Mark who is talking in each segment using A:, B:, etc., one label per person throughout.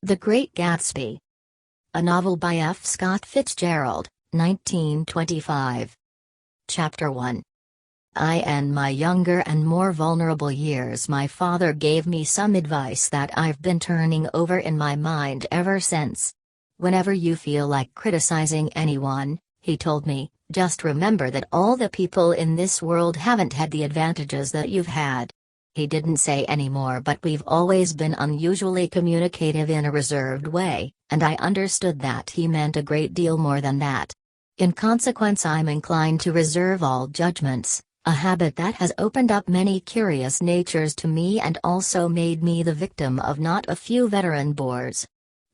A: The Great Gatsby. A novel by F. Scott Fitzgerald, 1925. Chapter 1. In my younger and more vulnerable years, my father gave me some advice that I've been turning over in my mind ever since. Whenever you feel like criticizing anyone, he told me, just remember that all the people in this world haven't had the advantages that you've had. He didn't say any more, but we've always been unusually communicative in a reserved way, and I understood that he meant a great deal more than that. In consequence, I'm inclined to reserve all judgments, a habit that has opened up many curious natures to me and also made me the victim of not a few veteran bores.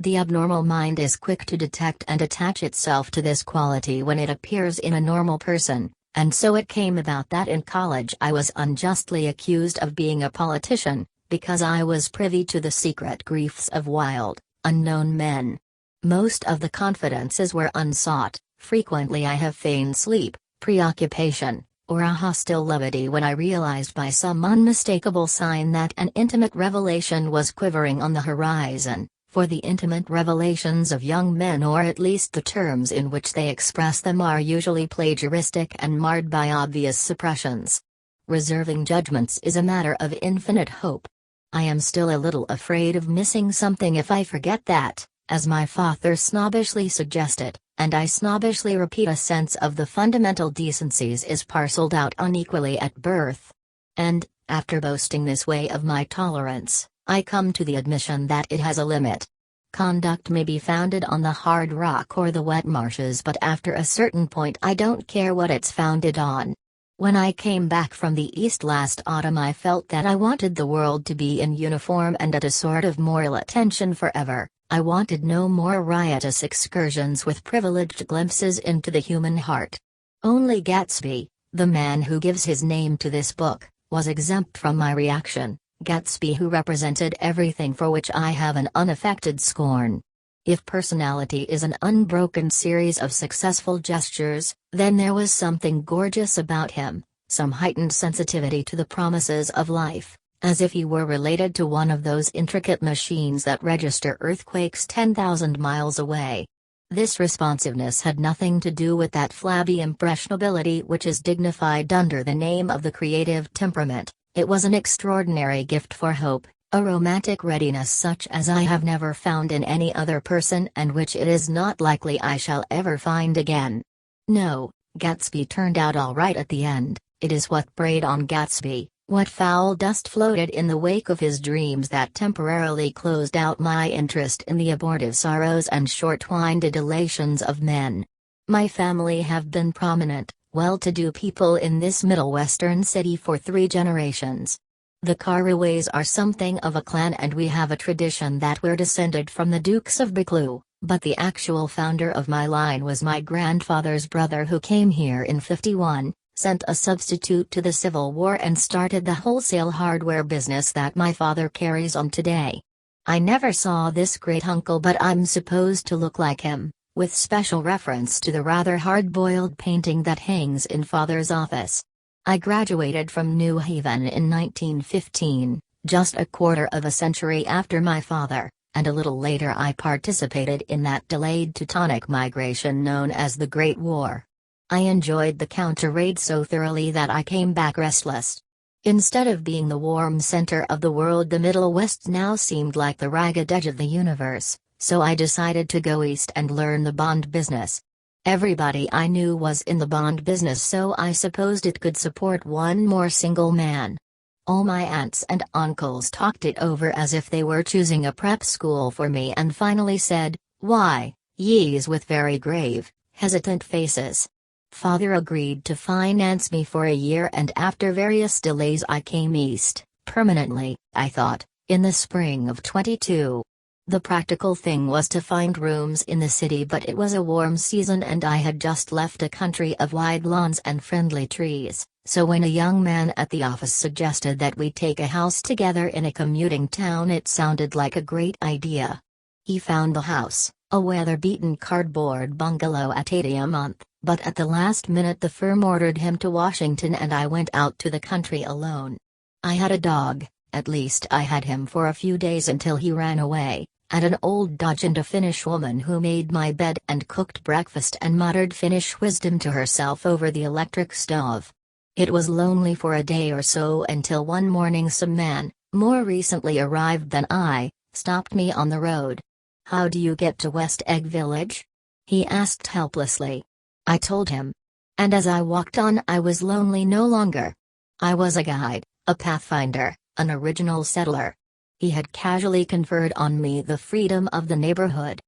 A: The abnormal mind is quick to detect and attach itself to this quality when it appears in a normal person. And so it came about that in college I was unjustly accused of being a politician, because I was privy to the secret griefs of wild, unknown men. Most of the confidences were unsought. Frequently I have feigned sleep, preoccupation, or a hostile levity when I realized by some unmistakable sign that an intimate revelation was quivering on the horizon. For the intimate revelations of young men, or at least the terms in which they express them, are usually plagiaristic and marred by obvious suppressions. Reserving judgments is a matter of infinite hope. I am still a little afraid of missing something if I forget that, as my father snobbishly suggested, and I snobbishly repeat, a sense of the fundamental decencies is parceled out unequally at birth. And, after boasting this way of my tolerance, I come to the admission that it has a limit. Conduct may be founded on the hard rock or the wet marshes, but after a certain point I don't care what it's founded on. When I came back from the East last autumn, I felt that I wanted the world to be in uniform and at a sort of moral attention forever. I wanted no more riotous excursions with privileged glimpses into the human heart. Only Gatsby, the man who gives his name to this book, was exempt from my reaction. Gatsby, who represented everything for which I have an unaffected scorn. If personality is an unbroken series of successful gestures, then there was something gorgeous about him, some heightened sensitivity to the promises of life, as if he were related to one of those intricate machines that register earthquakes 10,000 miles away. This responsiveness had nothing to do with that flabby impressionability which is dignified under the name of the creative temperament. It was an extraordinary gift for hope, a romantic readiness such as I have never found in any other person, and which it is not likely I shall ever find again. No, Gatsby turned out all right at the end. It is what preyed on Gatsby, what foul dust floated in the wake of his dreams, that temporarily closed out my interest in the abortive sorrows and short-winded elations of men. My family have been prominent, well-to-do people in this Middle Western city for 3 generations. The Carraways are something of a clan, and we have a tradition that we're descended from the Dukes of Buccleuch, but the actual founder of my line was my grandfather's brother, who came here in '51, sent a substitute to the Civil War, and started the wholesale hardware business that my father carries on today. I never saw this great uncle, but I'm supposed to look like him, with special reference to the rather hard-boiled painting that hangs in Father's office. I graduated from New Haven in 1915, just a quarter of a century after my father, and a little later I participated in that delayed Teutonic migration known as the Great War. I enjoyed the counter-raid so thoroughly that I came back restless. Instead of being the warm center of the world, the Middle West now seemed like the ragged edge of the universe. So I decided to go east and learn the bond business. Everybody I knew was in the bond business, so I supposed it could support one more single man. All my aunts and uncles talked it over as if they were choosing a prep school for me, and finally said, "Why, yes," with very grave, hesitant faces. Father agreed to finance me for a year, and after various delays I came east, permanently, I thought, in the spring of '22. The practical thing was to find rooms in the city, but it was a warm season and I had just left a country of wide lawns and friendly trees, so when a young man at the office suggested that we take a house together in a commuting town, it sounded like a great idea. He found the house, a weather-beaten cardboard bungalow, at $80 a month, but at the last minute the firm ordered him to Washington and I went out to the country alone. I had a dog, at least I had him for a few days until he ran away, and an old Dutch and a Finnish woman who made my bed and cooked breakfast and muttered Finnish wisdom to herself over the electric stove. It was lonely for a day or so until one morning some man, more recently arrived than I, stopped me on the road. "How do you get to West Egg Village?" he asked helplessly. I told him. And as I walked on, I was lonely no longer. I was a guide, a pathfinder, an original settler. He had casually conferred on me the freedom of the neighborhood.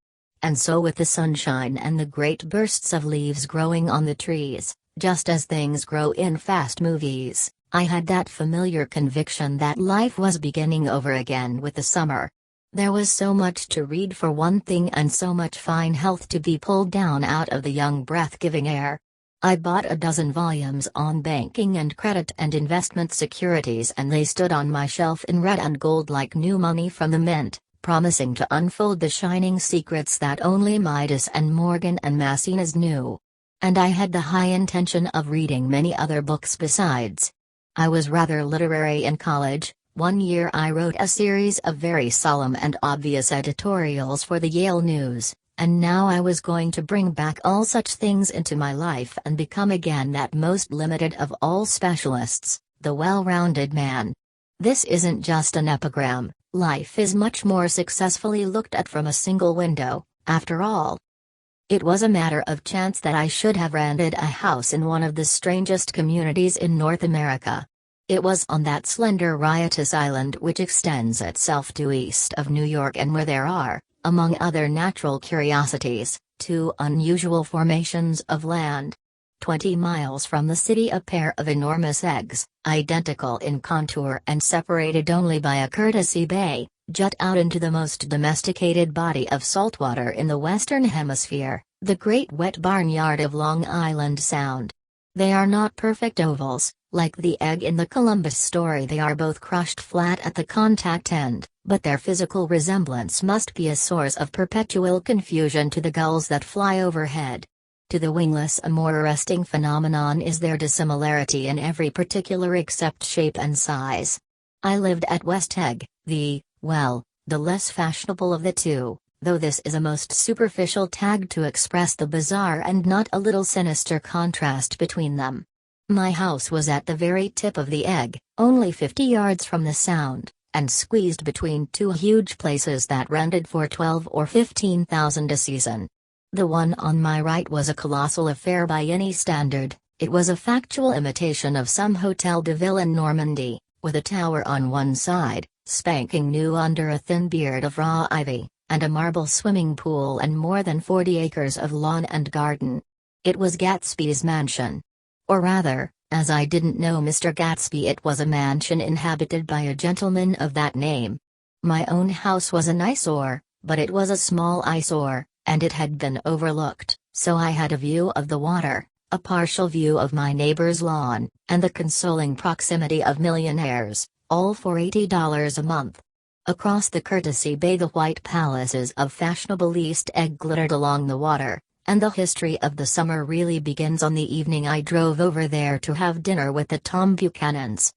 A: And so, with the sunshine and the great bursts of leaves growing on the trees, just as things grow in fast movies, I had that familiar conviction that life was beginning over again with the summer. There was so much to read for one thing, and so much fine health to be pulled down out of the young breath-giving air. I bought a dozen volumes on banking and credit and investment securities, and they stood on my shelf in red and gold like new money from the mint, promising to unfold the shining secrets that only Midas and Morgan and Maecenas knew. And I had the high intention of reading many other books besides. I was rather literary in college. One year I wrote a series of very solemn and obvious editorials for the Yale News, and now I was going to bring back all such things into my life and become again that most limited of all specialists, the well-rounded man. This isn't just an epigram. Life is much more successfully looked at from a single window, after all. It was a matter of chance that I should have rented a house in one of the strangest communities in North America. It was on that slender riotous island which extends itself due east of New York, and where there are, among other natural curiosities, two unusual formations of land. 20 miles from the city, a pair of enormous eggs, identical in contour and separated only by a courtesy bay, jut out into the most domesticated body of saltwater in the Western Hemisphere, the great wet barnyard of Long Island Sound. They are not perfect ovals, like the egg in the Columbus story. They are both crushed flat at the contact end, but their physical resemblance must be a source of perpetual confusion to the gulls that fly overhead. To the wingless, a more arresting phenomenon is their dissimilarity in every particular except shape and size. I lived at West Egg, the less fashionable of the two, though this is a most superficial tag to express the bizarre and not a little sinister contrast between them. My house was at the very tip of the Egg, only 50 yards from the Sound, and squeezed between two huge places that rented for $12,000 or $15,000 a season. The one on my right was a colossal affair by any standard. It was a factual imitation of some Hotel de Ville in Normandy, with a tower on one side, spanking new under a thin beard of raw ivy, and a marble swimming pool and more than 40 acres of lawn and garden. It was Gatsby's mansion. Or rather, as I didn't know Mr. Gatsby, it was a mansion inhabited by a gentleman of that name. My own house was an eyesore, but it was a small eyesore, and it had been overlooked, so I had a view of the water, a partial view of my neighbor's lawn, and the consoling proximity of millionaires, all for $80 a month. Across the courtesy bay the white palaces of fashionable East Egg glittered along the water, and the history of the summer really begins on the evening I drove over there to have dinner with the Tom Buchanans.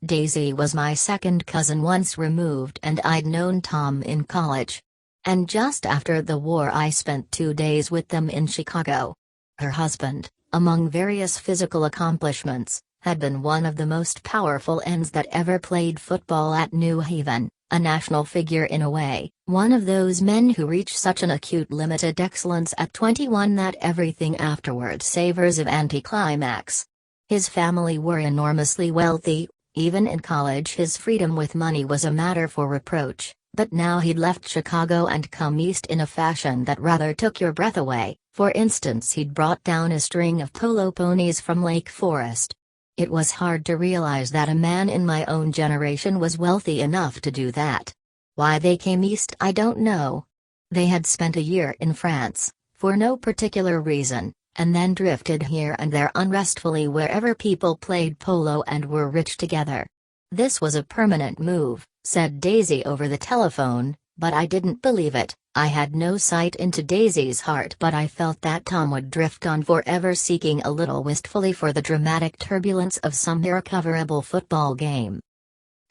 A: Daisy was my second cousin once removed, and I'd known Tom in college. And just after the war I spent 2 days with them in Chicago. Her husband, among various physical accomplishments, had been one of the most powerful ends that ever played football at New Haven, a national figure in a way, one of those men who reach such an acute limited excellence at 21 that everything afterward savors of anticlimax. His family were enormously wealthy. Even in college his freedom with money was a matter for reproach, but now he'd left Chicago and come east in a fashion that rather took your breath away. For instance, he'd brought down a string of polo ponies from Lake Forest. It was hard to realize that a man in my own generation was wealthy enough to do that. Why they came east I don't know. They had spent a year in France, for no particular reason, and then drifted here and there unrestfully wherever people played polo and were rich together. This was a permanent move, said Daisy over the telephone, but I didn't believe it. I had no sight into Daisy's heart, but I felt that Tom would drift on forever, seeking a little wistfully for the dramatic turbulence of some irrecoverable football game.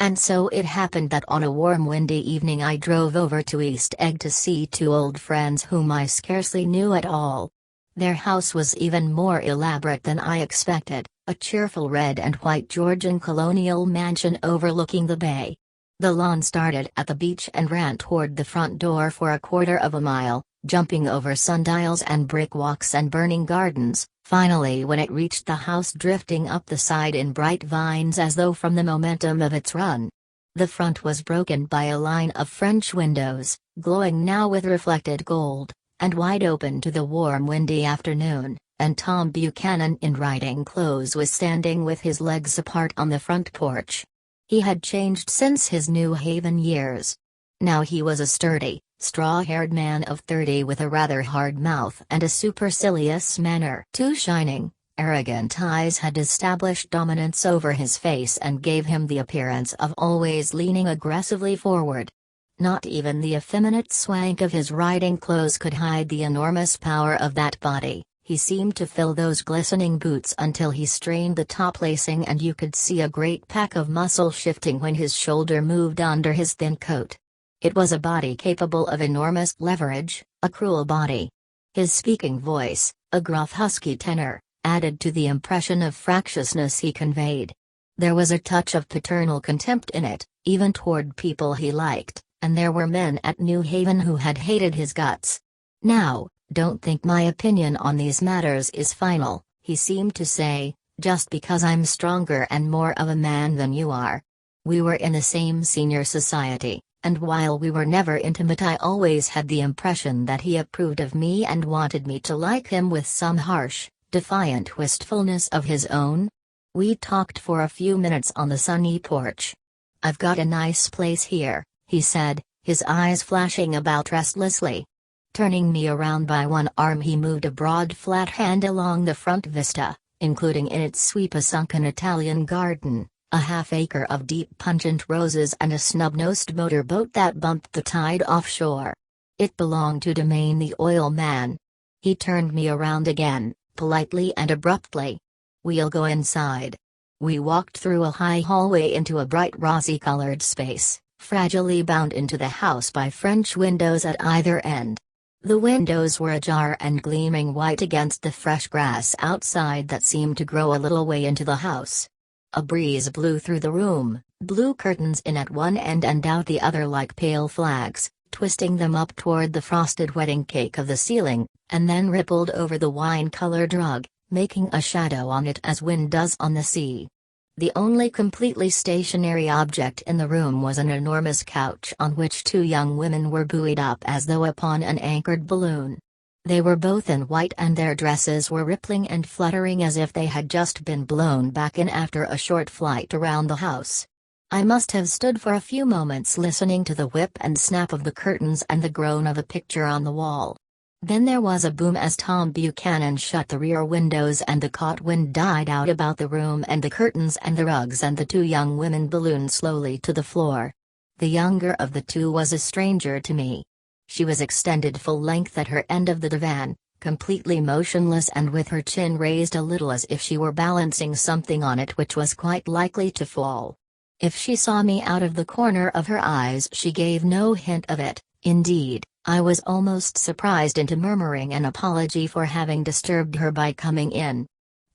A: And so it happened that on a warm windy evening I drove over to East Egg to see two old friends whom I scarcely knew at all. Their house was even more elaborate than I expected, a cheerful red and white Georgian colonial mansion overlooking the bay. The lawn started at the beach and ran toward the front door for a quarter of a mile, jumping over sundials and brick walks and burning gardens, finally when it reached the house drifting up the side in bright vines as though from the momentum of its run. The front was broken by a line of French windows, glowing now with reflected gold, and wide open to the warm windy afternoon, and Tom Buchanan in riding clothes was standing with his legs apart on the front porch. He had changed since his New Haven years. Now he was a sturdy, straw-haired man of 30 with a rather hard mouth and a supercilious manner. Two shining, arrogant eyes had established dominance over his face and gave him the appearance of always leaning aggressively forward. Not even the effeminate swank of his riding clothes could hide the enormous power of that body. He seemed to fill those glistening boots until he strained the top lacing and you could see a great pack of muscle shifting when his shoulder moved under his thin coat. It was a body capable of enormous leverage, a cruel body. His speaking voice, a gruff husky tenor, added to the impression of fractiousness he conveyed. There was a touch of paternal contempt in it, even toward people he liked, and there were men at New Haven who had hated his guts. Now, don't think my opinion on these matters is final, he seemed to say, just because I'm stronger and more of a man than you are. We were in the same senior society, and while we were never intimate I always had the impression that he approved of me and wanted me to like him with some harsh, defiant wistfulness of his own. We talked for a few minutes on the sunny porch. "I've got a nice place here," he said, his eyes flashing about restlessly. Turning me around by one arm he moved a broad flat hand along the front vista, including in its sweep a sunken Italian garden, a half-acre of deep pungent roses and a snub-nosed motorboat that bumped the tide offshore. It belonged to Domain the oil man. He turned me around again, politely and abruptly. "We'll go inside." We walked through a high hallway into a bright rosy-colored space, fragilely bound into the house by French windows at either end. The windows were ajar and gleaming white against the fresh grass outside that seemed to grow a little way into the house. A breeze blew through the room, blew curtains in at one end and out the other like pale flags, twisting them up toward the frosted wedding cake of the ceiling, and then rippled over the wine-colored rug, making a shadow on it as wind does on the sea. The only completely stationary object in the room was an enormous couch on which two young women were buoyed up as though upon an anchored balloon. They were both in white and their dresses were rippling and fluttering as if they had just been blown back in after a short flight around the house. I must have stood for a few moments listening to the whip and snap of the curtains and the groan of a picture on the wall. Then there was a boom as Tom Buchanan shut the rear windows and the caught wind died out about the room and the curtains and the rugs and the two young women ballooned slowly to the floor. The younger of the two was a stranger to me. She was extended full length at her end of the divan, completely motionless and with her chin raised a little as if she were balancing something on it which was quite likely to fall. If she saw me out of the corner of her eyes she gave no hint of it. Indeed, I was almost surprised into murmuring an apology for having disturbed her by coming in.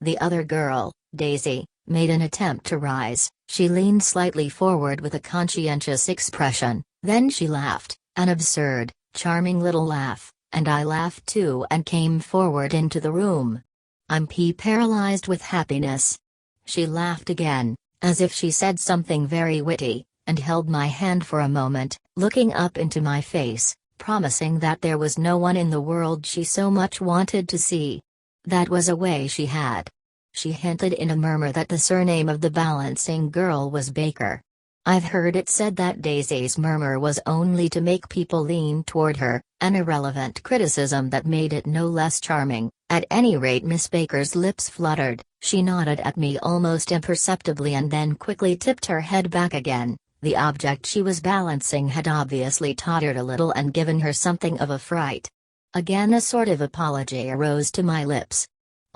A: The other girl, Daisy, made an attempt to rise. She leaned slightly forward with a conscientious expression, then she laughed, an absurd, charming little laugh, and I laughed too and came forward into the room. "I'm paralyzed with happiness." She laughed again, as if she said something very witty, and held my hand for a moment, looking up into my face, promising that there was no one in the world she so much wanted to see. That was a way she had. She hinted in a murmur that the surname of the balancing girl was Baker. I've heard it said that Daisy's murmur was only to make people lean toward her, an irrelevant criticism that made it no less charming. At any rate Miss Baker's lips fluttered, she nodded at me almost imperceptibly and then quickly tipped her head back again. The object she was balancing had obviously tottered a little and given her something of a fright. Again a sort of apology arose to my lips.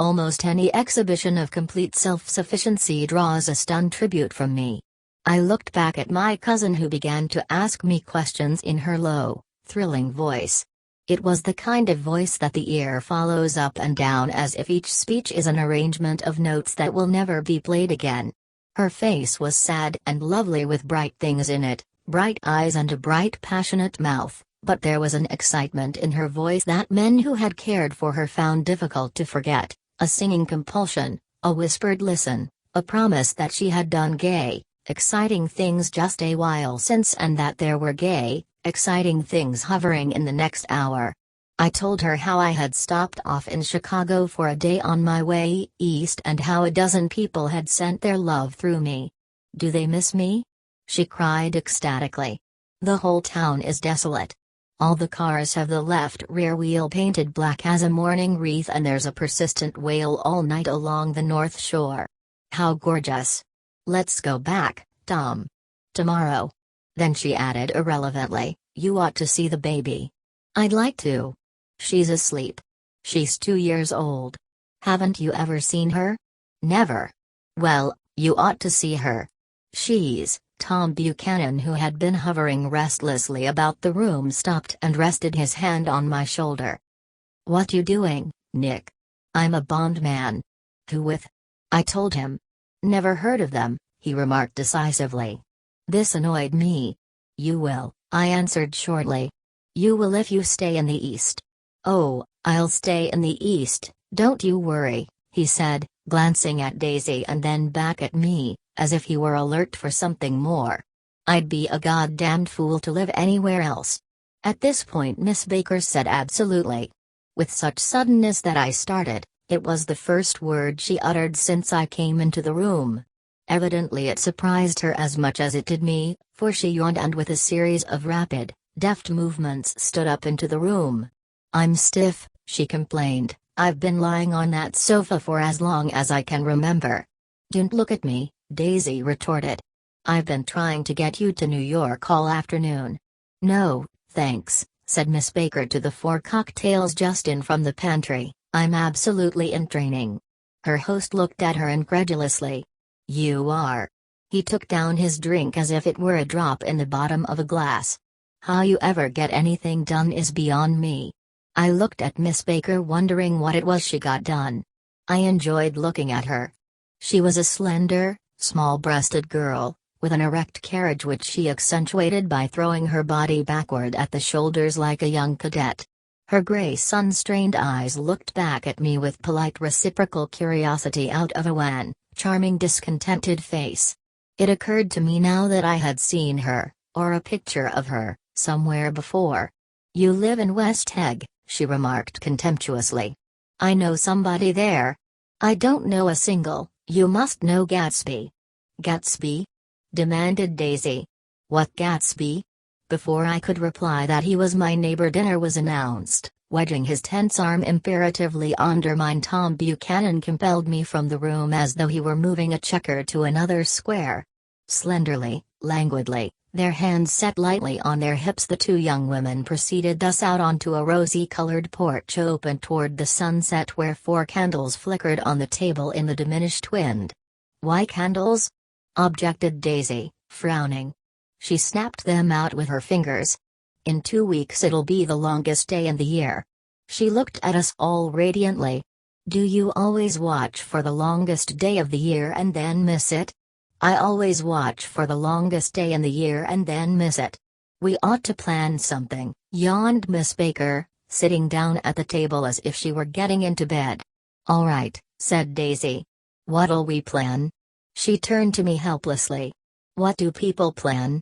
A: Almost any exhibition of complete self-sufficiency draws a stunned tribute from me. I looked back at my cousin, who began to ask me questions in her low, thrilling voice. It was the kind of voice that the ear follows up and down as if each speech is an arrangement of notes that will never be played again. Her face was sad and lovely, with bright things in it, bright eyes and a bright passionate mouth, but there was an excitement in her voice that men who had cared for her found difficult to forget, a singing compulsion, a whispered listen, a promise that she had done gay, exciting things just a while since, and that there were gay, exciting things hovering in the next hour. I told her how I had stopped off in Chicago for a day on my way east, and how a dozen people had sent their love through me. "Do they miss me?" she cried ecstatically. "The whole town is desolate. All the cars have the left rear wheel painted black as a mourning wreath, and there's a persistent wail all night along the North Shore. How gorgeous! Let's go back, Tom. Tomorrow." Then she added irrelevantly, "You ought to see the baby." "I'd like to. She's asleep. She's 2 years old. Haven't you ever seen her?" "Never." "Well, you ought to see her. She's—" Tom Buchanan, who had been hovering restlessly about the room, stopped and rested his hand on my shoulder. "What you doing, Nick?" "I'm a bond man." "Who with?" I told him. "Never heard of them," he remarked decisively. This annoyed me. "You will," I answered shortly. "You will if you stay in the East." "Oh, I'll stay in the East, don't you worry," he said, glancing at Daisy and then back at me, as if he were alert for something more. "I'd be a goddamned fool to live anywhere else." At this point Miss Baker said absolutely. With such suddenness that I started. It was the first word she uttered since I came into the room. Evidently it surprised her as much as it did me, for she yawned and with a series of rapid, deft movements stood up into the room. "I'm stiff," she complained. "I've been lying on that sofa for as long as I can remember." "Don't look at me," Daisy retorted. "I've been trying to get you to New York all afternoon." "No, thanks," said Miss Baker to the 4 cocktails just in from the pantry. "I'm absolutely in training." Her host looked at her incredulously. "You are?" He took down his drink as if it were a drop in the bottom of a glass. "How you ever get anything done is beyond me." I looked at Miss Baker, wondering what it was she got done. I enjoyed looking at her. She was a slender, small-breasted girl, with an erect carriage which she accentuated by throwing her body backward at the shoulders like a young cadet. Her gray sun-strained eyes looked back at me with polite reciprocal curiosity out of a wan, charming discontented face. It occurred to me now that I had seen her, or a picture of her, somewhere before. "You live in West Hegg," she remarked contemptuously. "I know somebody there." "I don't know a single. You must know Gatsby." "Gatsby?" demanded Daisy. "What Gatsby?" Before I could reply that he was my neighbor, dinner was announced. Wedging his tense arm imperatively under mine, Tom Buchanan compelled me from the room as though he were moving a checker to another square. Slenderly, languidly, their hands set lightly on their hips, the 2 young women proceeded thus out onto a rosy-colored porch open toward the sunset, where 4 candles flickered on the table in the diminished wind. "Why candles?" objected Daisy, frowning. She snapped them out with her fingers. "In 2 weeks it'll be the longest day in the year." She looked at us all radiantly. "Do you always watch for the longest day of the year and then miss it?" "I always watch for the longest day in the year and then miss it." "We ought to plan something," yawned Miss Baker, sitting down at the table as if she were getting into bed. "All right," said Daisy. "What'll we plan?" She turned to me helplessly. "What do people plan?"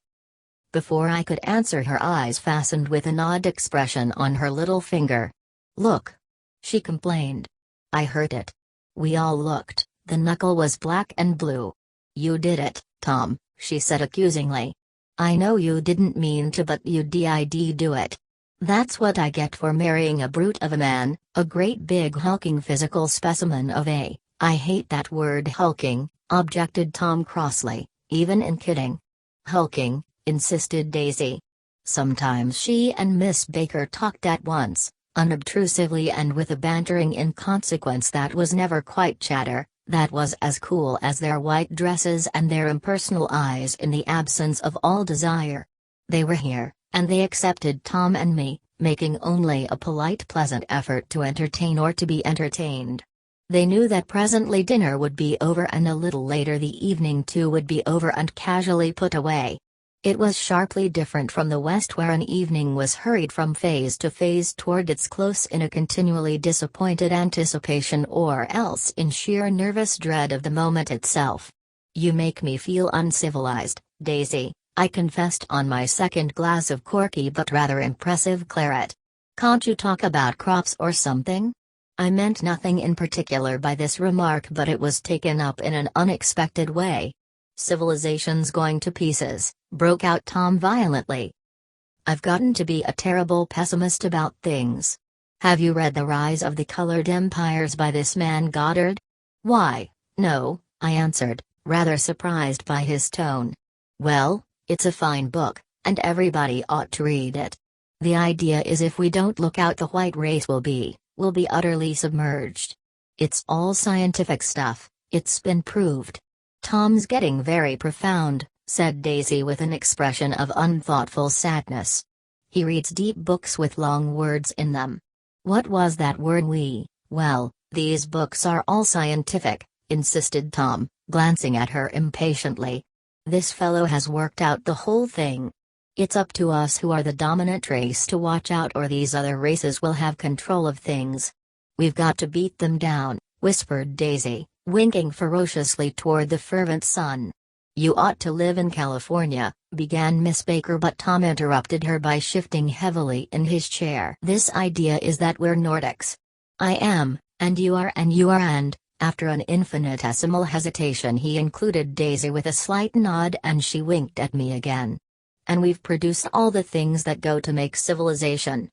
A: Before I could answer, her eyes fastened with an odd expression on her little finger. "Look!" she complained. I heard it. We all looked. The knuckle was black and blue. "You did it, Tom," she said accusingly. "I know you didn't mean to, but you did do it. That's what I get for marrying a brute of a man, a great big hulking physical specimen of a—" "I hate that word hulking," objected Tom crossly, "even in kidding." "Hulking," insisted Daisy. Sometimes she and Miss Baker talked at once, unobtrusively and with a bantering inconsequence that was never quite chatter, That was as cool as their white dresses and their impersonal eyes in the absence of all desire. They were here, and they accepted Tom and me, making only a polite pleasant effort to entertain or to be entertained. They knew that presently dinner would be over and a little later the evening too would be over and casually put away. It was sharply different from the West, where an evening was hurried from phase to phase toward its close in a continually disappointed anticipation or else in sheer nervous dread of the moment itself. "You make me feel uncivilized, Daisy," I confessed on my second glass of corky but rather impressive claret. "Can't you talk about crops or something?" I meant nothing in particular by this remark, but it was taken up in an unexpected way. "Civilization's going to pieces," broke out Tom violently. "I've gotten to be a terrible pessimist about things. Have you read The Rise of the Colored Empires by this man Goddard?" "Why, no," I answered, rather surprised by his tone. "Well, it's a fine book, and everybody ought to read it. The idea is if we don't look out the white race will be utterly submerged. It's all scientific stuff, it's been proved." "Tom's getting very profound," said Daisy with an expression of unthoughtful sadness. "He reads deep books with long words in them." "What was that word well, these books are all scientific," insisted Tom, glancing at her impatiently. "This fellow has worked out the whole thing. It's up to us who are the dominant race to watch out, or these other races will have control of things. We've got to beat them down," whispered Daisy, winking ferociously toward the fervent sun. "You ought to live in California," began Miss Baker, but Tom interrupted her by shifting heavily in his chair. "This idea is that we're Nordics. I am, and you are, and," after an infinitesimal hesitation he included Daisy with a slight nod, and she winked at me again. "And we've produced all the things that go to make civilization,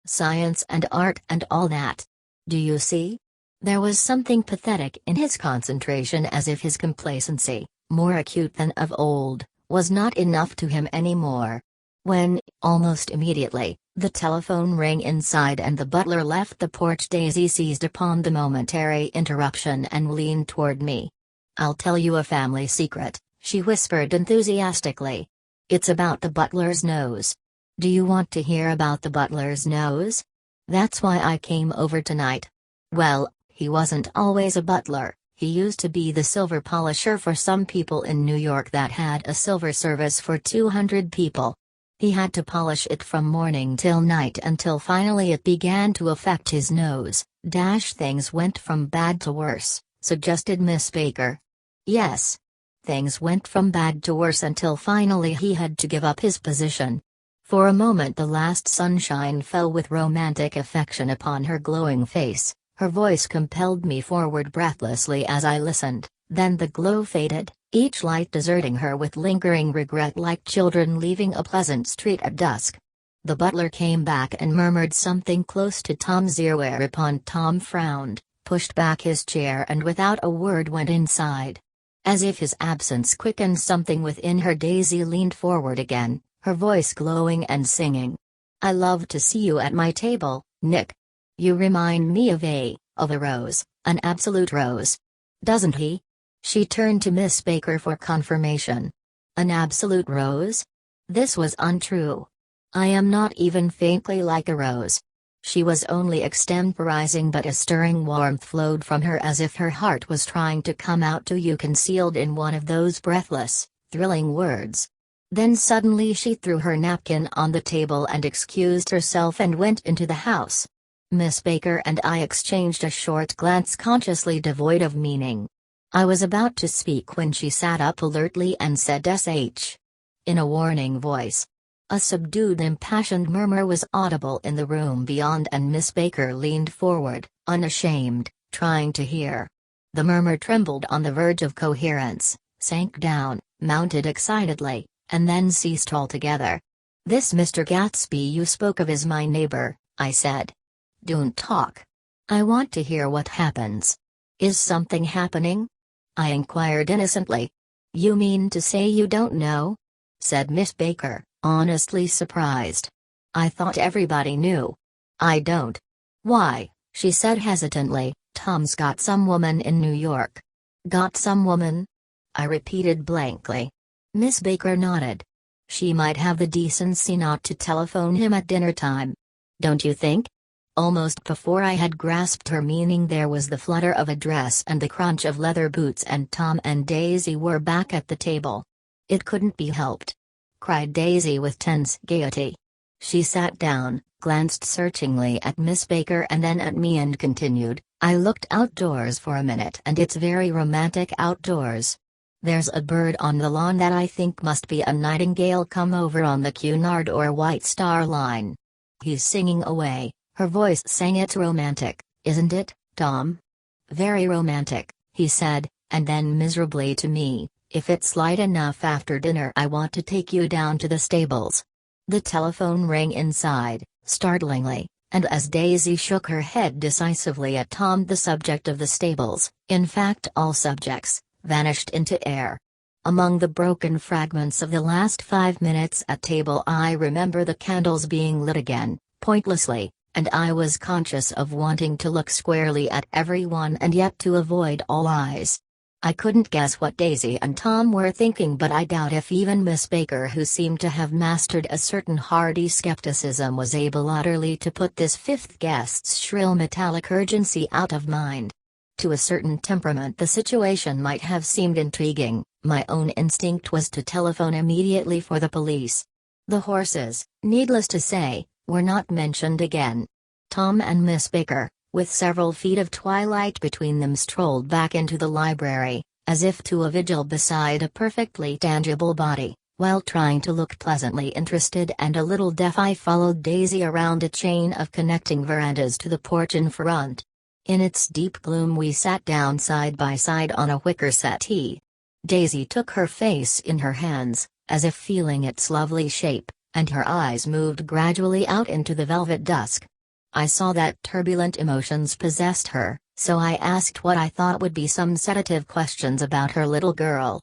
A: science and art and all that. Do you see?" There was something pathetic in his concentration, as if his complacency, more acute than of old, was not enough to him anymore. When, almost immediately, the telephone rang inside and the butler left the porch, Daisy seized upon the momentary interruption and leaned toward me. "I'll tell you a family secret," she whispered enthusiastically. "It's about the butler's nose." "Do you want to hear about the butler's nose?" "That's why I came over tonight." "Well, he wasn't always a butler. He used to be the silver polisher for some people in New York that had a silver service for 200 people. He had to polish it from morning till night until finally it began to affect his nose. Things went from bad to worse," suggested Miss Baker. "Yes. Things went from bad to worse until finally he had to give up his position." For a moment the last sunshine fell with romantic affection upon her glowing face. Her voice compelled me forward breathlessly as I listened, then the glow faded, each light deserting her with lingering regret, like children leaving a pleasant street at dusk. The butler came back and murmured something close to Tom's ear, whereupon Tom frowned, pushed back his chair and without a word went inside. As if his absence quickened something within her, Daisy leaned forward again, her voice glowing and singing. "I love to see you at my table, Nick. You remind me of a rose, an absolute rose. Doesn't he?" She turned to Miss Baker for confirmation. "An absolute rose?" This was untrue. "I am not even faintly like a rose." She was only extemporizing, but a stirring warmth flowed from her as if her heart was trying to come out to you, concealed in one of those breathless, thrilling words. Then suddenly she threw her napkin on the table and excused herself and went into the house. Miss Baker and I exchanged a short glance consciously devoid of meaning. I was about to speak when she sat up alertly and said in a warning voice. A subdued, impassioned murmur was audible in the room beyond, and Miss Baker leaned forward, unashamed, trying to hear. The murmur trembled on the verge of coherence, sank down, mounted excitedly, and then ceased altogether. "This Mr. Gatsby you spoke of is my neighbor," I said. "Don't talk. I want to hear what happens." "Is something happening?" I inquired innocently. "You mean to say you don't know?" said Miss Baker, honestly surprised. "I thought everybody knew." "I don't." "Why?" she said hesitantly, Tom's got some woman in New York. Got some woman? I repeated blankly. Miss Baker nodded. She might have the decency not to telephone him at dinner time. Don't you think? Almost before I had grasped her meaning, there was the flutter of a dress and the crunch of leather boots, and Tom and Daisy were back at the table. It couldn't be helped, cried Daisy with tense gaiety. She sat down, glanced searchingly at Miss Baker and then at me and continued, I looked outdoors for a minute, and it's very romantic outdoors. There's a bird on the lawn that I think must be a nightingale come over on the Cunard or White Star Line. He's singing away. Her voice sang. It's romantic, isn't it, Tom? Very romantic, he said, and then miserably to me, if it's light enough after dinner I want to take you down to the stables. The telephone rang inside, startlingly, and as Daisy shook her head decisively at Tom, the subject of the stables, in fact all subjects, vanished into air. Among the broken fragments of the last 5 minutes at table I remember the candles being lit again, pointlessly, and I was conscious of wanting to look squarely at everyone and yet to avoid all eyes. I couldn't guess what Daisy and Tom were thinking, but I doubt if even Miss Baker, who seemed to have mastered a certain hardy skepticism, was able utterly to put this fifth guest's shrill metallic urgency out of mind. To a certain temperament the situation might have seemed intriguing. My own instinct was to telephone immediately for the police. The horses, needless to say, were not mentioned again. Tom and Miss Baker, with several feet of twilight between them, strolled back into the library, as if to a vigil beside a perfectly tangible body, while trying to look pleasantly interested and a little deaf. I followed Daisy around a chain of connecting verandas to the porch in front. In its deep gloom we sat down side by side on a wicker settee. Daisy took her face in her hands, as if feeling its lovely shape, and her eyes moved gradually out into the velvet dusk. I saw that turbulent emotions possessed her, so I asked what I thought would be some sedative questions about her little girl.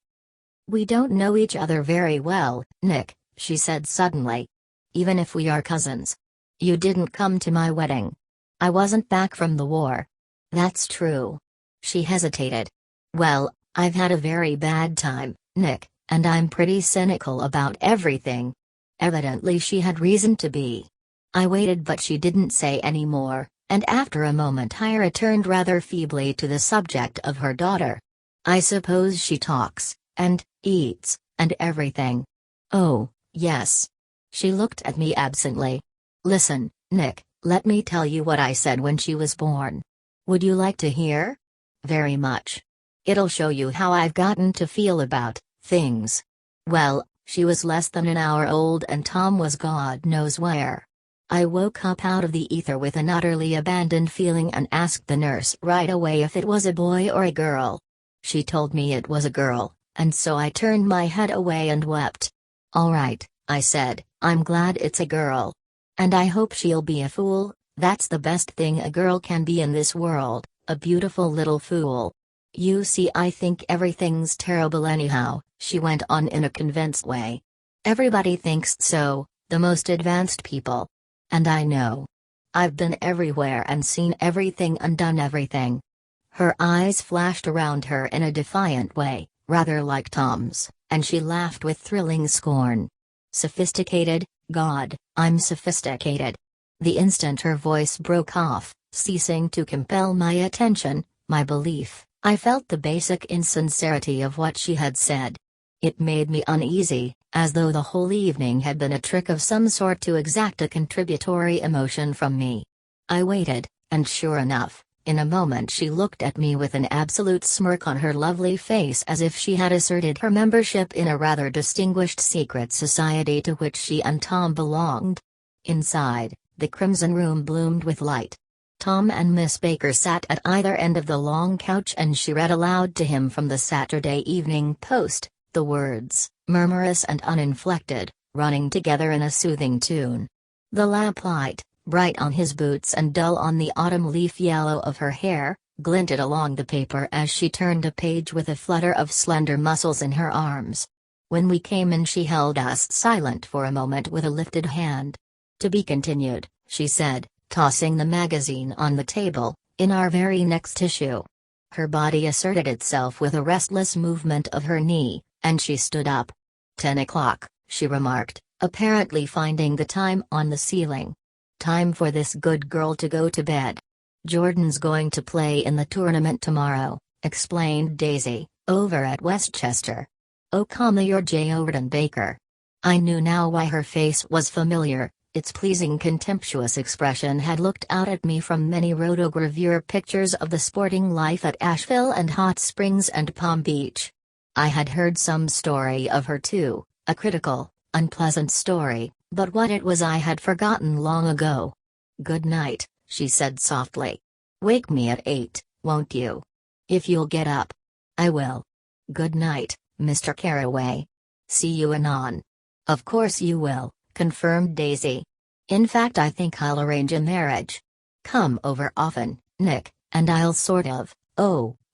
A: We don't know each other very well, Nick, she said suddenly. Even if we are cousins. You didn't come to my wedding. I wasn't back from the war. That's true. She hesitated. Well, I've had a very bad time, Nick, and I'm pretty cynical about everything. Evidently she had reason to be. I waited, but she didn't say any more, and after a moment I returned rather feebly to the subject of her daughter. I suppose she talks, and eats, and everything. Oh, yes. She looked at me absently. Listen, Nick, let me tell you what I said when she was born. Would you like to hear? Very much. It'll show you how I've gotten to feel about things. Well, she was less than an hour old and Tom was God knows where. I woke up out of the ether with an utterly abandoned feeling and asked the nurse right away if it was a boy or a girl. She told me it was a girl, and so I turned my head away and wept. All right, I said, I'm glad it's a girl. And I hope she'll be a fool. That's the best thing a girl can be in this world, a beautiful little fool. You see, I think everything's terrible anyhow, she went on in a convinced way. Everybody thinks so, the most advanced people. And I know. I've been everywhere and seen everything and done everything. Her eyes flashed around her in a defiant way, rather like Tom's, and she laughed with thrilling scorn. Sophisticated? God, I'm sophisticated. The instant her voice broke off, ceasing to compel my attention, my belief, I felt the basic insincerity of what she had said. It made me uneasy, as though the whole evening had been a trick of some sort to exact a contributory emotion from me. I waited, and sure enough, in a moment she looked at me with an absolute smirk on her lovely face, as if she had asserted her membership in a rather distinguished secret society to which she and Tom belonged. Inside, the crimson room bloomed with light. Tom and Miss Baker sat at either end of the long couch and she read aloud to him from the Saturday Evening Post, the words, murmurous and uninflected, running together in a soothing tune. The lamplight, bright on his boots and dull on the autumn leaf yellow of her hair, glinted along the paper as she turned a page with a flutter of slender muscles in her arms. When we came in she held us silent for a moment with a lifted hand. To be continued, she said, tossing the magazine on the table, In our very next issue. Her body asserted itself with a restless movement of her knee, and she stood up. 10 o'clock, she remarked, apparently finding the time on the ceiling. Time for this good girl to go to bed. Jordan's going to play in the tournament tomorrow, explained Daisy, over at Westchester. Oh, you're Jordan Baker. I knew now why her face was familiar. Its pleasing contemptuous expression had looked out at me from many rotogravure pictures of the sporting life at Asheville and Hot Springs and Palm Beach. I had heard some story of her too, a critical, unpleasant story, but what it was I had forgotten long ago. Good night, she said softly. Wake me at 8, won't you? If you'll get up. I will. Good night, Mr. Carraway. See you anon. Of course you will, confirmed Daisy. In fact, I think I'll arrange a marriage. Come over often, Nick, and I'll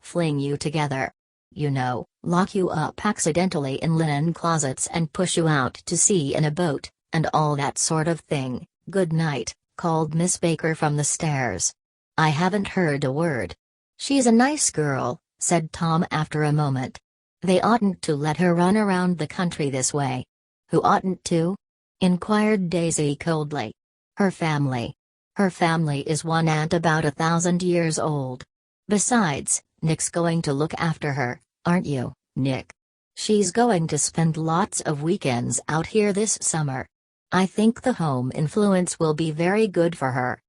A: fling you together. You know, lock you up accidentally in linen closets and push you out to sea in a boat, and all that sort of thing. Good night, called Miss Baker from the stairs. I haven't heard a word. She's a nice girl, said Tom after a moment. They oughtn't to let her run around the country this way. Who oughtn't to? Inquired Daisy coldly. Her family. Her family is one aunt about 1,000 years old. Besides, Nick's going to look after her, aren't you, Nick? She's going to spend lots of weekends out here this summer. I think the home influence will be very good for her.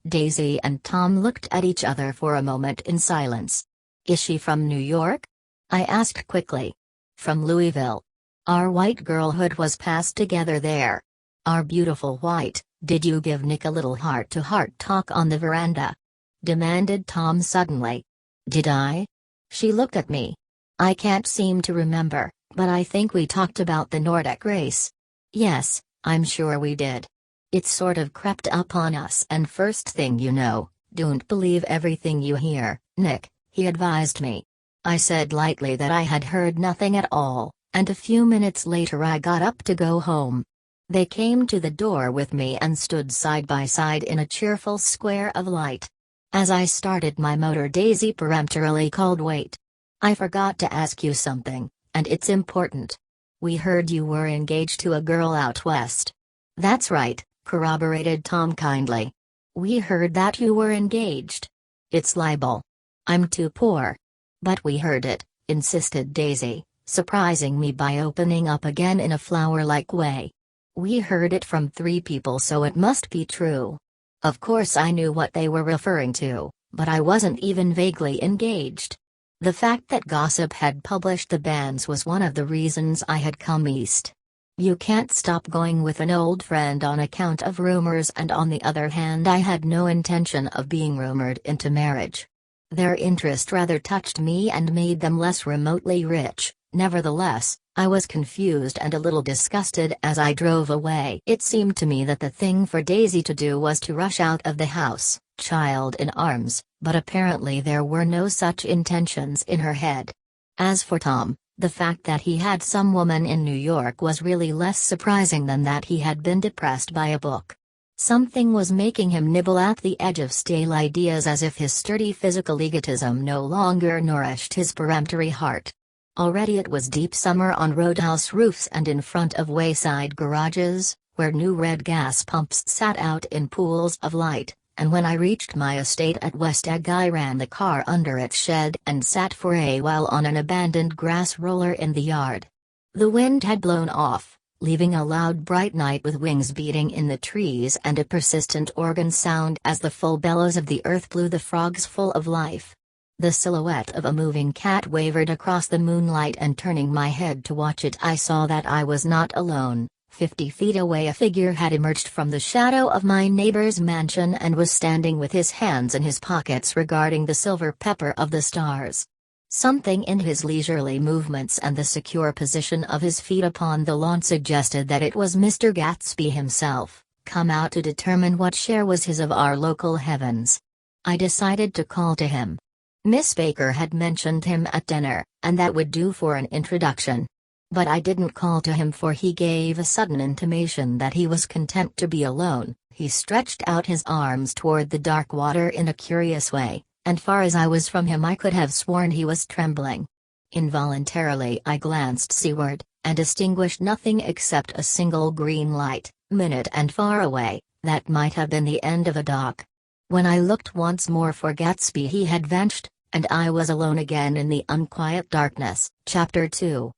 A: Daisy and Tom looked at each other for a moment in silence. Is she from New York? I asked quickly. From Louisville. Our white girlhood was passed together there. Our beautiful white, did you give Nick a little heart-to-heart talk on the veranda? Demanded Tom suddenly. Did I? She looked at me. I can't seem to remember, but I think we talked about the Nordic race. Yes, I'm sure we did. It sort of crept up on us, and first thing you know, don't believe everything you hear, Nick, he advised me. I said lightly that I had heard nothing at all, and a few minutes later I got up to go home. They came to the door with me and stood side by side in a cheerful square of light. As I started my motor, Daisy peremptorily called, "Wait. I forgot to ask you something, and it's important. We heard you were engaged to a girl out west." "That's right," corroborated Tom kindly. "We heard that you were engaged." "It's libel. I'm too poor." "But we heard it," insisted Daisy, surprising me by opening up again in a flower-like way. "We heard it from 3 people, so it must be true." Of course I knew what they were referring to, but I wasn't even vaguely engaged. The fact that gossip had published the bans was one of the reasons I had come east. You can't stop going with an old friend on account of rumors, and on the other hand I had no intention of being rumored into marriage. Their interest rather touched me and made them less remotely rich. Nevertheless, I was confused and a little disgusted as I drove away. It seemed to me that the thing for Daisy to do was to rush out of the house, child in arms, but apparently there were no such intentions in her head. As for Tom, the fact that he had some woman in New York was really less surprising than that he had been depressed by a book. Something was making him nibble at the edge of stale ideas, as if his sturdy physical egotism no longer nourished his peremptory heart. Already it was deep summer on roadhouse roofs and in front of wayside garages, where new red gas pumps sat out in pools of light, and when I reached my estate at West Egg I ran the car under its shed and sat for a while on an abandoned grass roller in the yard. The wind had blown off, leaving a loud bright night with wings beating in the trees and a persistent organ sound as the full bellows of the earth blew the frogs full of life. The silhouette of a moving cat wavered across the moonlight, and turning my head to watch it I saw that I was not alone. 50 feet away a figure had emerged from the shadow of my neighbor's mansion and was standing with his hands in his pockets regarding the silver pepper of the stars. Something in his leisurely movements and the secure position of his feet upon the lawn suggested that it was Mr. Gatsby himself, come out to determine what share was his of our local heavens. I decided to call to him. Miss Baker had mentioned him at dinner, and that would do for an introduction. But I didn't call to him, for he gave a sudden intimation that he was content to be alone. He stretched out his arms toward the dark water in a curious way, and far as I was from him I could have sworn he was trembling. Involuntarily I glanced seaward, and distinguished nothing except a single green light, minute and far away, that might have been the end of a dock. When I looked once more for Gatsby he had vanished, and I was alone again in the unquiet darkness. Chapter 2.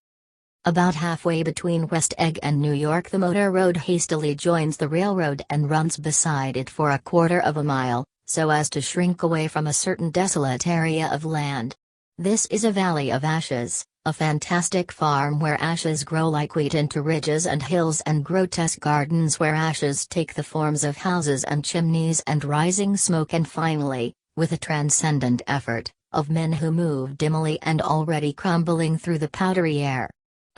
A: About halfway between West Egg and New York the motor road hastily joins the railroad and runs beside it for a quarter of a mile, so as to shrink away from a certain desolate area of land. This is a valley of ashes, a fantastic farm where ashes grow like wheat into ridges and hills, and grotesque gardens where ashes take the forms of houses and chimneys and rising smoke, and finally, with a transcendent effort, of men who move dimly and already crumbling through the powdery air.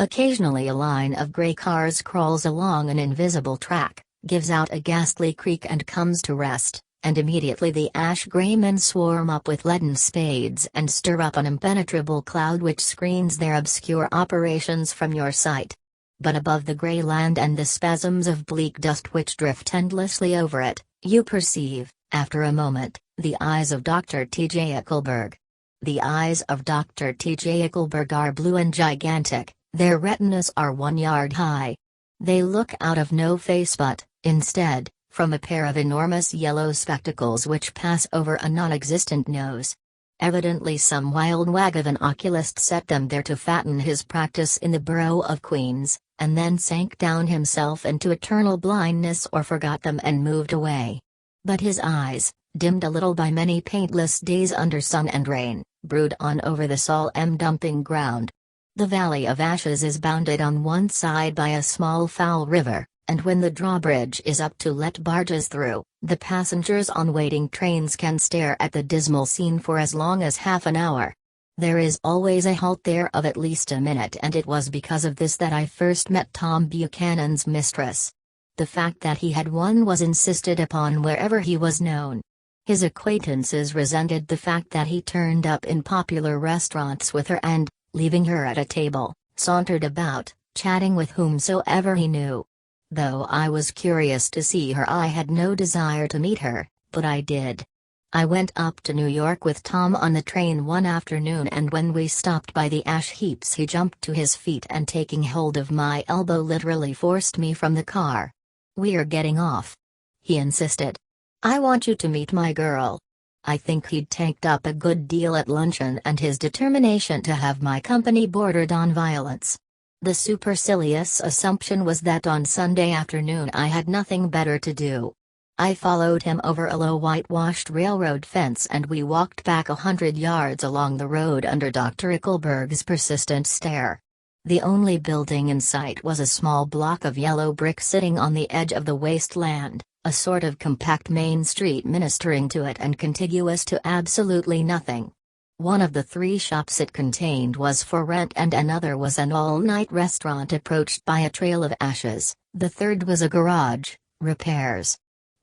A: Occasionally a line of grey cars crawls along an invisible track, gives out a ghastly creak and comes to rest, and immediately the ash-grey men swarm up with leaden spades and stir up an impenetrable cloud which screens their obscure operations from your sight. But above the grey land and the spasms of bleak dust which drift endlessly over it, you perceive, after a moment, the eyes of Dr. T.J. Eichelberg. The eyes of Dr. T.J. Eichelberg are blue and gigantic. Their retinas are 1 yard high. They look out of no face but, instead, from a pair of enormous yellow spectacles which pass over a non-existent nose. Evidently some wild wag of an oculist set them there to fatten his practice in the Borough of Queens, and then sank down himself into eternal blindness or forgot them and moved away. But his eyes, dimmed a little by many paintless days under sun and rain, brood on over the solemn dumping ground. The Valley of Ashes is bounded on one side by a small foul river, and when the drawbridge is up to let barges through, the passengers on waiting trains can stare at the dismal scene for as long as half an hour. There is always a halt there of at least a minute, and it was because of this that I first met Tom Buchanan's mistress. The fact that he had one was insisted upon wherever he was known. His acquaintances resented the fact that he turned up in popular restaurants with her and, leaving her at a table, sauntered about, chatting with whomsoever he knew. Though I was curious to see her, I had no desire to meet her, but I did. I went up to New York with Tom on the train one afternoon, and when we stopped by the ash heaps he jumped to his feet and, taking hold of my elbow, literally forced me from the car. "We're getting off," he insisted. "I want you to meet my girl." I think he'd tanked up a good deal at luncheon, and his determination to have my company bordered on violence. The supercilious assumption was that on Sunday afternoon I had nothing better to do. I followed him over a low whitewashed railroad fence, and we walked back 100 yards along the road under Dr. Eichelberg's persistent stare. The only building in sight was a small block of yellow brick sitting on the edge of the wasteland, a sort of compact main street ministering to it and contiguous to absolutely nothing. One of the 3 shops it contained was for rent, and another was an all-night restaurant approached by a trail of ashes. The third was a garage, repairs.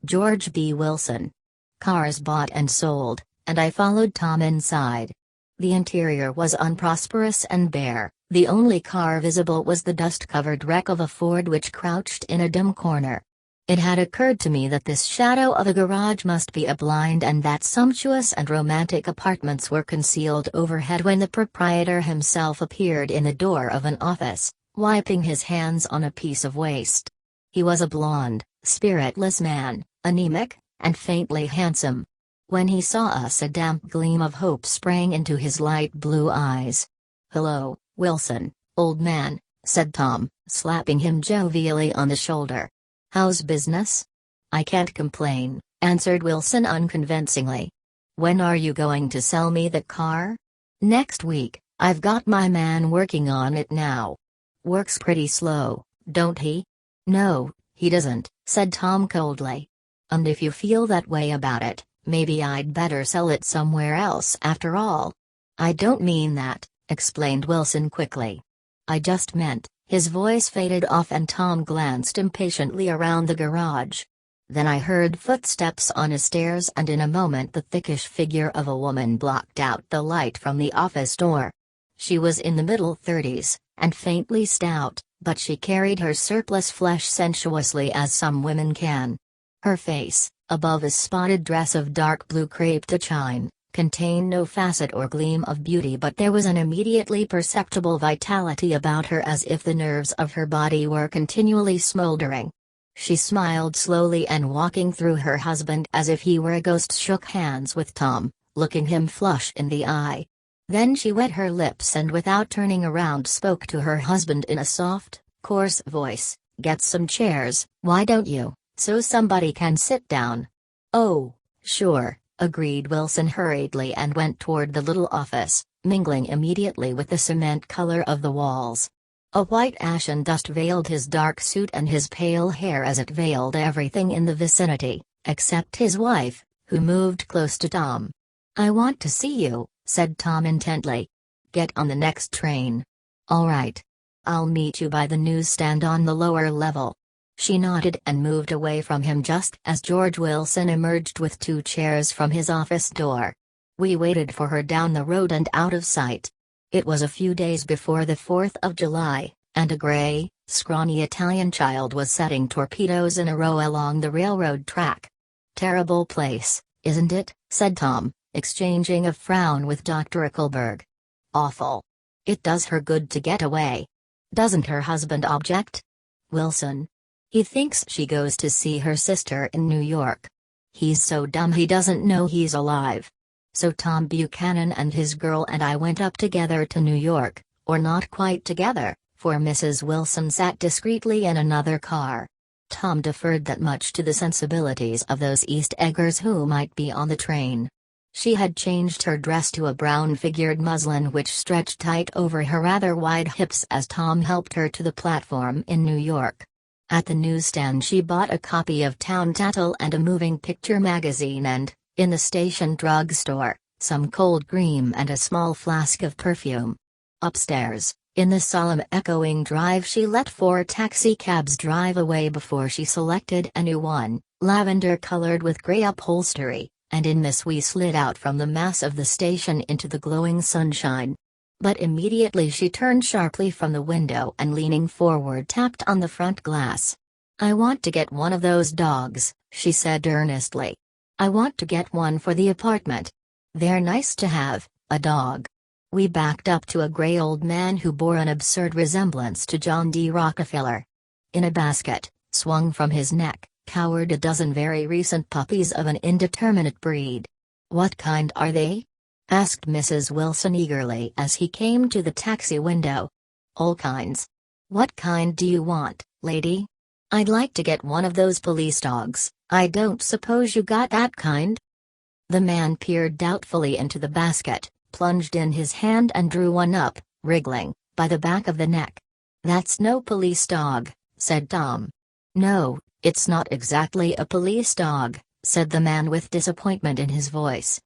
A: George B. Wilson. Cars bought and sold, and I followed Tom inside. The interior was unprosperous and bare. The only car visible was the dust-covered wreck of a Ford which crouched in a dim corner. It had occurred to me that this shadow of a garage must be a blind, and that sumptuous and romantic apartments were concealed overhead, when the proprietor himself appeared in the door of an office, wiping his hands on a piece of waste. He was a blond, spiritless man, anemic, and faintly handsome. When he saw us a damp gleam of hope sprang into his light blue eyes. "Hello, Wilson, old man," said Tom, slapping him jovially on the shoulder. "How's business?" "I can't complain," answered Wilson unconvincingly. "When are you going to sell me the car?" "Next week. I've got my man working on it now." "Works pretty slow, don't he?" "No, he doesn't," said Tom coldly. "And if you feel that way about it, maybe I'd better sell it somewhere else after all." "I don't mean that," explained Wilson quickly. "I just meant—" His voice faded off and Tom glanced impatiently around the garage. Then I heard footsteps on the stairs, and in a moment the thickish figure of a woman blocked out the light from the office door. She was in the middle 30s, and faintly stout, but she carried her surplus flesh sensuously, as some women can. Her face, above a spotted dress of dark blue crepe de chine, contained no facet or gleam of beauty, but there was an immediately perceptible vitality about her, as if the nerves of her body were continually smoldering. She smiled slowly, and walking through her husband as if he were a ghost, shook hands with Tom, looking him flush in the eye. Then she wet her lips and without turning around spoke to her husband in a soft, coarse voice. "Get some chairs, why don't you, so somebody can sit down?" "Oh, sure," agreed Wilson hurriedly, and went toward the little office, mingling immediately with the cement color of the walls. A white ashen dust veiled his dark suit and his pale hair, as it veiled everything in the vicinity, except his wife, who moved close to Tom. "I want to see you," said Tom intently. "Get on the next train." "All right. I'll meet you by the newsstand on the lower level." She nodded and moved away from him just as George Wilson emerged with 2 chairs from his office door. We waited for her down the road and out of sight. It was a few days before the 4th of July, and a gray, scrawny Italian child was setting torpedoes in a row along the railroad track. "Terrible place, isn't it?" said Tom, exchanging a frown with Dr. Ickelberg. "Awful. It does her good to get away." "Doesn't her husband object?" "Wilson. He thinks she goes to see her sister in New York. He's so dumb he doesn't know he's alive. So Tom Buchanan and his girl and I went up together to New York, or not quite together, for Mrs. Wilson sat discreetly in another car. Tom deferred that much to the sensibilities of those East Eggers who might be on the train. She had changed her dress to a brown-figured muslin which stretched tight over her rather wide hips as Tom helped her to the platform in New York. At the newsstand she bought a copy of Town Tattle and a moving picture magazine, and, in the station drugstore, some cold cream and a small flask of perfume. Upstairs, in the solemn echoing drive, she let 4 taxicabs drive away before she selected a new one, lavender-colored with gray upholstery, and in this we slid out from the mass of the station into the glowing sunshine. But immediately she turned sharply from the window and, leaning forward, tapped on the front glass. "I want to get one of those dogs," she said earnestly. "I want to get one for the apartment. They're nice to have, a dog." We backed up to a gray old man who bore an absurd resemblance to John D. Rockefeller. In a basket, swung from his neck, cowered a dozen very recent puppies of an indeterminate breed. "What kind are they?" asked Mrs. Wilson eagerly as he came to the taxi window. "All kinds. What kind do you want, lady?" "I'd like to get one of those police dogs. I don't suppose you got that kind?" The man peered doubtfully into the basket, plunged in his hand and drew one up, wriggling, by the back of the neck. "That's no police dog," said Tom. "No, it's not exactly a police dog," said the man with disappointment in his voice.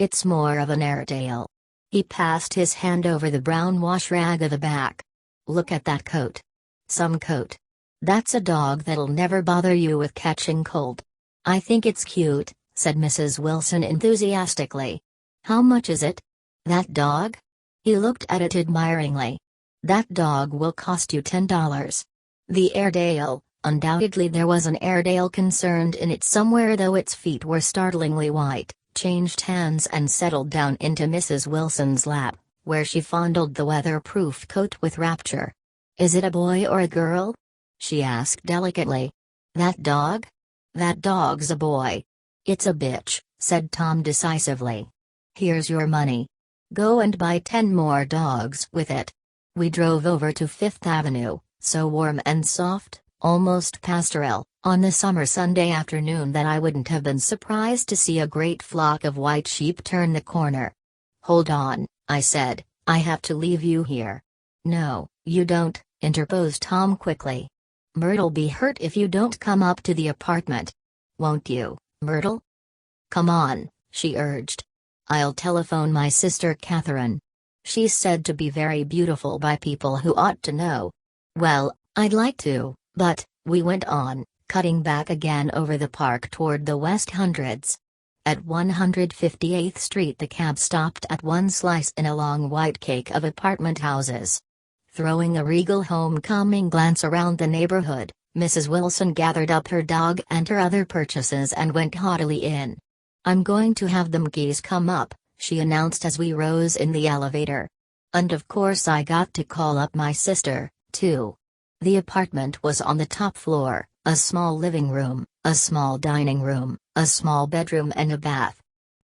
A: "It's more of an Airedale." He passed his hand over the brown wash rag of the back. "Look at that coat. Some coat. That's a dog that'll never bother you with catching cold." "I think it's cute," said Mrs. Wilson enthusiastically. "How much is it?" "That dog?" He looked at it admiringly. "That dog will cost you $10. The Airedale." Undoubtedly there was an Airedale concerned in it somewhere, though its feet were startlingly white, changed hands and settled down into Mrs. Wilson's lap, where she fondled the weatherproof coat with rapture. "Is it a boy or a girl?" she asked delicately. "That dog? That dog's a boy." "It's a bitch," said Tom decisively. "Here's your money. Go and buy 10 more dogs with it." We drove over to Fifth Avenue, so warm and soft, almost pastoral, on the summer Sunday afternoon that I wouldn't have been surprised to see a great flock of white sheep turn the corner. "Hold on," I said, "I have to leave you here." "No, you don't," interposed Tom quickly. "Myrtle'll be hurt if you don't come up to the apartment. Won't you, Myrtle?" "Come on," she urged. "I'll telephone my sister Catherine. She's said to be very beautiful by people who ought to know." "Well, I'd like to, but," we went on, cutting back again over the park toward the West Hundreds. At 158th Street the cab stopped at one slice in a long white cake of apartment houses. Throwing a regal homecoming glance around the neighborhood, Mrs. Wilson gathered up her dog and her other purchases and went haughtily in. "I'm going to have them geese come up," she announced as we rose in the elevator. And of course I got to call up my sister, too. The apartment was on the top floor, a small living room, a small dining room, a small bedroom and a bath.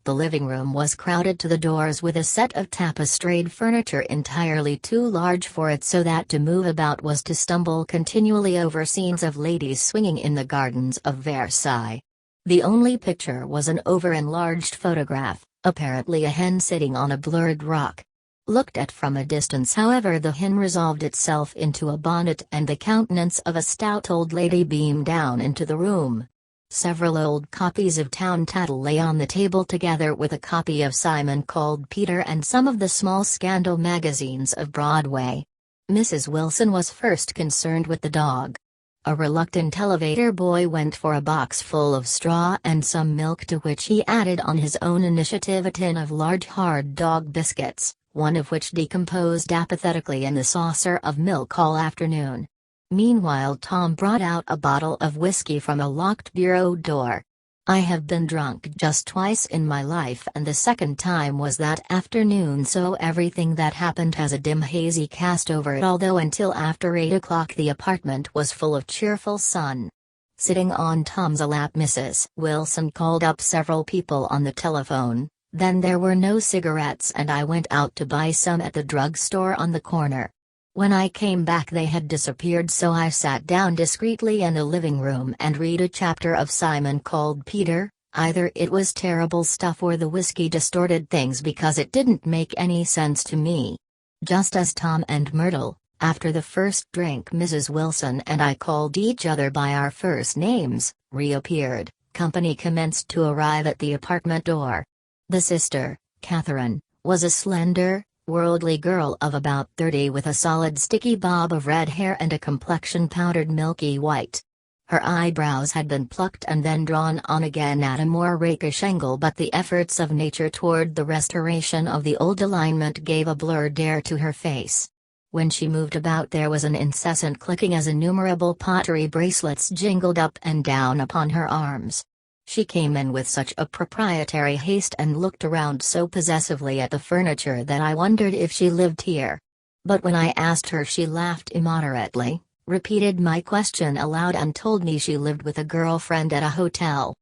A: The living room was crowded to the doors with a set of tapestried furniture entirely too large for it, so that to move about was to stumble continually over scenes of ladies swinging in the gardens of Versailles. The only picture was an over-enlarged photograph, apparently a hen sitting on a blurred rock. Looked at from a distance, however, the hen resolved itself into a bonnet and the countenance of a stout old lady beamed down into the room. Several old copies of Town Tattle lay on the table together with a copy of Simon Called Peter and some of the small scandal magazines of Broadway. Mrs. Wilson was first concerned with the dog. A reluctant elevator boy went for a box full of straw and some milk, to which he added on his own initiative a tin of large hard dog biscuits, one of which decomposed apathetically in the saucer of milk all afternoon. Meanwhile Tom brought out a bottle of whiskey from a locked bureau door. I have been drunk just twice in my life, and the second time was that afternoon, so everything that happened has a dim hazy cast over it, although until after 8 o'clock the apartment was full of cheerful sun. Sitting on Tom's lap, Mrs. Wilson called up several people on the telephone, then there were no cigarettes and I went out to buy some at the drugstore on the corner. When I came back they had disappeared, so I sat down discreetly in the living room and read a chapter of Simon Called Peter. Either it was terrible stuff or the whiskey distorted things, because it didn't make any sense to me. Just as Tom and Myrtle, after the first drink Mrs. Wilson and I called each other by our first names, reappeared, company commenced to arrive at the apartment door. The sister, Catherine, was a slender, worldly girl of about 30 with a solid sticky bob of red hair and a complexion powdered milky white. Her eyebrows had been plucked and then drawn on again at a more rakish angle, but the efforts of nature toward the restoration of the old alignment gave a blurred air to her face. When she moved about there was an incessant clicking as innumerable pottery bracelets jingled up and down upon her arms. She came in with such a proprietary haste and looked around so possessively at the furniture that I wondered if she lived here. But when I asked her she laughed immoderately, repeated my question aloud and told me she lived with a girlfriend at a hotel.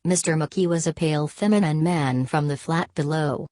A: Mr. McKee was a pale feminine man from the flat below.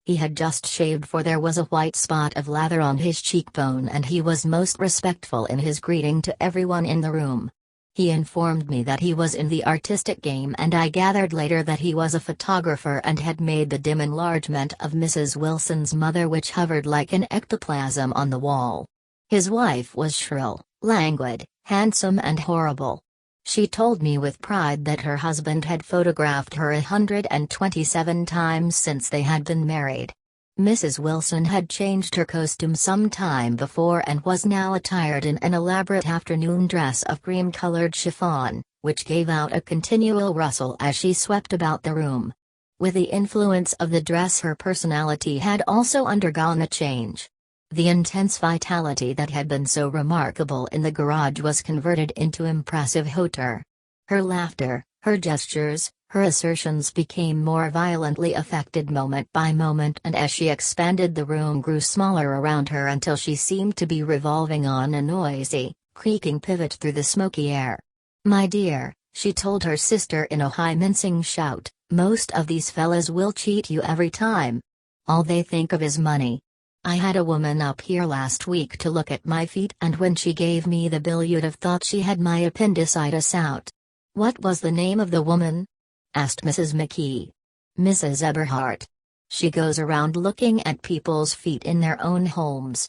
A: He had just shaved, for there was a white spot of lather on his cheekbone, and he was most respectful in his greeting to everyone in the room. He informed me that he was in the artistic game, and I gathered later that he was a photographer and had made the dim enlargement of Mrs. Wilson's mother, which hovered like an ectoplasm on the wall. His wife was shrill, languid, handsome and horrible. She told me with pride that her husband had photographed her 127 times since they had been married. Mrs. Wilson had changed her costume some time before and was now attired in an elaborate afternoon dress of cream-colored chiffon, which gave out a continual rustle as she swept about the room. With the influence of the dress her personality had also undergone a change. The intense vitality that had been so remarkable in the garage was converted into impressive hauteur. Her laughter, her gestures, her assertions became more violently affected moment by moment, and as she expanded the room grew smaller around her until she seemed to be revolving on a noisy, creaking pivot through the smoky air. "My dear," she told her sister in a high mincing shout, "most of these fellas will cheat you every time. All they think of is money. I had a woman up here last week to look at my feet, and when she gave me the bill you'd have thought she had my appendicitis out." "What was the name of the woman?" asked Mrs. McKee. "Mrs. Eberhardt. She goes around looking at people's feet in their own homes."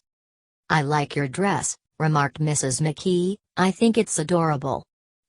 A: "I like your dress," remarked Mrs. McKee, "I think it's adorable."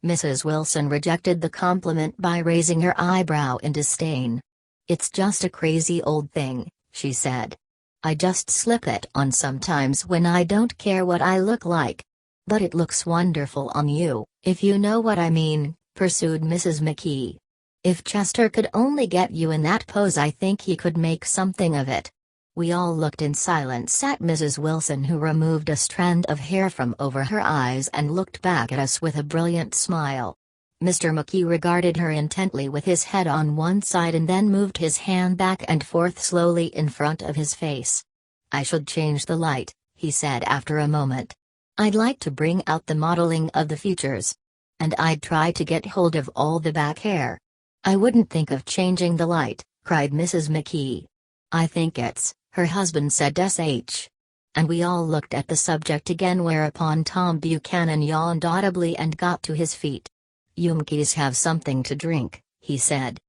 A: Mrs. Wilson rejected the compliment by raising her eyebrow in disdain. "It's just a crazy old thing," she said. "I just slip it on sometimes when I don't care what I look like. But it looks wonderful on you, if you know what I mean," pursued Mrs. McKee. "If Chester could only get you in that pose, I think he could make something of it." We all looked in silence at Mrs. Wilson, who removed a strand of hair from over her eyes and looked back at us with a brilliant smile. Mr. McKee regarded her intently with his head on one side and then moved his hand back and forth slowly in front of his face. "I should change the light," he said after a moment. "I'd like to bring out the modeling of the features. And I'd try to get hold of all the back hair." "I wouldn't think of changing the light," cried Mrs. McKee. "I think it's," her husband said sh. And we all looked at the subject again, whereupon Tom Buchanan yawned audibly and got to his feet. "You monkeys have something to drink," he said.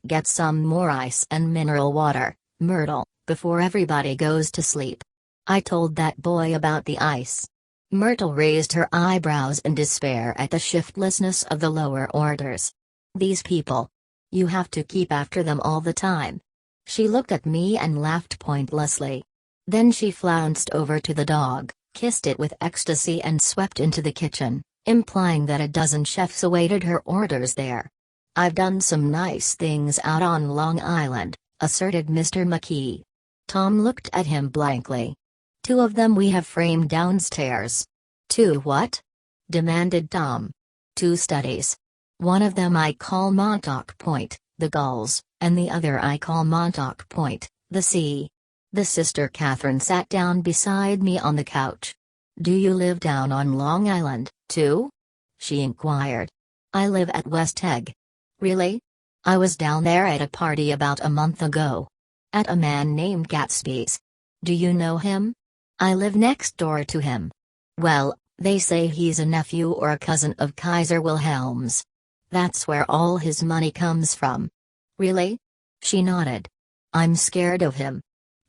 A: "Get some more ice and mineral water, Myrtle, before everybody goes to sleep. I told that boy about the ice." Myrtle raised her eyebrows in despair at the shiftlessness of the lower orders. "These people. You have to keep after them all the time." She looked at me and laughed pointlessly. Then she flounced over to the dog, kissed it with ecstasy and swept into the kitchen, implying that a dozen chefs awaited her orders there. "I've done some nice things out on Long Island," asserted Mr. McKee. Tom looked at him blankly. "Two of them we have framed downstairs." "Two what?" demanded Tom. "Two studies. One of them I call Montauk Point, the gulls, and the other I call Montauk Point, the sea." The sister Catherine sat down beside me on the couch. "Do you live down on Long Island, too?" she inquired. "I live at West Egg." "Really? I was down there at a party about a month ago. At a man named Gatsby's. Do you know him?" "I live next door to him." "Well, they say he's a nephew or a cousin of Kaiser Wilhelm's. That's where all his money comes from." "Really?" She nodded. "I'm scared of him.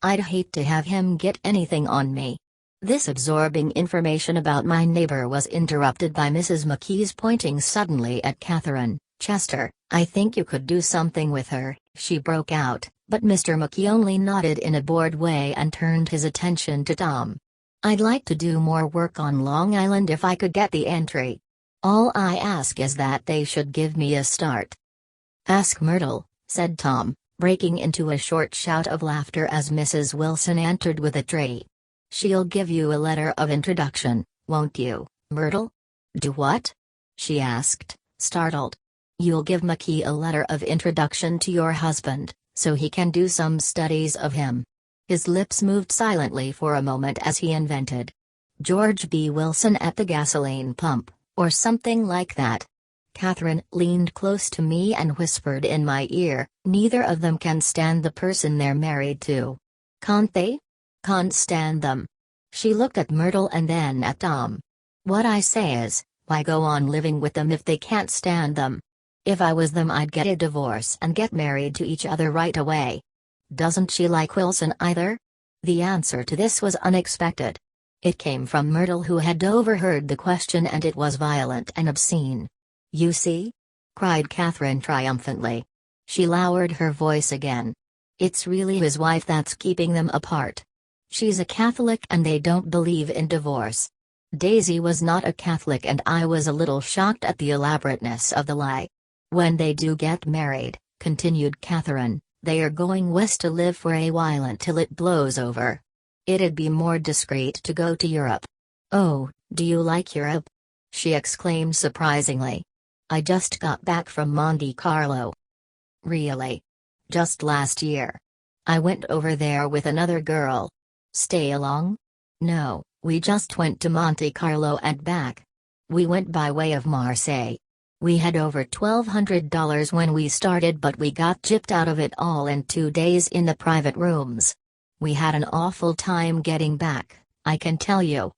A: I'd hate to have him get anything on me." This absorbing information about my neighbor was interrupted by Mrs. McKee's pointing suddenly at Catherine. "Chester, I think you could do something with her," she broke out, but Mr. McKee only nodded in a bored way and turned his attention to Tom. "I'd like to do more work on Long Island if I could get the entry. All I ask is that they should give me a start." "Ask Myrtle," said Tom, breaking into a short shout of laughter as Mrs. Wilson entered with a tray. "She'll give you a letter of introduction, won't you, Myrtle?" "Do what?" she asked, startled. "You'll give McKee a letter of introduction to your husband, so he can do some studies of him." His lips moved silently for a moment as he invented George B. Wilson at the gasoline pump, or something like that. Catherine leaned close to me and whispered in my ear, "Neither of them can stand the person they're married to." "Can't they?" "Can't stand them." She looked at Myrtle and then at Tom. "What I say is, why go on living with them if they can't stand them? If I was them I'd get a divorce and get married to each other right away." "Doesn't she like Wilson either?" The answer to this was unexpected. It came from Myrtle, who had overheard the question, and it was violent and obscene. "You see?" cried Catherine triumphantly. She lowered her voice again. "It's really his wife that's keeping them apart. She's a Catholic and they don't believe in divorce." Daisy was not a Catholic and I was a little shocked at the elaborateness of the lie. "When they do get married," continued Catherine, "they are going west to live for a while until it blows over. It'd be more discreet to go to Europe." "Oh, do you like Europe?" she exclaimed surprisingly. "I just got back from Monte Carlo." "Really? Just last year?" "I went over there with another girl." "Stay along?" "No, we just went to Monte Carlo and back. We went by way of Marseille. We had over $1,200 when we started, but we got gypped out of it all in 2 days in the private rooms. We had an awful time getting back, I can tell you.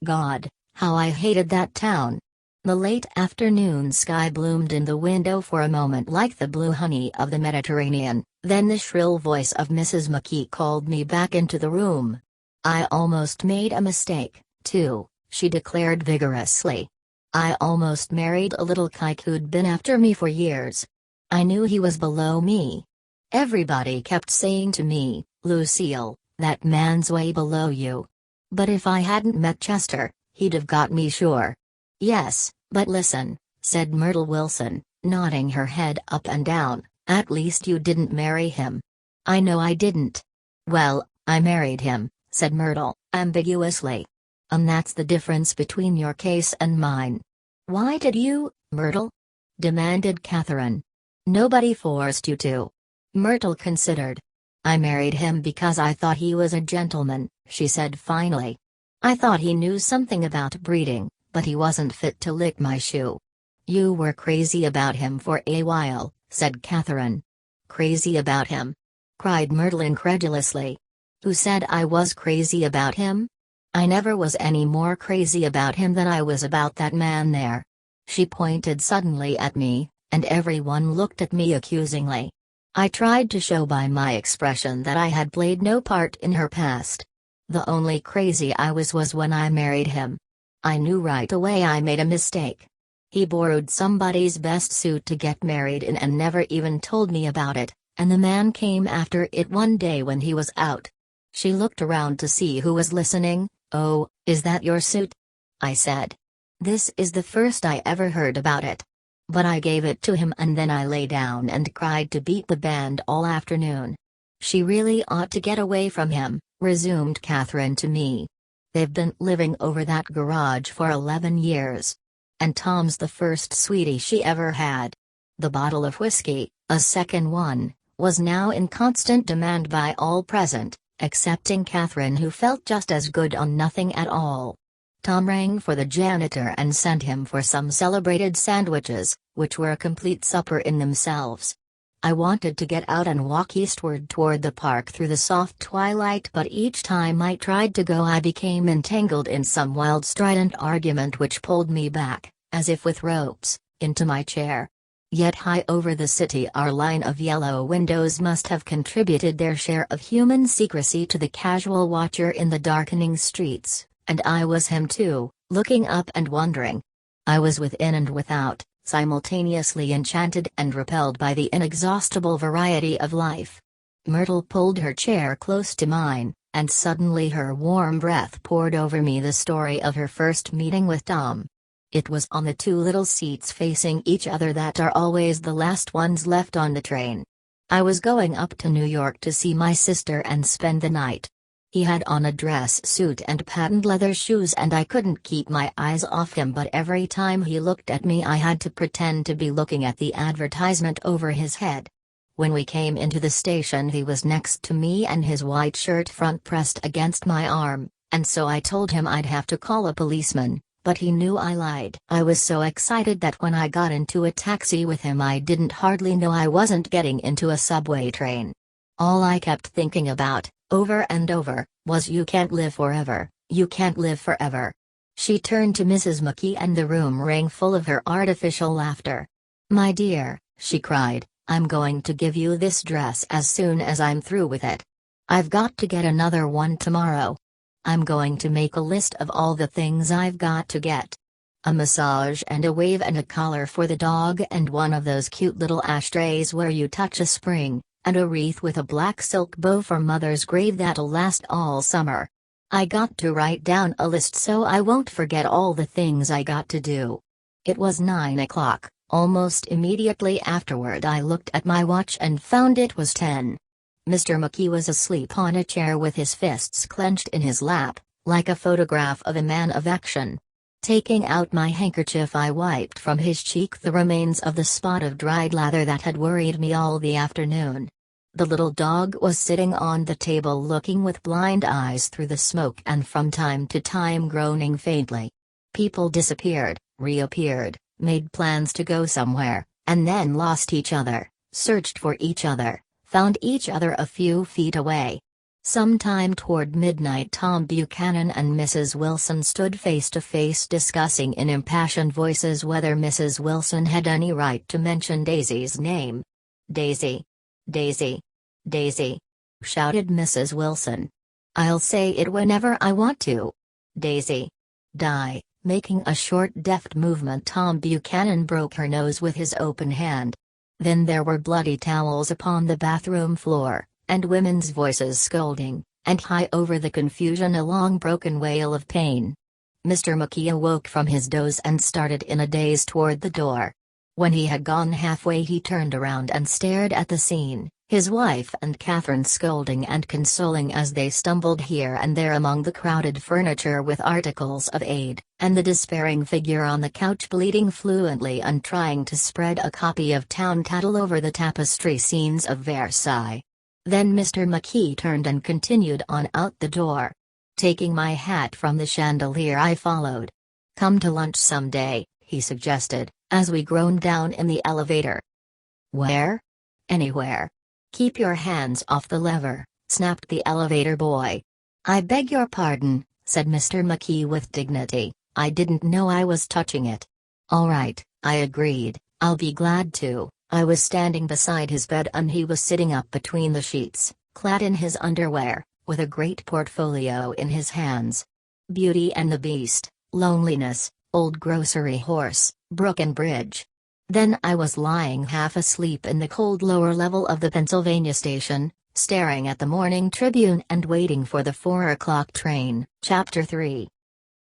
A: God, how I hated that town." The late afternoon sky bloomed in the window for a moment like the blue honey of the Mediterranean, then the shrill voice of Mrs. McKee called me back into the room. "I almost made a mistake, too," she declared vigorously. "I almost married a little kike who'd been after me for years. I knew he was below me. Everybody kept saying to me, 'Lucille, that man's way below you.' But if I hadn't met Chester, he'd have got me sure." "Yes, but listen," said Myrtle Wilson, nodding her head up and down, "at least you didn't marry him." "I know I didn't." "Well, "I married him," said Myrtle, ambiguously. That's the difference between your case and mine." "Why did you, Myrtle?" demanded Catherine. "Nobody forced you to." Myrtle considered. "I married him because I thought he was a gentleman," she said finally. "I thought he knew something about breeding, but he wasn't fit to lick my shoe." "You were crazy about him for a while," said Catherine. "Crazy about him?" cried Myrtle incredulously. "Who said I was crazy about him? I never was any more crazy about him than I was about that man there." She pointed suddenly at me, and everyone looked at me accusingly. I tried to show by my expression that I had played no part in her past. The only crazy I was when I married him. I knew right away I made a mistake. He borrowed somebody's best suit to get married in and never even told me about it, and the man came after it one day when he was out. She looked around to see who was listening. "Oh, is that your suit?" I said. This is the first I ever heard about it. But I gave it to him and then I lay down and cried to beat the band all afternoon. "She really ought to get away from him," resumed Catherine to me. "They've been living over that garage for 11 years. And Tom's the first sweetie she ever had." The bottle of whiskey, a second one, was now in constant demand by all present, excepting Catherine, who felt just as good on nothing at all. Tom rang for the janitor and sent him for some celebrated sandwiches, which were a complete supper in themselves. I wanted to get out and walk eastward toward the park through the soft twilight, but each time I tried to go I became entangled in some wild strident argument which pulled me back, as if with ropes, into my chair. Yet high over the city our line of yellow windows must have contributed their share of human secrecy to the casual watcher in the darkening streets, and I was him too, looking up and wondering. I was within and without, simultaneously enchanted and repelled by the inexhaustible variety of life. Myrtle pulled her chair close to mine, and suddenly her warm breath poured over me the story of her first meeting with Tom. It was on the two little seats facing each other that are always the last ones left on the train. I was going up to New York to see my sister and spend the night. He had on a dress suit and patent leather shoes and I couldn't keep my eyes off him, but every time he looked at me I had to pretend to be looking at the advertisement over his head. When we came into the station he was next to me and his white shirt front pressed against my arm, and so I told him I'd have to call a policeman, but he knew I lied. I was so excited that when I got into a taxi with him I didn't hardly know I wasn't getting into a subway train. All I kept thinking about, over and over, was "You can't live forever, you can't live forever." She turned to Mrs. McKee and the room rang full of her artificial laughter. "My dear," she cried, "I'm going to give you this dress as soon as I'm through with it. I've got to get another one tomorrow. I'm going to make a list of all the things I've got to get. A massage and a wave and a collar for the dog and one of those cute little ashtrays where you touch a spring, and a wreath with a black silk bow for Mother's grave that'll last all summer. I got to write down a list so I won't forget all the things I got to do." It was 9 o'clock. Almost immediately afterward I looked at my watch and found it was 10. Mr. McKee was asleep on a chair with his fists clenched in his lap, like a photograph of a man of action. Taking out my handkerchief I wiped from his cheek the remains of the spot of dried lather that had worried me all the afternoon. The little dog was sitting on the table looking with blind eyes through the smoke and from time to time groaning faintly. People disappeared, reappeared, made plans to go somewhere, and then lost each other, searched for each other, found each other a few feet away. Sometime toward midnight Tom Buchanan and Mrs. Wilson stood face to face discussing in impassioned voices whether Mrs. Wilson had any right to mention Daisy's name. "Daisy! Daisy! Daisy!" shouted Mrs. Wilson. "I'll say it whenever I want to. Daisy! Die!" Making a short deft movement Tom Buchanan broke her nose with his open hand. Then there were bloody towels upon the bathroom floor, and women's voices scolding, and high over the confusion a long broken wail of pain. Mr. McKee awoke from his doze and started in a daze toward the door. When he had gone halfway he turned around and stared at the scene, his wife and Catherine scolding and consoling as they stumbled here and there among the crowded furniture with articles of aid, and the despairing figure on the couch bleating fluently and trying to spread a copy of Town Tattle over the tapestry scenes of Versailles. Then Mr. McKee turned and continued on out the door. Taking my hat from the chandelier, I followed. "Come to lunch someday," he suggested, as we groaned down in the elevator. "Where?" "Anywhere. Keep your hands off the lever," snapped the elevator boy. "I beg your pardon," said Mr. McKee with dignity, "I didn't know I was touching it." "All right," I agreed, "I'll be glad to." I was standing beside his bed and he was sitting up between the sheets, clad in his underwear, with a great portfolio in his hands. Beauty and the Beast, Loneliness, Old Grocery Horse, Brook and Bridge. Then I was lying half asleep in the cold lower level of the Pennsylvania station, staring at the Morning Tribune and waiting for the 4 o'clock train. Chapter 3.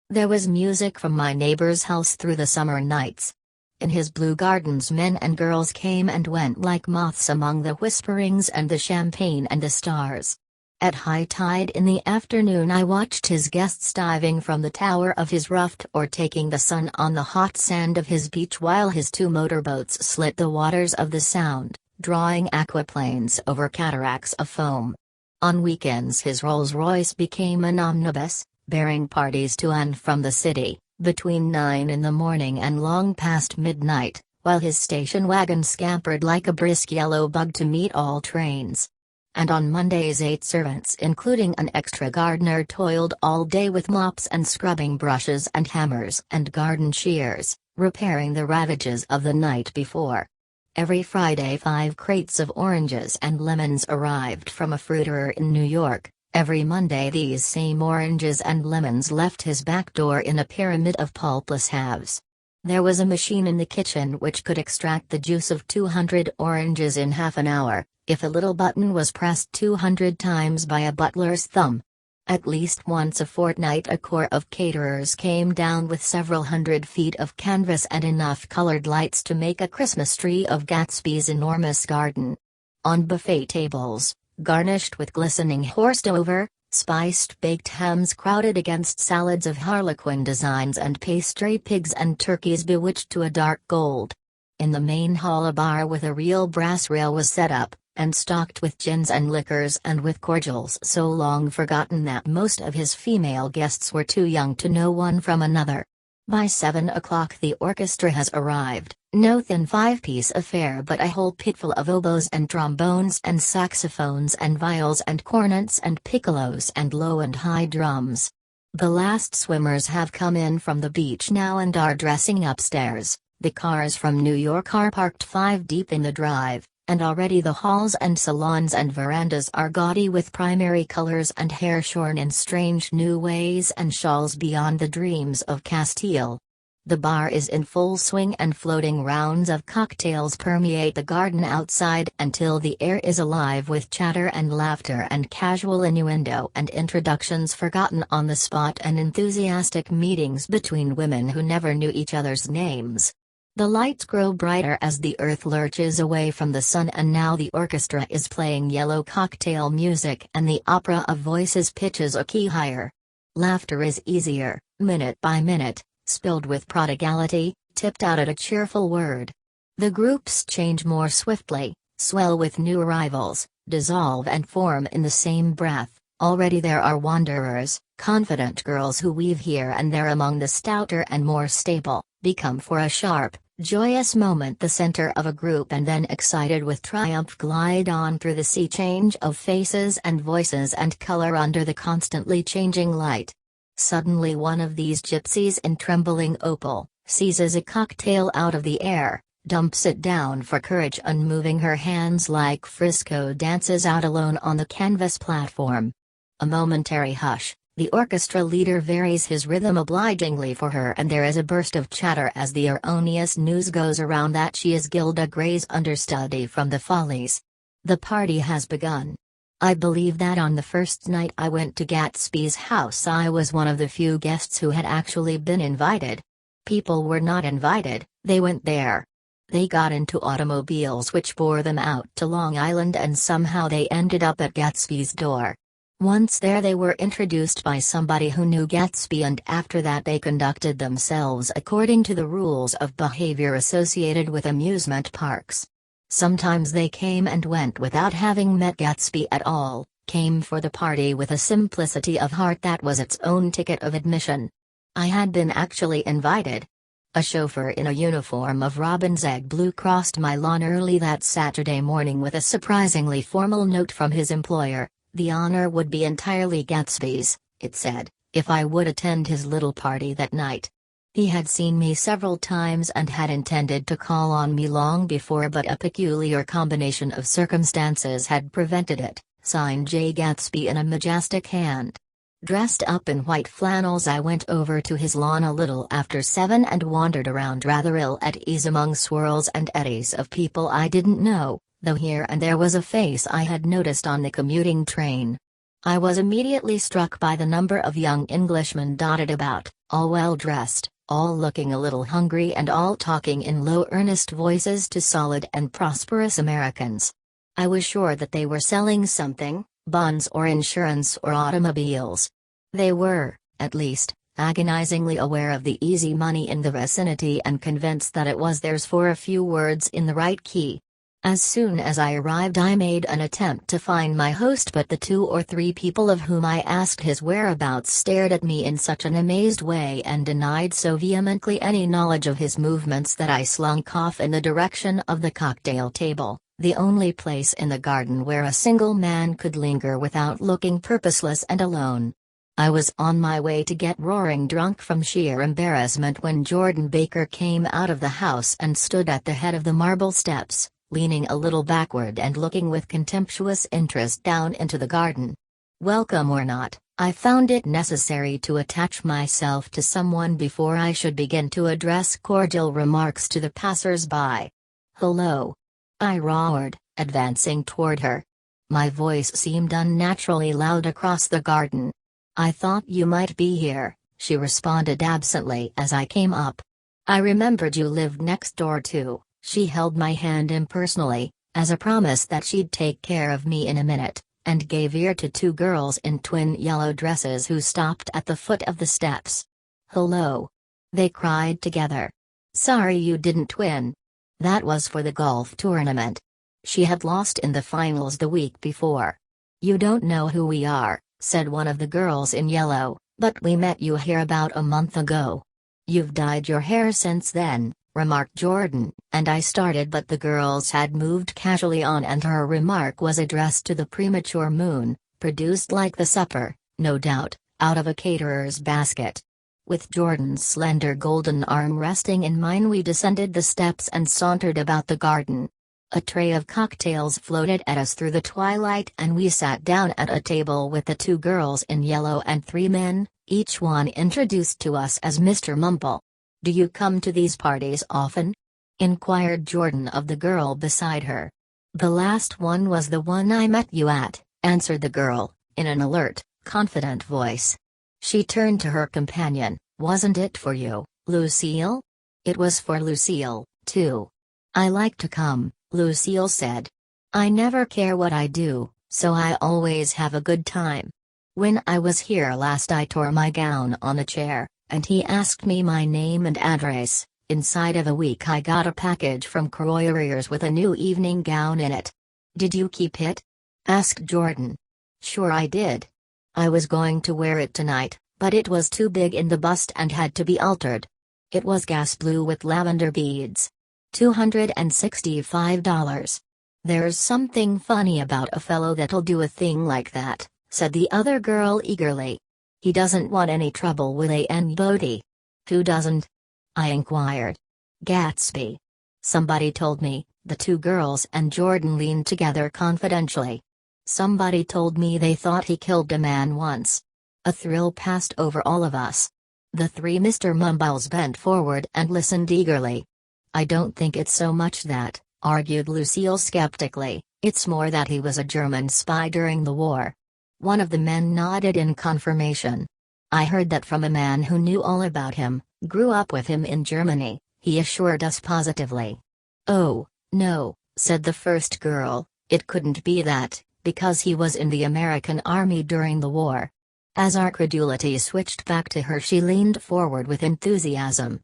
A: There was music from my neighbor's house through the summer nights. In his blue gardens men and girls came and went like moths among the whisperings and the champagne and the stars. At high tide in the afternoon I watched his guests diving from the tower of his raft or taking the sun on the hot sand of his beach while his 2 motorboats slit the waters of the Sound, drawing aquaplanes over cataracts of foam. On weekends his Rolls-Royce became an omnibus, bearing parties to and from the city, between 9 in the morning and long past midnight, while his station wagon scampered like a brisk yellow bug to meet all trains. And on Mondays 8 servants including an extra gardener toiled all day with mops and scrubbing brushes and hammers and garden shears, repairing the ravages of the night before. Every Friday 5 crates of oranges and lemons arrived from a fruiterer in New York. Every Monday these same oranges and lemons left his back door in a pyramid of pulpless halves. There was a machine in the kitchen which could extract the juice of 200 oranges in half an hour, if a little button was pressed 200 times by a butler's thumb. At least once a fortnight a corps of caterers came down with several hundred feet of canvas and enough colored lights to make a Christmas tree of Gatsby's enormous garden. On buffet tables, garnished with glistening horse-dover, spiced baked hams crowded against salads of harlequin designs and pastry pigs and turkeys bewitched to a dark gold. In the main hall a bar with a real brass rail was set up, and stocked with gins and liquors and with cordials so long forgotten that most of his female guests were too young to know one from another. By 7 o'clock the orchestra has arrived, no thin 5-piece affair but a whole pitful of oboes and trombones and saxophones and viols and cornets and piccolos and low and high drums. The last swimmers have come in from the beach now and are dressing upstairs. The cars from New York are parked 5 deep in the drive, and already the halls and salons and verandas are gaudy with primary colors and hair shorn in strange new ways and shawls beyond the dreams of Castile. The bar is in full swing and floating rounds of cocktails permeate the garden outside until the air is alive with chatter and laughter and casual innuendo and introductions forgotten on the spot and enthusiastic meetings between women who never knew each other's names. The lights grow brighter as the earth lurches away from the sun and now the orchestra is playing yellow cocktail music and the opera of voices pitches a key higher. Laughter is easier, minute by minute, spilled with prodigality, tipped out at a cheerful word. The groups change more swiftly, swell with new arrivals, dissolve and form in the same breath. Already there are wanderers, confident girls who weave here and there among the stouter and more stable, become for a sharp, joyous moment the center of a group and then excited with triumph glide on through the sea change of faces and voices and color under the constantly changing light. Suddenly one of these gypsies in trembling opal, seizes a cocktail out of the air, dumps it down for courage and moving her hands like Frisco dances out alone on the canvas platform. A momentary hush. The orchestra leader varies his rhythm obligingly for her and there is a burst of chatter as the erroneous news goes around that she is Gilda Gray's understudy from the Follies. The party has begun. I believe that on the first night I went to Gatsby's house I was one of the few guests who had actually been invited. People were not invited, they went there. They got into automobiles which bore them out to Long Island, and somehow they ended up at Gatsby's door. Once there, they were introduced by somebody who knew Gatsby, and after that they conducted themselves according to the rules of behavior associated with amusement parks. Sometimes they came and went without having met Gatsby at all, came for the party with a simplicity of heart that was its own ticket of admission. I had been actually invited. A chauffeur in a uniform of robin's egg blue crossed my lawn early that Saturday morning with a surprisingly formal note from his employer. The honor would be entirely Gatsby's, it said, if I would attend his little party that night. He had seen me several times and had intended to call on me long before, but a peculiar combination of circumstances had prevented it. Signed, Jay Gatsby, in a majestic hand. Dressed up in white flannels, I went over to his lawn a little after 7 and wandered around rather ill at ease among swirls and eddies of people I didn't know, though here and there was a face I had noticed on the commuting train. I was immediately struck by the number of young Englishmen dotted about, all well dressed, all looking a little hungry, and all talking in low earnest voices to solid and prosperous Americans. I was sure that they were selling something, bonds or insurance or automobiles. They were, at least, agonizingly aware of the easy money in the vicinity and convinced that it was theirs for a few words in the right key. As soon as I arrived, I made an attempt to find my host, but the 2 or 3 people of whom I asked his whereabouts stared at me in such an amazed way and denied so vehemently any knowledge of his movements that I slunk off in the direction of the cocktail table, the only place in the garden where a single man could linger without looking purposeless and alone. I was on my way to get roaring drunk from sheer embarrassment when Jordan Baker came out of the house and stood at the head of the marble steps, leaning a little backward and looking with contemptuous interest down into the garden. Welcome or not, I found it necessary to attach myself to someone before I should begin to address cordial remarks to the passers-by. "Hello," I roared, advancing toward her. My voice seemed unnaturally loud across the garden. "I thought you might be here," she responded absently as I came up. "I remembered you lived next door too." She held my hand impersonally, as a promise that she'd take care of me in a minute, and gave ear to 2 girls in twin yellow dresses who stopped at the foot of the steps. "Hello," they cried together. "Sorry you didn't win." That was for the golf tournament. She had lost in the finals the week before. "You don't know who we are," said one of the girls in yellow, "but we met you here about a month ago." "You've dyed your hair since then," remarked Jordan, and I started, but the girls had moved casually on and her remark was addressed to the premature moon, produced like the supper, no doubt, out of a caterer's basket. With Jordan's slender golden arm resting in mine, we descended the steps and sauntered about the garden. A tray of cocktails floated at us through the twilight and we sat down at a table with the 2 girls in yellow and 3 men, each one introduced to us as Mr. Mumble. "Do you come to these parties often?" inquired Jordan of the girl beside her. "The last one was the one I met you at," answered the girl, in an alert, confident voice. She turned to her companion. "Wasn't it for you, Lucille?" "It was for Lucille, too." "I like to come," Lucille said. "I never care what I do, so I always have a good time. When I was here last I tore my gown on a chair, and he asked me my name and address. Inside of a week I got a package from Croyer's with a new evening gown in it." "Did you keep it?" asked Jordan. "Sure I did. I was going to wear it tonight, but it was too big in the bust and had to be altered. It was gas blue with lavender beads. $265. There's something funny about a fellow that'll do a thing like that," said the other girl eagerly. "He doesn't want any trouble with anybody." "Who doesn't?" I inquired. "Gatsby. Somebody told me." The 2 girls and Jordan leaned together confidentially. "Somebody told me they thought he killed a man once." A thrill passed over all of us. The 3 Mr. Mumbles bent forward and listened eagerly. "I don't think it's so much that," argued Lucille skeptically, "it's more that he was a German spy during the war." One of the men nodded in confirmation. "I heard that from a man who knew all about him, grew up with him in Germany," he assured us positively. "Oh, no," said the first girl, "it couldn't be that, because he was in the American Army during the war." As our credulity switched back to her, she leaned forward with enthusiasm.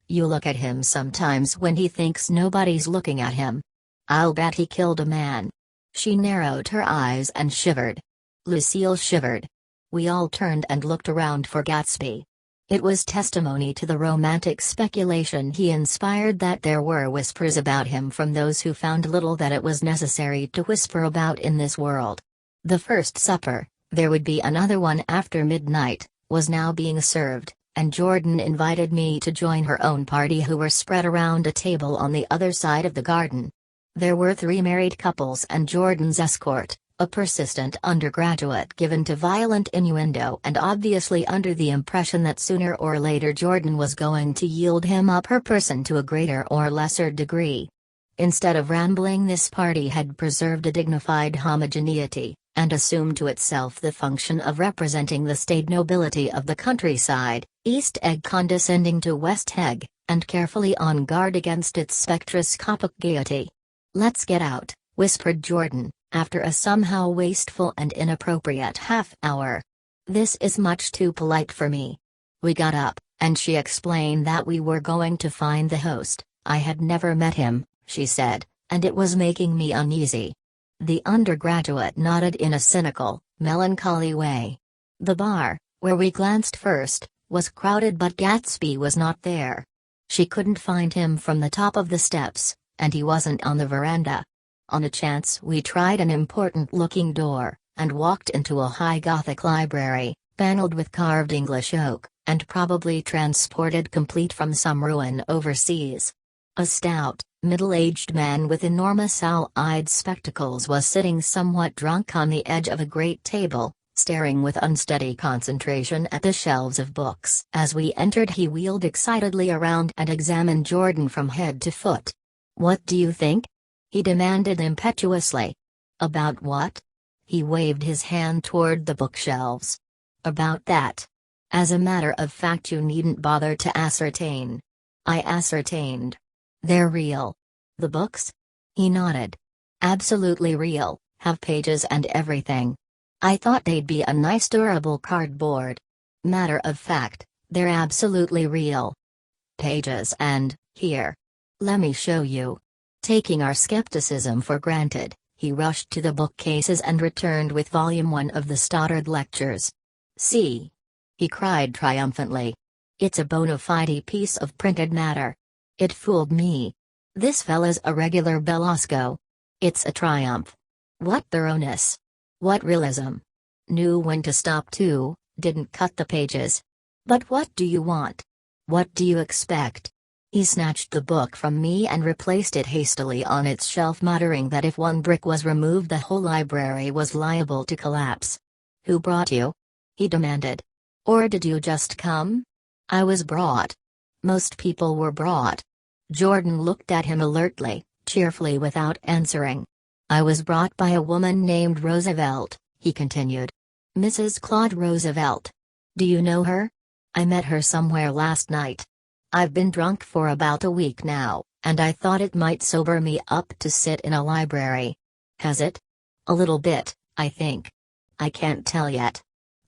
A: "You look at him sometimes when he thinks nobody's looking at him. I'll bet he killed a man." She narrowed her eyes and shivered. Lucille shivered. We all turned and looked around for Gatsby. It was testimony to the romantic speculation he inspired that there were whispers about him from those who found little that it was necessary to whisper about in this world. The first supper, there would be another one after midnight, was now being served, and Jordan invited me to join her own party, who were spread around a table on the other side of the garden. There were 3 married couples and Jordan's escort, a persistent undergraduate given to violent innuendo and obviously under the impression that sooner or later Jordan was going to yield him up her person to a greater or lesser degree. Instead of rambling, this party had preserved a dignified homogeneity, and assumed to itself the function of representing the staid nobility of the countryside, East Egg condescending to West Egg, and carefully on guard against its spectroscopic gaiety. "Let's get out," whispered Jordan, after a somehow wasteful and inappropriate half-hour. "This is much too polite for me." We got up, and she explained that we were going to find the host. "I had never met him," she said, "and it was making me uneasy." The undergraduate nodded in a cynical, melancholy way. The bar, where we glanced first, was crowded, but Gatsby was not there. She couldn't find him from the top of the steps, and he wasn't on the veranda. On a chance, we tried an important-looking door, and walked into a high Gothic library, paneled with carved English oak, and probably transported complete from some ruin overseas. A stout, middle-aged man with enormous owl-eyed spectacles was sitting somewhat drunk on the edge of a great table, staring with unsteady concentration at the shelves of books. As we entered, he wheeled excitedly around and examined Jordan from head to foot. "What do you think?" he demanded impetuously. "About what?" He waved his hand toward the bookshelves. "About that. As a matter of fact, you needn't bother to ascertain." I ascertained. "They're real." "The books?" He nodded. "Absolutely real, have pages and everything. I thought they'd be a nice durable cardboard. Matter of fact, they're absolutely real. Pages and, here. Lemme show you." Taking our skepticism for granted, he rushed to the bookcases and returned with Volume 1 of the Stoddard Lectures. "See!" he cried triumphantly. "It's a bona fide piece of printed matter. It fooled me. This fella's a regular Belasco. It's a triumph. What thoroughness! What realism! Knew when to stop too, didn't cut the pages. But what do you want? What do you expect?" He snatched the book from me and replaced it hastily on its shelf, muttering that if one brick was removed the whole library was liable to collapse. "Who brought you?" he demanded. "Or did you just come?" "I was brought." Most people were brought. Jordan looked at him alertly, cheerfully, without answering. "I was brought by a woman named Roosevelt," he continued. "Mrs. Claude Roosevelt. Do you know her? I met her somewhere last night. I've been drunk for about a week now, and I thought it might sober me up to sit in a library." "Has it?" "A little bit, I think. I can't tell yet.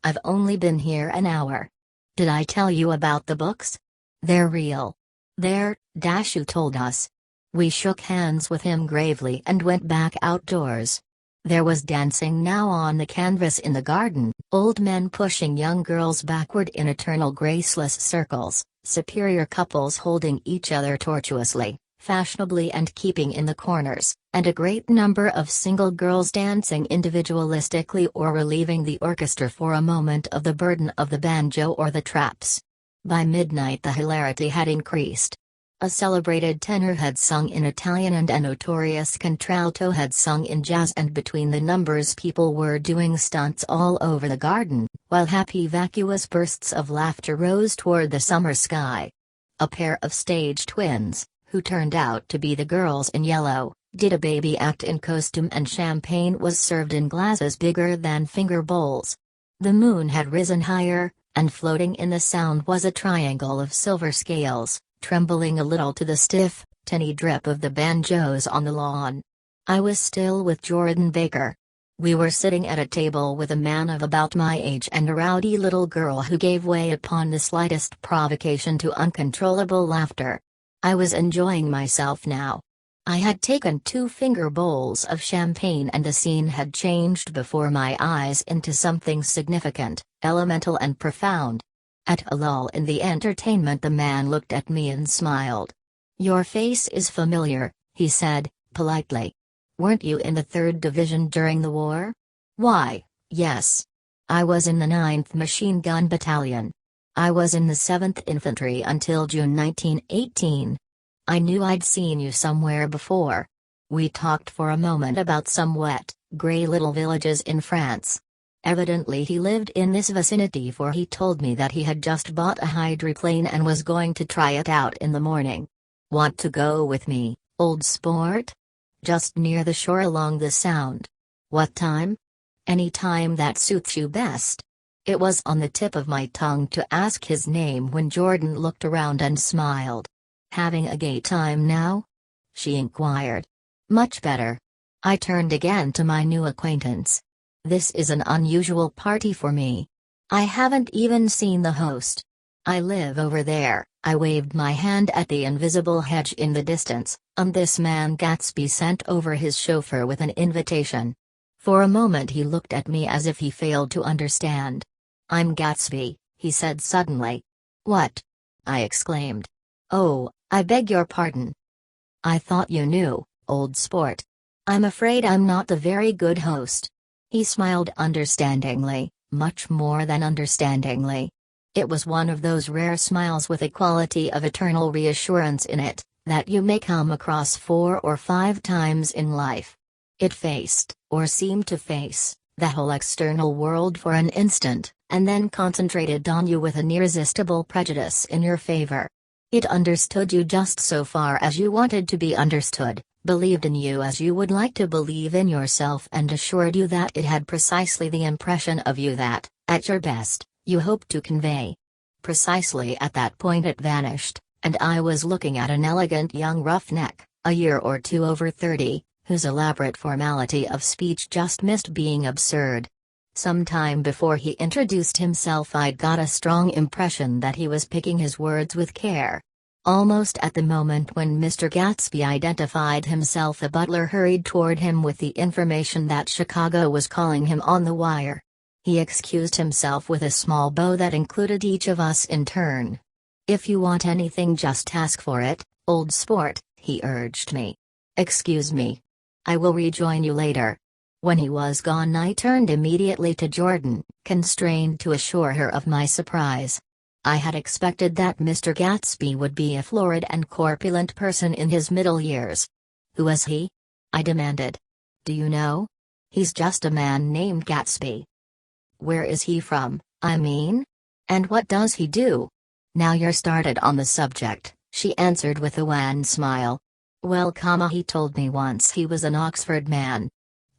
A: I've only been here an hour. Did I tell you about the books? They're real. They're, you told us." We shook hands with him gravely and went back outdoors. There was dancing now on the canvas in the garden, old men pushing young girls backward in eternal graceless circles, superior couples holding each other tortuously, fashionably and keeping in the corners, and a great number of single girls dancing individualistically or relieving the orchestra for a moment of the burden of the banjo or the traps. By midnight the hilarity had increased. A celebrated tenor had sung in Italian and a notorious contralto had sung in jazz, and between the numbers people were doing stunts all over the garden, while happy vacuous bursts of laughter rose toward the summer sky. A pair of stage twins, who turned out to be the girls in yellow, did a baby act in costume, and champagne was served in glasses bigger than finger bowls. The moon had risen higher, and floating in the sound was a triangle of silver scales, trembling a little to the stiff, tinny drip of the banjos on the lawn. I was still with Jordan Baker. We were sitting at a table with a man of about my age and a rowdy little girl who gave way upon the slightest provocation to uncontrollable laughter. I was enjoying myself now. I had taken 2-finger bowls of champagne and the scene had changed before my eyes into something significant, elemental and profound. At a lull in the entertainment, the man looked at me and smiled. "Your face is familiar," he said, politely. "Weren't you in the 3rd Division during the war?" "Why, yes. I was in the 9th Machine Gun Battalion. I was in the 7th Infantry until June 1918. I knew I'd seen you somewhere before." We talked for a moment about some wet, grey little villages in France. Evidently he lived in this vicinity, for he told me that he had just bought a hydroplane and was going to try it out in the morning. "Want to go with me, old sport? Just near the shore along the Sound." "What time?" "Any time that suits you best." It was on the tip of my tongue to ask his name when Jordan looked around and smiled. "Having a gay time now?" she inquired. "Much better." I turned again to my new acquaintance. "This is an unusual party for me. I haven't even seen the host. I live over there." I waved my hand at the invisible hedge in the distance, and this man Gatsby sent over his chauffeur with an invitation. For a moment he looked at me as if he failed to understand. "I'm Gatsby," he said suddenly. "What?" I exclaimed. "Oh, I beg your pardon. I thought you knew, old sport. I'm afraid I'm not a very good host." He smiled understandingly, much more than understandingly. It was one of those rare smiles with a quality of eternal reassurance in it, that you may come across 4 or 5 times in life. It faced, or seemed to face, the whole external world for an instant, and then concentrated on you with an irresistible prejudice in your favor. It understood you just so far as you wanted to be understood, believed in you as you would like to believe in yourself, and assured you that it had precisely the impression of you that, at your best, you hoped to convey. Precisely at that point it vanished, and I was looking at an elegant young roughneck, a year or 2 over 30, whose elaborate formality of speech just missed being absurd. Some time before he introduced himself I'd got a strong impression that he was picking his words with care. Almost at the moment when Mr. Gatsby identified himself, a butler hurried toward him with the information that Chicago was calling him on the wire. He excused himself with a small bow that included each of us in turn. "If you want anything, just ask for it, old sport," he urged me. "Excuse me. I will rejoin you later." When he was gone I turned immediately to Jordan, constrained to assure her of my surprise. I had expected that Mr. Gatsby would be a florid and corpulent person in his middle years. "Who is he?" I demanded. "Do you know? He's just a man named Gatsby." "Where is he from, I mean? And what does he do?" "Now you're started on the subject," she answered with a wan smile. "Well, he told me once he was an Oxford man."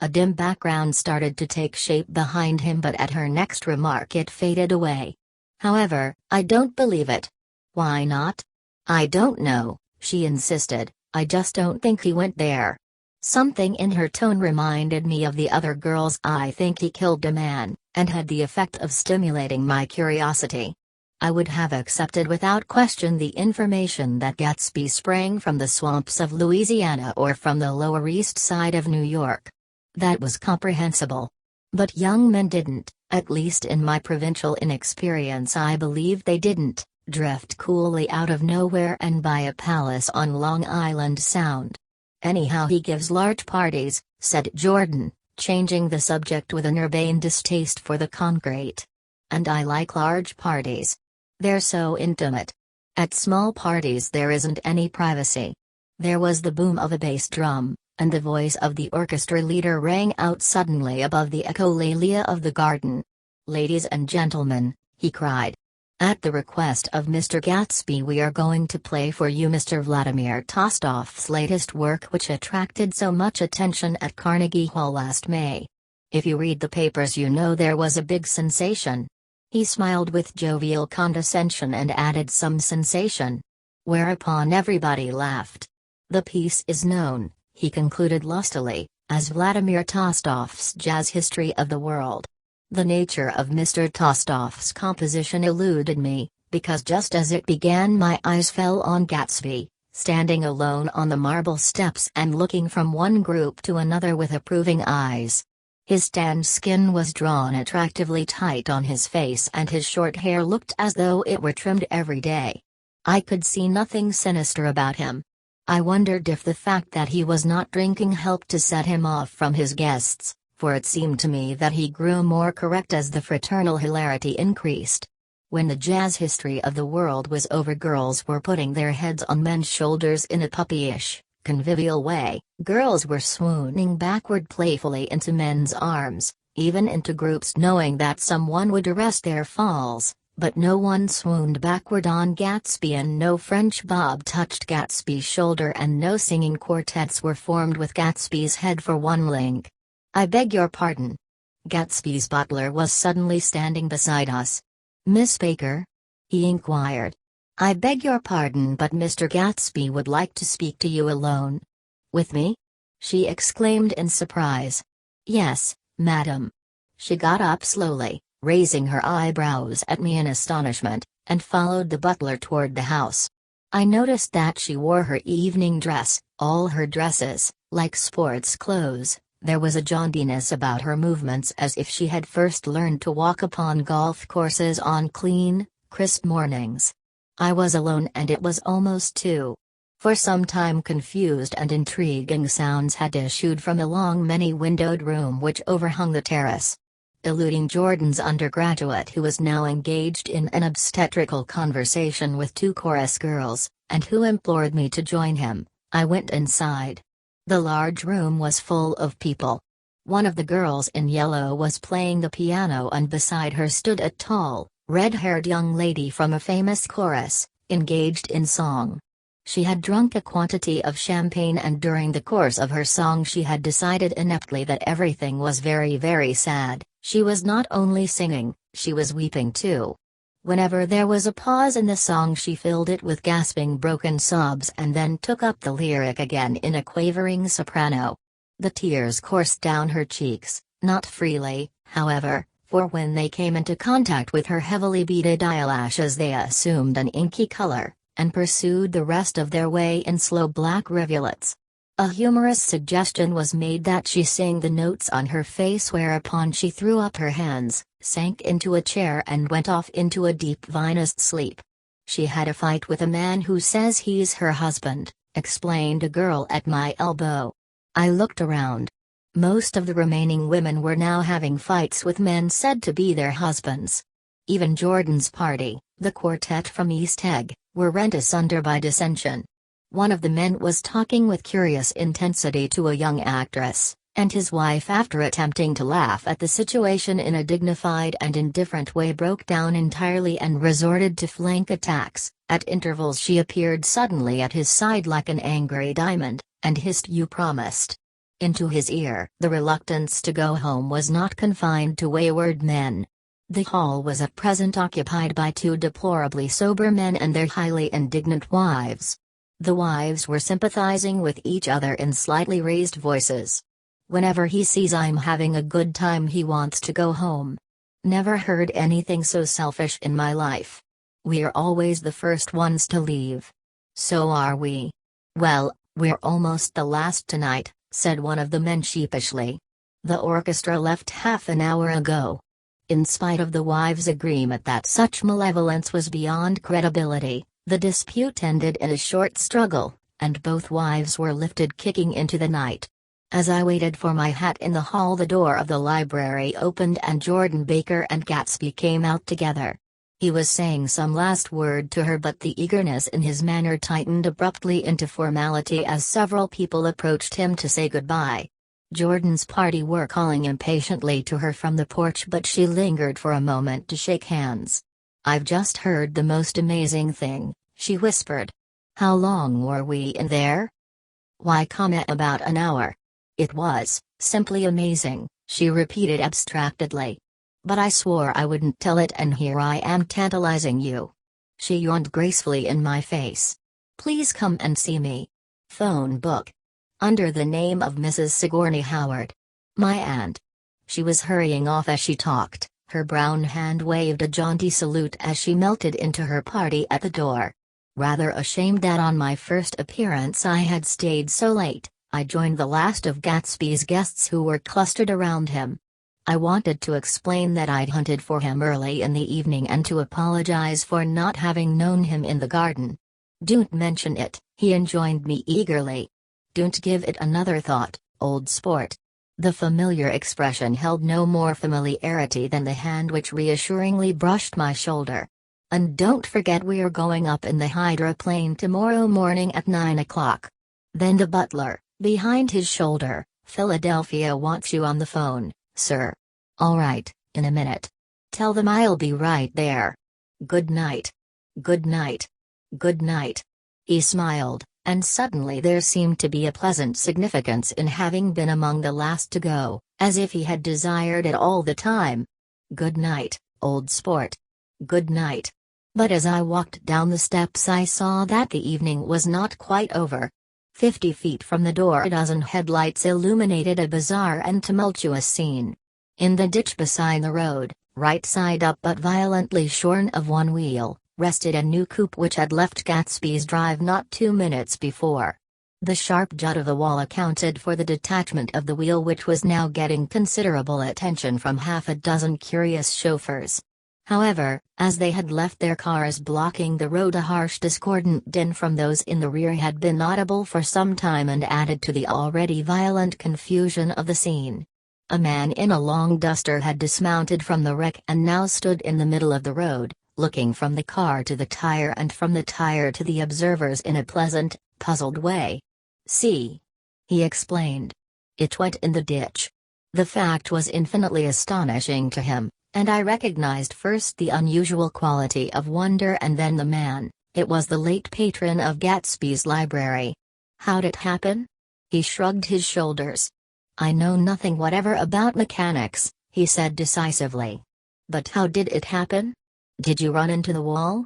A: A dim background started to take shape behind him, but at her next remark it faded away. "However, I don't believe it." "Why not?" "I don't know," she insisted, "I just don't think he went there." Something in her tone reminded me of the other girls. "I think he killed a man," and had the effect of stimulating my curiosity. I would have accepted without question the information that Gatsby sprang from the swamps of Louisiana or from the Lower East Side of New York. That was comprehensible. But young men didn't, at least in my provincial inexperience I believe they didn't, drift coolly out of nowhere and buy a palace on Long Island Sound. "Anyhow, he gives large parties," said Jordan, changing the subject with an urbane distaste for the concrete. "And I like large parties. They're so intimate. At small parties there isn't any privacy." There was the boom of a bass drum, and the voice of the orchestra leader rang out suddenly above the echolalia of the garden. "Ladies and gentlemen," he cried. "At the request of Mr. Gatsby we are going to play for you Mr. Vladimir Tostof's latest work, which attracted so much attention at Carnegie Hall last May. If you read the papers you know there was a big sensation." He smiled with jovial condescension and added, "some sensation." Whereupon everybody laughed. The piece is known, he concluded lustily, as Vladimir Tolstoy's Jazz History of the World. The nature of Mr. Tolstoy's composition eluded me, because just as it began my eyes fell on Gatsby, standing alone on the marble steps and looking from one group to another with approving eyes. His tanned skin was drawn attractively tight on his face and his short hair looked as though it were trimmed every day. I could see nothing sinister about him. I wondered if the fact that he was not drinking helped to set him off from his guests, for it seemed to me that he grew more correct as the fraternal hilarity increased. When the Jazz History of the World was over, girls were putting their heads on men's shoulders in a puppyish, convivial way, girls were swooning backward playfully into men's arms, even into groups knowing that someone would arrest their falls, but no one swooned backward on Gatsby and no French bob touched Gatsby's shoulder and no singing quartets were formed with Gatsby's head for one link. "I beg your pardon." Gatsby's butler was suddenly standing beside us. "Miss Baker?" he inquired. "I beg your pardon, but Mr. Gatsby would like to speak to you alone." "With me?" she exclaimed in surprise. "Yes, madam." She got up slowly, raising her eyebrows at me in astonishment, and followed the butler toward the house. I noticed that she wore her evening dress, all her dresses, like sports clothes. There was a jauntiness about her movements as if she had first learned to walk upon golf courses on clean, crisp mornings. I was alone and it was almost 2. For some time confused and intriguing sounds had issued from a long many-windowed room which overhung the terrace. Eluding Jordan's undergraduate who was now engaged in an obstetrical conversation with 2 chorus girls, and who implored me to join him, I went inside. The large room was full of people. One of the girls in yellow was playing the piano and beside her stood a tall, red-haired young lady from a famous chorus, engaged in song. She had drunk a quantity of champagne and during the course of her song she had decided ineptly that everything was very very sad. She was not only singing, she was weeping too. Whenever there was a pause in the song she filled it with gasping broken sobs and then took up the lyric again in a quavering soprano. The tears coursed down her cheeks, not freely, however, for when they came into contact with her heavily beaded eyelashes they assumed an inky color, and pursued the rest of their way in slow black rivulets. A humorous suggestion was made that she sing the notes on her face, whereupon she threw up her hands, sank into a chair and went off into a deep vinous sleep. "She had a fight with a man who says he's her husband," explained a girl at my elbow. I looked around. Most of the remaining women were now having fights with men said to be their husbands. Even Jordan's party, the quartet from East Egg, were rent asunder by dissension. One of the men was talking with curious intensity to a young actress, and his wife, after attempting to laugh at the situation in a dignified and indifferent way, broke down entirely and resorted to flank attacks. At intervals she appeared suddenly at his side like an angry diamond, and hissed, "You promised." into his ear. The reluctance to go home was not confined to wayward men. The hall was at present occupied by 2 deplorably sober men and their highly indignant wives. The wives were sympathizing with each other in slightly raised voices. "Whenever he sees I'm having a good time he wants to go home. Never heard anything so selfish in my life. We're always the first ones to leave." "So are we." "Well, we're almost the last tonight," said one of the men sheepishly. "The orchestra left half an hour ago." In spite of the wives' agreement that such malevolence was beyond credibility, the dispute ended in a short struggle, and both wives were lifted kicking into the night. As I waited for my hat in the hall, the door of the library opened and Jordan Baker and Gatsby came out together. He was saying some last word to her, but the eagerness in his manner tightened abruptly into formality as several people approached him to say goodbye. Jordan's party were calling impatiently to her from the porch, but she lingered for a moment to shake hands. "I've just heard the most amazing thing," she whispered. "How long were we in there?" "Why, about an hour. It was simply amazing," she repeated abstractedly. "But I swore I wouldn't tell it, and here I am tantalizing you." She yawned gracefully in my face. "Please come and see me." Phone book. Under the name of Mrs. Sigourney Howard. My aunt. She was hurrying off as she talked, her brown hand waved a jaunty salute as she melted into her party at the door. Rather ashamed that on my first appearance I had stayed so late, I joined the last of Gatsby's guests who were clustered around him. I wanted to explain that I'd hunted for him early in the evening and to apologize for not having known him in the garden. "Don't mention it," he enjoined me eagerly. "Don't give it another thought, old sport." The familiar expression held no more familiarity than the hand which reassuringly brushed my shoulder. "And don't forget we're going up in the hydroplane tomorrow morning at 9 o'clock. Then the butler, behind his shoulder, "Philadelphia wants you on the phone, sir." "All right, in a minute. Tell them I'll be right there. Good night." "Good night." "Good night." He smiled, and suddenly there seemed to be a pleasant significance in having been among the last to go, as if he had desired it all the time. "Good night, old sport." "Good night." But as I walked down the steps I saw that the evening was not quite over. 50 feet from the door a dozen headlights illuminated a bizarre and tumultuous scene. In the ditch beside the road, right side up but violently shorn of one wheel, rested a new coupe which had left Gatsby's drive not 2 minutes before. The sharp jut of the wall accounted for the detachment of the wheel which was now getting considerable attention from half a dozen curious chauffeurs. However, as they had left their cars blocking the road, a harsh discordant din from those in the rear had been audible for some time and added to the already violent confusion of the scene. A man in a long duster had dismounted from the wreck and now stood in the middle of the road, looking from the car to the tire and from the tire to the observers in a pleasant, puzzled way. "See," he explained. "It went in the ditch." The fact was infinitely astonishing to him, and I recognized first the unusual quality of wonder and then the man. It was the late patron of Gatsby's library. "How'd it happen?" He shrugged his shoulders. "I know nothing whatever about mechanics," he said decisively. "But how did it happen? Did you run into the wall?"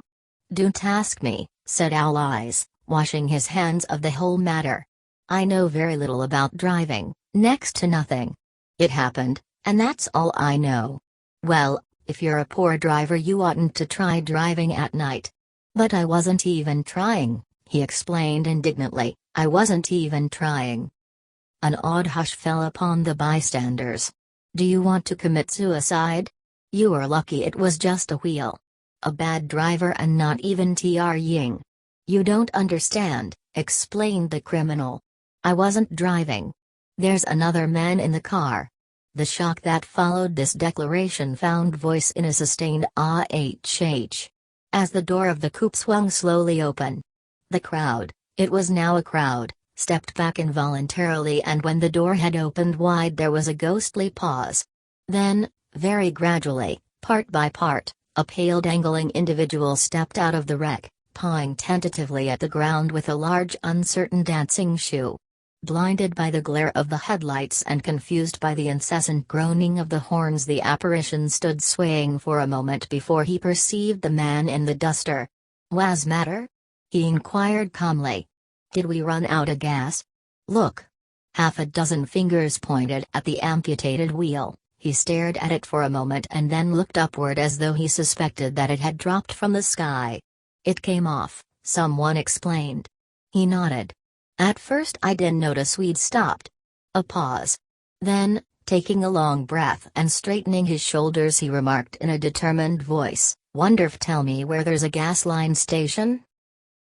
A: "Don't ask me," said Allies, washing his hands of the whole matter. "I know very little about driving, next to nothing. It happened, and that's all I know." "Well, if you're a poor driver you oughtn't to try driving at night." "But I wasn't even trying," he explained indignantly, "I wasn't even trying." An odd hush fell upon the bystanders. "Do you want to commit suicide? You were lucky it was just a wheel. A bad driver and not even trying." "You don't understand," explained the criminal. "I wasn't driving. There's another man in the car." The shock that followed this declaration found voice in a sustained ah-h-h. As the door of the coupe swung slowly open, the crowd, it was now a crowd, stepped back involuntarily, and when the door had opened wide there was a ghostly pause. Then, very gradually, part by part, a pale dangling individual stepped out of the wreck, pawing tentatively at the ground with a large uncertain dancing shoe. Blinded by the glare of the headlights and confused by the incessant groaning of the horns, the apparition stood swaying for a moment before he perceived the man in the duster. "Wha's matter?" he inquired calmly. "Did we run out of gas? Look." Half a dozen fingers pointed at the amputated wheel. He stared at it for a moment and then looked upward as though he suspected that it had dropped from the sky. "It came off," someone explained. He nodded. "At first I didn't notice we'd stopped." A pause. Then, taking a long breath and straightening his shoulders, he remarked in a determined voice, Tell me where there's a gas line station?"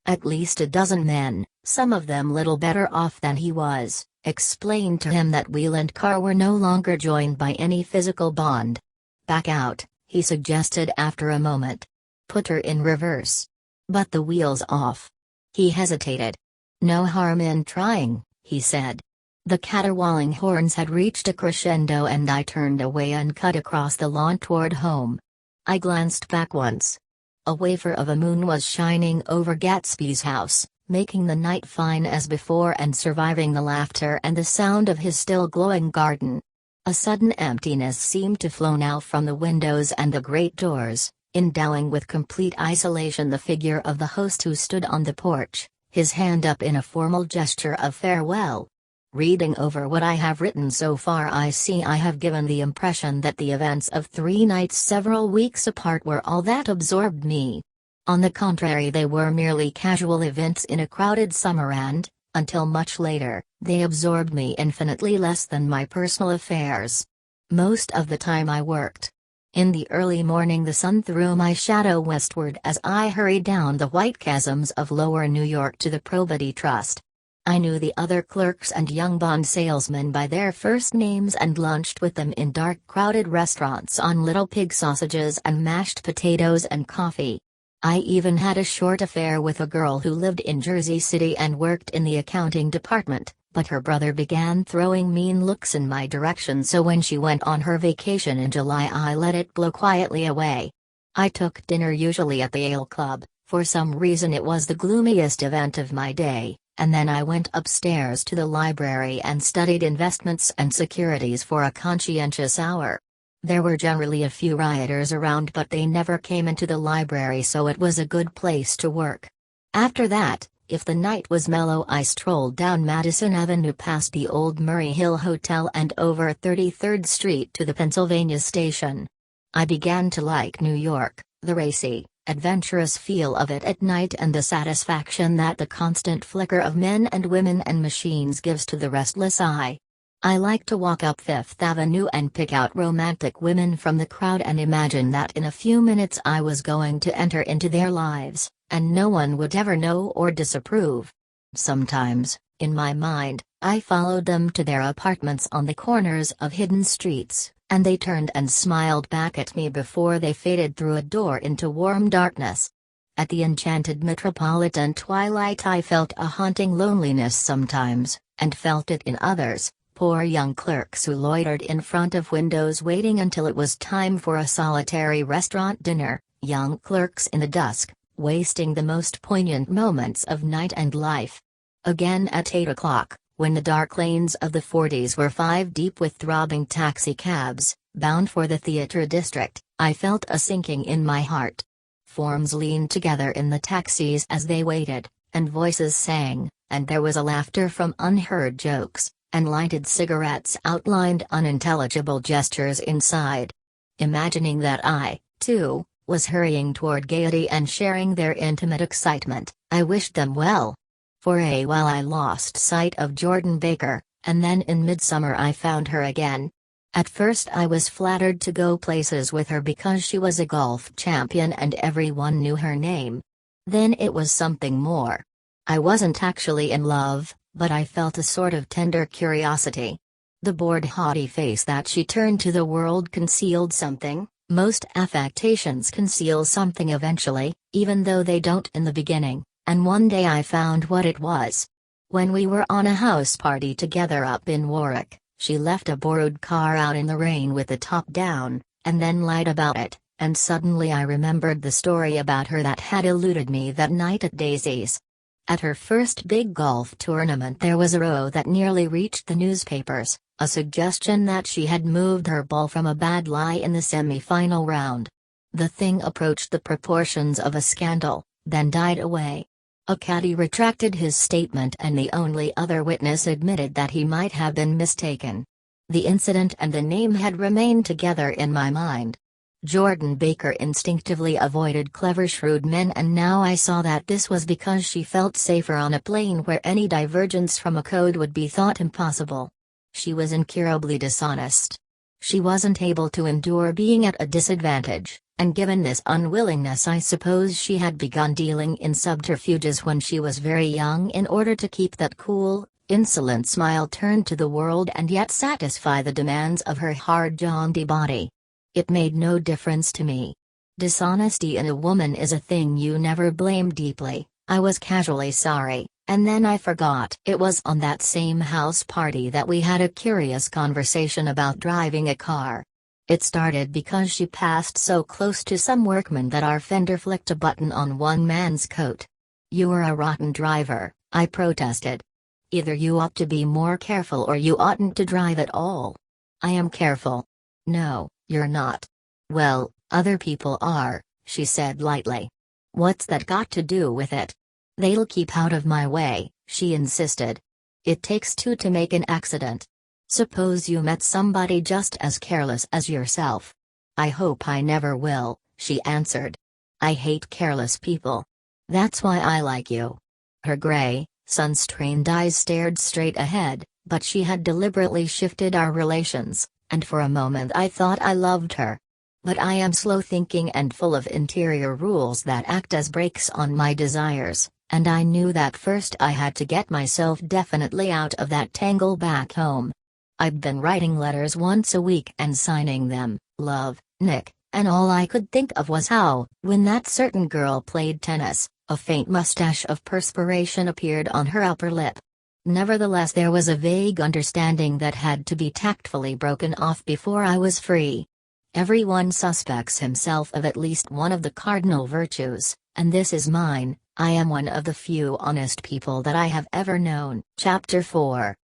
A: At least a dozen men, some of them little better off than he was, explained to him that wheel and car were no longer joined by any physical bond. "Back out," he suggested after a moment. "Put her in reverse." "But the wheel's off." He hesitated. "No harm in trying," he said. The caterwauling horns had reached a crescendo and I turned away and cut across the lawn toward home. I glanced back once. A wafer of a moon was shining over Gatsby's house, making the night fine as before and surviving the laughter and the sound of his still glowing garden. A sudden emptiness seemed to flow now from the windows and the great doors, endowing with complete isolation the figure of the host who stood on the porch, his hand up in a formal gesture of farewell. Reading over what I have written so far, I see I have given the impression that the events of 3 nights several weeks apart were all that absorbed me. On the contrary, they were merely casual events in a crowded summer and, until much later, they absorbed me infinitely less than my personal affairs. Most of the time I worked. In the early morning the sun threw my shadow westward as I hurried down the white chasms of lower New York to the Probity Trust. I knew the other clerks and young bond salesmen by their first names and lunched with them in dark crowded restaurants on little pig sausages and mashed potatoes and coffee. I even had a short affair with a girl who lived in Jersey City and worked in the accounting department, but her brother began throwing mean looks in my direction, so when she went on her vacation in July I let it blow quietly away. I took dinner usually at the Ale Club. For some reason it was the gloomiest event of my day, and then I went upstairs to the library and studied investments and securities for a conscientious hour. There were generally a few rioters around, but they never came into the library, so it was a good place to work. After that, if the night was mellow, I strolled down Madison Avenue past the old Murray Hill Hotel and over 33rd Street to the Pennsylvania Station. I began to like New York, the racy, adventurous feel of it at night and the satisfaction that the constant flicker of men and women and machines gives to the restless eye. I like to walk up Fifth Avenue and pick out romantic women from the crowd and imagine that in a few minutes I was going to enter into their lives, and no one would ever know or disapprove. Sometimes, in my mind, I followed them to their apartments on the corners of hidden streets, and they turned and smiled back at me before they faded through a door into warm darkness. At the enchanted metropolitan twilight I felt a haunting loneliness sometimes, and felt it in others, poor young clerks who loitered in front of windows waiting until it was time for a solitary restaurant dinner, young clerks in the dusk, wasting the most poignant moments of night and life. Again at 8 o'clock, when the dark lanes of the 40s were 5 deep with throbbing taxicabs, bound for the theater district, I felt a sinking in my heart. Forms leaned together in the taxis as they waited, and voices sang, and there was a laughter from unheard jokes, and lighted cigarettes outlined unintelligible gestures inside. Imagining that I, too, was hurrying toward gaiety and sharing their intimate excitement, I wished them well. For a while I lost sight of Jordan Baker, and then in midsummer I found her again. At first I was flattered to go places with her because she was a golf champion and everyone knew her name. Then it was something more. I wasn't actually in love, but I felt a sort of tender curiosity. The bored haughty face that she turned to the world concealed something. Most affectations conceal something eventually, even though they don't in the beginning, and one day I found what it was. When we were on a house party together up in Warwick, she left a borrowed car out in the rain with the top down, and then lied about it, and suddenly I remembered the story about her that had eluded me that night at Daisy's. At her first big golf tournament there was a row that nearly reached the newspapers, a suggestion that she had moved her ball from a bad lie in the semi-final round. The thing approached the proportions of a scandal, then died away. A caddy retracted his statement and the only other witness admitted that he might have been mistaken. The incident and the name had remained together in my mind. Jordan Baker instinctively avoided clever shrewd men, and now I saw that this was because she felt safer on a plane where any divergence from a code would be thought impossible. She was incurably dishonest. She wasn't able to endure being at a disadvantage, and given this unwillingness I suppose she had begun dealing in subterfuges when she was very young in order to keep that cool, insolent smile turned to the world and yet satisfy the demands of her hard jaunty body. It made no difference to me. Dishonesty in a woman is a thing you never blame deeply. I was casually sorry, and then I forgot. It was on that same house party that we had a curious conversation about driving a car. It started because she passed so close to some workmen that our fender flicked a button on one man's coat. "You are a rotten driver," I protested. "Either you ought to be more careful or you oughtn't to drive at all." "I am careful." "No, you're not." "Well, other people are," she said lightly. "What's that got to do with it?" They'll keep out of my way, she insisted. It takes two to make an accident. Suppose you met somebody just as careless as yourself. I hope I never will, she answered. I hate careless people. That's why I like you. Her gray, sun-strained eyes stared straight ahead, but she had deliberately shifted our relations, and for a moment I thought I loved her. But I am slow-thinking and full of interior rules that act as brakes on my desires, and I knew that first I had to get myself definitely out of that tangle back home. I'd been writing letters once a week and signing them, "Love, Nick," and all I could think of was how, when that certain girl played tennis, a faint mustache of perspiration appeared on her upper lip. Nevertheless, there was a vague understanding that had to be tactfully broken off before I was free. Everyone suspects himself of at least one of the cardinal virtues, and this is mine. I am one of the few honest people that I have ever known. Chapter 4.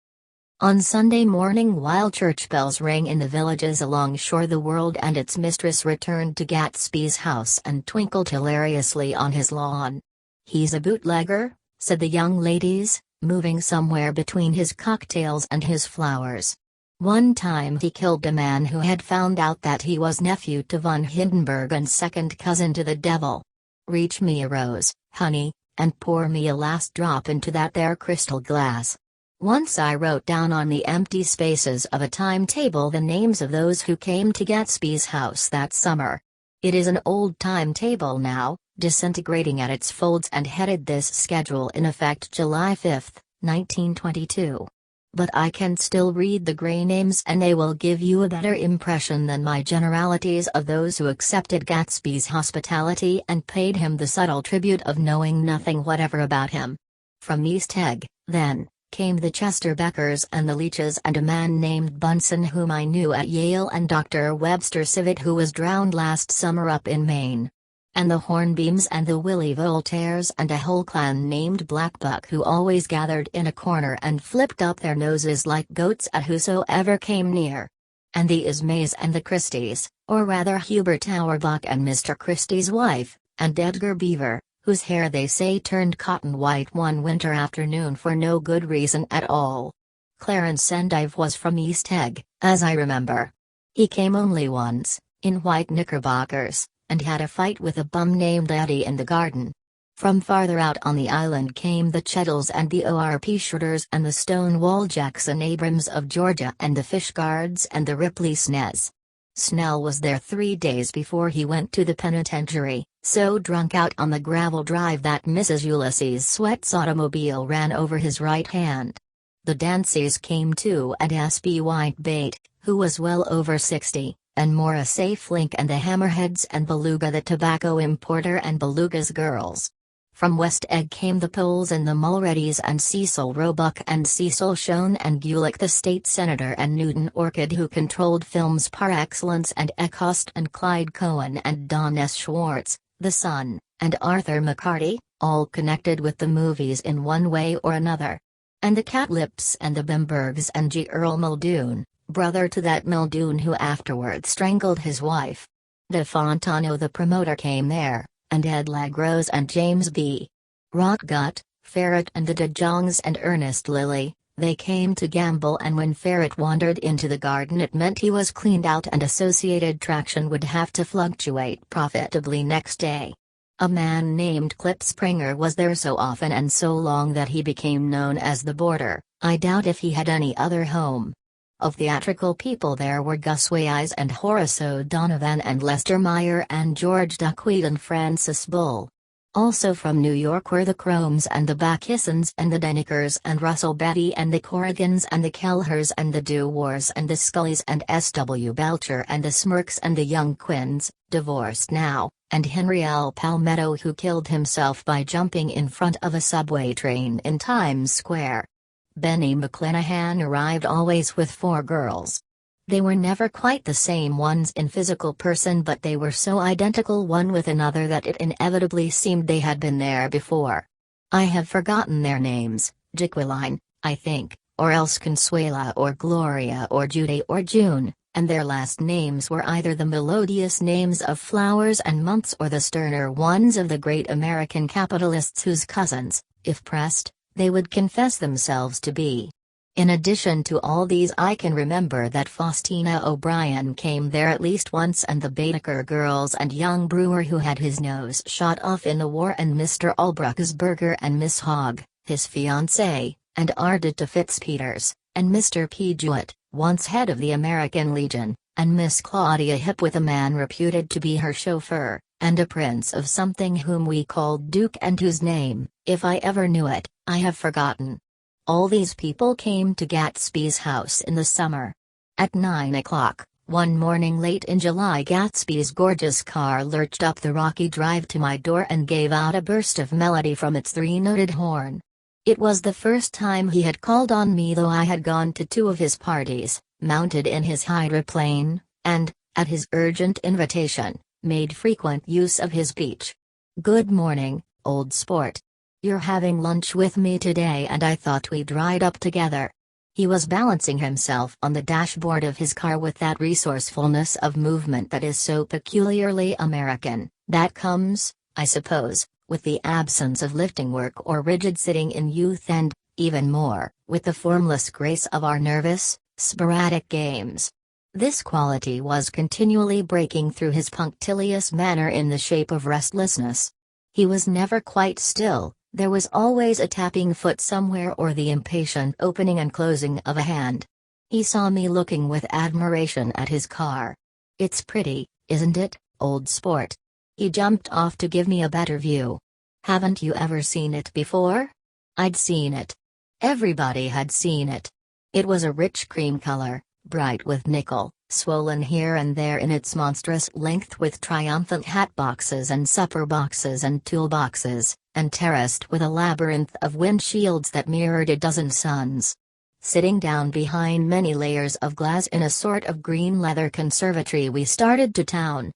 A: On Sunday morning, while church bells rang in the villages along shore, the world and its mistress returned to Gatsby's house and twinkled hilariously on his lawn. "He's a bootlegger," said the young ladies, moving somewhere between his cocktails and his flowers. One time he killed a man who had found out that he was nephew to von Hindenburg and second cousin to the devil. Reach me a rose, honey, and pour me a last drop into that there crystal glass. Once I wrote down on the empty spaces of a timetable the names of those who came to Gatsby's house that summer. It is an old timetable now, disintegrating at its folds, and headed this schedule in effect July 5, 1922. But I can still read the gray names, and they will give you a better impression than my generalities of those who accepted Gatsby's hospitality and paid him the subtle tribute of knowing nothing whatever about him. From East Egg, then, came the Chester Beckers and the Leaches and a man named Bunsen whom I knew at Yale, and Dr. Webster Civet who was drowned last summer up in Maine. And the Hornbeams and the Willie Voltaires and a whole clan named Blackbuck who always gathered in a corner and flipped up their noses like goats at whosoever came near. And the Ismays and the Christies, or rather Hubert Auerbach and Mr. Christie's wife, and Edgar Beaver, whose hair they say turned cotton white one winter afternoon for no good reason at all. Clarence Endive was from East Egg, as I remember. He came only once, in white knickerbockers, and had a fight with a bum named Eddie in the garden. From farther out on the island came the Chettles and the O.R.P. Schroeders and the Stonewall Jackson Abrams of Georgia and the Fishguards and the Ripley Snells. Snell was there 3 days before he went to the penitentiary, so drunk out on the gravel drive that Mrs. Ulysses Sweat's automobile ran over his right hand. The Danceys came too, and S.B. Whitebait, who was well over 60. And Morris A. Flink and the Hammerheads and Beluga the tobacco importer and Beluga's girls. From West Egg came the Poles and the Mulreadys and Cecil Roebuck and Cecil Schoen and Gulick the state senator and Newton Orchid who controlled films par excellence and Eckhost and Clyde Cohen and Don S. Schwartz, the son, and Arthur McCarty, all connected with the movies in one way or another. And the Catlips and the Bimbergs and G. Earl Muldoon, brother to that Muldoon who afterwards strangled his wife. De Fontano the promoter came there, and Ed Lagrose and James B. Rotgut, Ferret and the De Jongs and Ernest Lilly, they came to gamble, and when Ferret wandered into the garden it meant he was cleaned out and Associated Traction would have to fluctuate profitably next day. A man named Clip Springer was there so often and so long that he became known as the Boarder. I doubt if he had any other home. Of theatrical people there were Gus Weyes and Horace O'Donovan and Lester Meyer and George Duckweed and Francis Bull. Also from New York were the Chromes and the Backissons and the Denekers and Russell Betty and the Corrigans and the Kelhers and the Dewars and the Scullys and S.W. Belcher and the Smirks and the Young Quinns, divorced now, and Henry L. Palmetto who killed himself by jumping in front of a subway train in Times Square. Benny McClanahan arrived always with 4 girls. They were never quite the same ones in physical person, but they were so identical one with another that it inevitably seemed they had been there before. I have forgotten their names, Jaqueline, I think, or else Consuela or Gloria or Judy or June, and their last names were either the melodious names of flowers and months or the sterner ones of the great American capitalists whose cousins, if pressed, they would confess themselves to be. In addition to all these, I can remember that Faustina O'Brien came there at least once, and the Baedeker girls and young Brewer who had his nose shot off in the war, and Mr. Albruchsberger and Miss Hogg, his fiancée, and Ardita Fitzpeters, and Mr. P. Jewett, once head of the American Legion, and Miss Claudia Hip, with a man reputed to be her chauffeur, and a prince of something whom we called Duke, and whose name, if I ever knew it, I have forgotten. All these people came to Gatsby's house in the summer. At 9 o'clock, one morning late in July, Gatsby's gorgeous car lurched up the rocky drive to my door and gave out a burst of melody from its three-noted horn. It was the first time he had called on me, though I had gone to 2 of his parties, mounted in his hydroplane, and, at his urgent invitation, made frequent use of his speech. "Good morning, old sport. You're having lunch with me today, and I thought we'd ride up together." He was balancing himself on the dashboard of his car with that resourcefulness of movement that is so peculiarly American, that comes, I suppose, with the absence of lifting work or rigid sitting in youth, and, even more, with the formless grace of our nervous, sporadic games. This quality was continually breaking through his punctilious manner in the shape of restlessness. He was never quite still. There was always a tapping foot somewhere or the impatient opening and closing of a hand. He saw me looking with admiration at his car. "It's pretty, isn't it, old sport?" He jumped off to give me a better view. "Haven't you ever seen it before?" I'd seen it. Everybody had seen it. It was a rich cream color, bright with nickel, swollen here and there in its monstrous length with triumphant hat boxes and supper boxes and toolboxes, and terraced with a labyrinth of windshields that mirrored a dozen suns. Sitting down behind many layers of glass in a sort of green leather conservatory, we started to town.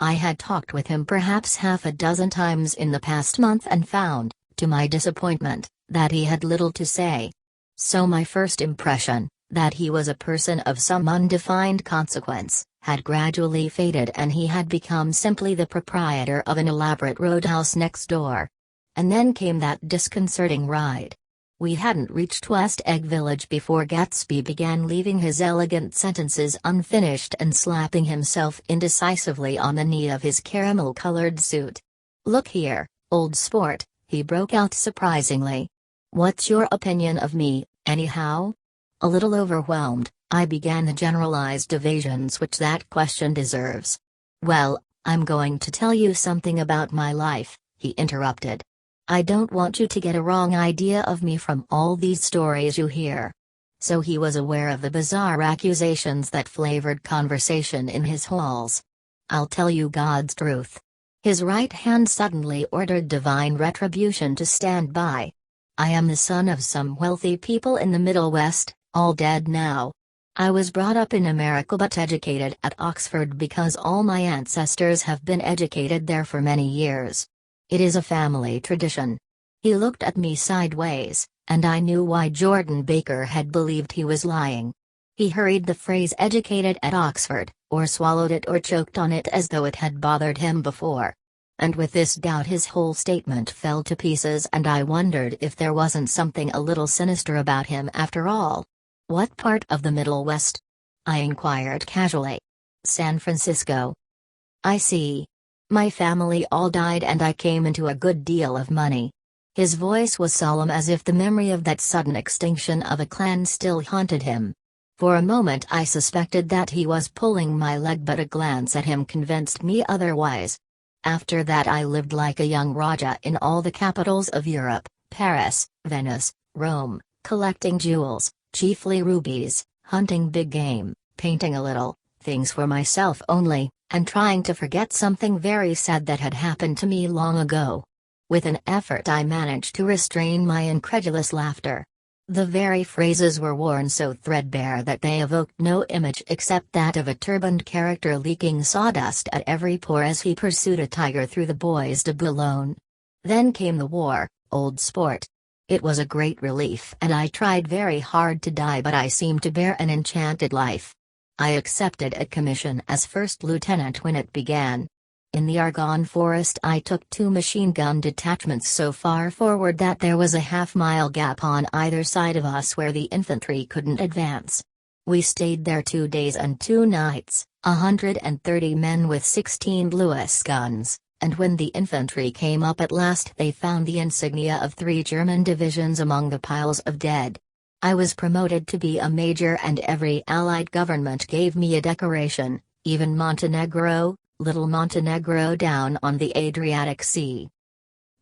A: I had talked with him perhaps half a dozen times in the past month and found, to my disappointment, that he had little to say. So my first impression, that he was a person of some undefined consequence, had gradually faded, and he had become simply the proprietor of an elaborate roadhouse next door. And then came that disconcerting ride. We hadn't reached West Egg Village before Gatsby began leaving his elegant sentences unfinished and slapping himself indecisively on the knee of his caramel-colored suit. "Look here, old sport," he broke out surprisingly. "What's your opinion of me, anyhow?" A little overwhelmed, I began the generalized evasions which that question deserves. "Well, I'm going to tell you something about my life," he interrupted. "I don't want you to get a wrong idea of me from all these stories you hear." So he was aware of the bizarre accusations that flavored conversation in his halls. "I'll tell you God's truth." His right hand suddenly ordered divine retribution to stand by. "I am the son of some wealthy people in the Middle West, all dead now. I was brought up in America but educated at Oxford because all my ancestors have been educated there for many years. It is a family tradition." He looked at me sideways, and I knew why Jordan Baker had believed he was lying. He hurried the phrase "educated at Oxford," or swallowed it or choked on it as though it had bothered him before. And with this doubt his whole statement fell to pieces, and I wondered if there wasn't something a little sinister about him after all. "What part of the Middle West?" I inquired casually. "San Francisco." "I see. My family all died and I came into a good deal of money." His voice was solemn, as if the memory of that sudden extinction of a clan still haunted him. For a moment I suspected that he was pulling my leg, but a glance at him convinced me otherwise. "After that I lived like a young Raja in all the capitals of Europe, Paris, Venice, Rome, collecting jewels, chiefly rubies, hunting big game, painting a little, things for myself only, and trying to forget something very sad that had happened to me long ago." With an effort I managed to restrain my incredulous laughter. The very phrases were worn so threadbare that they evoked no image except that of a turbaned character leaking sawdust at every pore as he pursued a tiger through the Bois de Boulogne. "Then came the war, old sport. It was a great relief, and I tried very hard to die, but I seemed to bear an enchanted life. I accepted a commission as first lieutenant when it began. In the Argonne Forest I took 2 machine gun detachments so far forward that there was a half-mile gap on either side of us where the infantry couldn't advance. We stayed there 2 days and 2 nights, 130 men with 16 Lewis guns, and when the infantry came up at last they found the insignia of 3 German divisions among the piles of dead. I was promoted to be a major and every Allied government gave me a decoration, even Montenegro, Little Montenegro down on the Adriatic Sea.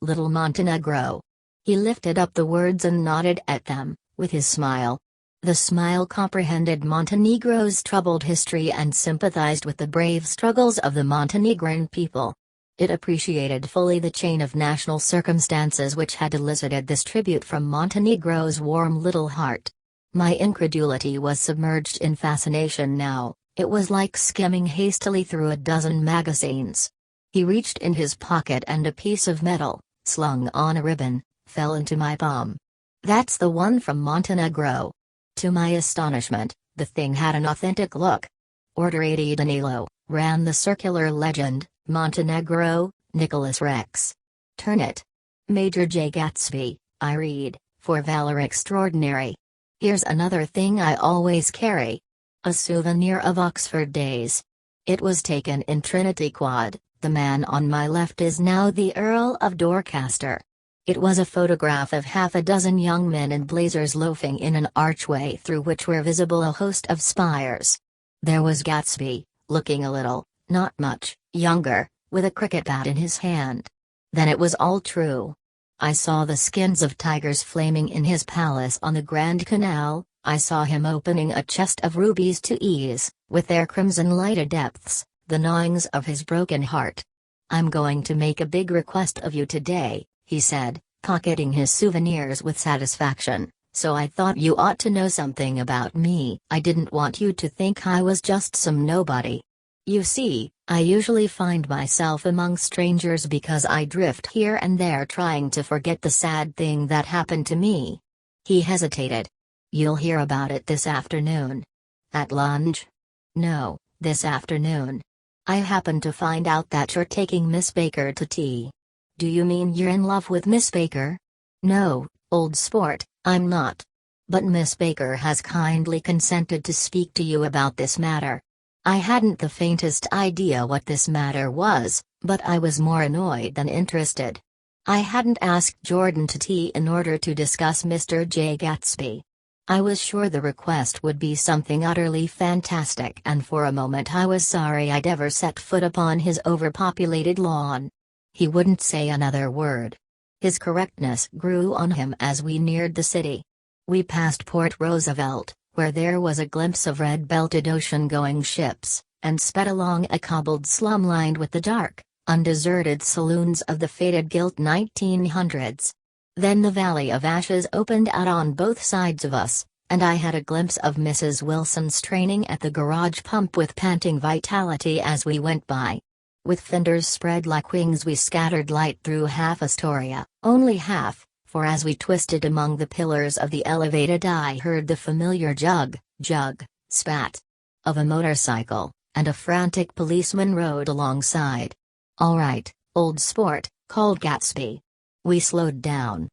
A: Little Montenegro. He lifted up the words and nodded at them, with his smile. The smile comprehended Montenegro's troubled history and sympathized with the brave struggles of the Montenegrin people. It appreciated fully the chain of national circumstances which had elicited this tribute from Montenegro's warm little heart. My incredulity was submerged in fascination now. It was like skimming hastily through a dozen magazines. He reached in his pocket and a piece of metal, slung on a ribbon, fell into my palm. "That's the one from Montenegro." To my astonishment, the thing had an authentic look. "Order 80 Danilo," ran the circular legend, "Montenegro, Nicholas Rex. Turn it. Major Jay Gatsby," I read, "for valor extraordinary. Here's another thing I always carry. A souvenir of Oxford days. It was taken in Trinity Quad. The man on my left is now the Earl of Dorchester." It was a photograph of half a dozen young men in blazers loafing in an archway through which were visible a host of spires. There was Gatsby, looking a little, not much, younger, with a cricket bat in his hand. Then it was all true. I saw the skins of tigers flaming in his palace on the Grand Canal. I saw him opening a chest of rubies to ease, with their crimson lighted depths, the gnawings of his broken heart. "I'm going to make a big request of you today," he said, pocketing his souvenirs with satisfaction, "so I thought you ought to know something about me. I didn't want you to think I was just some nobody. You see, I usually find myself among strangers because I drift here and there trying to forget the sad thing that happened to me." He hesitated. "You'll hear about it this afternoon." "At lunch?" "No, this afternoon. I happened to find out that you're taking Miss Baker to tea." "Do you mean you're in love with Miss Baker?" "No, old sport, I'm not. But Miss Baker has kindly consented to speak to you about this matter." I hadn't the faintest idea what this matter was, but I was more annoyed than interested. I hadn't asked Jordan to tea in order to discuss Mr. Jay Gatsby. I was sure the request would be something utterly fantastic, and for a moment I was sorry I'd ever set foot upon his overpopulated lawn. He wouldn't say another word. His correctness grew on him as we neared the city. We passed Port Roosevelt, where there was a glimpse of red-belted ocean-going ships, and sped along a cobbled slum lined with the dark, undeserted saloons of the faded gilt 1900s. Then the Valley of Ashes opened out on both sides of us, and I had a glimpse of Mrs. Wilson straining at the garage pump with panting vitality as we went by. With fenders spread like wings we scattered light through half Astoria, only half, for as we twisted among the pillars of the elevated I heard the familiar jug, spat of a motorcycle, and a frantic policeman rode alongside. "All right, old sport," called Gatsby. We slowed down.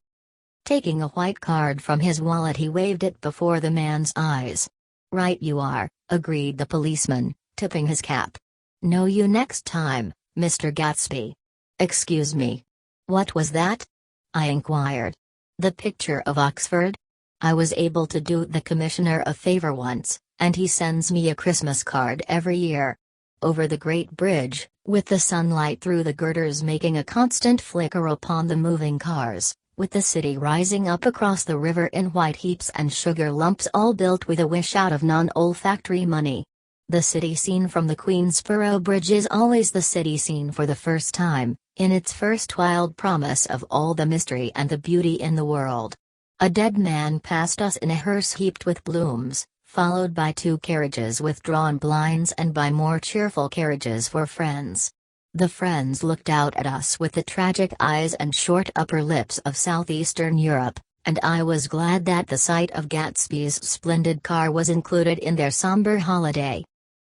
A: Taking a white card from his wallet he waved it before the man's eyes. "Right you are," agreed the policeman, tipping his cap. "Know you next time, Mr. Gatsby." "Excuse me. What was that?" I inquired. "The picture of Oxford? I was able to do the commissioner a favor once, and he sends me a Christmas card every year. Over the Great Bridge, with the sunlight through the girders making a constant flicker upon the moving cars, with the city rising up across the river in white heaps and sugar lumps all built with a wish out of non-olfactory money. The city scene from the Queensboro Bridge is always the city scene for the first time, in its first wild promise of all the mystery and the beauty in the world. A dead man passed us in a hearse heaped with blooms, followed by 2 carriages with drawn blinds and by more cheerful carriages for friends. The friends looked out at us with the tragic eyes and short upper lips of southeastern Europe, and I was glad that the sight of Gatsby's splendid car was included in their somber holiday.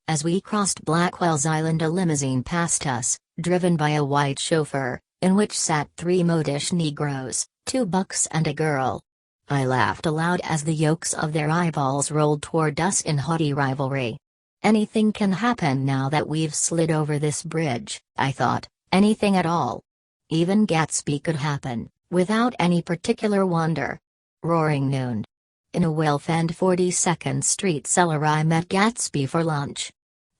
A: As we crossed Blackwell's Island, a limousine passed us, driven by a white chauffeur, in which sat 3 modish Negroes, 2 bucks and a girl. I laughed aloud as the yolks of their eyeballs rolled toward us in haughty rivalry. Anything can happen now that we've slid over this bridge, I thought, anything at all. Even Gatsby could happen, without any particular wonder. Roaring noon. In a well-fanned 42nd Street cellar I met Gatsby for lunch.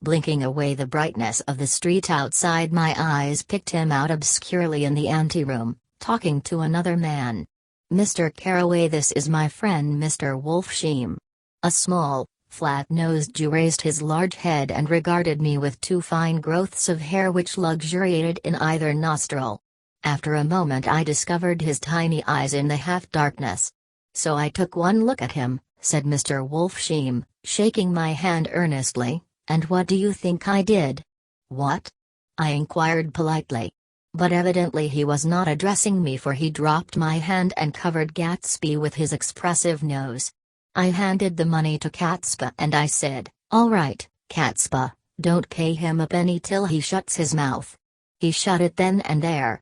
A: Blinking away the brightness of the street outside, my eyes picked him out obscurely in the anteroom, talking to another man. "Mr. Carraway, this is my friend Mr. Wolfsheim." A small, flat-nosed Jew raised his large head and regarded me with 2 fine growths of hair which luxuriated in either nostril. After a moment I discovered his tiny eyes in the half-darkness. "So I took one look at him," said Mr. Wolfsheim, shaking my hand earnestly, "and what do you think I did?" "What?" I inquired politely. But evidently he was not addressing me, for he dropped my hand and covered Gatsby with his expressive nose. I handed the money to Gatsby and I said, "All right, Gatsby, don't pay him a penny till he shuts his mouth." He shut it then and there.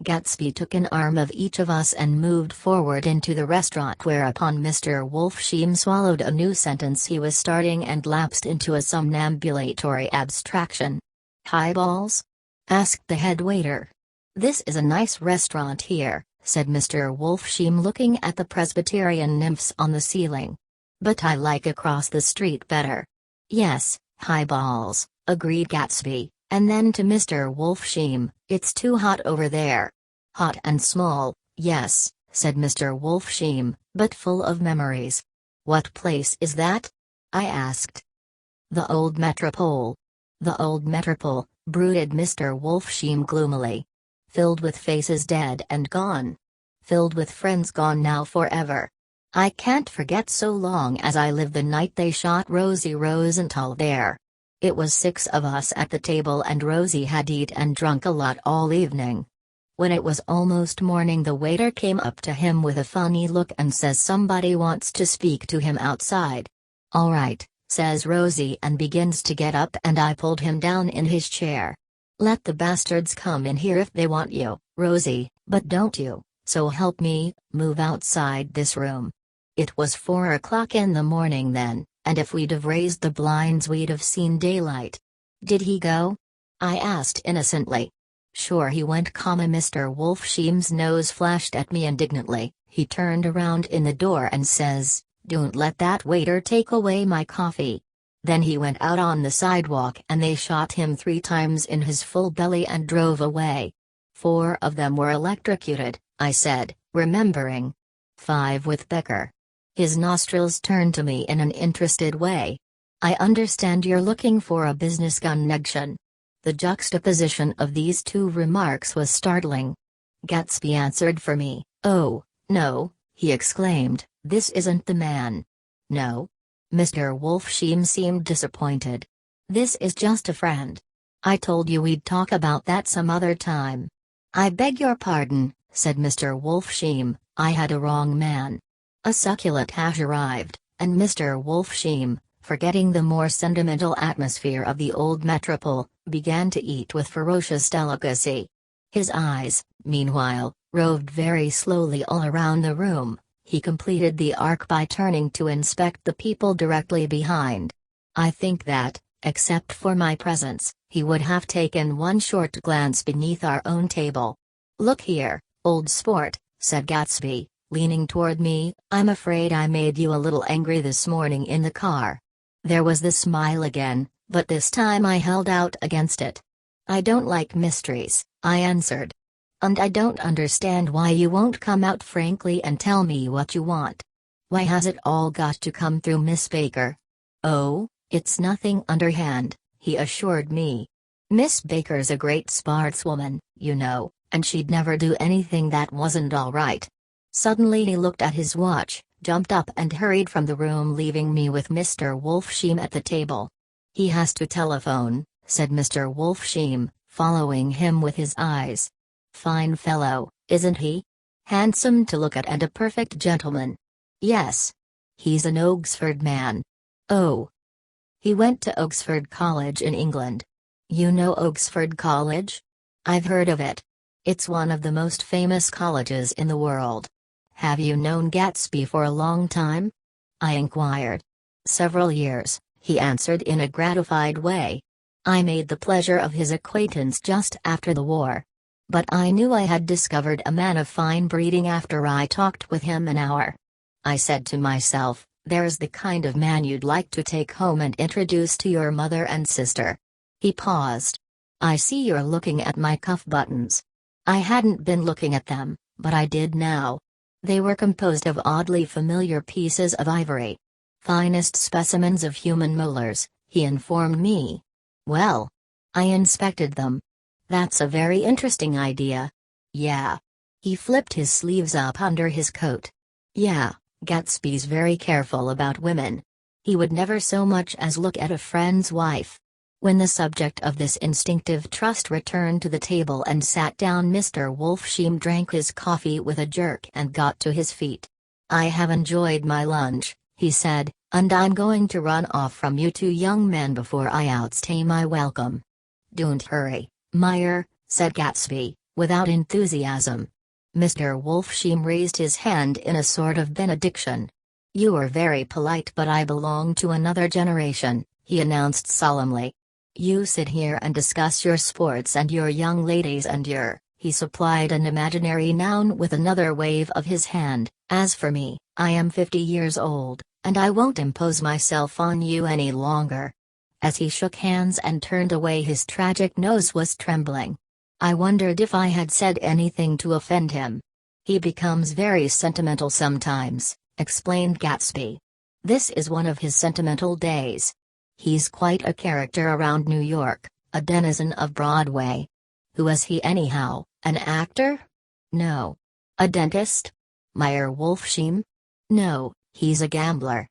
A: Gatsby took an arm of each of us and moved forward into the restaurant, whereupon Mr. Wolfsheim swallowed a new sentence he was starting and lapsed into a somnambulatory abstraction. "Highballs?" asked the head waiter. "This is a nice restaurant here," said Mr. Wolfsheim, looking at the Presbyterian nymphs on the ceiling. "But I like across the street better." "Yes, highballs," agreed Gatsby. And then to Mr. Wolfsheim, "It's too hot over there." "Hot and small, yes," said Mr. Wolfsheim, "but full of memories." "What place is that?" I asked. "The old Metropole." "The old Metropole," brooded Mr. Wolfsheim gloomily. "Filled with faces dead and gone. Filled with friends gone now forever. I can't forget so long as I live the night they shot Rosie Rosenthal there. It was 6 of us at the table and Rosie had eat and drunk a lot all evening. When it was almost morning the waiter came up to him with a funny look and says somebody wants to speak to him outside. 'All right,' says Rosie and begins to get up, and I pulled him down in his chair. 'Let the bastards come in here if they want you, Rosie, but don't you, so help me, move outside this room.' It was 4 o'clock in the morning then, and if we'd have raised the blinds we'd have seen daylight." "Did he go?" I asked innocently. "Sure he went, Mr. Wolfsheim's nose flashed at me indignantly. He turned around in the door and says, 'Don't let that waiter take away my coffee.' Then he went out on the sidewalk and they shot him 3 times in his full belly and drove away. 4 of them were electrocuted," I said, remembering. 5 with Becker." His nostrils turned to me in an interested way. "I understand you're looking for a business connection." The juxtaposition of these 2 remarks was startling. Gatsby answered for me. "Oh, no," he exclaimed, "this isn't the man." "No?" Mr. Wolfsheim seemed disappointed. "This is just a friend. I told you we'd talk about that some other time." "I beg your pardon," said Mr. Wolfsheim, "I had a wrong man." A succulent hash arrived, and Mr. Wolfsheim, forgetting the more sentimental atmosphere of the old metropole, began to eat with ferocious delicacy. His eyes, meanwhile, roved very slowly all around the room. He completed the arc by turning to inspect the people directly behind. I think that, except for my presence, he would have taken one short glance beneath our own table. "Look here, old sport," said Gatsby, leaning toward me, "I'm afraid I made you a little angry this morning in the car." There was the smile again, but this time I held out against it. "I don't like mysteries," I answered. "And I don't understand why you won't come out frankly and tell me what you want. Why has it all got to come through Miss Baker?" "Oh, it's nothing underhand," he assured me. "Miss Baker's a great sportswoman, you know, and she'd never do anything that wasn't all right." Suddenly he looked at his watch, jumped up and hurried from the room, leaving me with Mr. Wolfsheim at the table. "He has to telephone," said Mr. Wolfsheim, following him with his eyes. "Fine fellow, isn't he? Handsome to look at and a perfect gentleman." "Yes. He's an Oxford man." "Oh." He went to Oxford College in England. You know Oxford College? I've heard of it. It's one of the most famous colleges in the world. Have you known Gatsby for a long time? I inquired. Several years, he answered in a gratified way. I made the pleasure of his acquaintance just after the war. But I knew I had discovered a man of fine breeding after I talked with him an hour. I said to myself, there's the kind of man you'd like to take home and introduce to your mother and sister. He paused. I see you're looking at my cuff buttons. I hadn't been looking at them, but I did now. They were composed of oddly familiar pieces of ivory. Finest specimens of human molars, he informed me. Well, I inspected them. That's a very interesting idea. Yeah. He flipped his sleeves up under his coat. Yeah, Gatsby's very careful about women. He would never so much as look at a friend's wife. When the subject of this instinctive trust returned to the table and sat down, Mr. Wolfsheim drank his coffee with a jerk and got to his feet. I have enjoyed my lunch, he said, and I'm going to run off from you two young men before I outstay my welcome. Don't hurry, Meyer, said Gatsby, without enthusiasm. Mr. Wolfsheim raised his hand in a sort of benediction. You are very polite, but I belong to another generation, he announced solemnly. You sit here and discuss your sports and your young ladies and he supplied an imaginary noun with another wave of his hand. As for me, I am 50 years old, and I won't impose myself on you any longer. As he shook hands and turned away, his tragic nose was trembling. I wondered if I had said anything to offend him. He becomes very sentimental sometimes, explained Gatsby. This is one of his sentimental days. He's quite a character around New York, a denizen of Broadway. Who is he anyhow, an actor? No. A dentist? Meyer Wolfsheim? No, he's a gambler.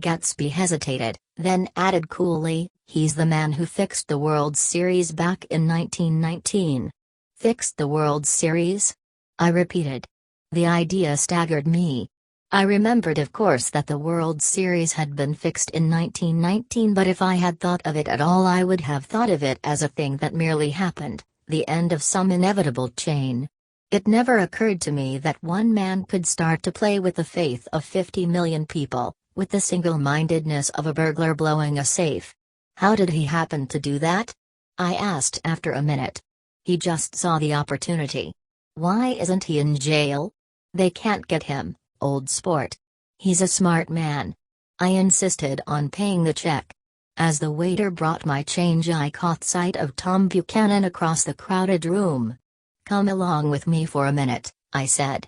A: Gatsby hesitated, then added coolly, he's the man who fixed the World Series back in 1919. Fixed the World Series? I repeated. The idea staggered me. I remembered, of course, that the World Series had been fixed in 1919, but if I had thought of it at all, I would have thought of it as a thing that merely happened, the end of some inevitable chain. It never occurred to me that one man could start to play with the faith of 50 million people, with the single-mindedness of a burglar blowing a safe. How did he happen to do that? I asked after a minute. He just saw the opportunity. Why isn't he in jail? They can't get him. Old sport. He's a smart man. I insisted on paying the check. As the waiter brought my change, I caught sight of Tom Buchanan across the crowded room. Come along with me for a minute, I said.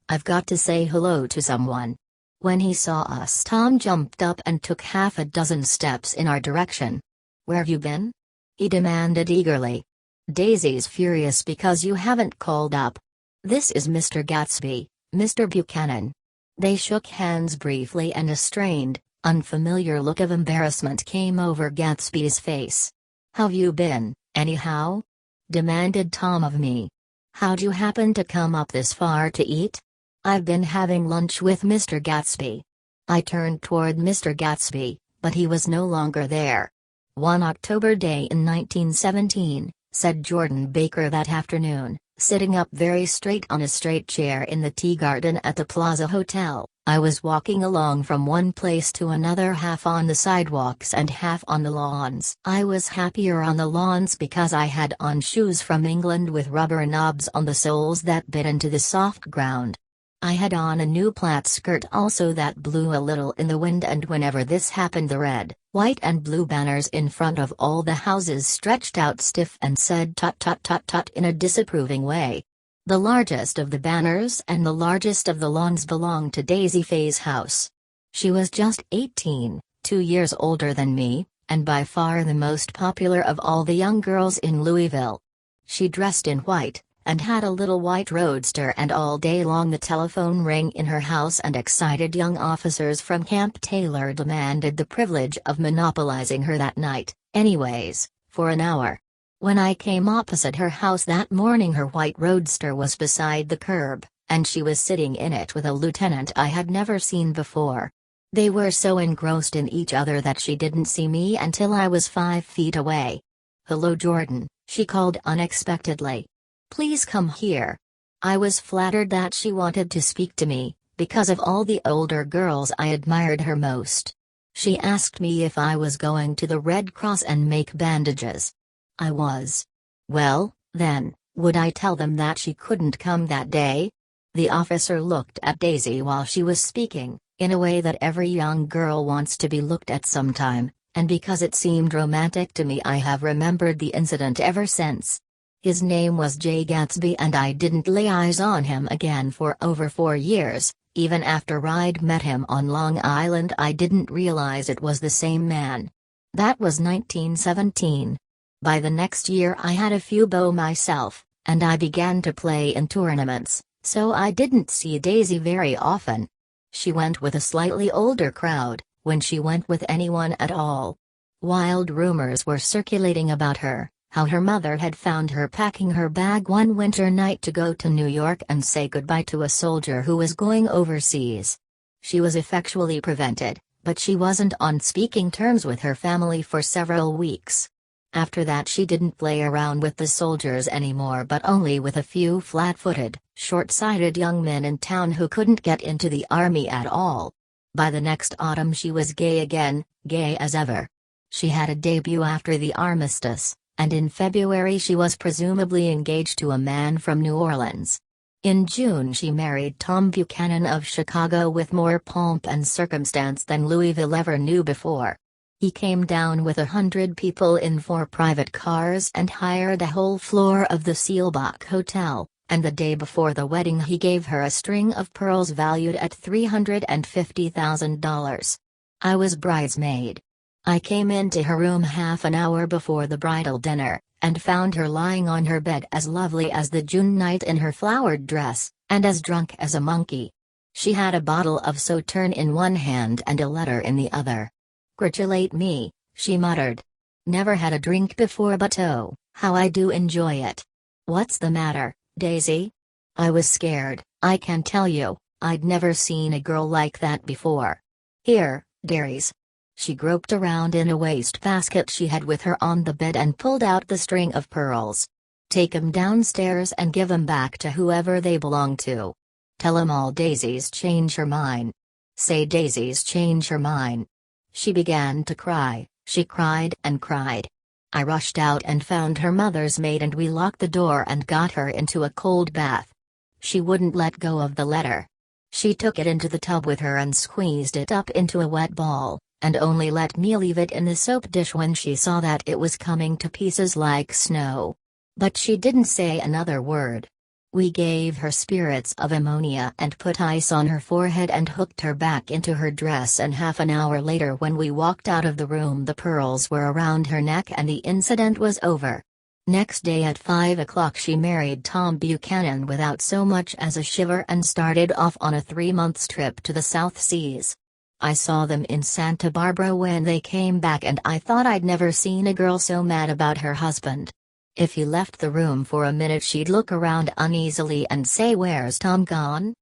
A: I've got to say hello to someone. When he saw us, Tom jumped up and took half a dozen steps in our direction. Where've you been? He demanded eagerly. Daisy's furious because you haven't called up. This is Mr. Gatsby, Mr. Buchanan. They shook hands briefly and a strained, unfamiliar look of embarrassment came over Gatsby's face. How've you been, anyhow? Demanded Tom of me. How'd you happen to come up this far to eat? I've been having lunch with Mr. Gatsby. I turned toward Mr. Gatsby, but he was no longer there. One October day in 1917, said Jordan Baker that afternoon, sitting up very straight on a straight chair in the tea garden at the Plaza Hotel, I was walking along from one place to another, half on the sidewalks and half on the lawns. I was happier on the lawns because I had on shoes from England with rubber knobs on the soles that bit into the soft ground. I had on a new plaid skirt also that blew a little in the wind, and whenever this happened the red, white and blue banners in front of all the houses stretched out stiff and said tut tut tut tut in a disapproving way. The largest of the banners and the largest of the lawns belonged to Daisy Faye's house. She was just 18, 2 years older than me, and by far the most popular of all the young girls in Louisville. She dressed in white, and had a little white roadster, and all day long the telephone rang in her house and excited young officers from Camp Taylor demanded the privilege of monopolizing her that night, anyways, for an hour. When I came opposite her house that morning, her white roadster was beside the curb, and she was sitting in it with a lieutenant I had never seen before. They were so engrossed in each other that she didn't see me until I was 5 feet away. "Hello, Jordan," she called unexpectedly. "Please come here." I was flattered that she wanted to speak to me. Because of all the older girls I admired her most. She asked me if I was going to the Red Cross and make bandages. I was. Well, then, would I tell them that she couldn't come that day? The officer looked at Daisy while she was speaking, in a way that every young girl wants to be looked at sometime, and because it seemed romantic to me I have remembered the incident ever since. His name was Jay Gatsby and I didn't lay eyes on him again for over 4 years. Even after I'd met him on Long Island I didn't realize it was the same man. That was 1917. By the next year I had a few beaux myself, and I began to play in tournaments, so I didn't see Daisy very often. She went with a slightly older crowd, when she went with anyone at all. Wild rumors were circulating about her. How her mother had found her packing her bag one winter night to go to New York and say goodbye to a soldier who was going overseas. She was effectually prevented, but she wasn't on speaking terms with her family for several weeks. After that she didn't play around with the soldiers anymore but only with a few flat-footed, short-sighted young men in town who couldn't get into the army at all. By the next autumn she was gay again, gay as ever. She had a debut after the armistice. And in February she was presumably engaged to a man from New Orleans. In June she married Tom Buchanan of Chicago with more pomp and circumstance than Louisville ever knew before. He came down with 100 people in 4 private cars and hired a whole floor of the Seelbach Hotel, and the day before the wedding he gave her a string of pearls valued at $350,000. I was bridesmaid. I came into her room half an hour before the bridal dinner, and found her lying on her bed as lovely as the June night in her flowered dress, and as drunk as a monkey. She had a bottle of Sauterne in one hand and a letter in the other. "Gratulate me," she muttered. "Never had a drink before but oh, how I do enjoy it. What's the matter, Daisy?" I was scared, I can tell you, I'd never seen a girl like that before. "Here, dearies." She groped around in a wastebasket she had with her on the bed and pulled out the string of pearls. "Take 'em downstairs and give 'em back to whoever they belong to. Tell 'em all Daisy's change her mind. Say Daisy's change her mind." She began to cry, she cried and cried. I rushed out and found her mother's maid and we locked the door and got her into a cold bath. She wouldn't let go of the letter. She took it into the tub with her and squeezed it up into a wet ball, and only let me leave it in the soap dish when she saw that it was coming to pieces like snow. But she didn't say another word. We gave her spirits of ammonia and put ice on her forehead and hooked her back into her dress, and half an hour later when we walked out of the room the pearls were around her neck and the incident was over. Next day at 5 o'clock she married Tom Buchanan without so much as a shiver and started off on a 3-month trip to the South Seas. I saw them in Santa Barbara when they came back and I thought I'd never seen a girl so mad about her husband. If he left the room for a minute she'd look around uneasily and say, "Where's Tom gone?"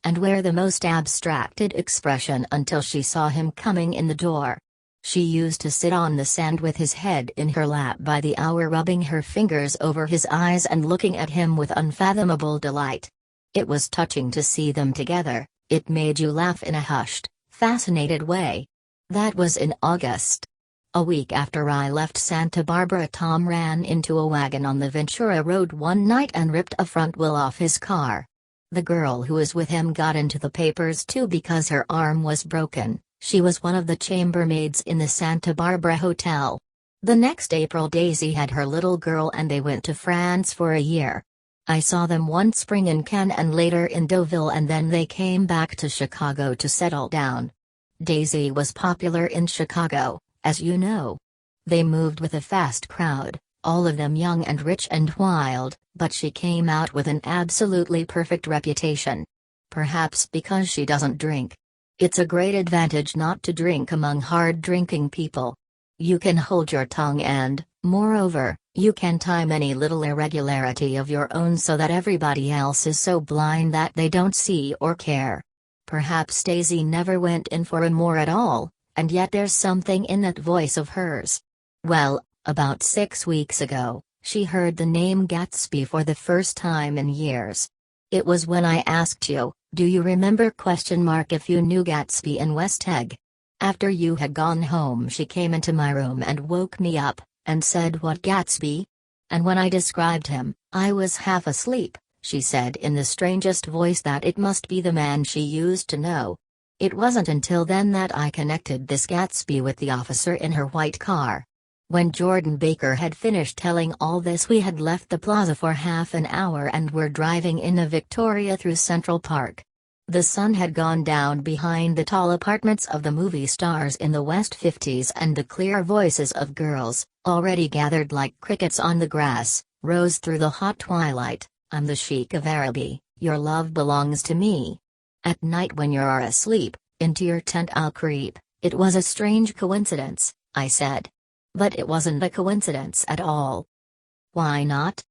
A: and wear the most abstracted expression until she saw him coming in the door. She used to sit on the sand with his head in her lap by the hour, rubbing her fingers over his eyes and looking at him with unfathomable delight. It was touching to see them together, it made you laugh in a hushed, fascinated way. That was in August. A week after I left Santa Barbara, Tom ran into a wagon on the Ventura Road one night and ripped a front wheel off his car. The girl who was with him got into the papers too because her arm was broken. She was one of the chambermaids in the Santa Barbara hotel. The next April Daisy had her little girl and they went to France for a year. I saw them one spring in Cannes and later in Deauville, and then they came back to Chicago to settle down. Daisy was popular in Chicago, as you know. They moved with a fast crowd, all of them young and rich and wild, but she came out with an absolutely perfect reputation. Perhaps because she doesn't drink. It's a great advantage not to drink among hard-drinking people. You can hold your tongue and, moreover, you can time any little irregularity of your own so that everybody else is so blind that they don't see or care. Perhaps Daisy never went in for a more at all, and yet there's something in that voice of hers. Well, about 6 weeks ago, she heard the name Gatsby for the first time in years. It was when I asked you, do you remember if you knew Gatsby in West Egg? After you had gone home, she came into my room and woke me up, and said, "What Gatsby?" And when I described him, I was half asleep, she said in the strangest voice that it must be the man she used to know. It wasn't until then that I connected this Gatsby with the officer in her white car. When Jordan Baker had finished telling all this, we had left the plaza for half an hour and were driving in a Victoria through Central Park. The sun had gone down behind the tall apartments of the movie stars in the West 50s, and the clear voices of girls, already gathered like crickets on the grass, rose through the hot twilight. "I'm the Sheik of Araby, your love belongs to me. At night when you're asleep, into your tent I'll creep." It was a strange coincidence, I said. But it wasn't a coincidence at all. Why not?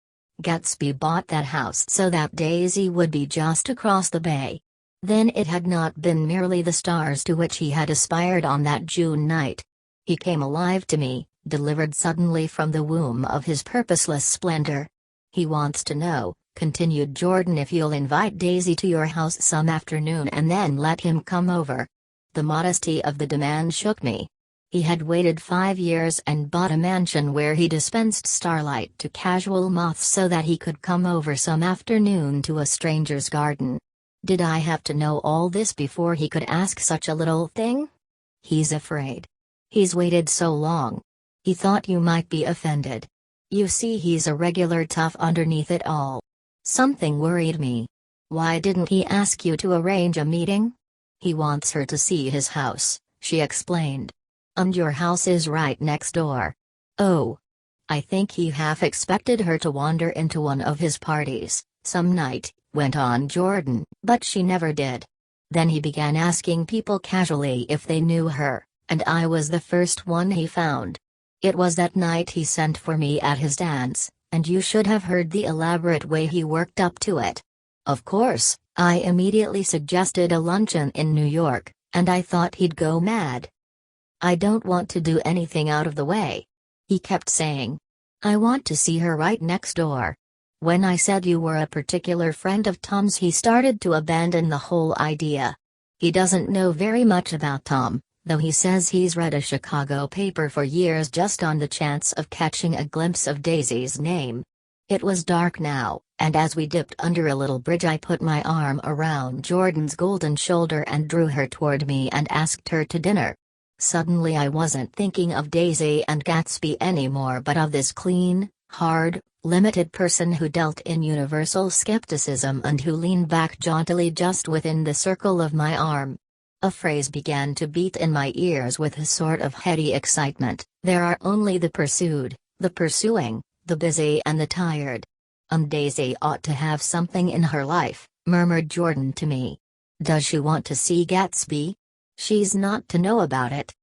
A: Gatsby bought that house so that Daisy would be just across the bay. Then it had not been merely the stars to which he had aspired on that June night. He came alive to me, delivered suddenly from the womb of his purposeless splendor. "He wants to know," continued Jordan, "if you'll invite Daisy to your house some afternoon and then let him come over." The modesty of the demand shook me. He had waited 5 years and bought a mansion where he dispensed starlight to casual moths so that he could come over some afternoon to a stranger's garden. Did I have to know all this before he could ask such a little thing? "He's afraid. He's waited so long. He thought you might be offended. You see, he's a regular tough underneath it all." Something worried me. "Why didn't he ask you to arrange a meeting?" "He wants her to see his house," she explained. "And your house is right next door." "Oh. I think he half expected her to wander into one of his parties, some night," went on Jordan, "but she never did. Then he began asking people casually if they knew her, and I was the first one he found. It was that night he sent for me at his dance, and you should have heard the elaborate way he worked up to it. Of course, I immediately suggested a luncheon in New York, and I thought he'd go mad. 'I don't want to do anything out of the way,' he kept saying. 'I want to see her right next door.' When I said you were a particular friend of Tom's, he started to abandon the whole idea. He doesn't know very much about Tom, though he says he's read a Chicago paper for years just on the chance of catching a glimpse of Daisy's name." It was dark now, and as we dipped under a little bridge I put my arm around Jordan's golden shoulder and drew her toward me and asked her to dinner. Suddenly I wasn't thinking of Daisy and Gatsby anymore, but of this clean, hard, limited person who dealt in universal skepticism and who leaned back jauntily just within the circle of my arm. A phrase began to beat in my ears with a sort of heady excitement: "There are only the pursued, the pursuing, the busy and the tired. And Daisy ought to have something in her life," murmured Jordan to me. "Does she want to see Gatsby?" "She's not to know about it.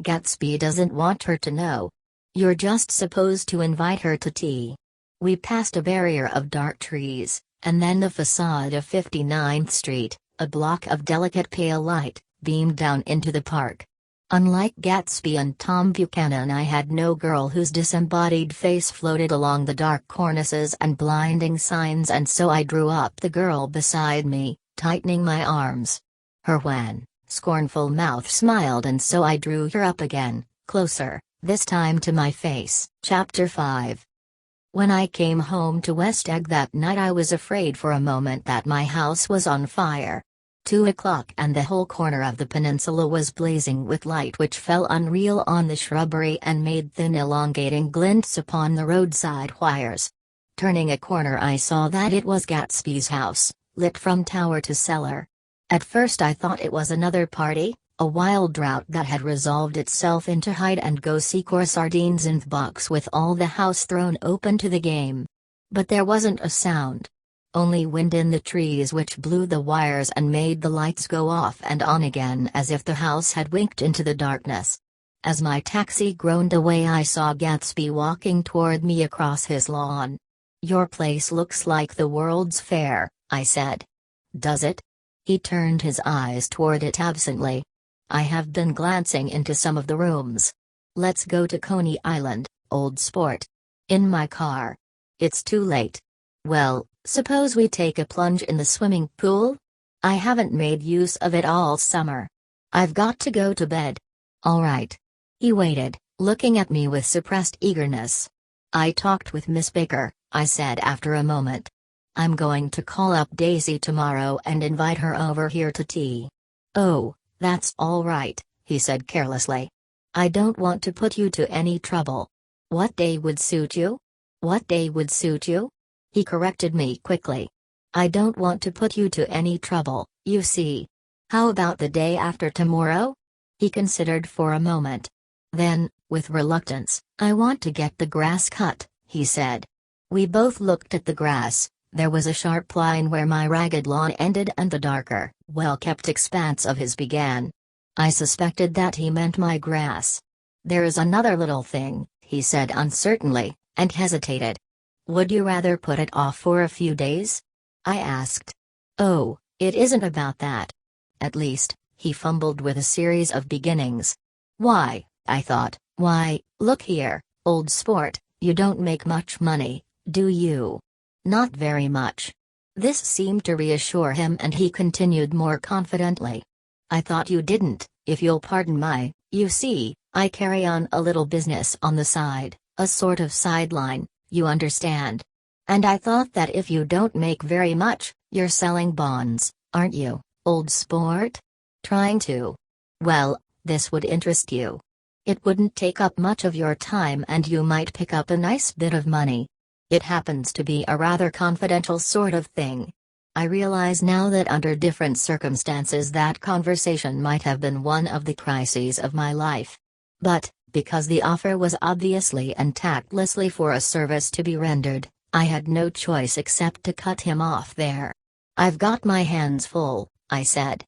A: Gatsby doesn't want her to know. You're just supposed to invite her to tea." We passed a barrier of dark trees, and then the facade of 59th Street, a block of delicate pale light, beamed down into the park. Unlike Gatsby and Tom Buchanan, I had no girl whose disembodied face floated along the dark cornices and blinding signs, and so I drew up the girl beside me, tightening my arms. Her wan, scornful mouth smiled, and so I drew her up again, closer, this time to my face. Chapter 5. When I came home to West Egg that night, I was afraid for a moment that my house was on fire. 2 o'clock and the whole corner of the peninsula was blazing with light which fell unreal on the shrubbery and made thin elongating glints upon the roadside wires. Turning a corner I saw that it was Gatsby's house, lit from tower to cellar. At first I thought it was another party, a wild drought that had resolved itself into hide-and-go-seek or sardines in the box with all the house thrown open to the game. But there wasn't a sound. Only wind in the trees which blew the wires and made the lights go off and on again as if the house had winked into the darkness. As my taxi groaned away I saw Gatsby walking toward me across his lawn. "Your place looks like the World's Fair," I said. "Does it?" He turned his eyes toward it absently. I have been glancing into some of the rooms. Let's go to Coney Island, old sport. In my car. It's too late. Well, suppose we take a plunge in the swimming pool? I haven't made use of it all summer. I've got to go to bed. All right. He waited, looking at me with suppressed eagerness. I talked with Miss Baker, I said after a moment. I'm going to call up Daisy tomorrow and invite her over here to tea. Oh, that's all right, he said carelessly. I don't want to put you to any trouble. What day would suit you? What day would suit you? He corrected me quickly. I don't want to put you to any trouble, you see. How about the day after tomorrow? He considered for a moment. Then, with reluctance, I want to get the grass cut, he said. We both looked at the grass. There was a sharp line where my ragged lawn ended and the darker, well-kept expanse of his began. I suspected that he meant my grass. There is another little thing, he said uncertainly, and hesitated. Would you rather put it off for a few days? I asked. Oh, it isn't about that. At least, he fumbled with a series of beginnings. Why, I thought, why, look here, old sport, you don't make much money, do you? Not very much. This seemed to reassure him and he continued more confidently. I thought you didn't, if you'll pardon you see, I carry on a little business on the side, a sort of sideline, you understand. And I thought that if you don't make very much, you're selling bonds, aren't you, old sport? Trying to. Well, this would interest you. It wouldn't take up much of your time and you might pick up a nice bit of money. It happens to be a rather confidential sort of thing. I realize now that under different circumstances that conversation might have been one of the crises of my life. But, because the offer was obviously and tactlessly for a service to be rendered, I had no choice except to cut him off there. I've got my hands full, I said.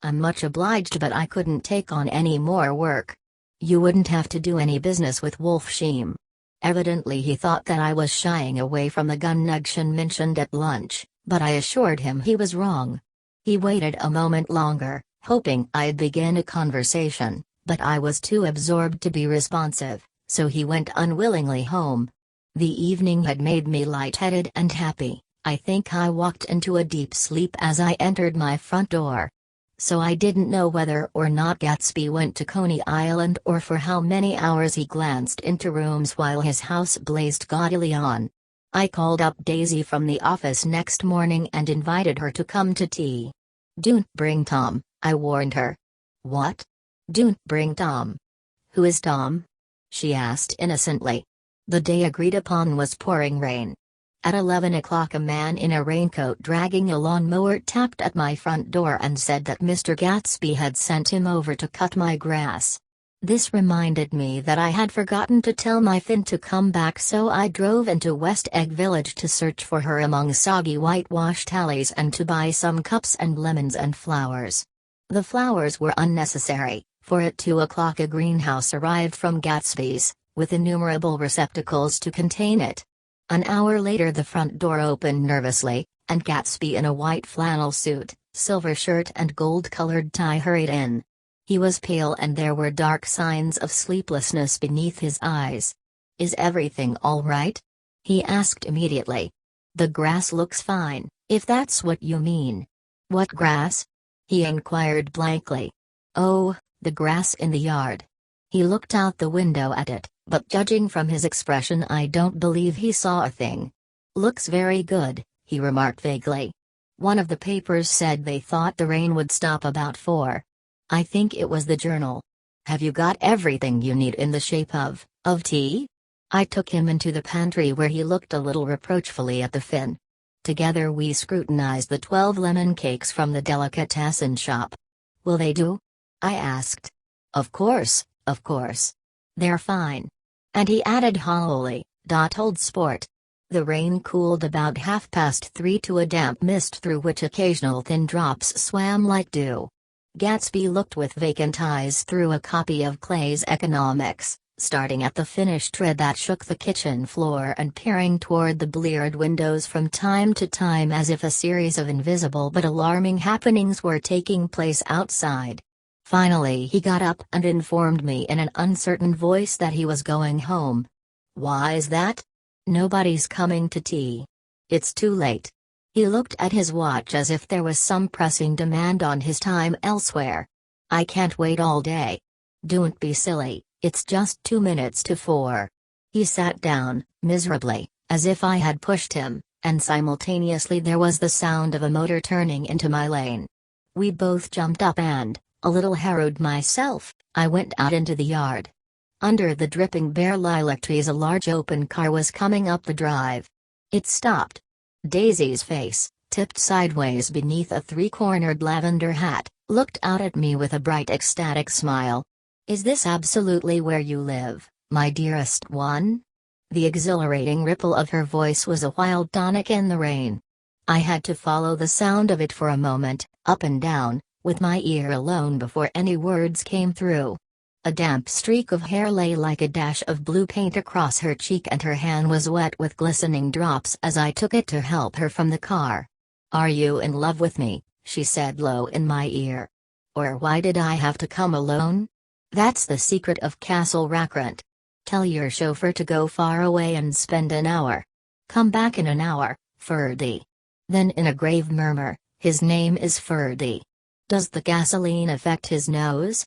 A: I'm much obliged but I couldn't take on any more work. You wouldn't have to do any business with Wolfsheim. Evidently he thought that I was shying away from the connection mentioned at lunch, but I assured him he was wrong. He waited a moment longer, hoping I'd begin a conversation, but I was too absorbed to be responsive, so he went unwillingly home. The evening had made me lightheaded and happy. I think I walked into a deep sleep as I entered my front door. So I didn't know whether or not Gatsby went to Coney Island or for how many hours he glanced into rooms while his house blazed gaudily on. I called up Daisy from the office next morning and invited her to come to tea. Don't bring Tom, I warned her. What? Don't bring Tom. Who is Tom? She asked innocently. The day agreed upon was pouring rain. At 11 o'clock a man in a raincoat dragging a lawnmower tapped at my front door and said that Mr. Gatsby had sent him over to cut my grass. This reminded me that I had forgotten to tell my Finn to come back, so I drove into West Egg Village to search for her among soggy whitewashed alleys and to buy some cups and lemons and flowers. The flowers were unnecessary, for at 2 o'clock a greenhouse arrived from Gatsby's, with innumerable receptacles to contain it. An hour later the front door opened nervously, and Gatsby in a white flannel suit, silver shirt and gold-colored tie hurried in. He was pale and there were dark signs of sleeplessness beneath his eyes. Is everything all right? He asked immediately. The grass looks fine, if that's what you mean. What grass? He inquired blankly. Oh, the grass in the yard. He looked out the window at it, but judging from his expression I don't believe he saw a thing. Looks very good, he remarked vaguely. One of the papers said they thought the rain would stop about 4. I think it was the Journal. Have you got everything you need in the shape of tea? I took him into the pantry where he looked a little reproachfully at the Finn. Together we scrutinized the 12 lemon cakes from the delicatessen shop. Will they do? I asked. Of course. Of course. They're fine. And he added hollowly, "Old sport." The rain cooled about 3:30 to a damp mist through which occasional thin drops swam like dew. Gatsby looked with vacant eyes through a copy of Clay's Economics, starting at the finished tread that shook the kitchen floor and peering toward the bleared windows from time to time as if a series of invisible but alarming happenings were taking place outside. Finally he got up and informed me in an uncertain voice that he was going home. "Why is that?" "Nobody's coming to tea. It's too late." He looked at his watch as if there was some pressing demand on his time elsewhere. "I can't wait all day." "Don't be silly, it's just 2 minutes to 4. He sat down, miserably, as if I had pushed him, and simultaneously there was the sound of a motor turning into my lane. We both jumped up and, a little harrowed myself, I went out into the yard. Under the dripping bare lilac trees a large open car was coming up the drive. It stopped. Daisy's face, tipped sideways beneath a three-cornered lavender hat, looked out at me with a bright ecstatic smile. "Is this absolutely where you live, my dearest one?" The exhilarating ripple of her voice was a wild tonic in the rain. I had to follow the sound of it for a moment, up and down, with my ear alone before any words came through. A damp streak of hair lay like a dash of blue paint across her cheek and her hand was wet with glistening drops as I took it to help her from the car. "Are you in love with me?" she said low in my ear. "Or why did I have to come alone? That's the secret of Castle Rackrent. Tell your chauffeur to go far away and spend an hour. Come back in an hour, Ferdy." Then in a grave murmur, "His name is Ferdy. Does the gasoline affect his nose?"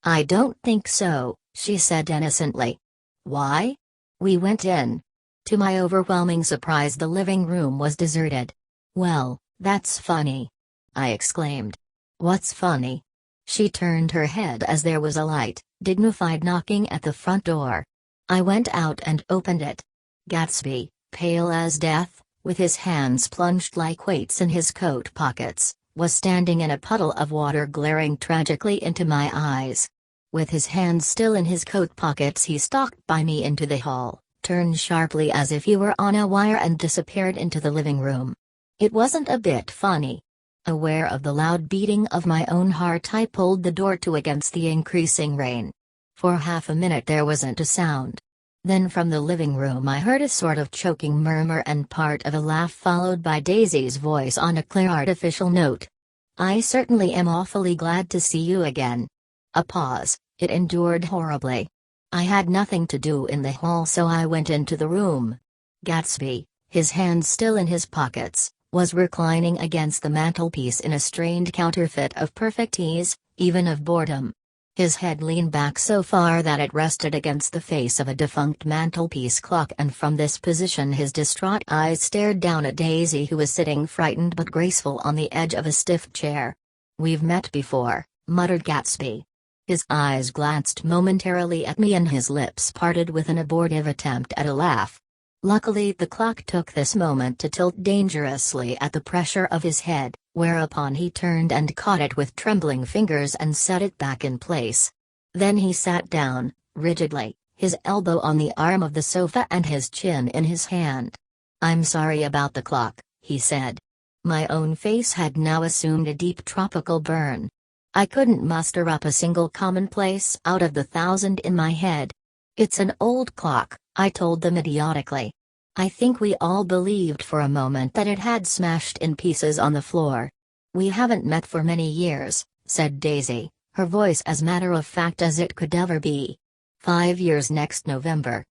A: "I don't think so," she said innocently. "Why?" We went in. To my overwhelming surprise the living room was deserted. "Well, that's funny," I exclaimed. "What's funny?" She turned her head as there was a light, dignified knocking at the front door. I went out and opened it. Gatsby, pale as death, with his hands plunged like weights in his coat pockets, was standing in a puddle of water glaring tragically into my eyes. With his hands still in his coat pockets he stalked by me into the hall, turned sharply as if he were on a wire and disappeared into the living room. It wasn't a bit funny. Aware of the loud beating of my own heart I pulled the door to against the increasing rain. For half a minute there wasn't a sound. Then from the living room I heard a sort of choking murmur and part of a laugh followed by Daisy's voice on a clear artificial note. "I certainly am awfully glad to see you again." A pause. It endured horribly. I had nothing to do in the hall so I went into the room. Gatsby, his hands still in his pockets, was reclining against the mantelpiece in a strained counterfeit of perfect ease, even of boredom. His head leaned back so far that it rested against the face of a defunct mantelpiece clock and from this position his distraught eyes stared down at Daisy who was sitting frightened but graceful on the edge of a stiff chair. "We've met before," muttered Gatsby. His eyes glanced momentarily at me and his lips parted with an abortive attempt at a laugh. Luckily the clock took this moment to tilt dangerously at the pressure of his head, whereupon he turned and caught it with trembling fingers and set it back in place. Then he sat down, rigidly, his elbow on the arm of the sofa and his chin in his hand. "I'm sorry about the clock," he said. My own face had now assumed a deep tropical burn. I couldn't muster up a single commonplace out of the 1,000 in my head. "It's an old clock," I told them idiotically. I think we all believed for a moment that it had smashed in pieces on the floor. "We haven't met for many years," said Daisy, her voice as matter-of-fact as it could ever be. 5 years next November."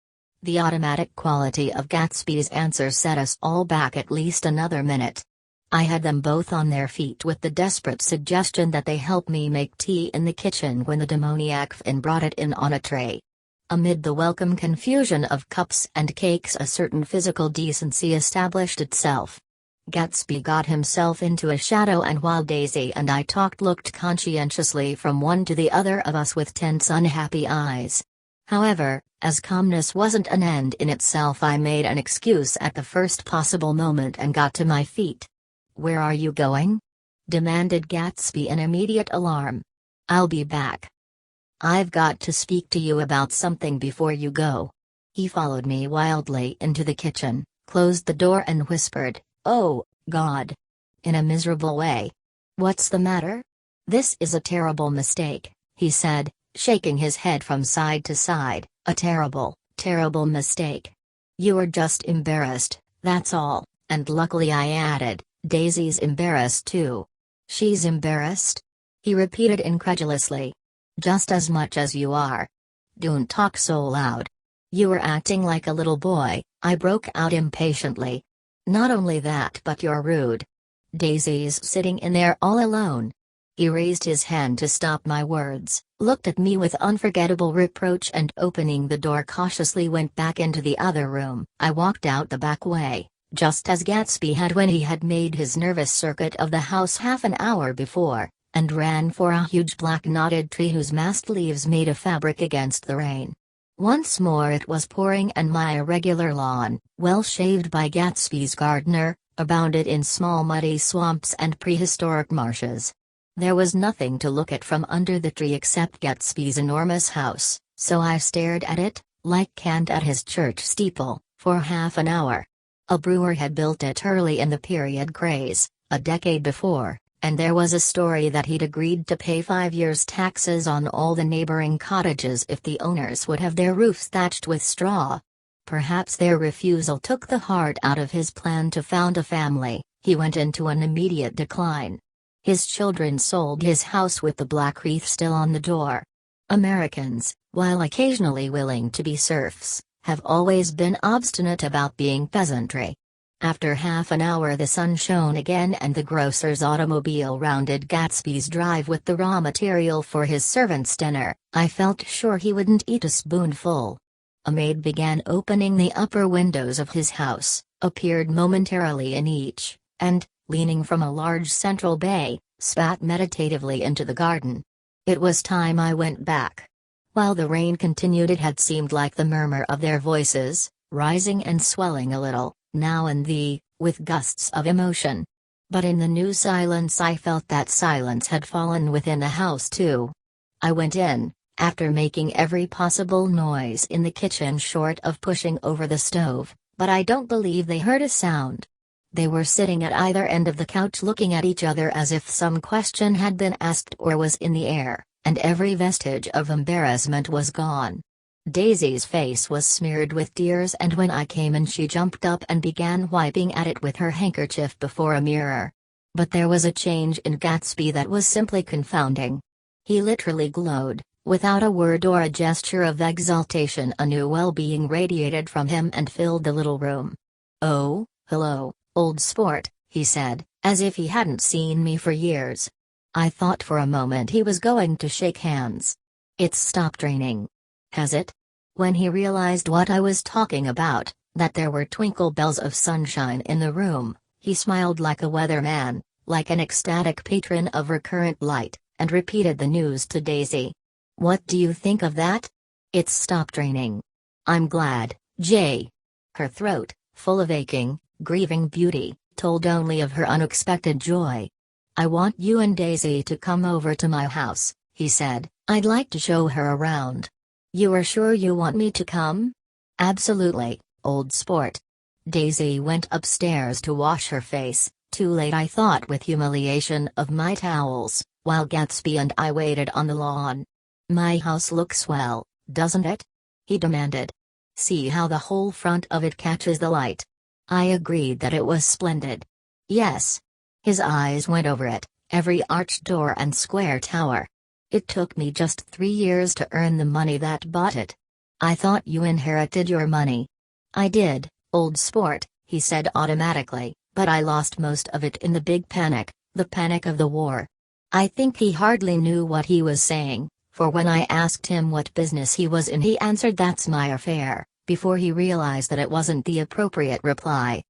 A: The automatic quality of Gatsby's answer set us all back at least another minute. I had them both on their feet with the desperate suggestion that they help me make tea in the kitchen when the demoniac Finn brought it in on a tray. Amid the welcome confusion of cups and cakes a certain physical decency established itself. Gatsby got himself into a shadow and while Daisy and I talked looked conscientiously from one to the other of us with tense unhappy eyes. However, as calmness wasn't an end in itself I made an excuse at the first possible moment and got to my feet. "Where are you going?" demanded Gatsby in immediate alarm. "I'll be back. I've got to speak to you about something before you go." He followed me wildly into the kitchen, closed the door and whispered, "Oh, God," in a miserable way. "What's the matter?" "This is a terrible mistake," he said, shaking his head from side to side, A terrible, terrible mistake. You were just embarrassed, that's all, and luckily I added, Daisy's embarrassed too. She's embarrassed? He repeated incredulously. Just as much as you are. Don't talk so loud. You were acting like a little boy, I broke out impatiently. Not only that, but you're rude. Daisy's sitting in there all alone. He raised his hand to stop my words, looked at me with unforgettable reproach and opening the door cautiously went back into the other room. I walked out the back way, just as Gatsby had when he had made his nervous circuit of the house half an hour before, and ran for a huge black knotted tree whose massed leaves made a fabric against the rain. Once more it was pouring and my irregular lawn, well shaved by Gatsby's gardener, abounded in small muddy swamps and prehistoric marshes. There was nothing to look at from under the tree except Gatsby's enormous house, so I stared at it, like Kant at his church steeple, for half an hour. A brewer had built it early in the period craze, a decade before, and there was a story that he'd agreed to pay 5 years' taxes on all the neighboring cottages if the owners would have their roofs thatched with straw. Perhaps their refusal took the heart out of his plan to found a family. He went into an immediate decline. His children sold his house with the black wreath still on the door. Americans, while occasionally willing to be serfs, have always been obstinate about being peasantry. After half an hour the sun shone again and the grocer's automobile rounded Gatsby's drive with the raw material for his servant's dinner. I felt sure he wouldn't eat a spoonful. A maid began opening the upper windows of his house, appeared momentarily in each, and, leaning from a large central bay, spat meditatively into the garden. It was time I went back. While the rain continued it had seemed like the murmur of their voices, rising and swelling a little, now and then, with gusts of emotion. But in the new silence I felt that silence had fallen within the house too. I went in, after making every possible noise in the kitchen short of pushing over the stove, but I don't believe they heard a sound. They were sitting at either end of the couch looking at each other as if some question had been asked or was in the air, and every vestige of embarrassment was gone. Daisy's face was smeared with tears and when I came in she jumped up and began wiping at it with her handkerchief before a mirror. But there was a change in Gatsby that was simply confounding. He literally glowed, without a word or a gesture of exultation a new well-being radiated from him and filled the little room. "Oh, hello, old sport," he said, as if he hadn't seen me for years. I thought for a moment he was going to shake hands. "It's stopped raining." "Has it?" When he realized what I was talking about, that there were twinkle bells of sunshine in the room, he smiled like a weatherman, like an ecstatic patron of recurrent light, and repeated the news to Daisy. "What do you think of that? It's stopped raining. I'm glad, Jay." Her throat, full of aching, grieving beauty, told only of her unexpected joy. "I want you and Daisy to come over to my house," he said. "I'd like to show her around." "You are sure you want me to come?" "Absolutely, old sport." Daisy went upstairs to wash her face, too late I thought with humiliation of my towels, while Gatsby and I waited on the lawn. "My house looks well, doesn't it?" he demanded. "See how the whole front of it catches the light." I agreed that it was splendid. "Yes." His eyes went over it, every arched door and square tower. "It took me just 3 years to earn the money that bought it." "I thought you inherited your money." "I did, old sport," he said automatically, "but I lost most of it in the big panic, the panic of the war." I think he hardly knew what he was saying, for when I asked him what business he was in he answered "That's my affair," before he realized that it wasn't the appropriate reply.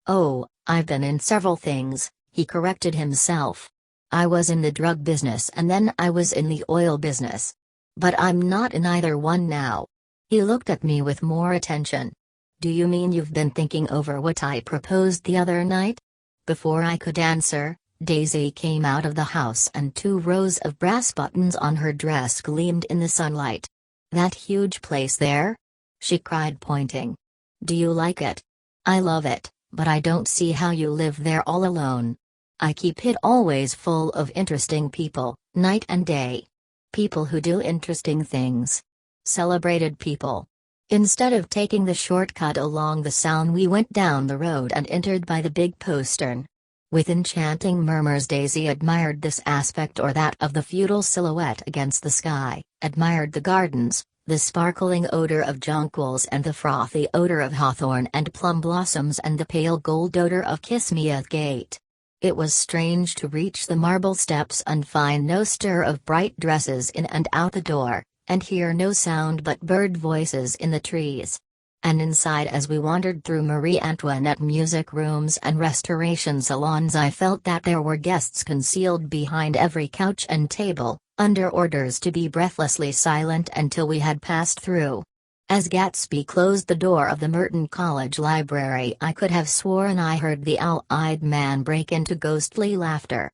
A: "Oh, I've been in several things," he corrected himself. "I was in the drug business and then I was in the oil business. But I'm not in either one now." He looked at me with more attention. "Do you mean you've been thinking over what I proposed the other night?" Before I could answer, Daisy came out of the house and 2 rows of brass buttons on her dress gleamed in the sunlight. "That huge place there?" she cried, pointing. "Do you like it?" "I love it, but I don't see how you live there all alone." "I keep it always full of interesting people, night and day. People who do interesting things." Celebrated people. Instead of taking the shortcut along the Sound, we went down the road and entered by the big postern. With enchanting murmurs, Daisy admired this aspect or that of the feudal silhouette against the sky, admired the gardens, the sparkling odor of jonquils and the frothy odor of hawthorn and plum blossoms and the pale gold odor of kiss-me-at gate. It was strange to reach the marble steps and find no stir of bright dresses in and out the door, and hear no sound but bird voices in the trees. And inside, as we wandered through Marie Antoinette music rooms and restoration salons, I felt that there were guests concealed behind every couch and table, under orders to be breathlessly silent until we had passed through. As Gatsby closed the door of the Merton College library, I could have sworn I heard the owl-eyed man break into ghostly laughter.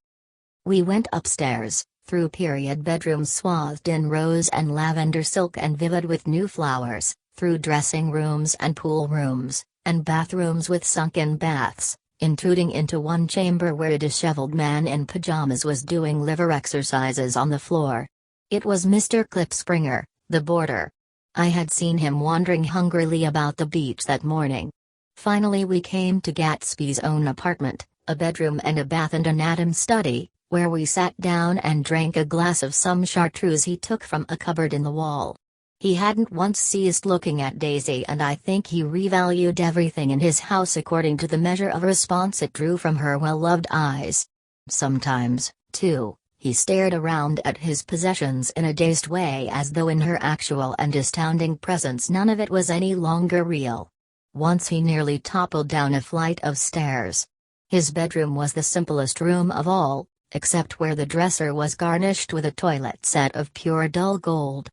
A: We went upstairs, through period bedrooms swathed in rose and lavender silk and vivid with new flowers, through dressing rooms and pool rooms, and bathrooms with sunken baths, intruding into one chamber where a disheveled man in pajamas was doing liver exercises on the floor. It was Mr. Klipspringer, the boarder. I had seen him wandering hungrily about the beach that morning. Finally we came to Gatsby's own apartment, a bedroom and a bath and an atom study, where we sat down and drank a glass of some chartreuse he took from a cupboard in the wall. He hadn't once ceased looking at Daisy, and I think he revalued everything in his house according to the measure of response it drew from her well-loved eyes. Sometimes, too, he stared around at his possessions in a dazed way, as though in her actual and astounding presence none of it was any longer real. Once he nearly toppled down a flight of stairs. His bedroom was the simplest room of all, except where the dresser was garnished with a toilet set of pure dull gold.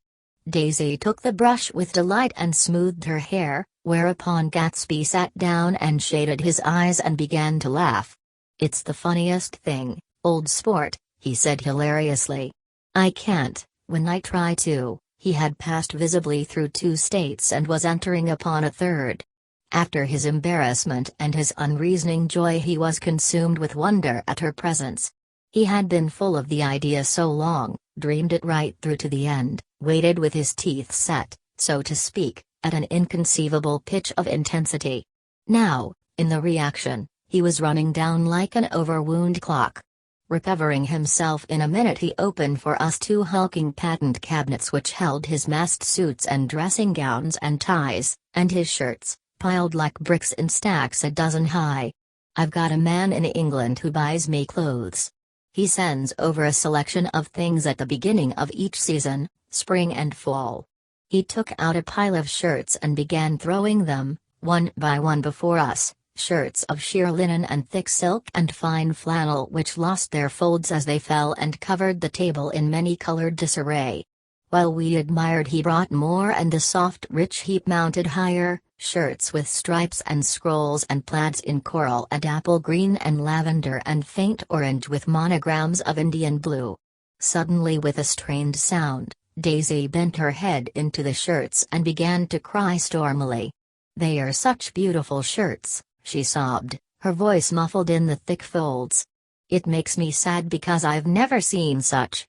A: Daisy took the brush with delight and smoothed her hair, whereupon Gatsby sat down and shaded his eyes and began to laugh. "It's the funniest thing, old sport," he said hilariously. "I can't, when I try to." He had passed visibly through 2 states and was entering upon a third. After his embarrassment and his unreasoning joy, he was consumed with wonder at her presence. He had been full of the idea so long, dreamed it right through to the end, waited with his teeth set, so to speak, at an inconceivable pitch of intensity. Now, in the reaction, he was running down like an overwound clock. Recovering himself in a minute, he opened for us 2 hulking patent cabinets which held his masked suits and dressing gowns and ties, and his shirts, piled like bricks in stacks a dozen high. "I've got a man in England who buys me clothes. He sends over a selection of things at the beginning of each season, spring and fall." He took out a pile of shirts and began throwing them, one by one, before us, shirts of sheer linen and thick silk and fine flannel which lost their folds as they fell and covered the table in many-colored disarray. While we admired, he brought more, and the soft rich heap mounted higher, shirts with stripes and scrolls and plaids in coral and apple green and lavender and faint orange with monograms of Indian blue. Suddenly, with a strained sound, Daisy bent her head into the shirts and began to cry stormily. "They are such beautiful shirts," she sobbed, her voice muffled in the thick folds. "It makes me sad because I've never seen such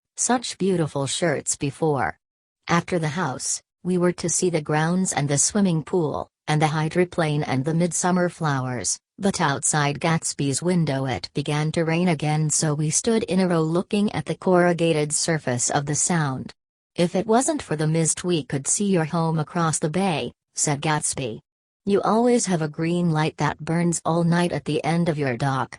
A: beautiful shirts before." After the house, we were to see the grounds and the swimming pool, and the hydroplane and the midsummer flowers, but outside Gatsby's window it began to rain again, so we stood in a row looking at the corrugated surface of the Sound. "If it wasn't for the mist we could see your home across the bay," said Gatsby. "You always have a green light that burns all night at the end of your dock."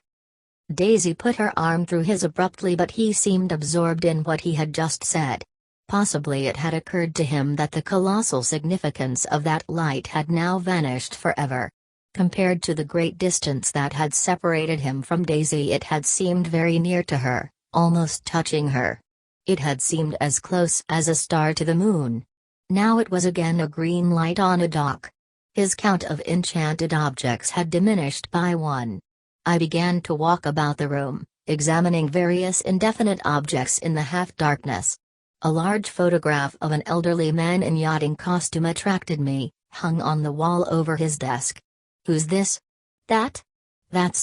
A: Daisy put her arm through his abruptly, but he seemed absorbed in what he had just said. Possibly it had occurred to him that the colossal significance of that light had now vanished forever. Compared to the great distance that had separated him from Daisy, it had seemed very near to her, almost touching her. It had seemed as close as a star to the moon. Now it was again a green light on a dock. His count of enchanted objects had diminished by 1. I began to walk about the room, examining various indefinite objects in the half-darkness. A large photograph of an elderly man in yachting costume attracted me, hung on the wall over his desk. "Who's this?" "That's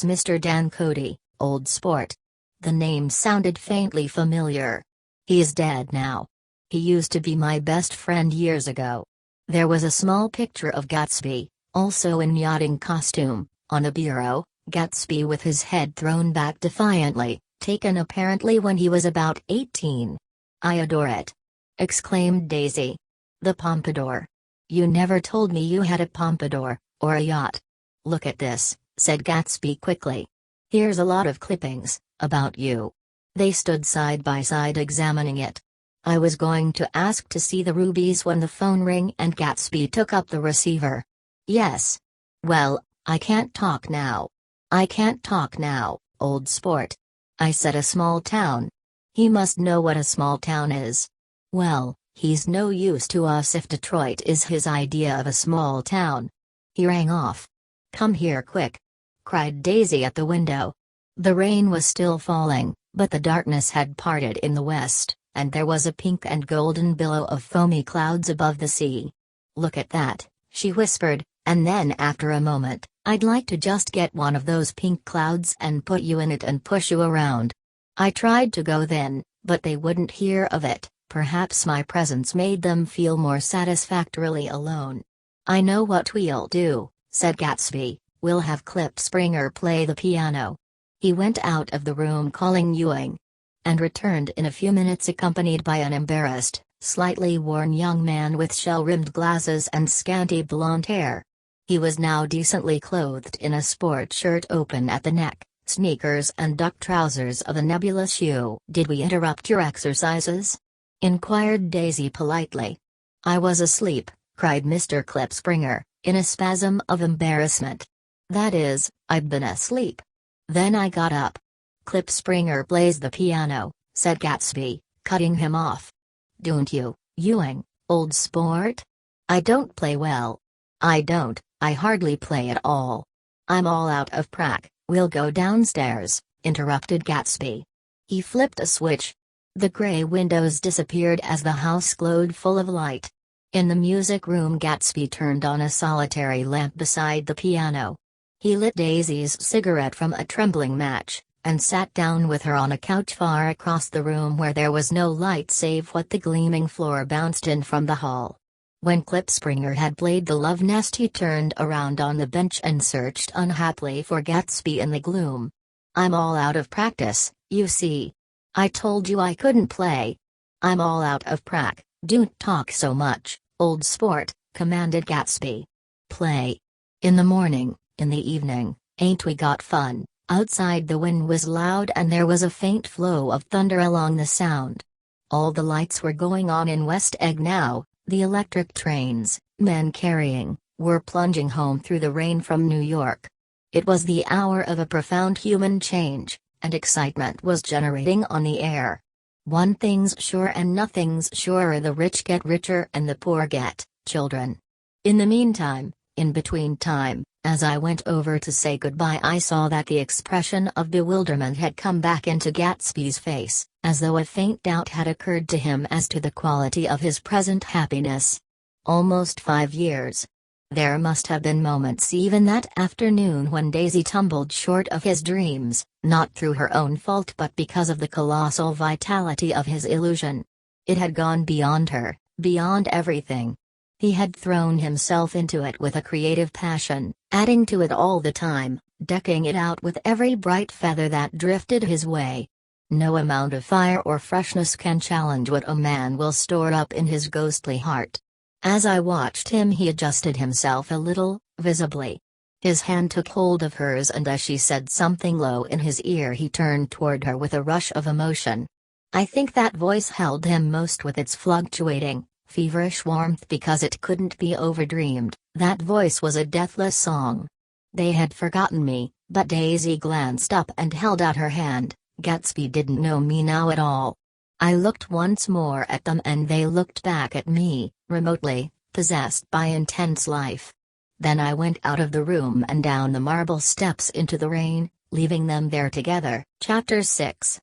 A: Mr. Dan Cody, old sport." The name sounded faintly familiar. "He's dead now." He used to be my best friend years ago. There was a small picture of Gatsby, also in yachting costume, on a bureau, Gatsby with his head thrown back defiantly, taken apparently when he was about 18. I adore it!" exclaimed Daisy. "The pompadour. You never told me you had a pompadour, or a yacht." "Look at this," said Gatsby quickly. "Here's a lot of clippings, about you." They stood side by side examining it. I was going to ask to see the rubies when the phone rang and Gatsby took up the receiver. "Yes. Well, I can't talk now. I can't talk now, old sport. I said a small town. He must know what a small town is. Well, he's no use to us if Detroit is his idea of a small town." He rang off. "Come here quick!" cried Daisy at the window. The rain was still falling, but the darkness had parted in the west, and there was a pink and golden billow of foamy clouds above the sea. "Look at that," she whispered, and then after a moment, "I'd like to just get one of those pink clouds and put you in it and push you around." I tried to go then, but they wouldn't hear of it. Perhaps my presence made them feel more satisfactorily alone. "I know what we'll do," said Gatsby. "We'll have Klipspringer play the piano." He went out of the room calling Ewing, and returned in a few minutes accompanied by an embarrassed, slightly worn young man with shell-rimmed glasses and scanty blonde hair. He was now decently clothed in a sport shirt open at the neck, sneakers and duck trousers of a nebulous hue. "Did we interrupt your exercises?" inquired Daisy politely. "I was asleep," cried Mr. Klipspringer, in a spasm of embarrassment. "That is, I've been asleep. Then I got up." "Klipspringer plays the piano," said Gatsby, cutting him off. "Don't you, Ewing, old sport?" "I don't play well. I hardly play at all. I'm all out of prac." "We'll go downstairs," interrupted Gatsby. He flipped a switch. The gray windows disappeared as the house glowed full of light. In the music room Gatsby turned on a solitary lamp beside the piano. He lit Daisy's cigarette from a trembling match, and sat down with her on a couch far across the room where there was no light save what the gleaming floor bounced in from the hall. When Klipspringer had played the Love Nest he turned around on the bench and searched unhappily for Gatsby in the gloom. "I'm all out of practice, you see. I told you I couldn't play. I'm all out of prac." "Don't talk so much, old sport," commanded Gatsby. "Play. In the morning, in the evening, ain't we got fun?" Outside the wind was loud and there was a faint flow of thunder along the sound. All the lights were going on in West Egg now. The electric trains, men carrying, were plunging home through the rain from New York. It was the hour of a profound human change, and excitement was generating on the air. One thing's sure and nothing's surer: the rich get richer and the poor get children. In the meantime, in between time, as I went over to say goodbye I saw that the expression of bewilderment had come back into Gatsby's face, as though a faint doubt had occurred to him as to the quality of his present happiness. Almost 5 years. There must have been moments even that afternoon when Daisy tumbled short of his dreams, not through her own fault but because of the colossal vitality of his illusion. It had gone beyond her, beyond everything. He had thrown himself into it with a creative passion, adding to it all the time, decking it out with every bright feather that drifted his way. No amount of fire or freshness can challenge what a man will store up in his ghostly heart. As I watched him he adjusted himself a little, visibly. His hand took hold of hers and as she said something low in his ear he turned toward her with a rush of emotion. I think that voice held him most with its fluctuating, feverish warmth because it couldn't be overdreamed. That voice was a deathless song. They had forgotten me, but Daisy glanced up and held out her hand. Gatsby didn't know me now at all. I looked once more at them and they looked back at me, remotely, possessed by intense life. Then I went out of the room and down the marble steps into the rain, leaving them there together. Chapter 6.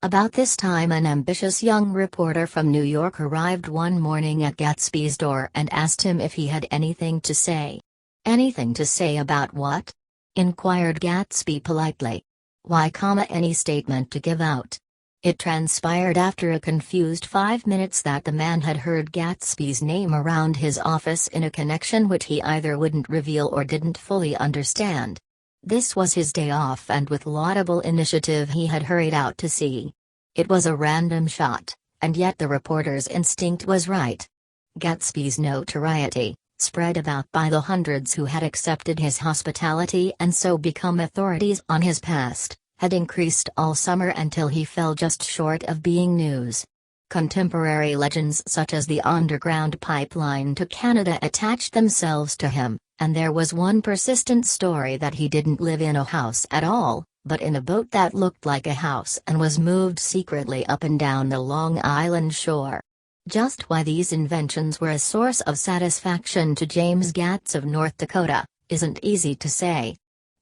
A: About this time an ambitious young reporter from New York arrived one morning at Gatsby's door and asked him if he had anything to say. "Anything to say about what?" inquired Gatsby politely. "Why, any statement to give out." It transpired after a confused 5 minutes that the man had heard Gatsby's name around his office in a connection which he either wouldn't reveal or didn't fully understand. This was his day off, and with laudable initiative he had hurried out to see. It was a random shot, and yet the reporter's instinct was right. Gatsby's notoriety, spread about by the hundreds who had accepted his hospitality and so become authorities on his past, had increased all summer until he fell just short of being news. Contemporary legends such as the underground pipeline to Canada attached themselves to him, and there was one persistent story that he didn't live in a house at all, but in a boat that looked like a house and was moved secretly up and down the Long Island shore. Just why these inventions were a source of satisfaction to James Gatz of North Dakota, isn't easy to say.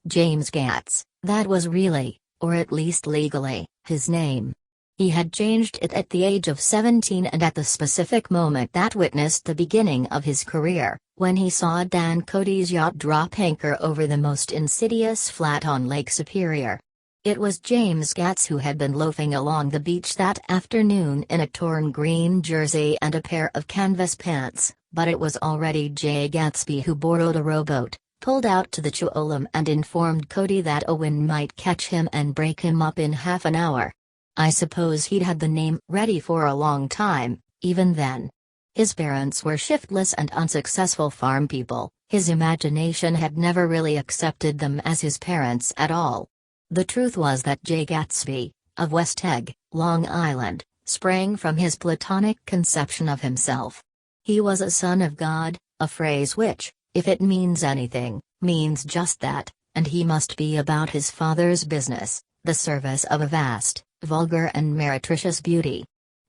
A: James Gatz, that was really, or at least legally, his name. He had changed it at the age of 17 and at the specific moment that witnessed the beginning of his career, when he saw Dan Cody's yacht drop anchor over the most insidious flat on Lake Superior. It was James Gatz who had been loafing along the beach that afternoon in a torn green jersey and a pair of canvas pants, but it was already Jay Gatsby who borrowed a rowboat, pulled out to the Tuolumne and informed Cody that a wind might catch him and break him up in half an hour. I suppose he'd had the name ready for a long time, even then. His parents were shiftless and unsuccessful farm people, his imagination had never really accepted them as his parents at all. The truth was that Jay Gatsby, of West Egg, Long Island, sprang from his platonic conception of himself. He was a son of God, a phrase which, if it means anything, means just that, and he must be about his father's business, the service of a vast, vulgar and meretricious beauty.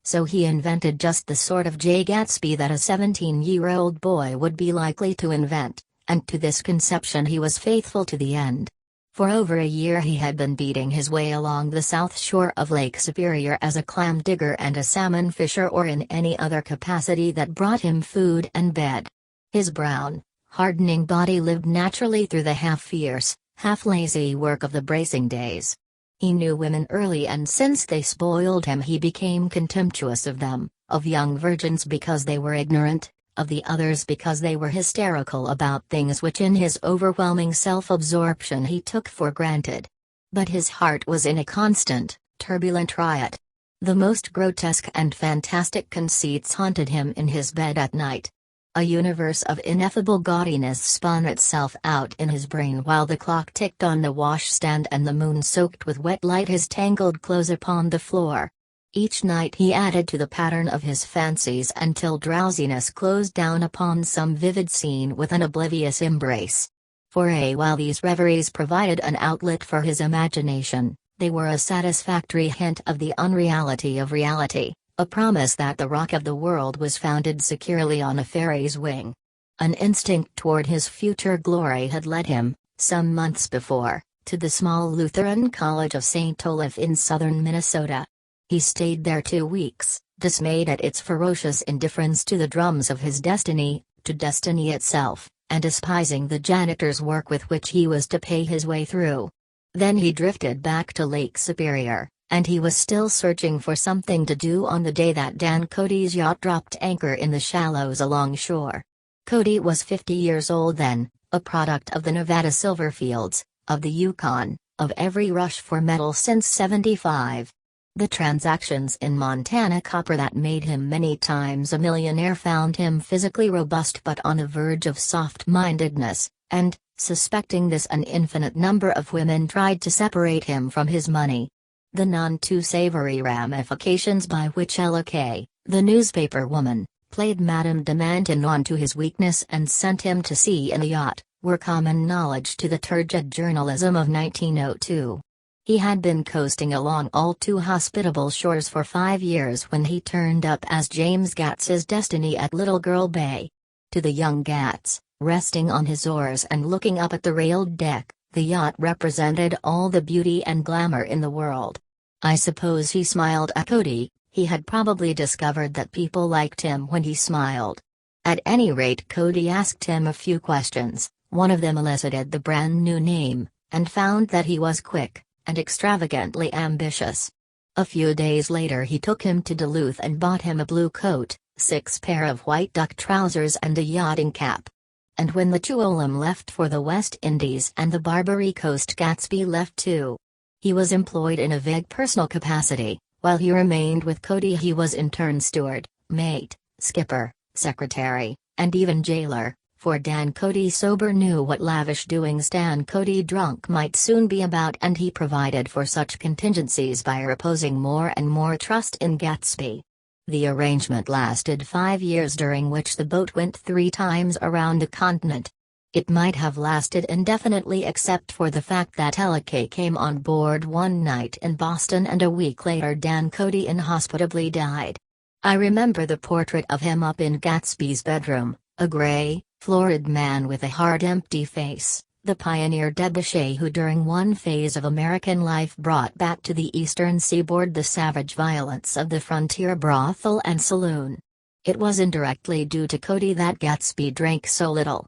A: So he invented just the sort of Jay Gatsby that a 17-year-old boy would be likely to invent, and to this conception he was faithful to the end. For over a year he had been beating his way along the south shore of Lake Superior as a clam digger and a salmon fisher, or in any other capacity that brought him food and bed. His brown, hardening body lived naturally through the half-fierce, half-lazy work of the bracing days. He knew women early, and since they spoiled him he became contemptuous of them, of young virgins because they were ignorant, of the others because they were hysterical about things which in his overwhelming self-absorption he took for granted. But his heart was in a constant, turbulent riot. The most grotesque and fantastic conceits haunted him in his bed at night. A universe of ineffable gaudiness spun itself out in his brain while the clock ticked on the washstand and the moon soaked with wet light his tangled clothes upon the floor. Each night he added to the pattern of his fancies until drowsiness closed down upon some vivid scene with an oblivious embrace. For a while these reveries provided an outlet for his imagination, they were a satisfactory hint of the unreality of reality, a promise that the rock of the world was founded securely on a fairy's wing. An instinct toward his future glory had led him, some months before, to the small Lutheran College of St. Olaf in southern Minnesota. He stayed there 2 weeks, dismayed at its ferocious indifference to the drums of his destiny, to destiny itself, and despising the janitor's work with which he was to pay his way through. Then he drifted back to Lake Superior, and he was still searching for something to do on the day that Dan Cody's yacht dropped anchor in the shallows along shore. Cody was 50 years old then, a product of the Nevada silver fields, of the Yukon, of every rush for metal since '75. The transactions in Montana copper that made him many times a millionaire found him physically robust but on the verge of soft-mindedness, and, suspecting this, an infinite number of women tried to separate him from his money. The none-too-savory ramifications by which Ella Kay, the newspaper woman, played Madame de Maintenon to his weakness and sent him to sea in a yacht, were common knowledge to the turgid journalism of 1902. He had been coasting along all too hospitable shores for 5 years when he turned up as James Gatz's destiny at Little Girl Bay. To the young Gatz, resting on his oars and looking up at the railed deck, the yacht represented all the beauty and glamour in the world. I suppose he smiled at Cody. He had probably discovered that people liked him when he smiled. At any rate, Cody asked him a few questions, one of them elicited the brand new name, and found that he was quick, and extravagantly ambitious. A few days later he took him to Duluth and bought him a blue coat, 6 pair of white duck trousers and a yachting cap. And when the Tuolumne left for the West Indies and the Barbary Coast, Gatsby left too. He was employed in a vague personal capacity. While he remained with Cody, he was in turn steward, mate, skipper, secretary, and even jailer, for Dan Cody sober knew what lavish doings Dan Cody drunk might soon be about, and he provided for such contingencies by reposing more and more trust in Gatsby. The arrangement lasted 5 years, during which the boat went 3 times around the continent. It might have lasted indefinitely except for the fact that LK came on board one night in Boston and a week later Dan Cody inhospitably died. I remember the portrait of him up in Gatsby's bedroom, a gray, florid man with a hard, empty face, the pioneer debauchee who during one phase of American life brought back to the eastern seaboard the savage violence of the frontier brothel and saloon. It was indirectly due to Cody that Gatsby drank so little.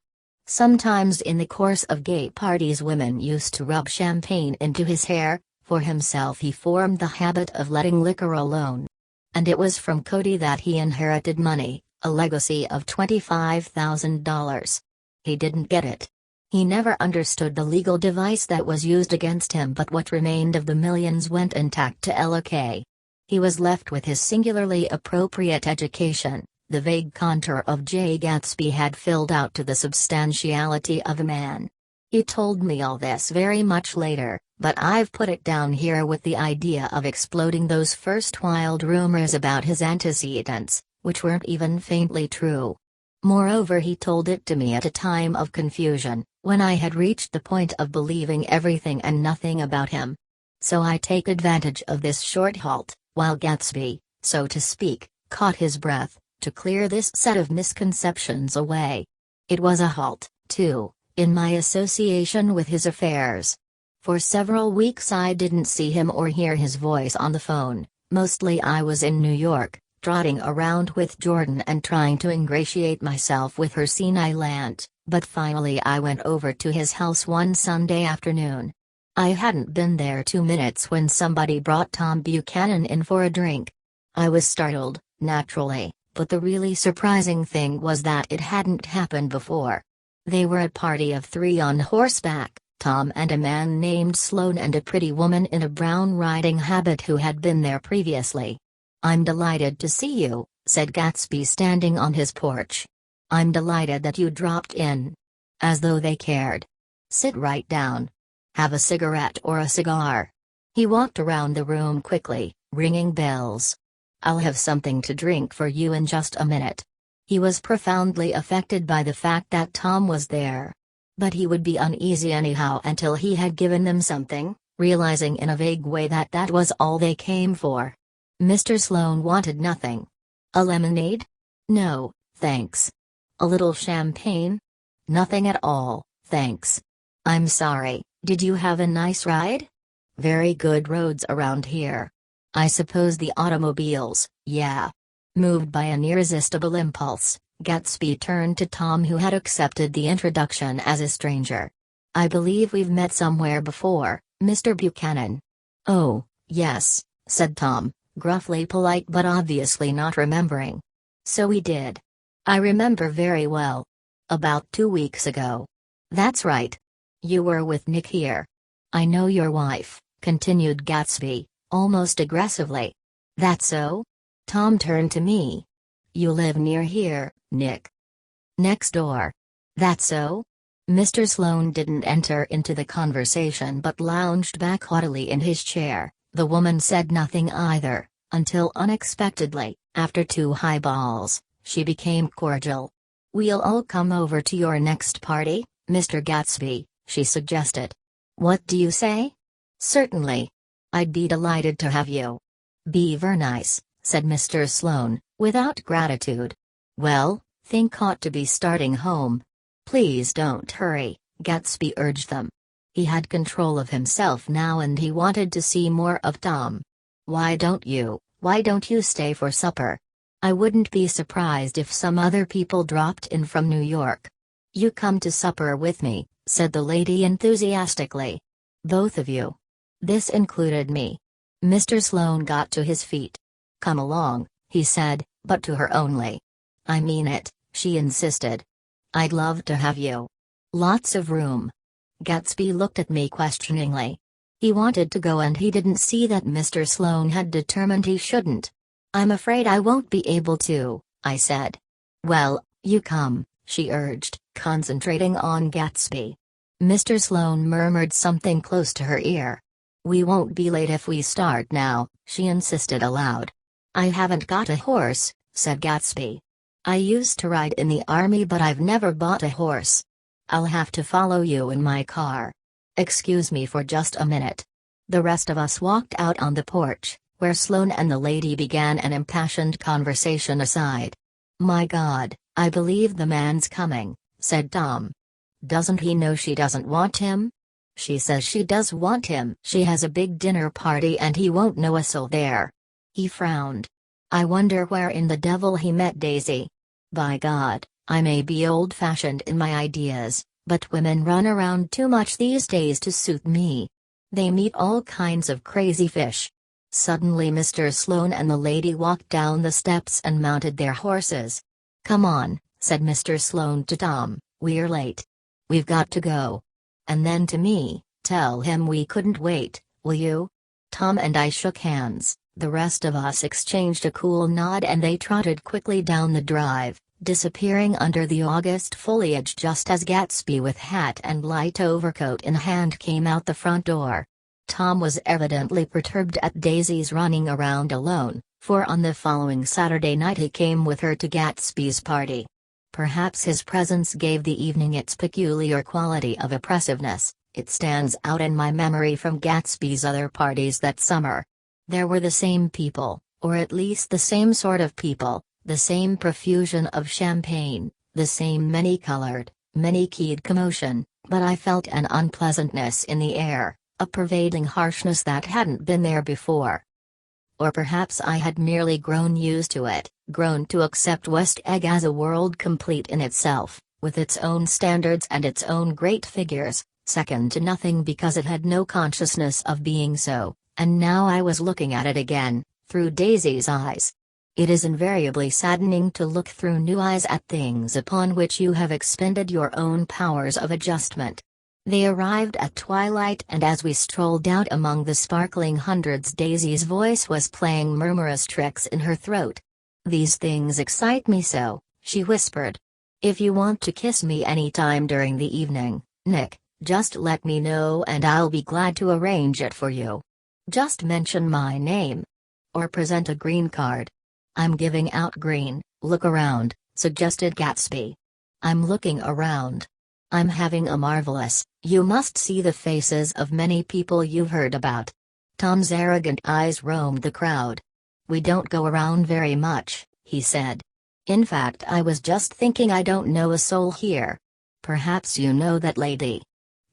A: Sometimes in the course of gay parties women used to rub champagne into his hair. For himself he formed the habit of letting liquor alone. And it was from Cody that he inherited money, a legacy of $25,000. He didn't get it. He never understood the legal device that was used against him, but what remained of the millions went intact to LK. He was left with his singularly appropriate education. The vague contour of Jay Gatsby had filled out to the substantiality of a man. He told me all this very much later, but I've put it down here with the idea of exploding those first wild rumors about his antecedents, which weren't even faintly true. Moreover, he told it to me at a time of confusion, when I had reached the point of believing everything and nothing about him. So I take advantage of this short halt, while Gatsby, so to speak, caught his breath, to clear this set of misconceptions away. It was a halt, too, in my association with his affairs. For several weeks I didn't see him or hear his voice on the phone. Mostly I was in New York, trotting around with Jordan and trying to ingratiate myself with her senile aunt, but finally I went over to his house one Sunday afternoon. I hadn't been there 2 minutes when somebody brought Tom Buchanan in for a drink. I was startled, naturally. But the really surprising thing was that it hadn't happened before. They were a party of 3 on horseback, Tom and a man named Sloan and a pretty woman in a brown riding habit who had been there previously. "I'm delighted to see you," said Gatsby standing on his porch. "I'm delighted that you dropped in." As though they cared. "Sit right down. Have a cigarette or a cigar?" He walked around the room quickly, ringing bells. "I'll have something to drink for you in just a minute." He was profoundly affected by the fact that Tom was there. But he would be uneasy anyhow until he had given them something, realizing in a vague way that that was all they came for. Mr. Sloane wanted nothing. "A lemonade?" "No, thanks." "A little champagne?" "Nothing at all, thanks." "I'm sorry, did you have a nice ride?" "Very good roads around here." "I suppose the automobiles, yeah." Moved by an irresistible impulse, Gatsby turned to Tom, who had accepted the introduction as a stranger. "I believe we've met somewhere before, Mr. Buchanan." "Oh, yes," said Tom, gruffly polite but obviously not remembering. "So we did. I remember very well. About 2 weeks ago." "That's right. You were with Nick here." "I know your wife," continued Gatsby, almost aggressively. "That so?" Tom turned to me. "You live near here, Nick?" "Next door." "That so?" Mr. Sloane didn't enter into the conversation but lounged back haughtily in his chair. The woman said nothing either, until unexpectedly, after 2 highballs, she became cordial. "We'll all come over to your next party, Mr. Gatsby," she suggested. "What do you say?" "Certainly. I'd be delighted to have you." "Be ver nice," said Mr. Sloane, without gratitude. "Well, think ought to be starting home." "Please don't hurry," Gatsby urged them. He had control of himself now and he wanted to see more of Tom. Why don't you stay for supper? I wouldn't be surprised if some other people dropped in from New York." "You come to supper with me," said the lady enthusiastically. "Both of you?" This included me. Mr. Sloane got to his feet. "Come along," he said, "but to her only." "I mean it," she insisted. "I'd love to have you. Lots of room." Gatsby looked at me questioningly. He wanted to go and he didn't see that Mr. Sloane had determined he shouldn't. "I'm afraid I won't be able to," I said. "Well, you come," she urged, concentrating on Gatsby. Mr. Sloane murmured something close to her ear. "We won't be late if we start now," she insisted aloud. "I haven't got a horse," said Gatsby. "I used to ride in the army but I've never bought a horse. I'll have to follow you in my car. Excuse me for just a minute." The rest of us walked out on the porch, where Sloane and the lady began an impassioned conversation aside. "My God, I believe the man's coming," said Tom. "Doesn't he know she doesn't want him?" "She says she does want him. She has a big dinner party and he won't know a soul there." He frowned. "I wonder where in the devil he met Daisy. By God, I may be old-fashioned in my ideas, but women run around too much these days to suit me. They meet all kinds of crazy fish." Suddenly Mr. Sloane and the lady walked down the steps and mounted their horses. "Come on," said Mr. Sloane to Tom, "we're late. We've got to go." And then to me, "Tell him we couldn't wait, will you?" Tom and I shook hands, the rest of us exchanged a cool nod and they trotted quickly down the drive, disappearing under the August foliage just as Gatsby with hat and light overcoat in hand came out the front door. Tom was evidently perturbed at Daisy's running around alone, for on the following Saturday night he came with her to Gatsby's party. Perhaps his presence gave the evening its peculiar quality of oppressiveness. It stands out in my memory from Gatsby's other parties that summer. There were the same people, or at least the same sort of people, the same profusion of champagne, the same many-colored, many-keyed commotion, but I felt an unpleasantness in the air, a pervading harshness that hadn't been there before. Or perhaps I had merely grown used to it, grown to accept West Egg as a world complete in itself, with its own standards and its own great figures, second to nothing because it had no consciousness of being so, and now I was looking at it again, through Daisy's eyes. It is invariably saddening to look through new eyes at things upon which you have expended your own powers of adjustment. They arrived at twilight and as we strolled out among the sparkling hundreds Daisy's voice was playing murmurous tricks in her throat. "These things excite me so," she whispered. "If you want to kiss me any time during the evening, Nick, just let me know and I'll be glad to arrange it for you. Just mention my name. Or present a green card." "I'm giving out green, look around," suggested Gatsby. "I'm looking around. I'm having a marvelous, you must see the faces of many people you've heard about." Tom's arrogant eyes roamed the crowd. "We don't go around very much," he said. "In fact I was just thinking I don't know a soul here. Perhaps you know that lady."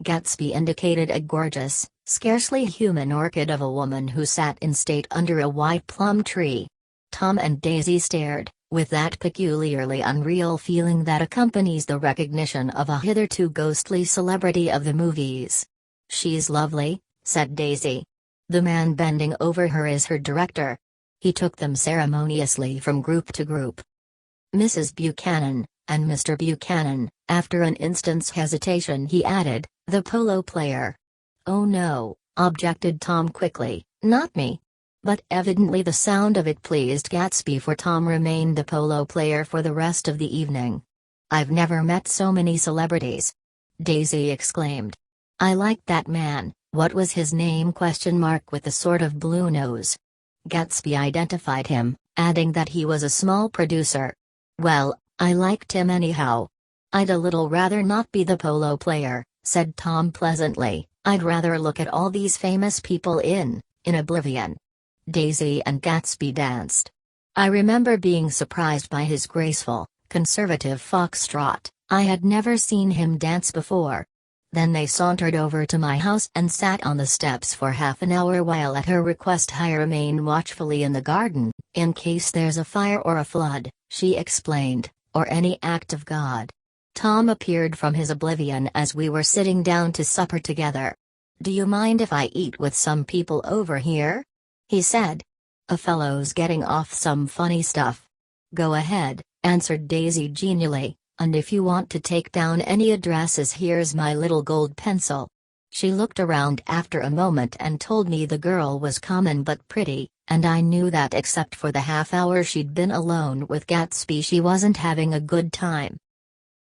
A: Gatsby indicated a gorgeous, scarcely human orchid of a woman who sat in state under a white plum tree. Tom and Daisy stared, with that peculiarly unreal feeling that accompanies the recognition of a hitherto ghostly celebrity of the movies. "She's lovely," said Daisy. "The man bending over her is her director." He took them ceremoniously from group to group. "Mrs. Buchanan, and Mr. Buchanan," after an instant's hesitation he added, "the polo player." "Oh no," objected Tom quickly, "not me." But evidently the sound of it pleased Gatsby for Tom remained the polo player for the rest of the evening. "I've never met so many celebrities," Daisy exclaimed. "I liked that man, what was his name with a sort of blue nose." Gatsby identified him, adding that he was a small producer. "Well, I liked him anyhow." "I'd a little rather not be the polo player," said Tom pleasantly. "I'd rather look at all these famous people in oblivion." Daisy and Gatsby danced. I remember being surprised by his graceful, conservative foxtrot. I had never seen him dance before. Then they sauntered over to my house and sat on the steps for half an hour while at her request I remain watchfully in the garden, in case there's a fire or a flood, she explained, or any act of God. Tom appeared from his oblivion as we were sitting down to supper together. "Do you mind if I eat with some people over here?" he said. "A fellow's getting off some funny stuff." "Go ahead," answered Daisy genially, "and if you want to take down any addresses, here's my little gold pencil." She looked around after a moment and told me the girl was common but pretty, and I knew that except for the half hour she'd been alone with Gatsby she wasn't having a good time.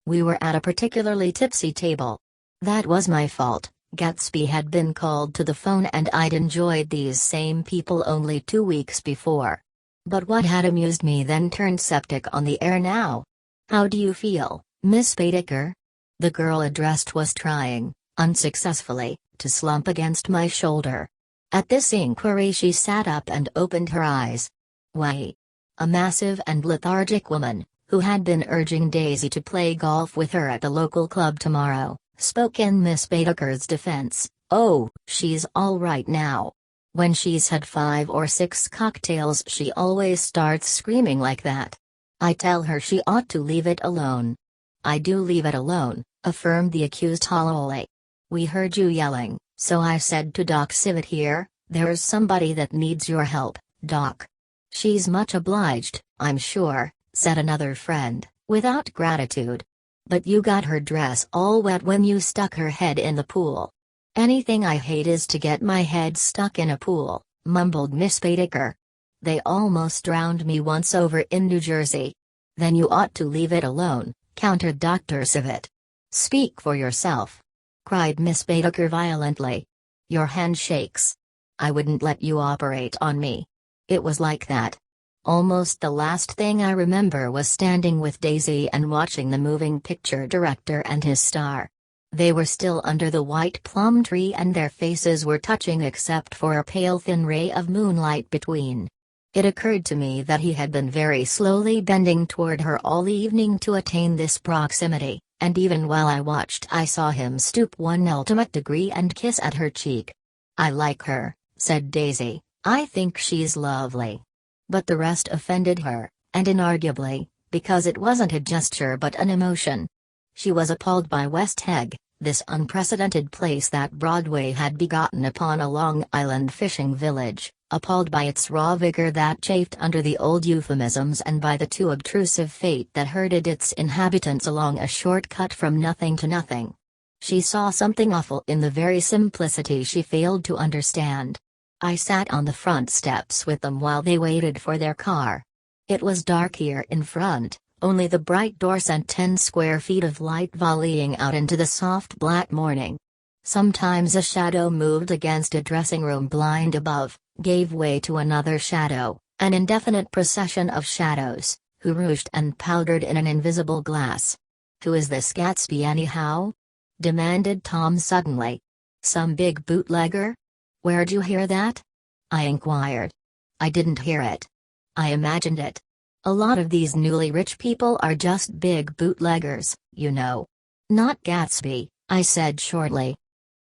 A: We were at a particularly tipsy table. That was my fault. Gatsby had been called to the phone and I'd enjoyed these same people only 2 weeks before. But what had amused me then turned septic on the air now. "How do you feel, Miss Baedeker?" The girl addressed was trying, unsuccessfully, to slump against my shoulder. At this inquiry she sat up and opened her eyes. "Why?" A massive and lethargic woman, who had been urging Daisy to play golf with her at the local club tomorrow, spoke in Miss Baedeker's defense. "Oh, she's all right now. When she's had 5 or 6 cocktails she always starts screaming like that. I tell her she ought to leave it alone." "I do leave it alone," affirmed the accused hollowly. "We heard you yelling, so I said to Doc Civet here, there's somebody that needs your help, Doc." "She's much obliged, I'm sure," said another friend, without gratitude. "But you got her dress all wet when you stuck her head in the pool." "Anything I hate is to get my head stuck in a pool," mumbled Miss Baedeker. "They almost drowned me once over in New Jersey." "Then you ought to leave it alone," countered Dr. Civet. "Speak for yourself," cried Miss Baedeker violently. "Your hand shakes. I wouldn't let you operate on me. It was like that. Almost the last thing I remember was standing with Daisy and watching the moving picture director and his star. They were still under the white plum tree and their faces were touching except for a pale thin ray of moonlight between. It occurred to me that he had been very slowly bending toward her all evening to attain this proximity, and even while I watched I saw him stoop 1 ultimate degree and kiss at her cheek. "I like her," said Daisy. "I think she's lovely." But the rest offended her, and inarguably, because it wasn't a gesture but an emotion. She was appalled by West Egg, this unprecedented place that Broadway had begotten upon a Long Island fishing village, appalled by its raw vigor that chafed under the old euphemisms and by the too obtrusive fate that herded its inhabitants along a short cut from nothing to nothing. She saw something awful in the very simplicity she failed to understand. I sat on the front steps with them while they waited for their car. It was dark here in front, only the bright door sent 10 square feet of light volleying out into the soft black morning. Sometimes a shadow moved against a dressing room blind above, gave way to another shadow, an indefinite procession of shadows, who rouged and powdered in an invisible glass. "Who is this Gatsby anyhow?" demanded Tom suddenly. "Some big bootlegger?" "Where'd you hear that?" I inquired. "I didn't hear it. I imagined it. A lot of these newly rich people are just big bootleggers, you know." "Not Gatsby," I said shortly.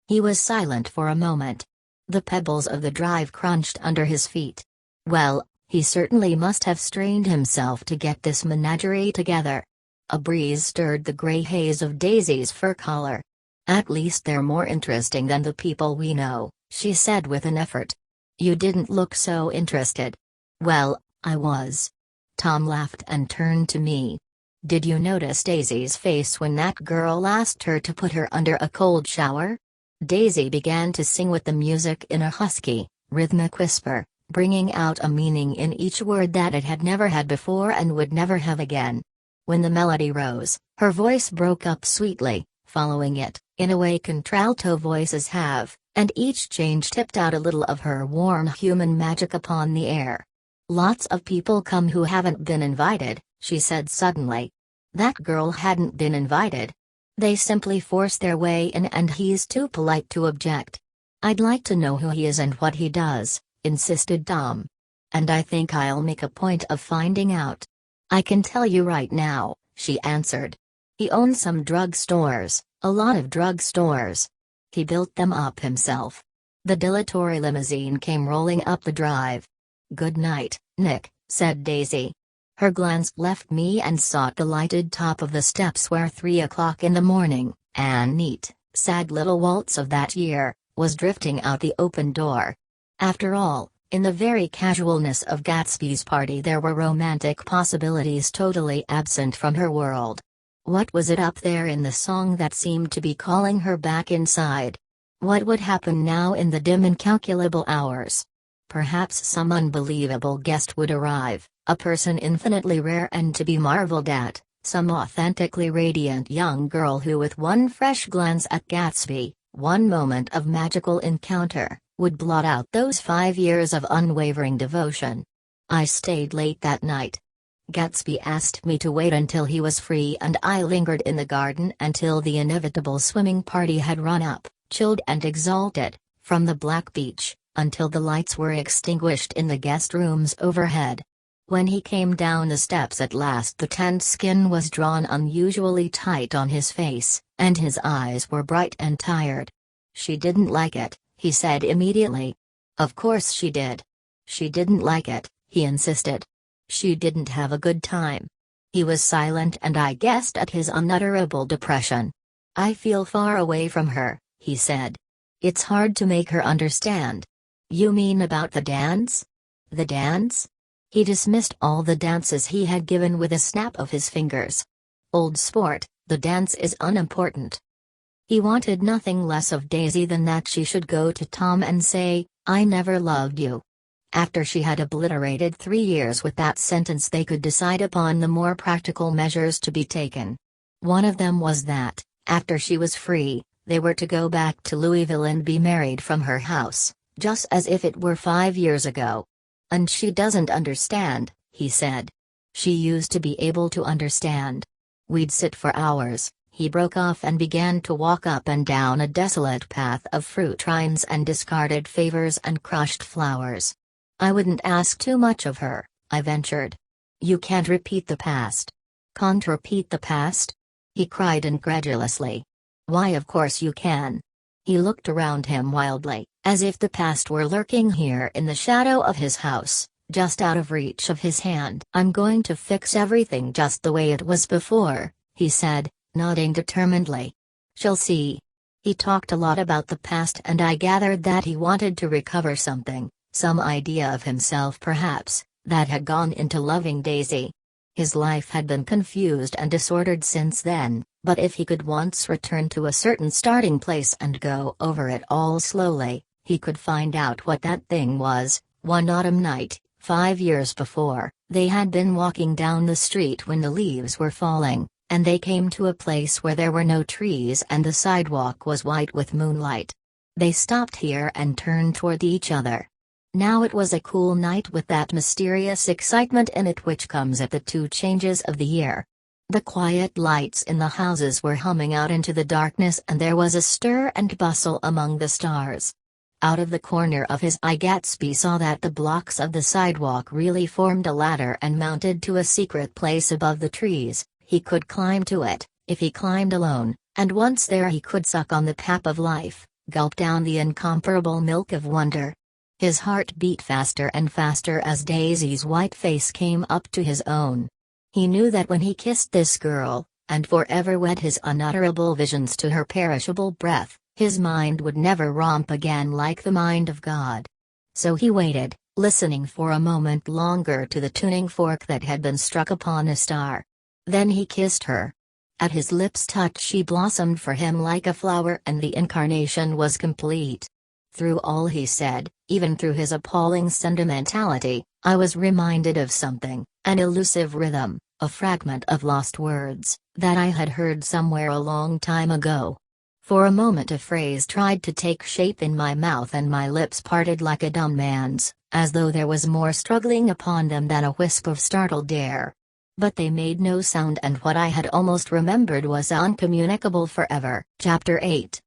A: He was silent for a moment. The pebbles of the drive crunched under his feet. Well, he certainly must have strained himself to get this menagerie together. A breeze stirred the gray haze of Daisy's fur collar. "At least they're more interesting than the people we know," she said with an effort. "You didn't look so interested." "Well, I was." Tom laughed and turned to me. "Did you notice Daisy's face when that girl asked her to put her under a cold shower?" Daisy began to sing with the music in a husky, rhythmic whisper, bringing out a meaning in each word that it had never had before and would never have again. When the melody rose, her voice broke up sweetly, following it, in a way contralto voices have, and each change tipped out a little of her warm human magic upon the air. "Lots of people come who haven't been invited," she said suddenly. That girl hadn't been invited. They simply force their way in and he's too polite to object. "I'd like to know who he is and what he does," insisted Tom. "And I think I'll make a point of finding out." "I can tell you right now," she answered. "He owns some drug stores, a lot of drug stores. He built them up himself." The dilatory limousine came rolling up the drive. "Good night, Nick," said Daisy. Her glance left me and sought the lighted top of the steps where 3 o'clock in the morning, and neat, sad little waltz of that year, was drifting out the open door. After all, In the very casualness of Gatsby's party there were romantic possibilities totally absent from her world. What was it up there in the song that seemed to be calling her back inside? What would happen now in the dim incalculable hours? Perhaps some unbelievable guest would arrive, a person infinitely rare and to be marveled at, some authentically radiant young girl who with one fresh glance at Gatsby, one moment of magical encounter, would blot out those 5 years of unwavering devotion. I stayed late that night. Gatsby asked me to wait until he was free and I lingered in the garden until the inevitable swimming party had run up, chilled and exalted, from the black beach, until the lights were extinguished in the guest rooms overhead. When he came down the steps at last the tense skin was drawn unusually tight on his face, and his eyes were bright and tired. "She didn't like it," he said immediately. Of course she did. She didn't like it, he insisted. She didn't have a good time. He was silent and I guessed at his unutterable depression. "I feel far away from her," he said. "It's hard to make her understand." "You mean about the dance?" "The dance?" He dismissed all the dances he had given with a snap of his fingers. "Old sport, the dance is unimportant." He wanted nothing less of Daisy than that she should go to Tom and say, "I never loved you." After she had obliterated 3 years with that sentence they could decide upon the more practical measures to be taken. One of them was that, after she was free, they were to go back to Louisville and be married from her house, just as if it were 5 years ago. "And she doesn't understand," he said. "She used to be able to understand. We'd sit for hours." He broke off and began to walk up and down a desolate path of fruit rinds and discarded favors and crushed flowers. "I wouldn't ask too much of her," I ventured. "You can't repeat the past." "Can't repeat the past?" he cried incredulously. "Why, of course you can." He looked around him wildly, as if the past were lurking here in the shadow of his house, just out of reach of his hand. "I'm going to fix everything just the way it was before," he said, nodding determinedly. "She'll see." He talked a lot about the past and I gathered that he wanted to recover something, some idea of himself perhaps, that had gone into loving Daisy. His life had been confused and disordered since then, but if he could once return to a certain starting place and go over it all slowly, he could find out what that thing was. One autumn night, 5 years before, they had been walking down the street when the leaves were falling, and they came to a place where there were no trees and the sidewalk was white with moonlight. They stopped here and turned toward each other. Now it was a cool night with that mysterious excitement in it which comes at the 2 changes of the year. The quiet lights in the houses were humming out into the darkness and there was a stir and bustle among the stars. Out of the corner of his eye Gatsby saw that the blocks of the sidewalk really formed a ladder and mounted to a secret place above the trees. He could climb to it, if he climbed alone, and once there he could suck on the pap of life, gulp down the incomparable milk of wonder. His heart beat faster and faster as Daisy's white face came up to his own. He knew that when he kissed this girl, and forever wed his unutterable visions to her perishable breath, his mind would never romp again like the mind of God. So he waited, listening for a moment longer to the tuning fork that had been struck upon a star. Then he kissed her. At his lips' touch she blossomed for him like a flower and the incarnation was complete. Through all he said, even through his appalling sentimentality, I was reminded of something, an elusive rhythm, a fragment of lost words, that I had heard somewhere a long time ago. For a moment a phrase tried to take shape in my mouth and my lips parted like a dumb man's, as though there was more struggling upon them than a wisp of startled air. But they made no sound and what I had almost remembered was uncommunicable forever. Chapter 8.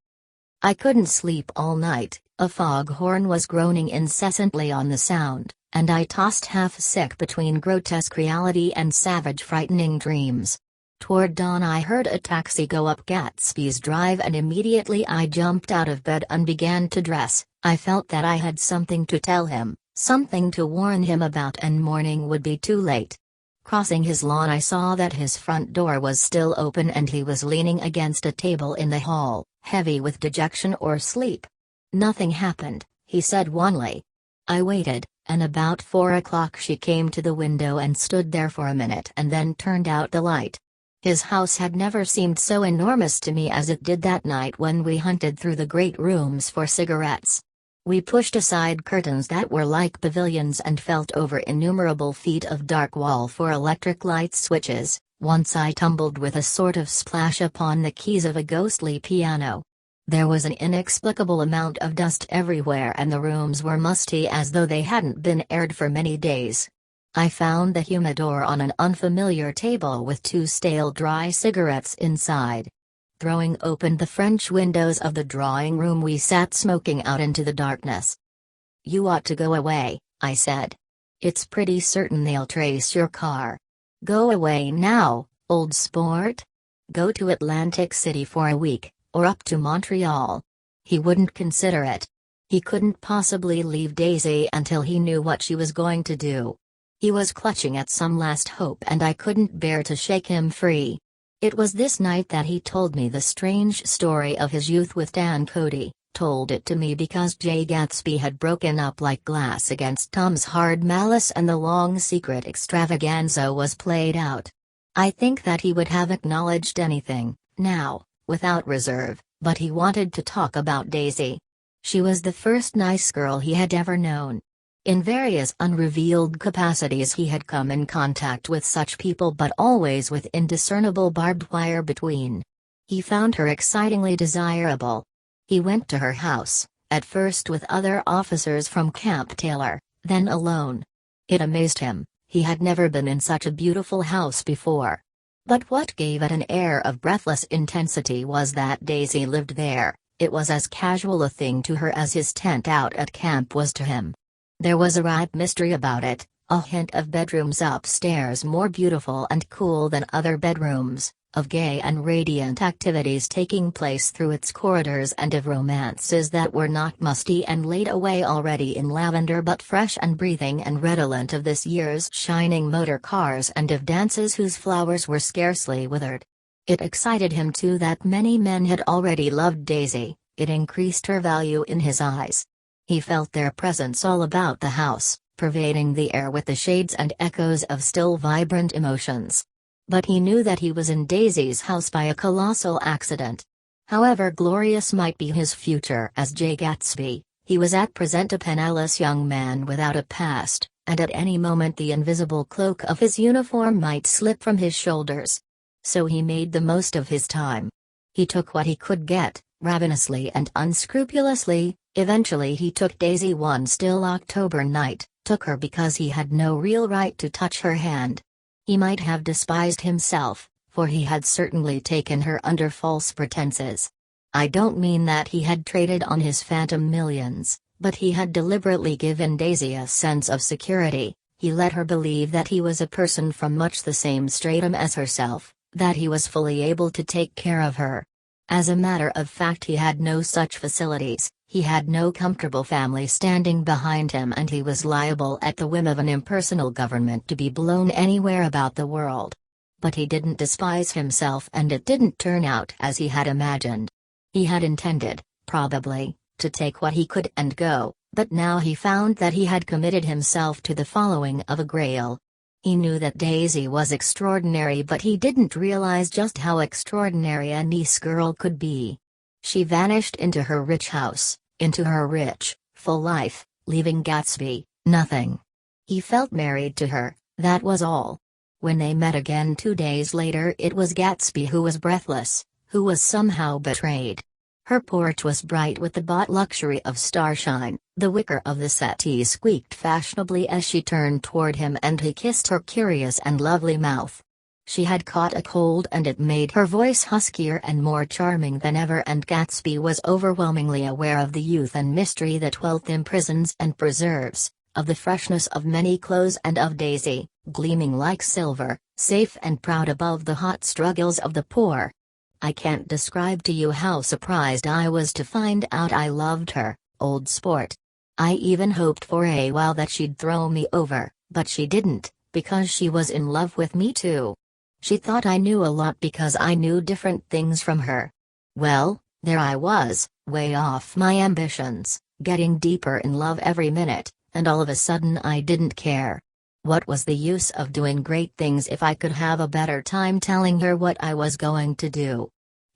A: I couldn't sleep all night, a foghorn was groaning incessantly on the sound, and I tossed half sick between grotesque reality and savage frightening dreams. Toward dawn I heard a taxi go up Gatsby's drive and immediately I jumped out of bed and began to dress. I felt that I had something to tell him, something to warn him about and morning would be too late. Crossing his lawn I saw that his front door was still open and he was leaning against a table in the hall, heavy with dejection or sleep. "Nothing happened," he said wanly. I waited, and about 4 o'clock she came to the window and stood there for a minute and then turned out the light. His house had never seemed so enormous to me as it did that night when we hunted through the great rooms for cigarettes. We pushed aside curtains that were like pavilions and felt over innumerable feet of dark wall for electric light switches. Once I tumbled with a sort of splash upon the keys of a ghostly piano. There was an inexplicable amount of dust everywhere and the rooms were musty as though they hadn't been aired for many days. I found the humidor on an unfamiliar table with 2 stale dry cigarettes inside. Throwing open the French windows of the drawing room, we sat smoking out into the darkness. "You ought to go away," I said. "It's pretty certain they'll trace your car. Go away now, old sport. Go to Atlantic City for a week, or up to Montreal." He wouldn't consider it. He couldn't possibly leave Daisy until he knew what she was going to do. He was clutching at some last hope and I couldn't bear to shake him free. It was this night that he told me the strange story of his youth with Dan Cody, told it to me because Jay Gatsby had broken up like glass against Tom's hard malice and the long secret extravaganza was played out. I think that he would have acknowledged anything, now, without reserve, but he wanted to talk about Daisy. She was the first nice girl he had ever known. In various unrevealed capacities he had come in contact with such people but always with indiscernible barbed wire between. He found her excitingly desirable. He went to her house, at first with other officers from Camp Taylor, then alone. It amazed him, he had never been in such a beautiful house before. But what gave it an air of breathless intensity was that Daisy lived there. It was as casual a thing to her as his tent out at camp was to him. There was a ripe mystery about it, a hint of bedrooms upstairs more beautiful and cool than other bedrooms, of gay and radiant activities taking place through its corridors and of romances that were not musty and laid away already in lavender but fresh and breathing and redolent of this year's shining motor cars and of dances whose flowers were scarcely withered. It excited him too that many men had already loved Daisy, it increased her value in his eyes. He felt their presence all about the house, pervading the air with the shades and echoes of still vibrant emotions. But he knew that he was in Daisy's house by a colossal accident. However glorious might be his future as Jay Gatsby, he was at present a penniless young man without a past, and at any moment the invisible cloak of his uniform might slip from his shoulders. So he made the most of his time. He took what he could get, ravenously and unscrupulously. Eventually he took Daisy one still October night, took her because he had no real right to touch her hand. He might have despised himself, for he had certainly taken her under false pretenses. I don't mean that he had traded on his phantom millions, but he had deliberately given Daisy a sense of security. He let her believe that he was a person from much the same stratum as herself, that he was fully able to take care of her. As a matter of fact he had no such facilities. He had no comfortable family standing behind him and he was liable at the whim of an impersonal government to be blown anywhere about the world. But he didn't despise himself and it didn't turn out as he had imagined. He had intended, probably, to take what he could and go, but now he found that he had committed himself to the following of a grail. He knew that Daisy was extraordinary but he didn't realize just how extraordinary a nice girl could be. She vanished into her rich house. Into her rich, full life, leaving Gatsby, nothing. He felt married to her, that was all. When they met again 2 days later it was Gatsby who was breathless, who was somehow betrayed. Her porch was bright with the bought luxury of starshine, the wicker of the settee squeaked fashionably as she turned toward him and he kissed her curious and lovely mouth. She had caught a cold and it made her voice huskier and more charming than ever and Gatsby was overwhelmingly aware of the youth and mystery that wealth imprisons and preserves, of the freshness of many clothes and of Daisy, gleaming like silver, safe and proud above the hot struggles of the poor. I can't describe to you how surprised I was to find out I loved her, old sport. I even hoped for a while that she'd throw me over, but she didn't, because she was in love with me too. She thought I knew a lot because I knew different things from her. Well, there I was, way off my ambitions, getting deeper in love every minute, and all of a sudden I didn't care. What was the use of doing great things if I could have a better time telling her what I was going to do?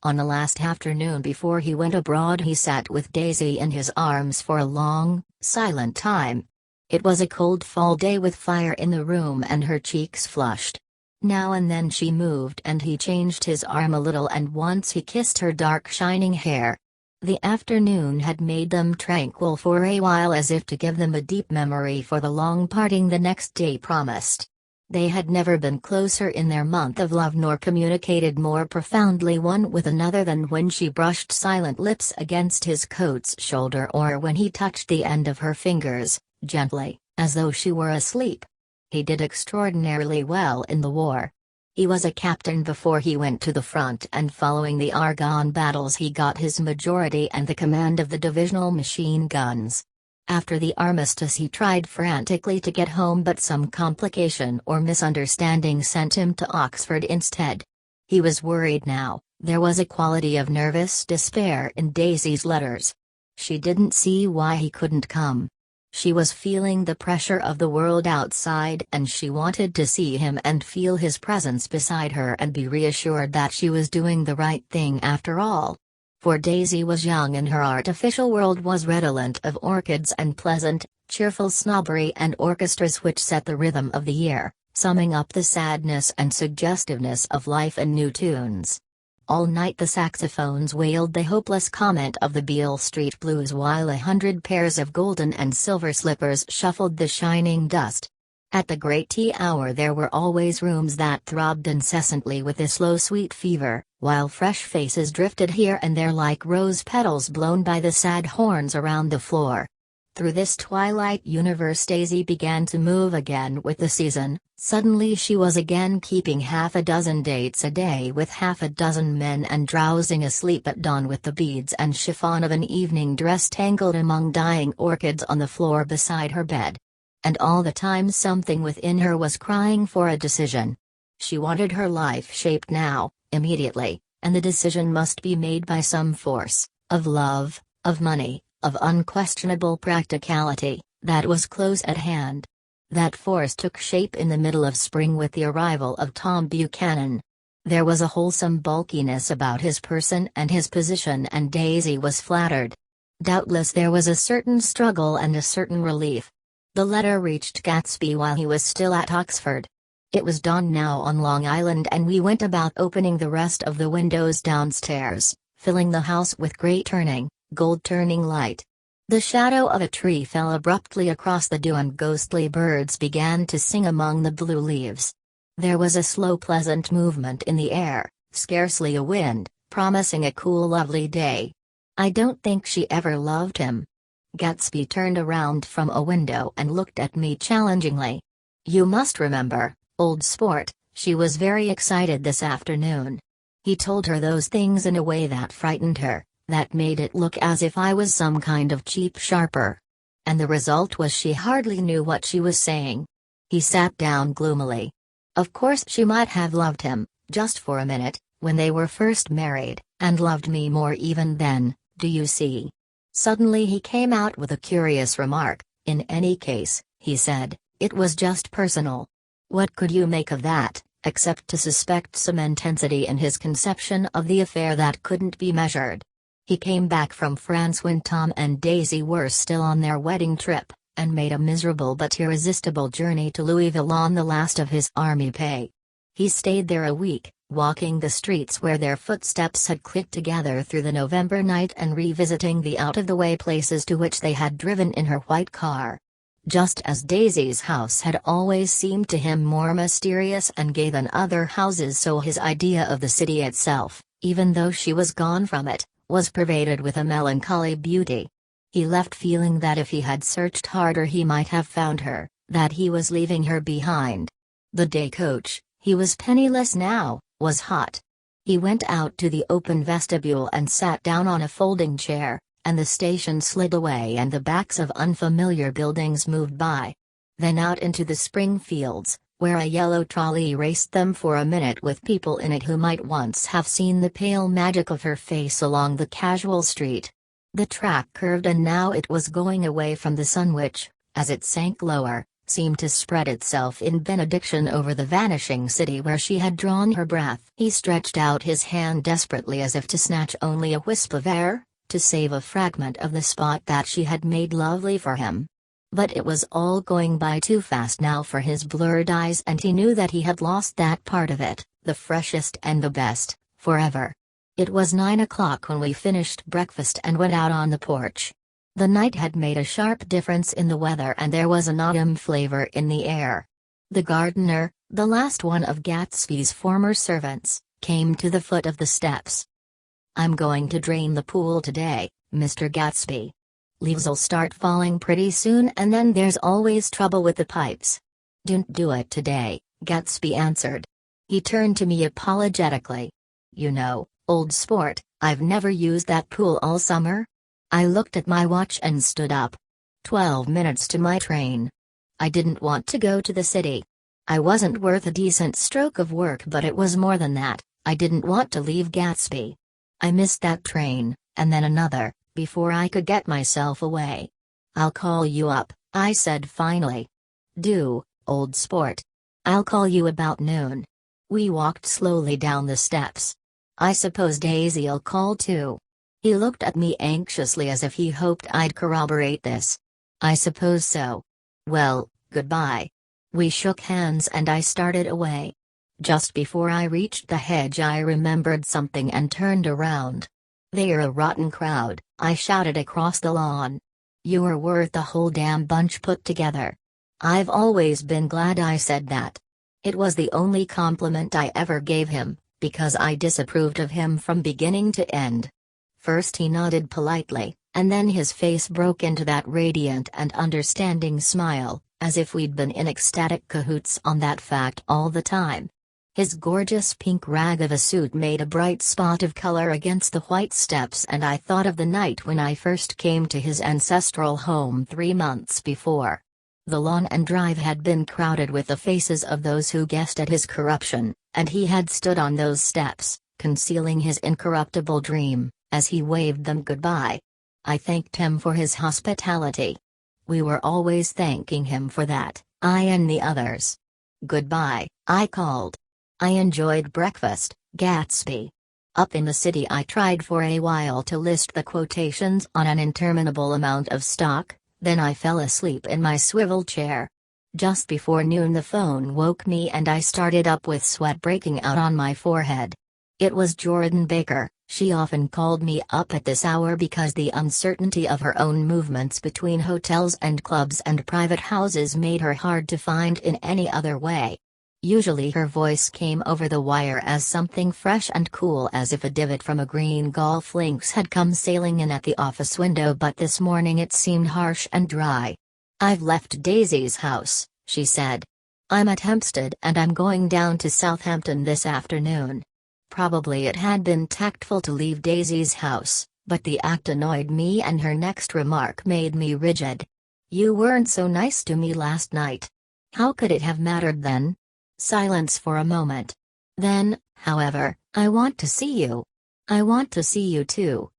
A: On the last afternoon before he went abroad, he sat with Daisy in his arms for a long, silent time. It was a cold fall day with fire in the room and her cheeks flushed. Now and then she moved and he changed his arm a little, and once he kissed her dark shining hair. The afternoon had made them tranquil for a while, as if to give them a deep memory for the long parting the next day promised. They had never been closer in their month of love, nor communicated more profoundly one with another than when she brushed silent lips against his coat's shoulder, or when he touched the end of her fingers, gently, as though she were asleep. He did extraordinarily well in the war. He was a captain before he went to the front, and following the Argonne battles he got his majority and the command of the divisional machine guns. After the armistice he tried frantically to get home, but some complication or misunderstanding sent him to Oxford instead. He was worried now. There was a quality of nervous despair in Daisy's letters. She didn't see why he couldn't come. She was feeling the pressure of the world outside, and she wanted to see him and feel his presence beside her and be reassured that she was doing the right thing after all. For Daisy was young, and her artificial world was redolent of orchids and pleasant, cheerful snobbery and orchestras which set the rhythm of the year, summing up the sadness and suggestiveness of life in new tunes. All night the saxophones wailed the hopeless comment of the Beale Street Blues, while 100 pairs of golden and silver slippers shuffled the shining dust. At the great tea hour there were always rooms that throbbed incessantly with a slow sweet fever, while fresh faces drifted here and there like rose petals blown by the sad horns around the floor. Through this twilight universe Daisy began to move again with the season. Suddenly she was again keeping half a dozen dates a day with half a dozen men, and drowsing asleep at dawn with the beads and chiffon of an evening dress tangled among dying orchids on the floor beside her bed. And all the time something within her was crying for a decision. She wanted her life shaped now, immediately, and the decision must be made by some force, of love, of money, of unquestionable practicality, that was close at hand. That force took shape in the middle of spring with the arrival of Tom Buchanan. There was a wholesome bulkiness about his person and his position, and Daisy was flattered. Doubtless there was a certain struggle and a certain relief. The letter reached Gatsby while he was still at Oxford. It was dawn now on Long Island, and we went about opening the rest of the windows downstairs, filling the house with great gold-turning light. The shadow of a tree fell abruptly across the dew, and ghostly birds began to sing among the blue leaves. There was a slow pleasant movement in the air, scarcely a wind, promising a cool lovely day. I don't think she ever loved him. Gatsby turned around from a window and looked at me challengingly. You must remember, old sport, she was very excited this afternoon. He told her those things in a way that frightened her, that made it look as if I was some kind of cheap sharper. And the result was she hardly knew what she was saying. He sat down gloomily. Of course she might have loved him, just for a minute, when they were first married, and loved me more even then, do you see? Suddenly he came out with a curious remark. In any case, he said, it was just personal. What could you make of that, except to suspect some intensity in his conception of the affair that couldn't be measured? He came back from France when Tom and Daisy were still on their wedding trip, and made a miserable but irresistible journey to Louisville on the last of his army pay. He stayed there a week, walking the streets where their footsteps had clicked together through the November night, and revisiting the out-of-the-way places to which they had driven in her white car. Just as Daisy's house had always seemed to him more mysterious and gay than other houses, so his idea of the city itself, even though she was gone from it, was pervaded with a melancholy beauty. He left feeling that if he had searched harder he might have found her, that he was leaving her behind. The day coach, he was penniless now, was hot. He went out to the open vestibule and sat down on a folding chair, and the station slid away and the backs of unfamiliar buildings moved by. Then out into the spring fields, where a yellow trolley raced them for a minute with people in it who might once have seen the pale magic of her face along the casual street. The track curved, and now it was going away from the sun which, as it sank lower, seemed to spread itself in benediction over the vanishing city where she had drawn her breath. He stretched out his hand desperately as if to snatch only a wisp of air, to save a fragment of the spot that she had made lovely for him. But it was all going by too fast now for his blurred eyes, and he knew that he had lost that part of it, the freshest and the best, forever. It was 9 o'clock when we finished breakfast and went out on the porch. The night had made a sharp difference in the weather and there was an autumn flavor in the air. The gardener, the last one of Gatsby's former servants, came to the foot of the steps. "I'm going to drain the pool today, Mr. Gatsby. Leaves'll start falling pretty soon and then there's always trouble with the pipes." "Don't do it today," Gatsby answered. He turned to me apologetically. "You know, old sport, I've never used that pool all summer." I looked at my watch and stood up. 12 minutes to my train. I didn't want to go to the city. I wasn't worth a decent stroke of work, but it was more than that. I didn't want to leave Gatsby. I missed that train, and then another, before I could get myself away. "I'll call you up," I said finally. "Do, old sport. I'll call you about noon." We walked slowly down the steps. "I suppose Daisy'll call too." He looked at me anxiously as if he hoped I'd corroborate this. "I suppose so. Well, goodbye." We shook hands and I started away. Just before I reached the hedge I remembered something and turned around. "They're a rotten crowd," I shouted across the lawn. "You were worth the whole damn bunch put together." I've always been glad I said that. It was the only compliment I ever gave him, because I disapproved of him from beginning to end. First he nodded politely, and then his face broke into that radiant and understanding smile, as if we'd been in ecstatic cahoots on that fact all the time. His gorgeous pink rag of a suit made a bright spot of color against the white steps, and I thought of the night when I first came to his ancestral home 3 months before. The lawn and drive had been crowded with the faces of those who guessed at his corruption, and he had stood on those steps, concealing his incorruptible dream, as he waved them goodbye. I thanked him for his hospitality. We were always thanking him for that, I and the others. "Goodbye," I called. I enjoyed breakfast, Gatsby. Up in the city I tried for a while to list the quotations on an interminable amount of stock, then I fell asleep in my swivel chair. Just before noon the phone woke me and I started up with sweat breaking out on my forehead. It was Jordan Baker. She often called me up at this hour because the uncertainty of her own movements between hotels and clubs and private houses made her hard to find in any other way. Usually her voice came over the wire as something fresh and cool, as if a divot from a green golf links had come sailing in at the office window, but this morning it seemed harsh and dry. "I've left Daisy's house," she said. "I'm at Hempstead and I'm going down to Southampton this afternoon." Probably it had been tactful to leave Daisy's house, but the act annoyed me and her next remark made me rigid. "You weren't so nice to me last night." How could it have mattered then? Silence for a moment. Then, however, "I want to see you." "I want to see you too."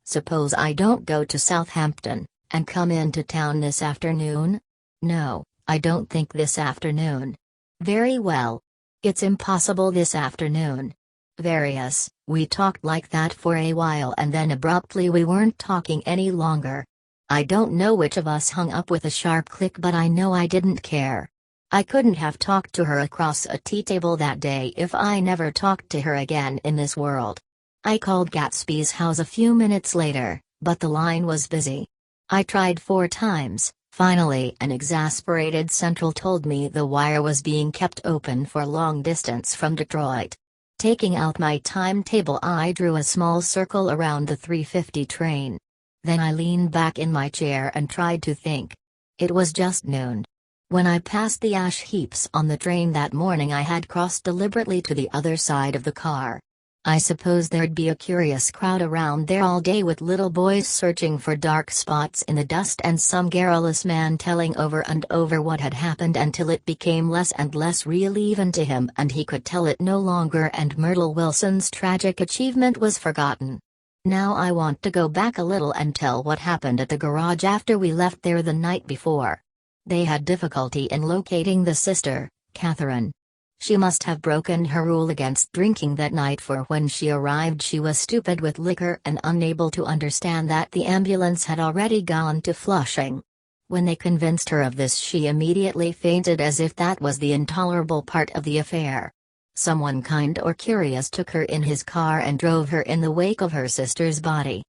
A: "Suppose I don't go to Southampton, and come into town this afternoon?" "No, I don't think this afternoon." "Very well. It's impossible this afternoon." Various. We talked like that for a while and then abruptly we weren't talking any longer. I don't know which of us hung up with a sharp click, but I know I didn't care. I couldn't have talked to her across a tea table that day if I never talked to her again in this world. I called Gatsby's house a few minutes later, but the line was busy. I tried 4 times. Finally an exasperated central told me the wire was being kept open for long distance from Detroit. Taking out my timetable I drew a small circle around the 3:50 train. Then I leaned back in my chair and tried to think. It was just noon. When I passed the ash heaps on the train that morning I had crossed deliberately to the other side of the car. I suppose there'd be a curious crowd around there all day with little boys searching for dark spots in the dust and some garrulous man telling over and over what had happened until it became less and less real even to him and he could tell it no longer, and Myrtle Wilson's tragic achievement was forgotten. Now I want to go back a little and tell what happened at the garage after we left there the night before. They had difficulty in locating the sister, Catherine. She must have broken her rule against drinking that night, for when she arrived she was stupid with liquor and unable to understand that the ambulance had already gone to Flushing. When they convinced her of this, she immediately fainted, as if that was the intolerable part of the affair. Someone kind or curious took her in his car and drove her in the wake of her sister's body.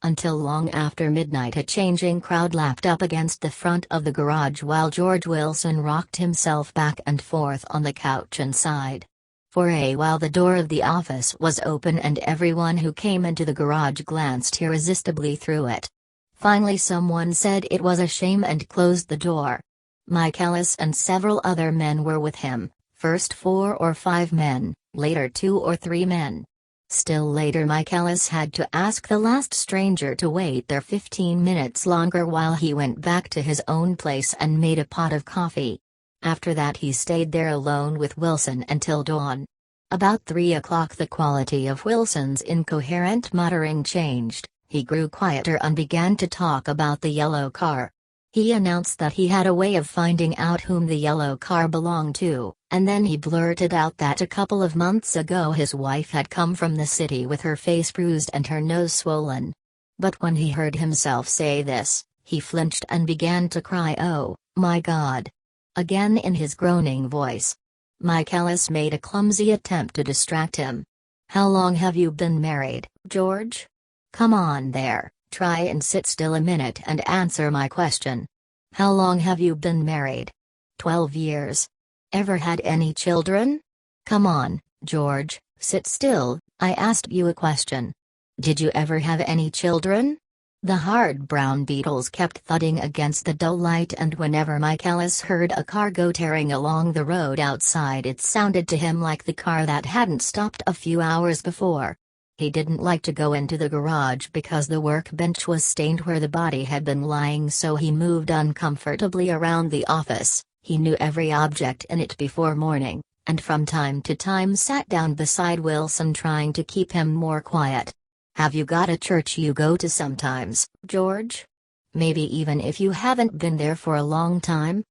A: Until long after midnight a changing crowd lapped up against the front of the garage while George Wilson rocked himself back and forth on the couch inside. For a while the door of the office was open and everyone who came into the garage glanced irresistibly through it. Finally someone said it was a shame and closed the door. Michaelis and several other men were with him, first 4 or 5 men, later 2 or 3 men. Still later Michaelis had to ask the last stranger to wait there 15 minutes longer while he went back to his own place and made a pot of coffee. After that he stayed there alone with Wilson until dawn. About 3 o'clock the quality of Wilson's incoherent muttering changed. He grew quieter and began to talk about the yellow car. He announced that he had a way of finding out whom the yellow car belonged to, and then he blurted out that a couple of months ago his wife had come from the city with her face bruised and her nose swollen. But when he heard himself say this, he flinched and began to cry, "Oh, my God!" again in his groaning voice. Michaelis made a clumsy attempt to distract him. "How long have you been married, George? Come on there, try and sit still a minute and answer my question. How long have you been married?" 12 years. Ever had any children? Come on, George, sit still, I asked you a question. Did you ever have any children? The hard brown beetles kept thudding against the dull light, and whenever Michaelis heard a car go tearing along the road outside it sounded to him like the car that hadn't stopped a few hours before. He didn't like to go into the garage because the workbench was stained where the body had been lying, so he moved uncomfortably around the office. He knew every object in it before morning, and from time to time sat down beside Wilson trying to keep him more quiet. Have you got a church you go to sometimes, George? Maybe even if you haven't been there for a long time?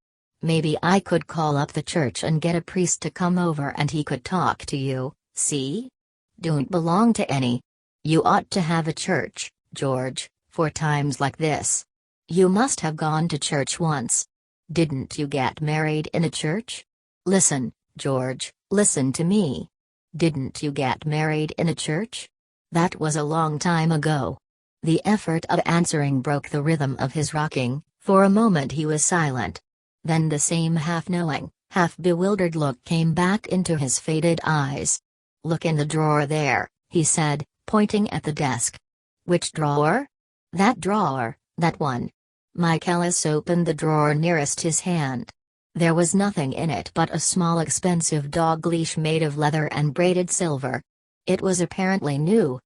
A: Maybe I could call up the church and get a priest to come over and he could talk to you, see? Don't belong to any. You ought to have a church, George, for times like this. You must have gone to church once. Didn't you get married in a church? Listen, George, listen to me. Didn't you get married in a church? That was a long time ago. The effort of answering broke the rhythm of his rocking. For a moment he was silent. Then the same half-knowing, half-bewildered look came back into his faded eyes. Look in the drawer there, he said, pointing at the desk. Which drawer? That drawer, that one. Michaelis opened the drawer nearest his hand. There was nothing in it but a small expensive dog leash made of leather and braided silver. It was apparently new.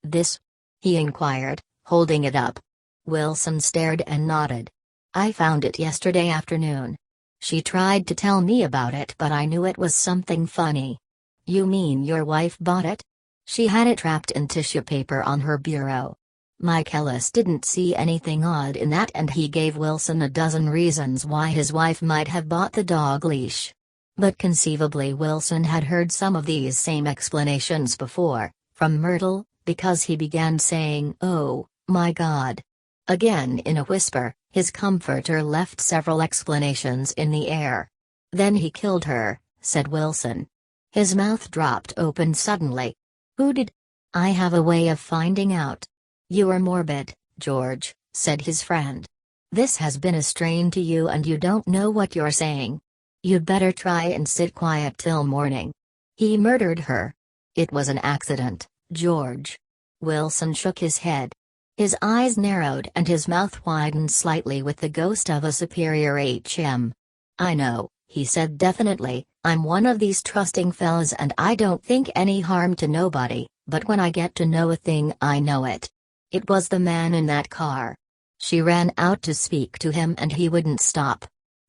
A: This? He inquired, holding it up. Wilson stared and nodded. I found it yesterday afternoon. She tried to tell me about it, but I knew it was something funny. You mean your wife bought it? She had it wrapped in tissue paper on her bureau. Michaelis didn't see anything odd in that, and he gave Wilson a dozen reasons why his wife might have bought the dog leash. But conceivably Wilson had heard some of these same explanations before, from Myrtle, because he began saying, "Oh, my God." Again in a whisper, his comforter left several explanations in the air. Then he killed her, said Wilson. His mouth dropped open suddenly. Who did? I have a way of finding out. You are morbid, George, said his friend. This has been a strain to you and you don't know what you're saying. You'd better try and sit quiet till morning. He murdered her. It was an accident, George. Wilson shook his head. His eyes narrowed and his mouth widened slightly with the ghost of a superior HM. I know, he said definitely, I'm one of these trusting fellas and I don't think any harm to nobody, but when I get to know a thing I know it. It was the man in that car. She ran out to speak to him and he wouldn't stop.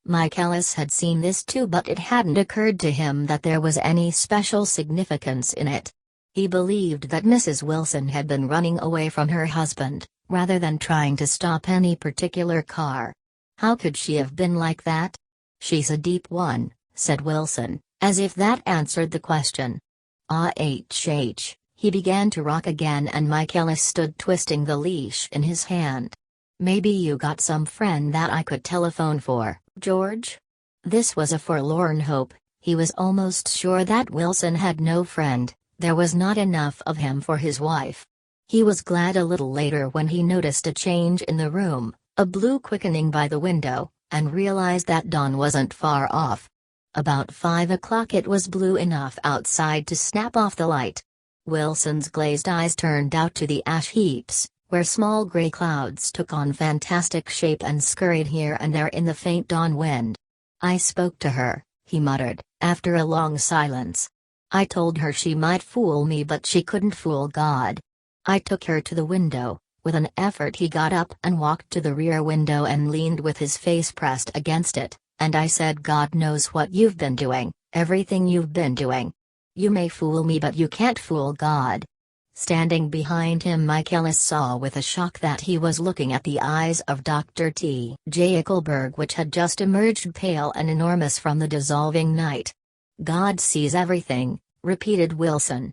A: Michaelis had seen this too, but it hadn't occurred to him that there was any special significance in it. He believed that Mrs. Wilson had been running away from her husband, rather than trying to stop any particular car. How could she have been like that? She's a deep one, said Wilson, as if that answered the question. He began to rock again and Michaelis stood twisting the leash in his hand. Maybe you got some friend that I could telephone for, George? This was a forlorn hope. He was almost sure that Wilson had no friend, there was not enough of him for his wife. He was glad a little later when he noticed a change in the room, a blue quickening by the window, and realized that dawn wasn't far off. About 5 o'clock it was blue enough outside to snap off the light. Wilson's glazed eyes turned out to the ash heaps, where small gray clouds took on fantastic shape and scurried here and there in the faint dawn wind. I spoke to her, he muttered, after a long silence. I told her she might fool me but she couldn't fool God. I took her to the window. With an effort he got up and walked to the rear window and leaned with his face pressed against it, and I said, God knows what you've been doing, everything you've been doing. You may fool me but you can't fool God. Standing behind him Michaelis saw with a shock that he was looking at the eyes of Dr. T. J. Eichelberg which had just emerged pale and enormous from the dissolving night. God sees everything, repeated Wilson.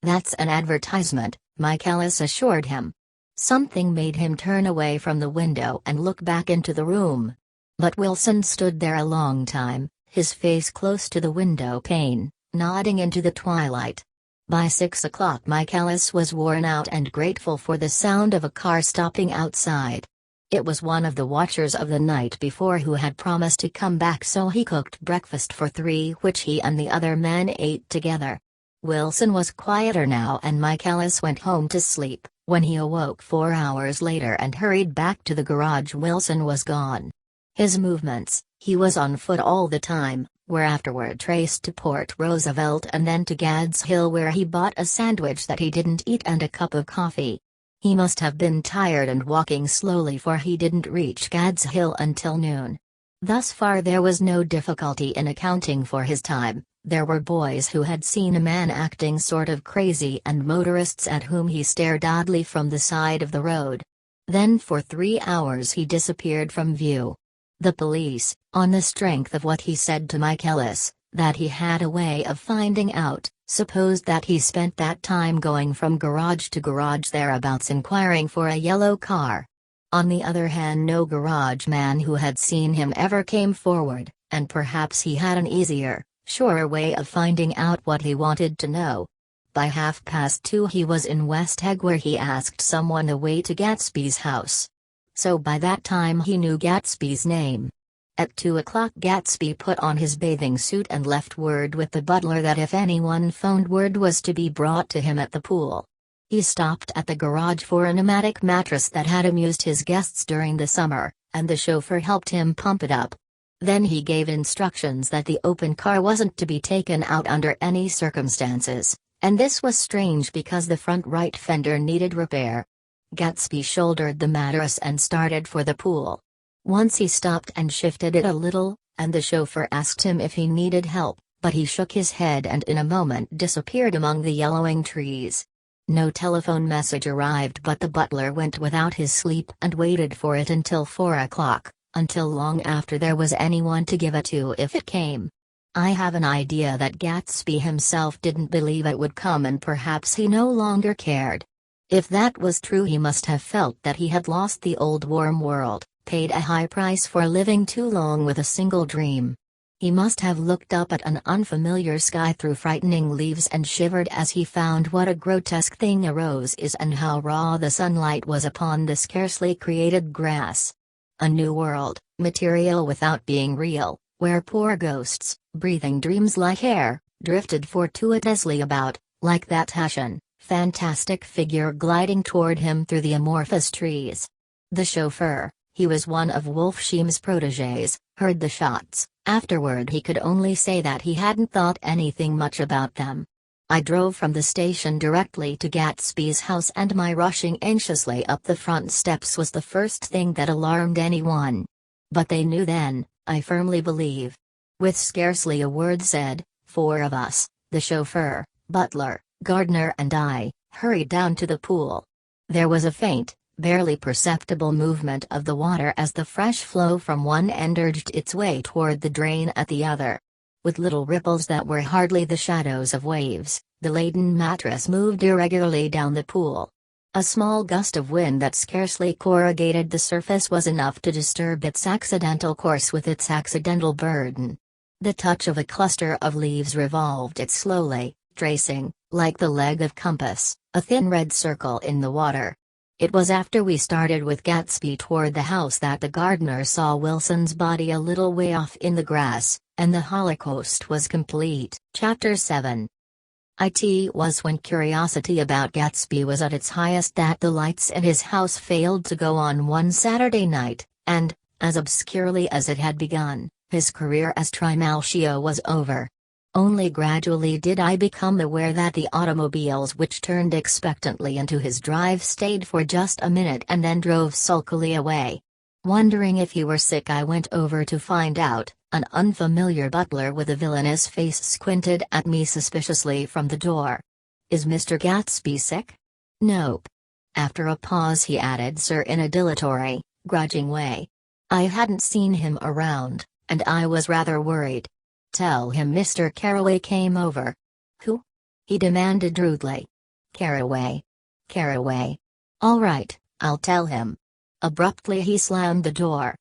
A: That's an advertisement, Michaelis assured him. Something made him turn away from the window and look back into the room. But Wilson stood there a long time, his face close to the window pane, nodding into the twilight. By 6 o'clock Michaelis was worn out and grateful for the sound of a car stopping outside. It was one of the watchers of the night before who had promised to come back, so he cooked breakfast for 3 which he and the other men ate together. Wilson was quieter now and Michaelis went home to sleep. When he awoke 4 hours later and hurried back to the garage, Wilson was gone. His movements, he was on foot all the time, were afterward traced to Port Roosevelt and then to Gad's Hill where he bought a sandwich that he didn't eat and a cup of coffee. He must have been tired and walking slowly for he didn't reach Gad's Hill until noon. Thus far there was no difficulty in accounting for his time. There were boys who had seen a man acting sort of crazy and motorists at whom he stared oddly from the side of the road. Then for 3 hours he disappeared from view. The police, on the strength of what he said to Michaelis, that he had a way of finding out, supposed that he spent that time going from garage to garage thereabouts inquiring for a yellow car. On the other hand, no garage man who had seen him ever came forward, and perhaps he had an easier, surer way of finding out what he wanted to know. By 2:30 he was in West Egg where he asked someone the way to Gatsby's house. So by that time he knew Gatsby's name. At 2 o'clock Gatsby put on his bathing suit and left word with the butler that if anyone phoned word was to be brought to him at the pool. He stopped at the garage for a pneumatic mattress that had amused his guests during the summer, and the chauffeur helped him pump it up. Then he gave instructions that the open car wasn't to be taken out under any circumstances, and this was strange because the front right fender needed repair. Gatsby shouldered the mattress and started for the pool. Once he stopped and shifted it a little, and the chauffeur asked him if he needed help, but he shook his head and in a moment disappeared among the yellowing trees. No telephone message arrived, but the butler went without his sleep and waited for it until 4 o'clock. Until long after there was anyone to give it to if it came. I have an idea that Gatsby himself didn't believe it would come and perhaps he no longer cared. If that was true he must have felt that he had lost the old warm world, paid a high price for living too long with a single dream. He must have looked up at an unfamiliar sky through frightening leaves and shivered as he found what a grotesque thing a rose is and how raw the sunlight was upon the scarcely created grass. A new world, material without being real, where poor ghosts, breathing dreams like air, drifted fortuitously about, like that Hessian, fantastic figure gliding toward him through the amorphous trees. The chauffeur, he was one of Wolfsheim's protégés, heard the shots. Afterward he could only say that he hadn't thought anything much about them. I drove from the station directly to Gatsby's house and my rushing anxiously up the front steps was the first thing that alarmed anyone. But they knew then, I firmly believe. With scarcely a word said, 4 of us, the chauffeur, butler, gardener and I, hurried down to the pool. There was a faint, barely perceptible movement of the water as the fresh flow from one end urged its way toward the drain at the other. With little ripples that were hardly the shadows of waves, the laden mattress moved irregularly down the pool. A small gust of wind that scarcely corrugated the surface was enough to disturb its accidental course with its accidental burden. The touch of a cluster of leaves revolved it slowly, tracing, like the leg of compass, a thin red circle in the water. It was after we started with Gatsby toward the house that the gardener saw Wilson's body a little way off in the grass, and the Holocaust was complete. Chapter 7. It was when curiosity about Gatsby was at its highest that the lights in his house failed to go on one Saturday night, and, as obscurely as it had begun, his career as Trimalchio was over. Only gradually did I become aware that the automobiles which turned expectantly into his drive stayed for just a minute and then drove sulkily away. Wondering if he were sick, I went over to find out. An unfamiliar butler with a villainous face squinted at me suspiciously from the door. "Is Mr. Gatsby sick?" "Nope." After a pause he added, "Sir," in a dilatory, grudging way. I hadn't seen him around, and I was rather worried. "Tell him Mr. Carraway came over." "Who?" he demanded rudely. "Carraway. Carraway. All right, I'll tell him." Abruptly he slammed the door.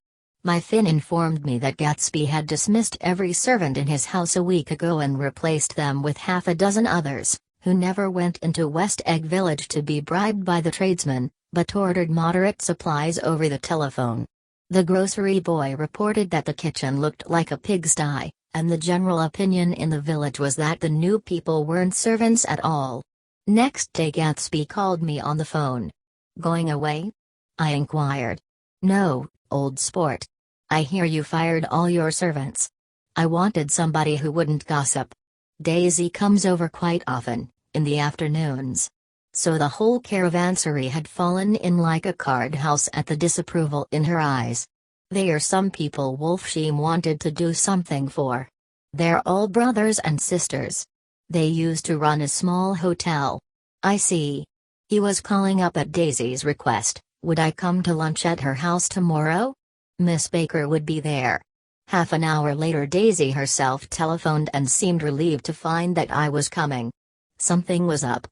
A: My Finn informed me that Gatsby had dismissed every servant in his house a week ago and replaced them with half a dozen others, who never went into West Egg Village to be bribed by the tradesmen, but ordered moderate supplies over the telephone. The grocery boy reported that the kitchen looked like a pigsty, and the general opinion in the village was that the new people weren't servants at all. Next day Gatsby called me on the phone. "Going away?" I inquired. "No, old sport. I hear you fired all your servants." I wanted somebody who wouldn't gossip. Daisy comes over quite often, in the afternoons. So the whole caravansary had fallen in like a card house at the disapproval in her eyes. They are some people Wolfsheim wanted to do something for. They're all brothers and sisters. They used to run a small hotel. I see. He was calling up at Daisy's request. Would I come to lunch at her house tomorrow? Miss Baker would be there. Half an hour later Daisy herself telephoned and seemed relieved to find that I was coming. Something was up.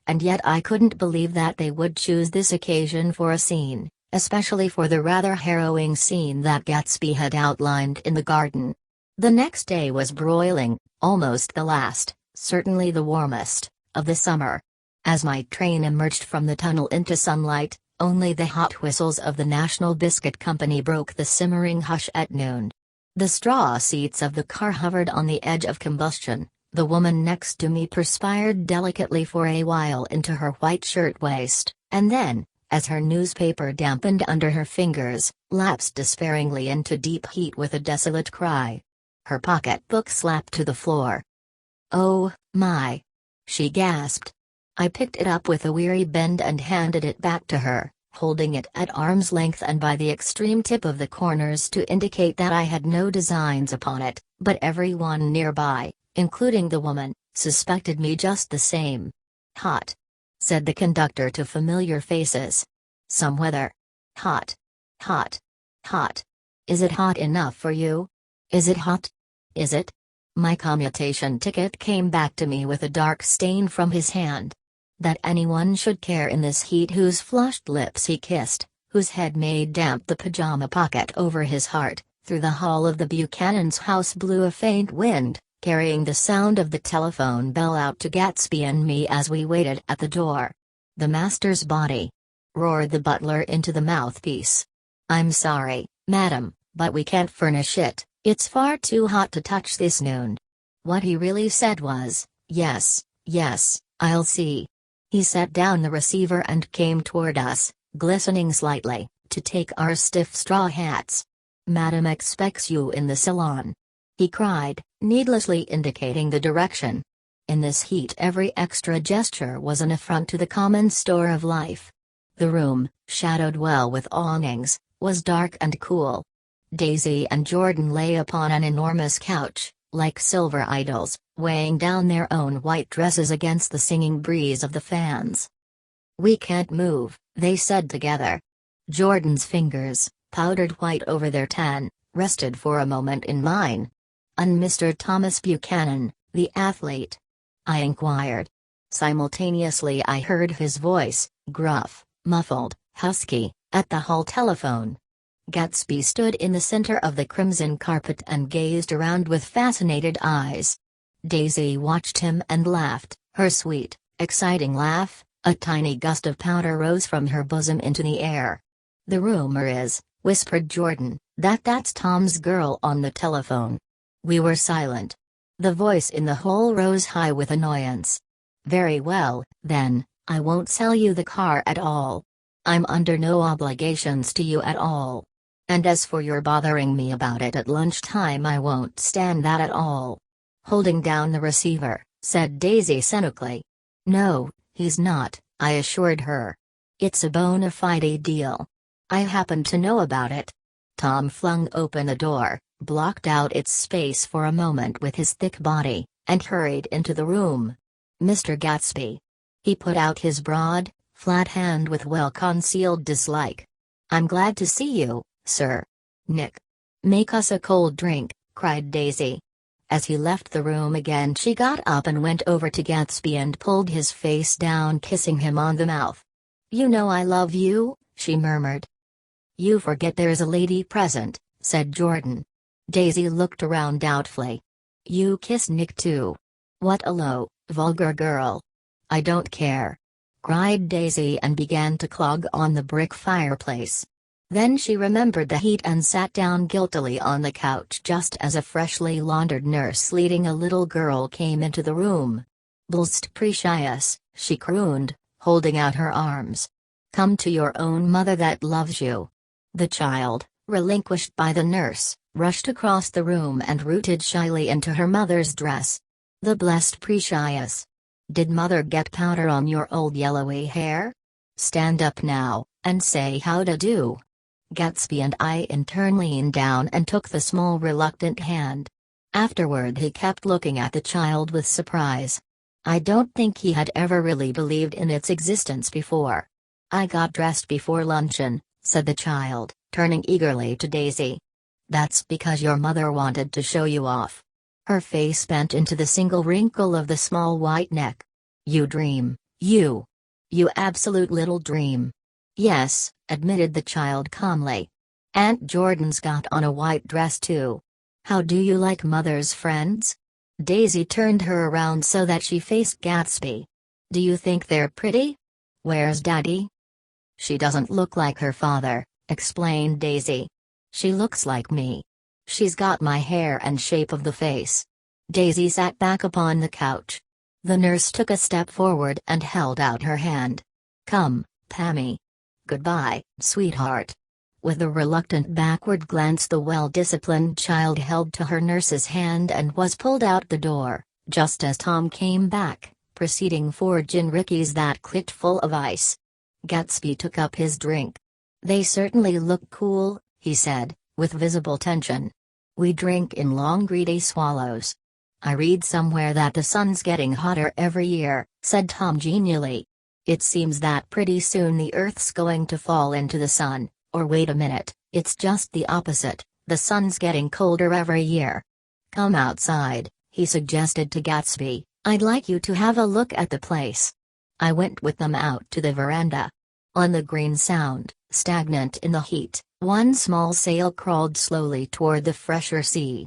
A: And yet I couldn't believe that they would choose this occasion for a scene, especially for the rather harrowing scene that Gatsby had outlined in the garden. The next day was broiling, almost the last, certainly the warmest, of the summer. As my train emerged from the tunnel into sunlight, only the hot whistles of the National Biscuit Company broke the simmering hush at noon. The straw seats of the car hovered on the edge of combustion. The woman next to me perspired delicately for a while into her white shirtwaist, and then, as her newspaper dampened under her fingers, lapsed despairingly into deep heat with a desolate cry. Her pocketbook slapped to the floor. "Oh, my!" she gasped. I picked it up with a weary bend and handed it back to her, holding it at arm's length and by the extreme tip of the corners to indicate that I had no designs upon it, but everyone nearby, including the woman, suspected me just the same. "Hot," said the conductor to familiar faces. "Some weather. Hot. Hot. Hot. Is it hot enough for you? Is it hot? Is it?" My commutation ticket came back to me with a dark stain from his hand. That anyone should care in this heat, whose flushed lips he kissed, whose head made damp the pajama pocket over his heart. Through the hall of the Buchanans' house blew a faint wind, carrying the sound of the telephone bell out to Gatsby and me as we waited at the door. "The master's body," roared the butler into the mouthpiece. "I'm sorry, madam, but we can't furnish it. It's far too hot to touch this noon." What he really said was, "Yes, yes, I'll see." He set down the receiver and came toward us, glistening slightly, to take our stiff straw hats. "Madam expects you in the salon," he cried, needlessly indicating the direction. In this heat every extra gesture was an affront to the common store of life. The room, shadowed well with awnings, was dark and cool. Daisy and Jordan lay upon an enormous couch, like silver idols, weighing down their own white dresses against the singing breeze of the fans. "We can't move," they said together. Jordan's fingers, powdered white over their tan, rested for a moment in mine. "And Mr. Thomas Buchanan, the athlete?" I inquired. Simultaneously I heard his voice, gruff, muffled, husky, at the hall telephone. Gatsby stood in the center of the crimson carpet and gazed around with fascinated eyes. Daisy watched him and laughed, her sweet, exciting laugh. A tiny gust of powder rose from her bosom into the air. "The rumor is," whispered Jordan, "that's Tom's girl on the telephone." We were silent. The voice in the hall rose high with annoyance. "Very well, then, I won't sell you the car at all. I'm under no obligations to you at all. And as for your bothering me about it at lunchtime, I won't stand that at all." Holding down the receiver, said Daisy cynically. "No, he's not," I assured her. "It's a bona fide deal. I happen to know about it." Tom flung open a door, blocked out its space for a moment with his thick body, and hurried into the room. "Mr. Gatsby." He put out his broad, flat hand with well-concealed dislike. "I'm glad to see you, sir. Nick. Make us a cold drink," cried Daisy. As he left the room again, she got up and went over to Gatsby and pulled his face down, kissing him on the mouth. "You know I love you," she murmured. "You forget there's a lady present," said Jordan. Daisy looked around doubtfully. "You kiss Nick too? What a low, vulgar girl." "I don't care," cried Daisy and began to clog on the brick fireplace. Then she remembered the heat and sat down guiltily on the couch just as a freshly laundered nurse leading a little girl came into the room. "Blst precious," she crooned, holding out her arms. "Come to your own mother that loves you." The child, relinquished by the nurse, rushed across the room and rooted shyly into her mother's dress. "The blessed precious. Did mother get powder on your old yellowy hair? Stand up now, and say how to do." Gatsby and I in turn leaned down and took the small reluctant hand. Afterward he kept looking at the child with surprise. I don't think he had ever really believed in its existence before. "I got dressed before luncheon," said the child, turning eagerly to Daisy. "That's because your mother wanted to show you off." Her face bent into the single wrinkle of the small white neck. "You dream, you. You absolute little dream." "Yes," admitted the child calmly. "Aunt Jordan's got on a white dress too. How do you like mother's friends?" Daisy turned her around so that she faced Gatsby. "Do you think they're pretty? Where's Daddy?" "She doesn't look like her father," explained Daisy. "She looks like me. She's got my hair and shape of the face." Daisy sat back upon the couch. The nurse took a step forward and held out her hand. "Come, Pammy. Goodbye, sweetheart." With a reluctant backward glance, the well-disciplined child held to her nurse's hand and was pulled out the door, just as Tom came back, preceding 4 gin rickeys that clicked full of ice. Gatsby took up his drink. "They certainly look cool," he said, with visible tension. "We drink in long greedy swallows." "I read somewhere that the sun's getting hotter every year," said Tom genially. "It seems that pretty soon the Earth's going to fall into the sun, or wait a minute, it's just the opposite, the sun's getting colder every year." "Come outside," he suggested to Gatsby, "I'd like you to have a look at the place." I went with them out to the veranda. On the Green Sound, stagnant in the heat, one small sail crawled slowly toward the fresher sea.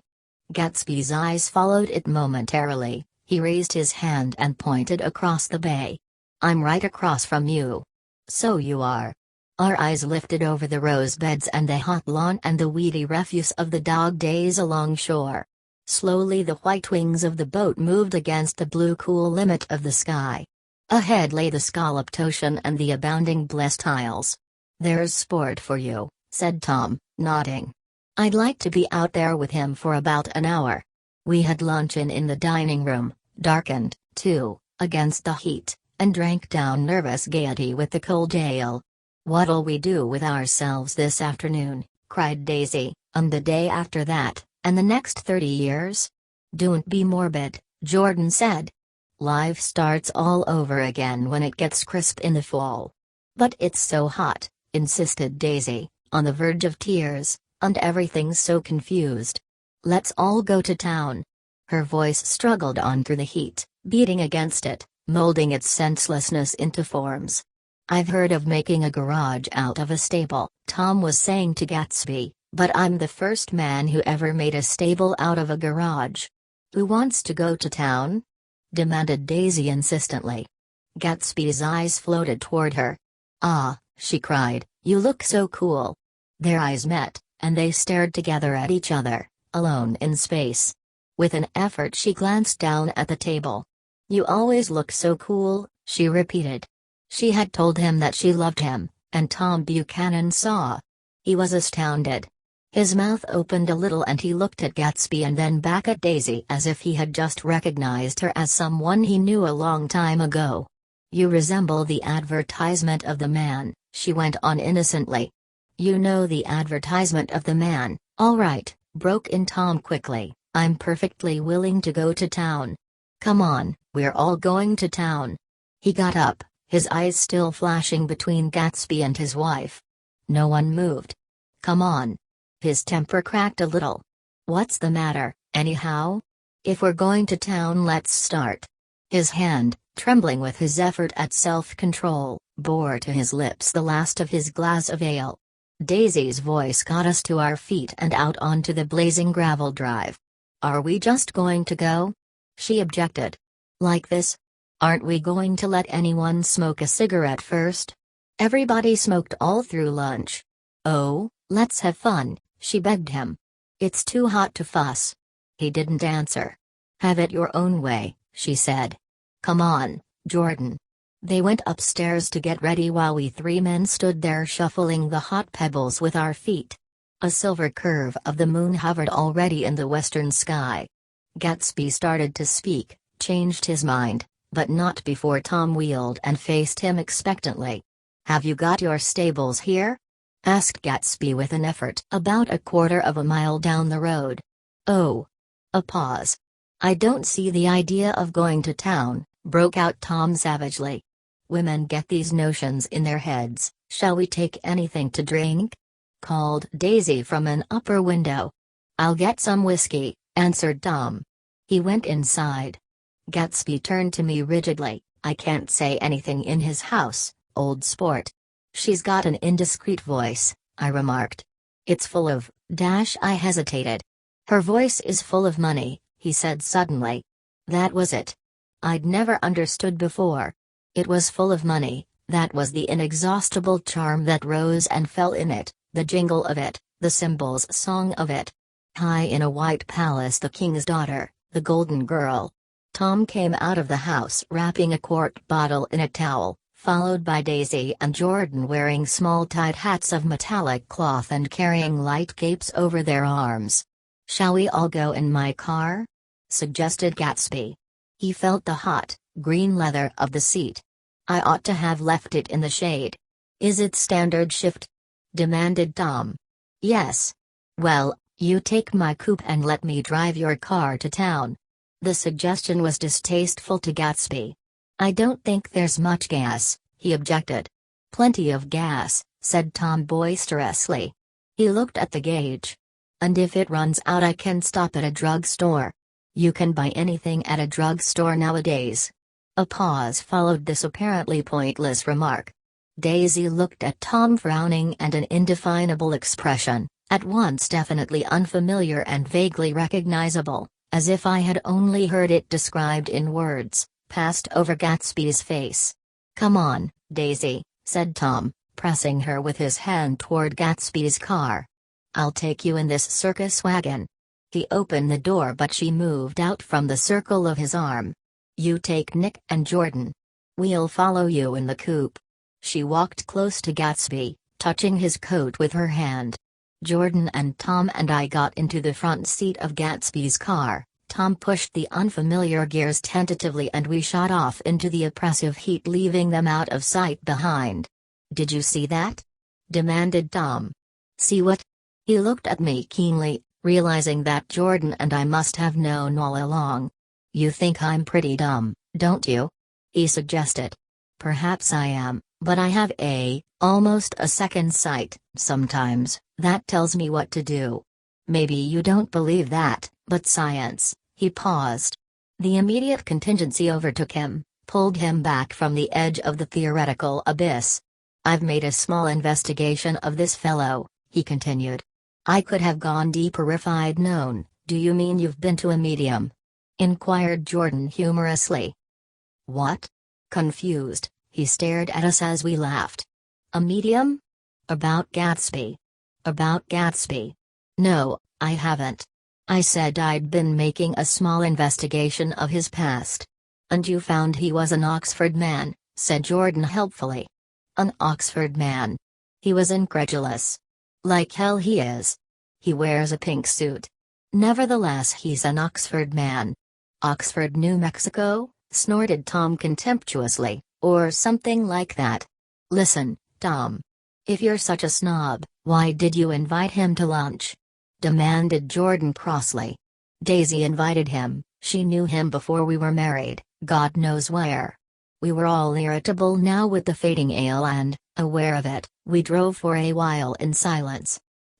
A: Gatsby's eyes followed it momentarily. He raised his hand and pointed across the bay. "I'm right across from you." "So you are." Our eyes lifted over the rose beds and the hot lawn and the weedy refuse of the dog days along shore. Slowly the white wings of the boat moved against the blue cool limit of the sky. Ahead lay the scalloped ocean and the abounding blessed isles. "There's sport for you," said Tom, nodding. "I'd like to be out there with him for about an hour." We had luncheon in the dining room, darkened, too, against the heat, and drank down nervous gaiety with the cold ale. "What'll we do with ourselves this afternoon?" cried Daisy, "and the day after that, and the next 30 years? "Don't be morbid," Jordan said. "Life starts all over again when it gets crisp in the fall." But it's so hot, insisted Daisy, on the verge of tears, and everything's so confused. Let's all go to town. Her voice struggled on through the heat, beating against it, molding its senselessness into forms. I've heard of making a garage out of a stable, Tom was saying to Gatsby, but I'm the first man who ever made a stable out of a garage. Who wants to go to town? Demanded Daisy insistently. Gatsby's eyes floated toward her. Ah, she cried, you look so cool. Their eyes met, and they stared together at each other, alone in space. With an effort she glanced down at the table. You always look so cool, she repeated. She had told him that she loved him, and Tom Buchanan saw. He was astounded. His mouth opened a little and he looked at Gatsby and then back at Daisy as if he had just recognized her as someone he knew a long time ago. You resemble the advertisement of the man, she went on innocently. You know the advertisement of the man, all right, broke in Tom quickly. I'm perfectly willing to go to town. Come on, we're all going to town. He got up, his eyes still flashing between Gatsby and his wife. No one moved. Come on. His temper cracked a little. What's the matter, anyhow? If we're going to town, let's start. His hand, trembling with his effort at self-control, bore to his lips the last of his glass of ale. Daisy's voice got us to our feet and out onto the blazing gravel drive. Are we just going to go? She objected. Like this? Aren't we going to let anyone smoke a cigarette first? Everybody smoked all through lunch. Oh, let's have fun, she begged him. It's too hot to fuss. He didn't answer. Have it your own way, she said. Come on, Jordan. They went upstairs to get ready while we three men stood there shuffling the hot pebbles with our feet. A silver curve of the moon hovered already in the western sky. Gatsby started to speak, changed his mind, but not before Tom wheeled and faced him expectantly. Have you got your stables here? Asked Gatsby with an effort. About a quarter of a mile down the road. Oh. A pause. I don't see the idea of going to town, broke out Tom savagely. Women get these notions in their heads. Shall we take anything to drink? Called Daisy from an upper window. I'll get some whiskey, answered Tom. He went inside. Gatsby turned to me rigidly. I can't say anything in his house, old sport. She's got an indiscreet voice, I remarked. It's full of, I hesitated. Her voice is full of money, he said suddenly. That was it. I'd never understood before. It was full of money, that was the inexhaustible charm that rose and fell in it, the jingle of it, the cymbals' song of it. High in a white palace the king's daughter, the golden girl. Tom came out of the house wrapping a quart bottle in a towel, followed by Daisy and Jordan wearing small tied hats of metallic cloth and carrying light capes over their arms. Shall we all go in my car? Suggested Gatsby. He felt the hot, green leather of the seat. I ought to have left it in the shade. Is it standard shift? Demanded Tom. Yes. Well, you take my coupe and let me drive your car to town. The suggestion was distasteful to Gatsby. I don't think there's much gas, he objected. Plenty of gas, said Tom boisterously. He looked at the gauge. And if it runs out I can stop at a drugstore. You can buy anything at a drugstore nowadays. A pause followed this apparently pointless remark. Daisy looked at Tom frowning and an indefinable expression, at once definitely unfamiliar and vaguely recognizable, as if I had only heard it described in words, passed over Gatsby's face. Come on, Daisy, said Tom, pressing her with his hand toward Gatsby's car. I'll take you in this circus wagon. He opened the door but she moved out from the circle of his arm. You take Nick and Jordan. We'll follow you in the coupe. She walked close to Gatsby, touching his coat with her hand. Jordan and Tom and I got into the front seat of Gatsby's car. Tom pushed the unfamiliar gears tentatively and we shot off into the oppressive heat, leaving them out of sight behind. Did you see that? Demanded Tom. See what? He looked at me keenly, realizing that Jordan and I must have known all along. You think I'm pretty dumb, don't you? He suggested. Perhaps I am, But I have almost a second sight, sometimes, that tells me what to do. Maybe you don't believe that, but science." He paused. The immediate contingency overtook him, pulled him back from the edge of the theoretical abyss. "I've made a small investigation of this fellow," he continued. "I could have gone deeper if I'd known." "Do you mean you've been to a medium?" inquired Jordan humorously. "What?" Confused, he stared at us as we laughed. "A medium? About Gatsby?" "About Gatsby? No, I haven't. I said I'd been making a small investigation of his past." "And you found he was an Oxford man," said Jordan helpfully. "An Oxford man?" He was incredulous. "Like hell he is. He wears a pink suit. Nevertheless, he's an Oxford man." "Oxford, New Mexico?" snorted Tom contemptuously, "or something like that." "Listen, Tom. If you're such a snob, why did you invite him to lunch?" demanded Jordan crossly. "Daisy invited him. She knew him before we were married, God knows where." We were all irritable now with the fading ale and, aware of it, we drove for a while in silence.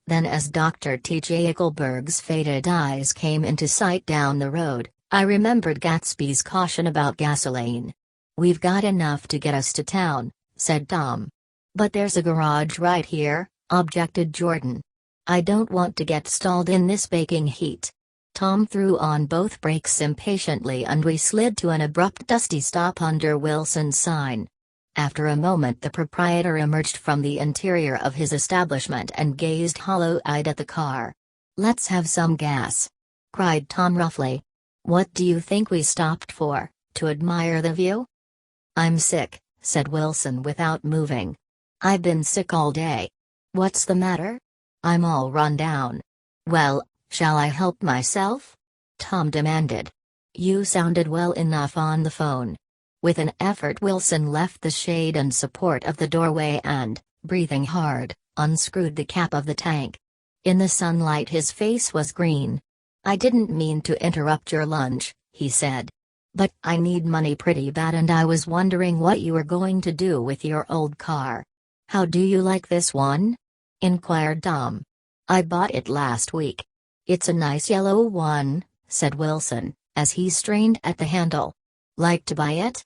A: Then as Dr. T.J. Eichelberg's faded eyes came into sight down the road, I remembered Gatsby's caution about gasoline. "We've got enough to get us to town," said Tom. "But there's a garage right here," objected Jordan. "I don't want to get stalled in this baking heat." Tom threw on both brakes impatiently and we slid to an abrupt dusty stop under Wilson's sign. After a moment the proprietor emerged from the interior of his establishment and gazed hollow-eyed at the car. "Let's have some gas," cried Tom roughly. "What do you think we stopped for, to admire the view?" "I'm sick," said Wilson without moving. "I've been sick all day." "What's the matter?" "I'm all run down." "Well, shall I help myself?" Tom demanded. "You sounded well enough on the phone." With an effort Wilson left the shade and support of the doorway and, breathing hard, unscrewed the cap of the tank. In the sunlight his face was green. "I didn't mean to interrupt your lunch," he said. "But I need money pretty bad and I was wondering what you were going to do with your old car." "How do you like this one?" inquired Tom. "I bought it last week." "It's a nice yellow one," said Wilson, as he strained at the handle. "Like to buy it?"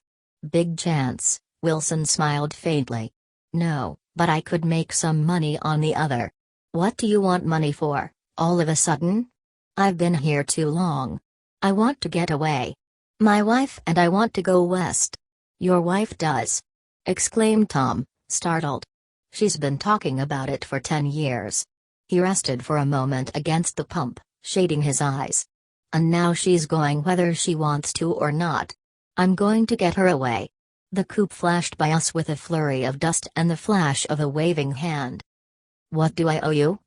A: "Big chance," Wilson smiled faintly. "No, but I could make some money on the other." "What do you want money for, all of a sudden?" "I've been here too long. I want to get away. My wife and I want to go west." "Your wife does?" exclaimed Tom, startled. "She's been talking about it for 10 years. He rested for a moment against the pump, shading his eyes. "And now she's going whether she wants to or not. I'm going to get her away." The coupe flashed by us with a flurry of dust and the flash of a waving hand. "What do I owe you?"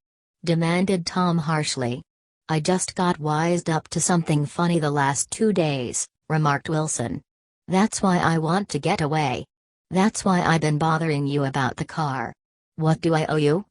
A: demanded Tom harshly. "I just got wised up to something funny the last 2 days," remarked Wilson. "That's why I want to get away. That's why I've been bothering you about the car." "What do I owe you?"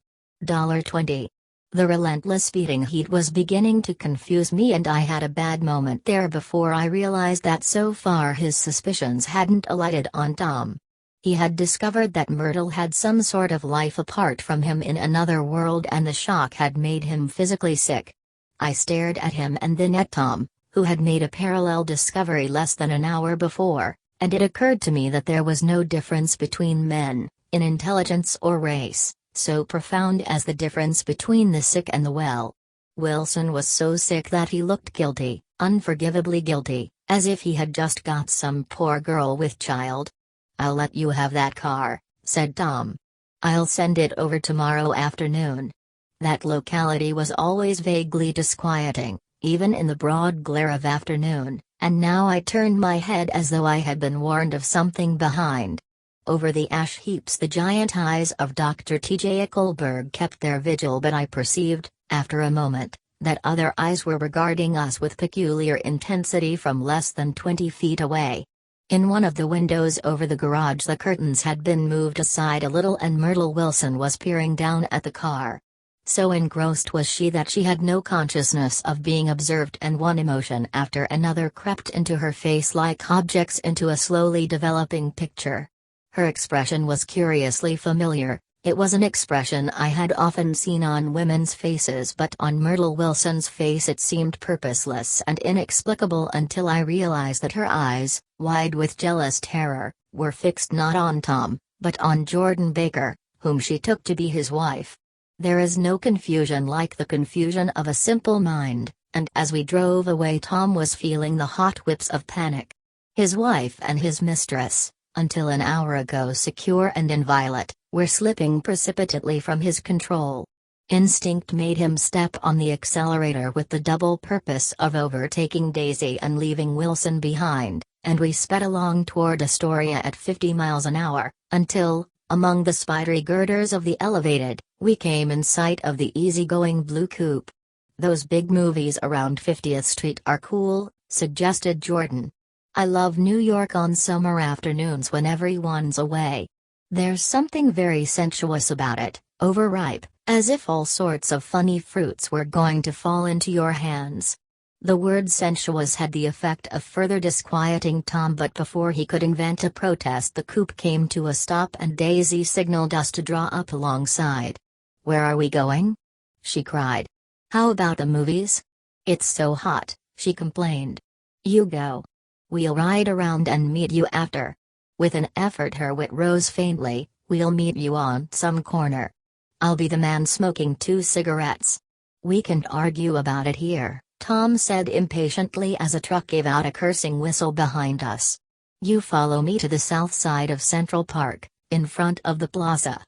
A: $20. The relentless beating heat was beginning to confuse me and I had a bad moment there before I realized that so far his suspicions hadn't alighted on Tom. He had discovered that Myrtle had some sort of life apart from him in another world and the shock had made him physically sick. I stared at him and then at Tom, who had made a parallel discovery less than an hour before, and it occurred to me that there was no difference between men, in intelligence or race, so profound as the difference between the sick and the well. Wilson was so sick that he looked guilty, unforgivably guilty, as if he had just got some poor girl with child. "I'll let you have that car," said Tom. "I'll send it over tomorrow afternoon." That locality was always vaguely disquieting, even in the broad glare of afternoon, and now I turned my head as though I had been warned of something behind. Over the ash heaps the giant eyes of Dr. T.J. Eichelberg kept their vigil, but I perceived, after a moment, that other eyes were regarding us with peculiar intensity from less than 20 feet away. In one of the windows over the garage the curtains had been moved aside a little and Myrtle Wilson was peering down at the car. So engrossed was she that she had no consciousness of being observed, and one emotion after another crept into her face like objects into a slowly developing picture. Her expression was curiously familiar. It was an expression I had often seen on women's faces, but on Myrtle Wilson's face it seemed purposeless and inexplicable until I realized that her eyes, wide with jealous terror, were fixed not on Tom, but on Jordan Baker, whom she took to be his wife. There is no confusion like the confusion of a simple mind, and as we drove away Tom was feeling the hot whips of panic. His wife and his mistress, until an hour ago secure and inviolate, were slipping precipitately from his control. Instinct made him step on the accelerator with the double purpose of overtaking Daisy and leaving Wilson behind, and we sped along toward Astoria at 50 miles an hour, until, among the spidery girders of the elevated, we came in sight of the easygoing blue coupe. "Those big movies around 50th Street are cool," suggested Jordan. "I love New York on summer afternoons when everyone's away. There's something very sensuous about it, overripe, as if all sorts of funny fruits were going to fall into your hands." The word sensuous had the effect of further disquieting Tom, but before he could invent a protest the coupe came to a stop and Daisy signaled us to draw up alongside. "Where are we going?" she cried. "How about the movies?" "It's so hot," she complained. "You go. We'll ride around and meet you after." With an effort her wit rose faintly. "We'll meet you on some corner. I'll be the man smoking 2 cigarettes. We can't argue about it here," Tom said impatiently as a truck gave out a cursing whistle behind us. "You follow me to the south side of Central Park, in front of the plaza."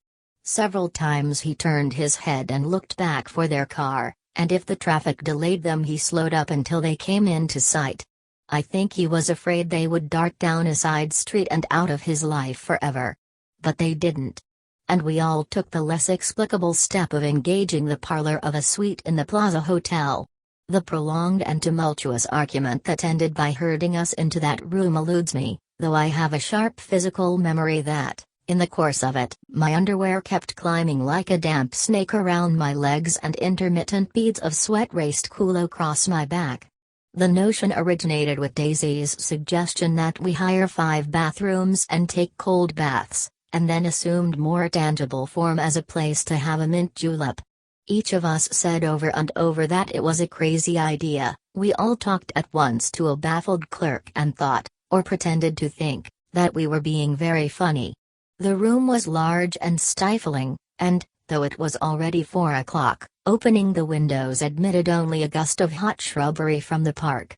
A: Several times he turned his head and looked back for their car, and if the traffic delayed them he slowed up until they came into sight. I think he was afraid they would dart down a side street and out of his life forever. But they didn't. And we all took the less explicable step of engaging the parlor of a suite in the Plaza Hotel. The prolonged and tumultuous argument that ended by herding us into that room eludes me, though I have a sharp physical memory that, in the course of it, my underwear kept climbing like a damp snake around my legs and intermittent beads of sweat raced cool across my back. The notion originated with Daisy's suggestion that we hire 5 bathrooms and take cold baths, and then assumed more tangible form as a place to have a mint julep. Each of us said over and over that it was a crazy idea. We all talked at once to a baffled clerk and thought, or pretended to think, that we were being very funny. The room was large and stifling, and, though it was already 4 o'clock, opening the windows admitted only a gust of hot shrubbery from the park.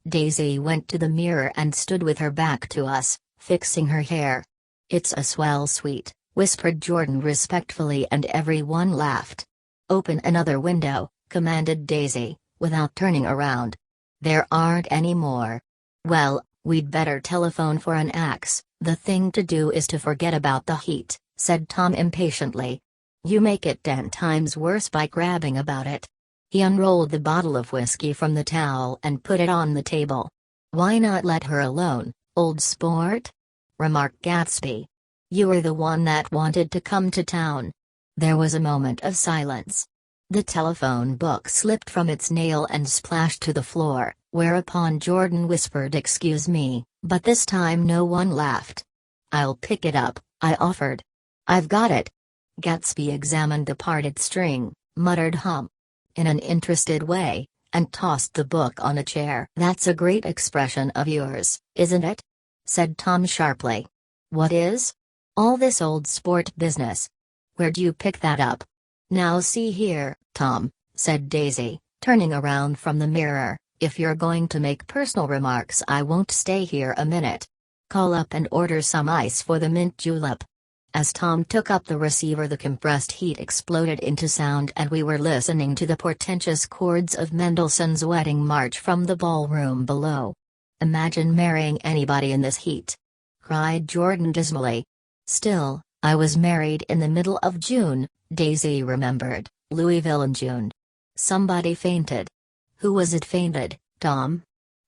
A: Daisy went to the mirror and stood with her back to us, fixing her hair. "It's a swell suite," whispered Jordan respectfully, and everyone laughed. "Open another window," commanded Daisy, without turning around. "There aren't any more." "Well, we'd better telephone for an axe. The thing to do is to forget about the heat," said Tom impatiently. "You make it 10 times worse by grabbing about it." He unrolled the bottle of whiskey from the towel and put it on the table. "Why not let her alone, old sport?" remarked Gatsby. "You were the one that wanted to come to town." There was a moment of silence. The telephone book slipped from its nail and splashed to the floor, whereupon Jordan whispered, "Excuse me," but this time no one laughed. "I'll pick it up," I offered. "I've got it." Gatsby examined the parted string, muttered in an interested way, and tossed the book on a chair. "That's a great expression of yours, isn't it?" said Tom sharply. "What is?" "All this old sport business. Where'd you pick that up?" "Now see here, Tom," said Daisy, turning around from the mirror, "if you're going to make personal remarks I won't stay here a minute. Call up and order some ice for the mint julep." As Tom took up the receiver the compressed heat exploded into sound and we were listening to the portentous chords of Mendelssohn's Wedding March from the ballroom below. "Imagine marrying anybody in this heat!" cried Jordan dismally. "Still, I was married in the middle of June," Daisy remembered, "Louisville in June. Somebody fainted." "Who was it fainted, Tom?"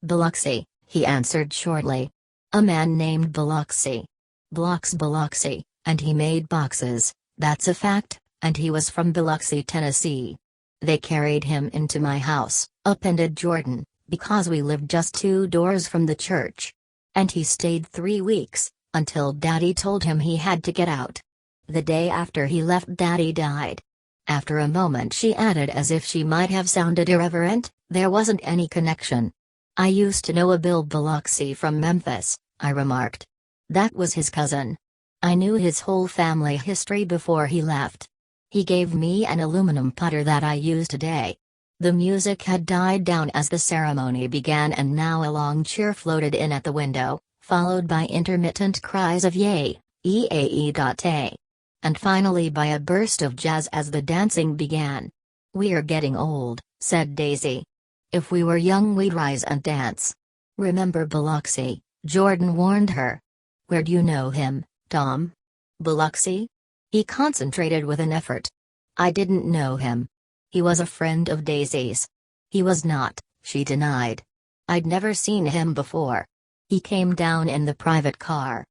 A: "Biloxi," he answered shortly. "A man named Biloxi. Biloxi, and he made boxes, that's a fact, and he was from Biloxi, Tennessee. They carried him into my house," appended Jordan, "because we lived just 2 doors from the church. And he stayed 3 weeks, Until Daddy told him he had to get out. The day after he left, Daddy died. After a moment she added, as if she might have sounded irreverent, there wasn't any connection. I used to know a Bill Biloxi from Memphis, I remarked. That was his cousin. I knew his whole family history before he left. He gave me an aluminum putter that I use today. The music had died down as the ceremony began, and now a long cheer floated in at the window, followed by intermittent cries of yay, eae.a. And finally by a burst of jazz as the dancing began. "We're getting old," said Daisy. "If we were young we'd rise and dance. Remember Biloxi," Jordan warned her. "Where'd you know him, Tom?" "Biloxi?" He concentrated with an effort. "I didn't know him. He was a friend of Daisy's." "He was not," she denied. "I'd never seen him before. He came down in the private car."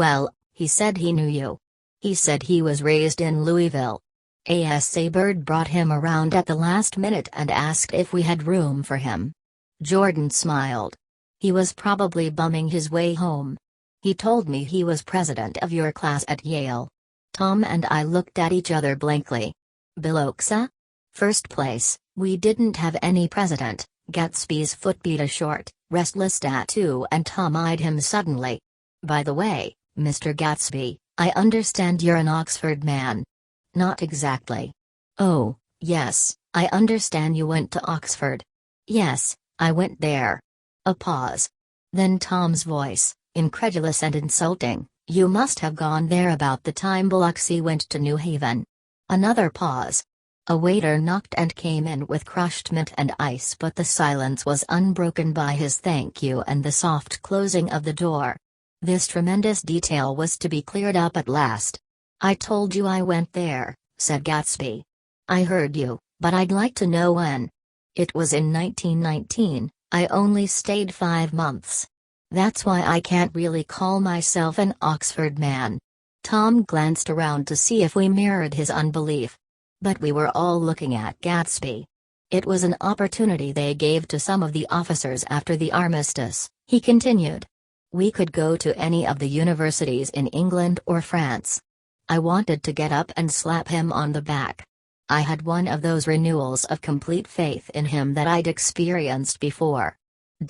A: "Well, he said he knew you. He said he was raised in Louisville. Asa Bird brought him around at the last minute and asked if we had room for him." Jordan smiled. "He was probably bumming his way home. He told me he was president of your class at Yale." Tom and I looked at each other blankly. "Biloxi? First place, we didn't have any president." Gatsby's foot beat a short, restless tattoo, and Tom eyed him suddenly. "By the way, Mr. Gatsby, I understand you're an Oxford man." "Not exactly." "Oh, yes, I understand you went to Oxford." "Yes, I went there." A pause. Then Tom's voice, incredulous and insulting, "You must have gone there about the time Biloxi went to New Haven." Another pause. A waiter knocked and came in with crushed mint and ice, but the silence was unbroken by his thank you and the soft closing of the door. This tremendous detail was to be cleared up at last. "I told you I went there," said Gatsby. "I heard you, but I'd like to know when." "It was in 1919, I only stayed 5 months. That's why I can't really call myself an Oxford man." Tom glanced around to see if we mirrored his unbelief. But we were all looking at Gatsby. "It was an opportunity they gave to some of the officers after the armistice," he continued. "We could go to any of the universities in England or France. I wanted to get up and slap him on the back. I had one of those renewals of complete faith in him that I'd experienced before."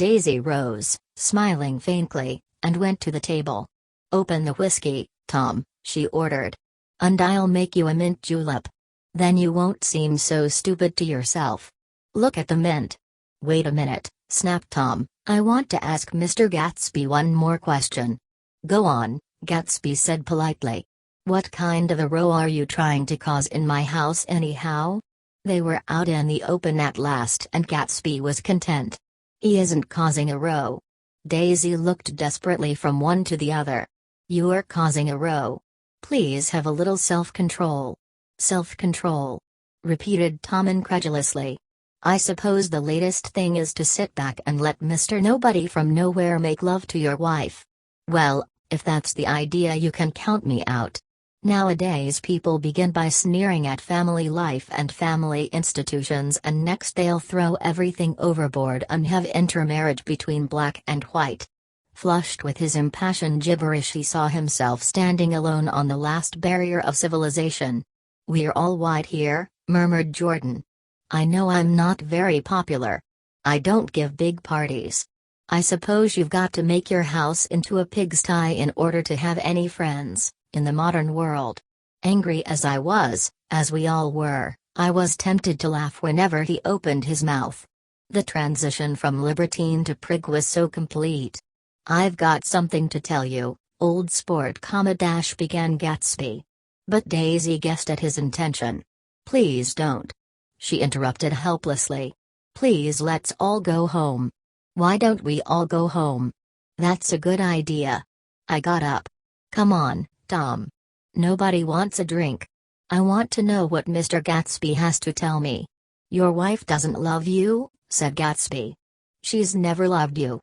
A: Daisy rose, smiling faintly, and went to the table. "Open the whiskey, Tom," she ordered. "And I'll make you a mint julep. Then you won't seem so stupid to yourself. Look at the mint." "Wait a minute," snapped Tom, "I want to ask Mr. Gatsby one more question." "Go on," Gatsby said politely. "What kind of a row are you trying to cause in my house anyhow?" They were out in the open at last and Gatsby was content. "He isn't causing a row." Daisy looked desperately from one to the other. "You're causing a row. Please have a little self-control." "Self-control?" repeated Tom incredulously. "I suppose the latest thing is to sit back and let Mr. Nobody from Nowhere make love to your wife. Well, if that's the idea, you can count me out. Nowadays people begin by sneering at family life and family institutions, and next they'll throw everything overboard and have intermarriage between black and white." Flushed with his impassioned gibberish, he saw himself standing alone on the last barrier of civilization. "We're all white here," murmured Jordan. "I know I'm not very popular. I don't give big parties. I suppose you've got to make your house into a pigsty in order to have any friends, in the modern world." Angry as I was, as we all were, I was tempted to laugh whenever he opened his mouth. The transition from libertine to prig was so complete. "I've got something to tell you, old sport, began Gatsby. But Daisy guessed at his intention. "Please don't," she interrupted helplessly. "Please, let's all go home." "Why don't we all go home?" "That's a good idea." I got up. "Come on, Tom. Nobody wants a drink. I want to know what Mr. Gatsby has to tell me." "Your wife doesn't love you," said Gatsby. "She's never loved you."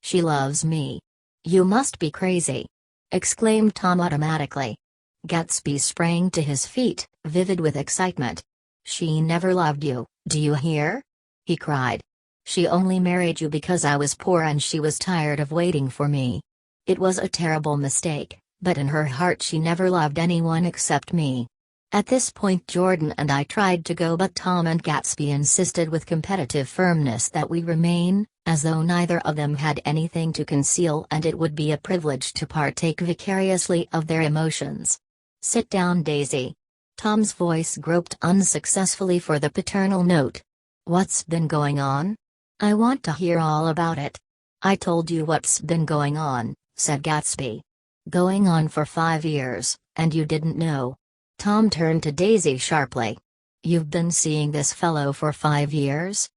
A: "She loves me." "You must be crazy!" exclaimed Tom automatically. Gatsby sprang to his feet, vivid with excitement. "She never loved you, do you hear?" he cried. "She only married you because I was poor and she was tired of waiting for me. It was a terrible mistake, but in her heart she never loved anyone except me. At this point Jordan and I tried to go, but Tom and Gatsby insisted with competitive firmness that we remain, as though neither of them had anything to conceal and it would be a privilege to partake vicariously of their emotions. "Sit down, Daisy." Tom's voice groped unsuccessfully for the paternal note. "What's been going on? I want to hear all about it." "I told you what's been going on," said Gatsby. "Going on for 5 years, and you didn't know." Tom turned to Daisy sharply. "You've been seeing this fellow for 5 years?"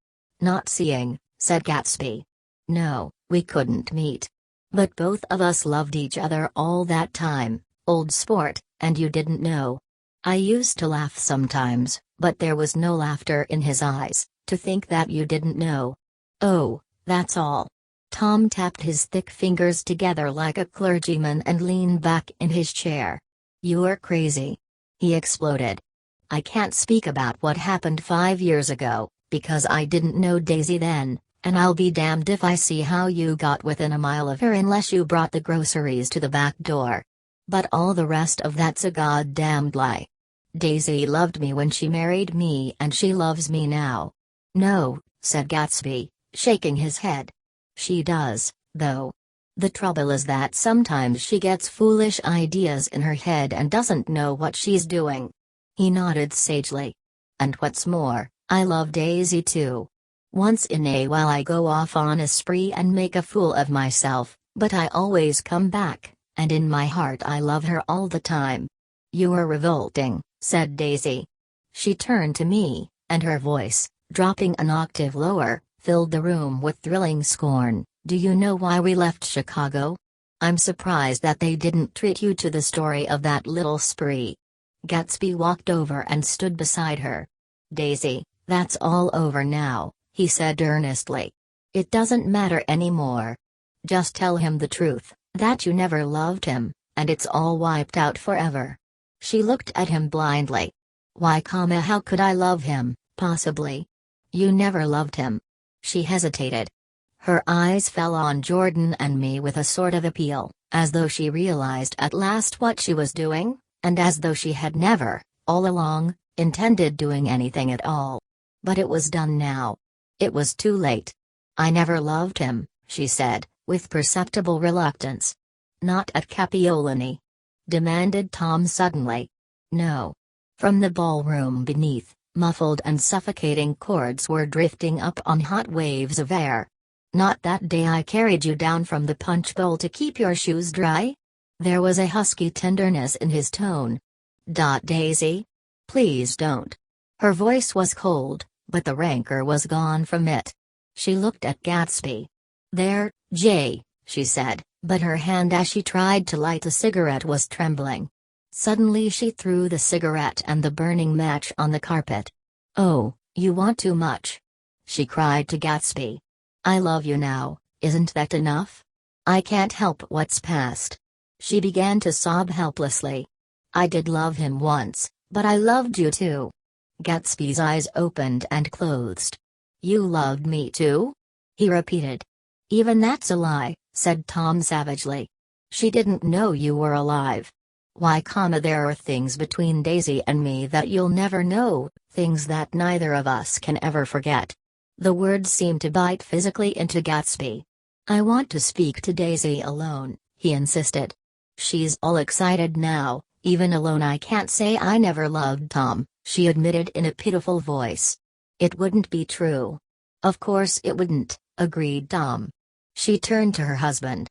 A: "Not seeing," said Gatsby. "No, we couldn't meet. But both of us loved each other all that time, old sport, and you didn't know." I used to laugh sometimes, but there was no laughter in his eyes. "To think that you didn't know." "Oh, that's all." Tom tapped his thick fingers together like a clergyman and leaned back in his chair. "You're crazy," he exploded. "I can't speak about what happened 5 years ago, because I didn't know Daisy then, and I'll be damned if I see how you got within a mile of her unless you brought the groceries to the back door. But all the rest of that's a goddamned lie. Daisy loved me when she married me and she loves me now." "No," said Gatsby, shaking his head. "She does, though. The trouble is that sometimes she gets foolish ideas in her head and doesn't know what she's doing." He nodded sagely. "And what's more, I love Daisy too. Once in a while I go off on a spree and make a fool of myself, but I always come back, and in my heart I love her all the time." "You're revolting," said Daisy. She turned to me, and her voice, dropping an octave lower, filled the room with thrilling scorn. "Do you know why we left Chicago? I'm surprised that they didn't treat you to the story of that little spree." Gatsby walked over and stood beside her. "Daisy, that's all over now," he said earnestly. "It doesn't matter anymore. Just tell him the truth, that you never loved him, and it's all wiped out forever." She looked at him blindly. "Why, how could I love him, possibly? You never loved him." She hesitated. Her eyes fell on Jordan and me with a sort of appeal, as though she realized at last what she was doing, and as though she had never, all along, intended doing anything at all. But it was done now. It was too late. "I never loved him," she said, with perceptible reluctance. "Not at Capiolani?" demanded Tom suddenly. "No." From the ballroom beneath, muffled and suffocating chords were drifting up on hot waves of air. "Not that day I carried you down from the punch bowl to keep your shoes dry?" There was a husky tenderness in his tone. "Daisy? Please don't." Her voice was cold, but the rancor was gone from it. She looked at Gatsby. "There, Jay," she said, but her hand as she tried to light a cigarette was trembling. Suddenly she threw the cigarette and the burning match on the carpet. "Oh, you want too much," she cried to Gatsby. "I love you now, isn't that enough? I can't help what's past." She began to sob helplessly. "I did love him once, but I loved you too." Gatsby's eyes opened and closed. "You loved me too?" he repeated. "Even that's a lie," said Tom savagely. "She didn't know you were alive. Why, there are things between Daisy and me that you'll never know, things that neither of us can ever forget." The words seemed to bite physically into Gatsby. "I want to speak to Daisy alone," he insisted. "She's all excited now. Even alone I can't say I never loved Tom," she admitted in a pitiful voice. "It wouldn't be true." "Of course it wouldn't," agreed Tom. She turned to her husband.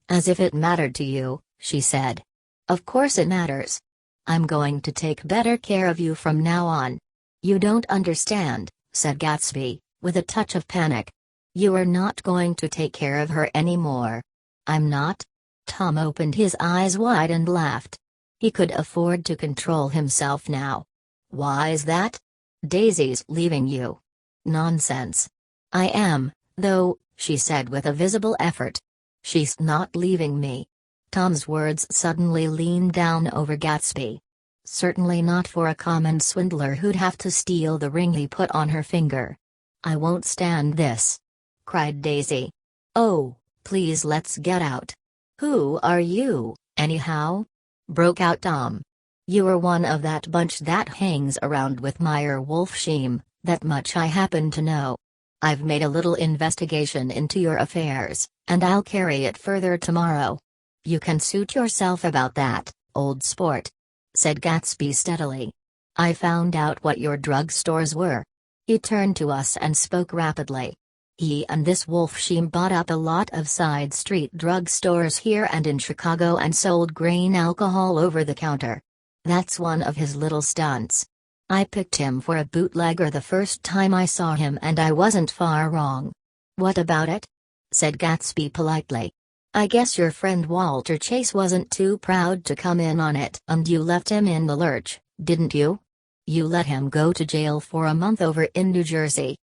A: "As if it mattered to you," she said. "Of course it matters. I'm going to take better care of you from now on." "You don't understand," said Gatsby, with a touch of panic. "You are not going to take care of her anymore." "I'm not?" Tom opened his eyes wide and laughed. He could afford to control himself now. "Why is that?" "Daisy's leaving you." "Nonsense." "I am, though," she said with a visible effort. "She's not leaving me." Tom's words suddenly leaned down over Gatsby. "Certainly not for a common swindler who'd have to steal the ring he put on her finger." "I won't stand this!" cried Daisy. "Oh, please let's get out." "Who are you, anyhow?" broke out Tom. "You were one of that bunch that hangs around with Meyer Wolfsheim, that much I happen to know. I've made a little investigation into your affairs, and I'll carry it further tomorrow. You can suit yourself about that, old sport," said Gatsby steadily. "I found out what your drug stores were." He turned to us and spoke rapidly. "He and this Wolfsheim bought up a lot of side street drug stores here and in Chicago and sold grain alcohol over the counter. That's one of his little stunts. I picked him for a bootlegger the first time I saw him and I wasn't far wrong." "What about it?" said Gatsby politely. "I guess your friend Walter Chase wasn't too proud to come in on it and you left him in the lurch, didn't you? You let him go to jail for a month over in New Jersey.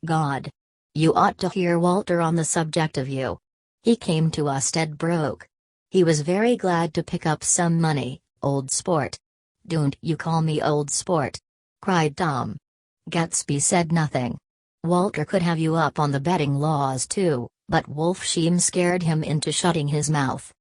A: God. You ought to hear Walter on the subject of you. He came to us dead broke. He was very glad to pick up some money, old sport." "Don't you call me old sport," cried Tom. Gatsby said nothing. "Walter could have you up on the betting laws too, but Wolfsheim scared him into shutting his mouth."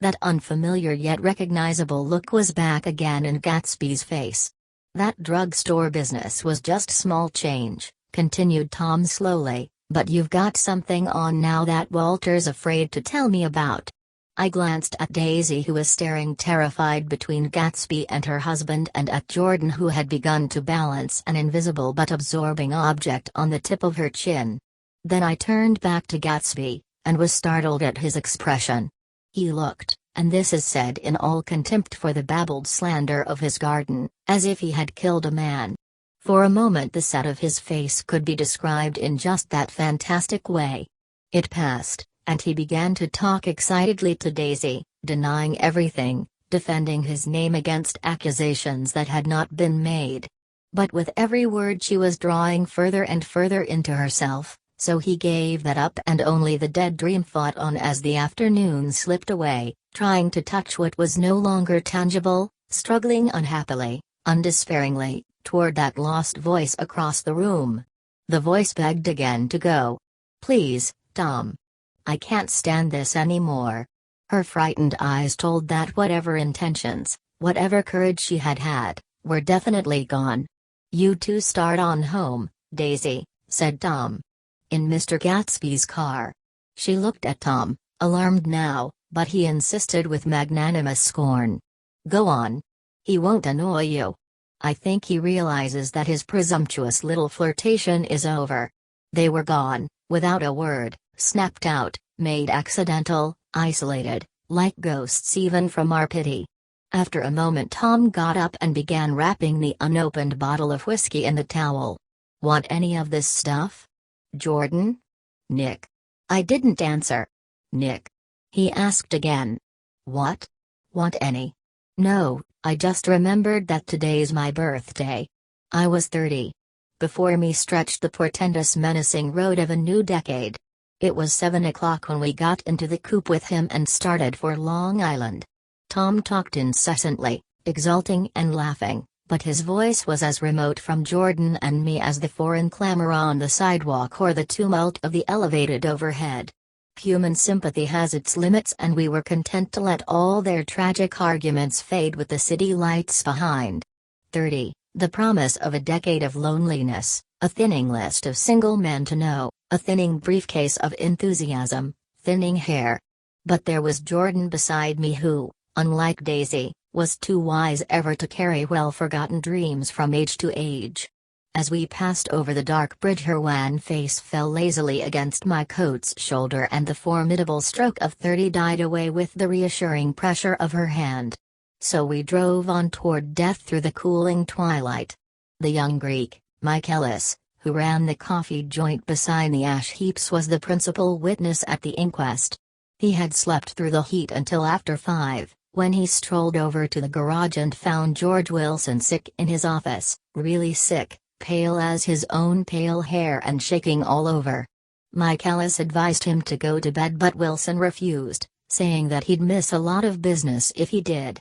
A: That unfamiliar yet recognizable look was back again in Gatsby's face. "That drugstore business was just small change," continued Tom slowly, "but you've got something on now that Walter's afraid to tell me about." I glanced at Daisy, who was staring terrified between Gatsby and her husband, and at Jordan, who had begun to balance an invisible but absorbing object on the tip of her chin. Then I turned back to Gatsby, and was startled at his expression. He looked, and this is said in all contempt for the babbled slander of his garden, as if he had killed a man. For a moment the set of his face could be described in just that fantastic way. It passed, and he began to talk excitedly to Daisy, denying everything, defending his name against accusations that had not been made. But with every word she was drawing further and further into herself, so he gave that up and only the dead dream fought on as the afternoon slipped away, trying to touch what was no longer tangible, struggling unhappily, undespairingly, toward that lost voice across the room. The voice begged again to go. "Please, Tom. I can't stand this anymore." Her frightened eyes told that whatever intentions, whatever courage she had had, were definitely gone. "You two start on home, Daisy," said Tom. "In Mr. Gatsby's car." She looked at Tom, alarmed now, but he insisted with magnanimous scorn. "Go on. He won't annoy you. I think he realizes that his presumptuous little flirtation is over." They were gone, without a word, snapped out, made accidental, isolated, like ghosts even from our pity. After a moment Tom got up and began wrapping the unopened bottle of whiskey in the towel. "Want any of this stuff, Jordan?" "Nick." I didn't answer. "Nick?" he asked again. "What? Want any?" "No, I just remembered that today's my birthday. I was 30. Before me stretched the portentous menacing road of a new decade. It was 7 o'clock when we got into the coupe with him and started for Long Island." Tom talked incessantly, exulting and laughing, but his voice was as remote from Jordan and me as the foreign clamor on the sidewalk or the tumult of the elevated overhead. Human sympathy has its limits, and we were content to let all their tragic arguments fade with the city lights behind. 30, the promise of a decade of loneliness, a thinning list of single men to know, a thinning briefcase of enthusiasm, thinning hair. But there was Jordan beside me who, unlike Daisy, was too wise ever to carry well-forgotten dreams from age to age. As we passed over the dark bridge her wan face fell lazily against my coat's shoulder and the formidable stroke of 30 died away with the reassuring pressure of her hand. So we drove on toward death through the cooling twilight. The young Greek, Michaelis, who ran the coffee joint beside the ash heaps, was the principal witness at the inquest. He had slept through the heat until after 5, when he strolled over to the garage and found George Wilson sick in his office, really sick, pale as his own pale hair and shaking all over. Michaelis advised him to go to bed, but Wilson refused, saying that he'd miss a lot of business if he did.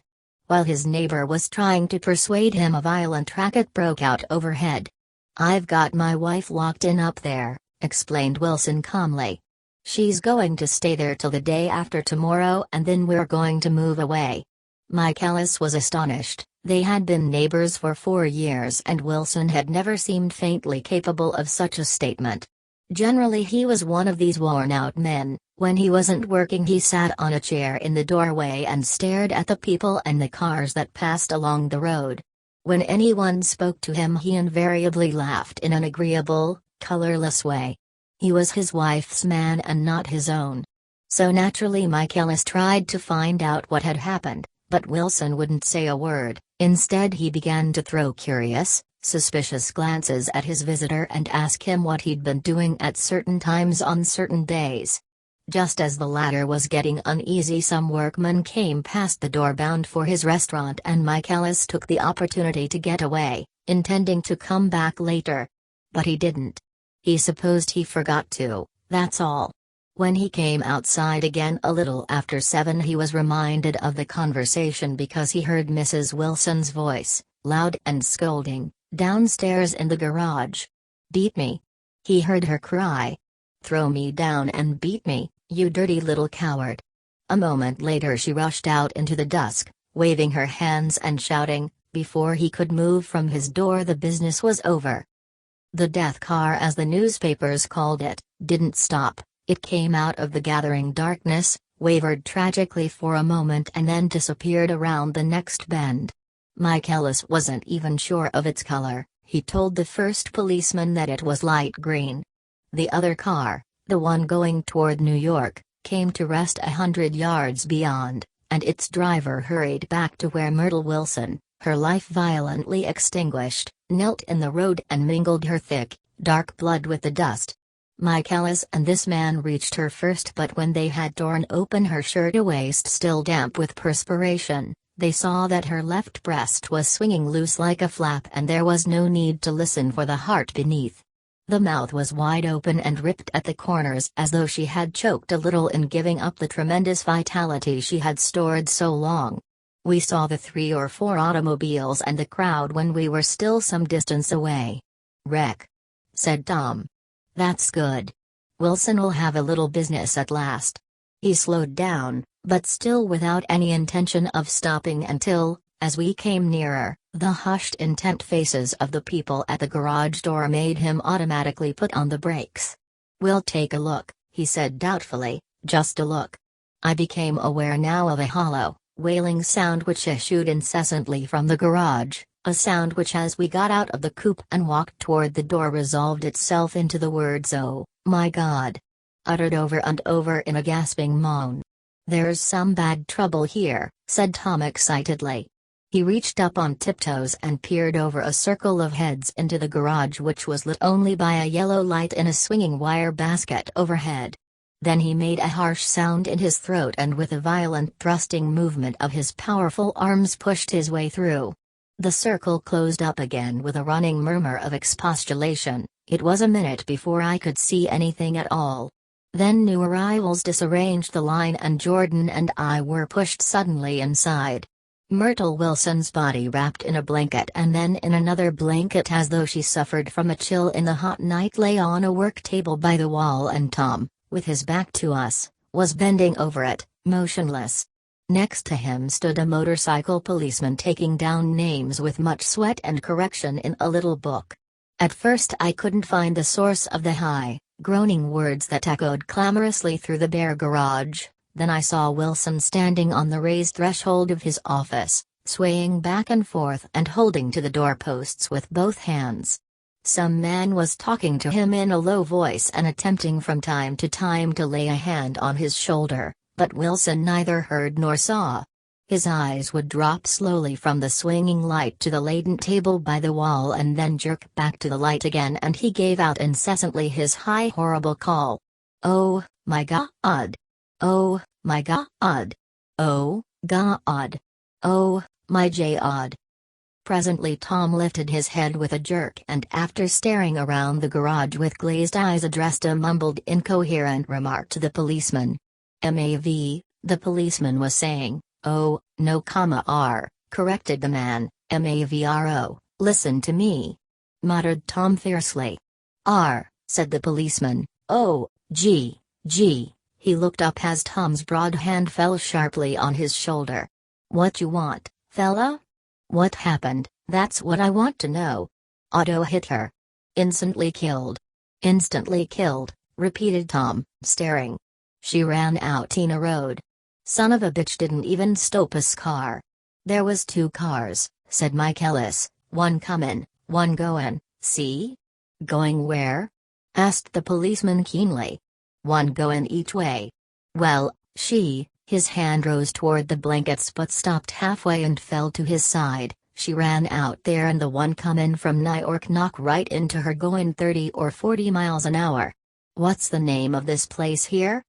A: While his neighbor was trying to persuade him, a violent racket broke out overhead. "I've got my wife locked in up there," explained Wilson calmly. She's going to stay there till the day after tomorrow and then we're going to move away. Michaelis was astonished. They had been neighbors for 4 years and Wilson had never seemed faintly capable of such a statement. Generally he was one of these worn-out men. When he wasn't working he sat on a chair in the doorway and stared at the people and the cars that passed along the road. When anyone spoke to him he invariably laughed in an agreeable, colorless way. He was his wife's man and not his own. So naturally Michaelis tried to find out what had happened, but Wilson wouldn't say a word. Instead he began to throw curious, suspicious glances at his visitor and ask him what he'd been doing at certain times on certain days. Just as the latter was getting uneasy some workman came past the door bound for his restaurant and Michaelis took the opportunity to get away, intending to come back later. But he didn't. He supposed he forgot to, that's all. When he came outside again a little after 7 he was reminded of the conversation because he heard Mrs. Wilson's voice, loud and scolding, downstairs in the garage. "Beat me." He heard her cry. "Throw me down and beat me, you dirty little coward." A moment later she rushed out into the dusk, waving her hands and shouting. Before he could move from his door the business was over. The death car, as the newspapers called it, didn't stop. It came out of the gathering darkness, wavered tragically for a moment and then disappeared around the next bend. Michaelis wasn't even sure of its color. He told the first policeman that it was light green. The other car, the one going toward New York, came to rest 100 yards beyond, and its driver hurried back to where Myrtle Wilson, her life violently extinguished, knelt in the road and mingled her thick, dark blood with the dust. Michaelis and this man reached her first, but when they had torn open her shirt, a waist still damp with perspiration, they saw that her left breast was swinging loose like a flap and there was no need to listen for the heart beneath. The mouth was wide open and ripped at the corners as though she had choked a little in giving up the tremendous vitality she had stored so long. We saw the 3 or 4 automobiles and the crowd when we were still some distance away. "Wreck," said Tom. "That's good. Wilson will have a little business at last." He slowed down, but still without any intention of stopping until, as we came nearer, the hushed intent faces of the people at the garage door made him automatically put on the brakes. "We'll take a look," he said doubtfully, "just a look." I became aware now of a hollow, wailing sound which issued incessantly from the garage, a sound which as we got out of the coupe and walked toward the door resolved itself into the words "Oh, my God," uttered over and over in a gasping moan. "There's some bad trouble here," said Tom excitedly. He reached up on tiptoes and peered over a circle of heads into the garage, which was lit only by a yellow light in a swinging wire basket overhead. Then he made a harsh sound in his throat and with a violent thrusting movement of his powerful arms pushed his way through. The circle closed up again with a running murmur of expostulation. It was a minute before I could see anything at all. Then new arrivals disarranged the line and Jordan and I were pushed suddenly inside. Myrtle Wilson's body wrapped in a blanket and then in another blanket as though she suffered from a chill in the hot night lay on a work table by the wall and Tom, with his back to us, was bending over it, motionless. Next to him stood a motorcycle policeman taking down names with much sweat and correction in a little book. At first I couldn't find the source of the high, groaning words that echoed clamorously through the bare garage. Then I saw Wilson standing on the raised threshold of his office, swaying back and forth and holding to the doorposts with both hands. Some man was talking to him in a low voice and attempting from time to time to lay a hand on his shoulder, but Wilson neither heard nor saw. His eyes would drop slowly from the swinging light to the laden table by the wall and then jerk back to the light again, and he gave out incessantly his high horrible call. "Oh, my God! Oh, my God! Oh, God! Oh, my God!" Presently Tom lifted his head with a jerk and after staring around the garage with glazed eyes addressed a mumbled incoherent remark to the policeman. "MAV," the policeman was saying. "Oh, no, R," corrected the man. "MAVRO, listen to me," muttered Tom fiercely. "R," said the policeman. "Oh, gee, Gee, he looked up as Tom's broad hand fell sharply on his shoulder. What you want, fella? What happened, that's what I want to know. Auto hit her. Instantly killed. Instantly killed, repeated Tom, staring. She ran out Tina Road. Son of a bitch didn't even stop his car. There was 2 cars, said Mike Ellis, one comin', one goin', see? Going where? Asked the policeman keenly. One goin' each way. Well, his hand rose toward the blankets but stopped halfway and fell to his side. She ran out there and the one comin' from New York knocked right into her goin' 30 or 40 miles an hour. What's the name of this place here?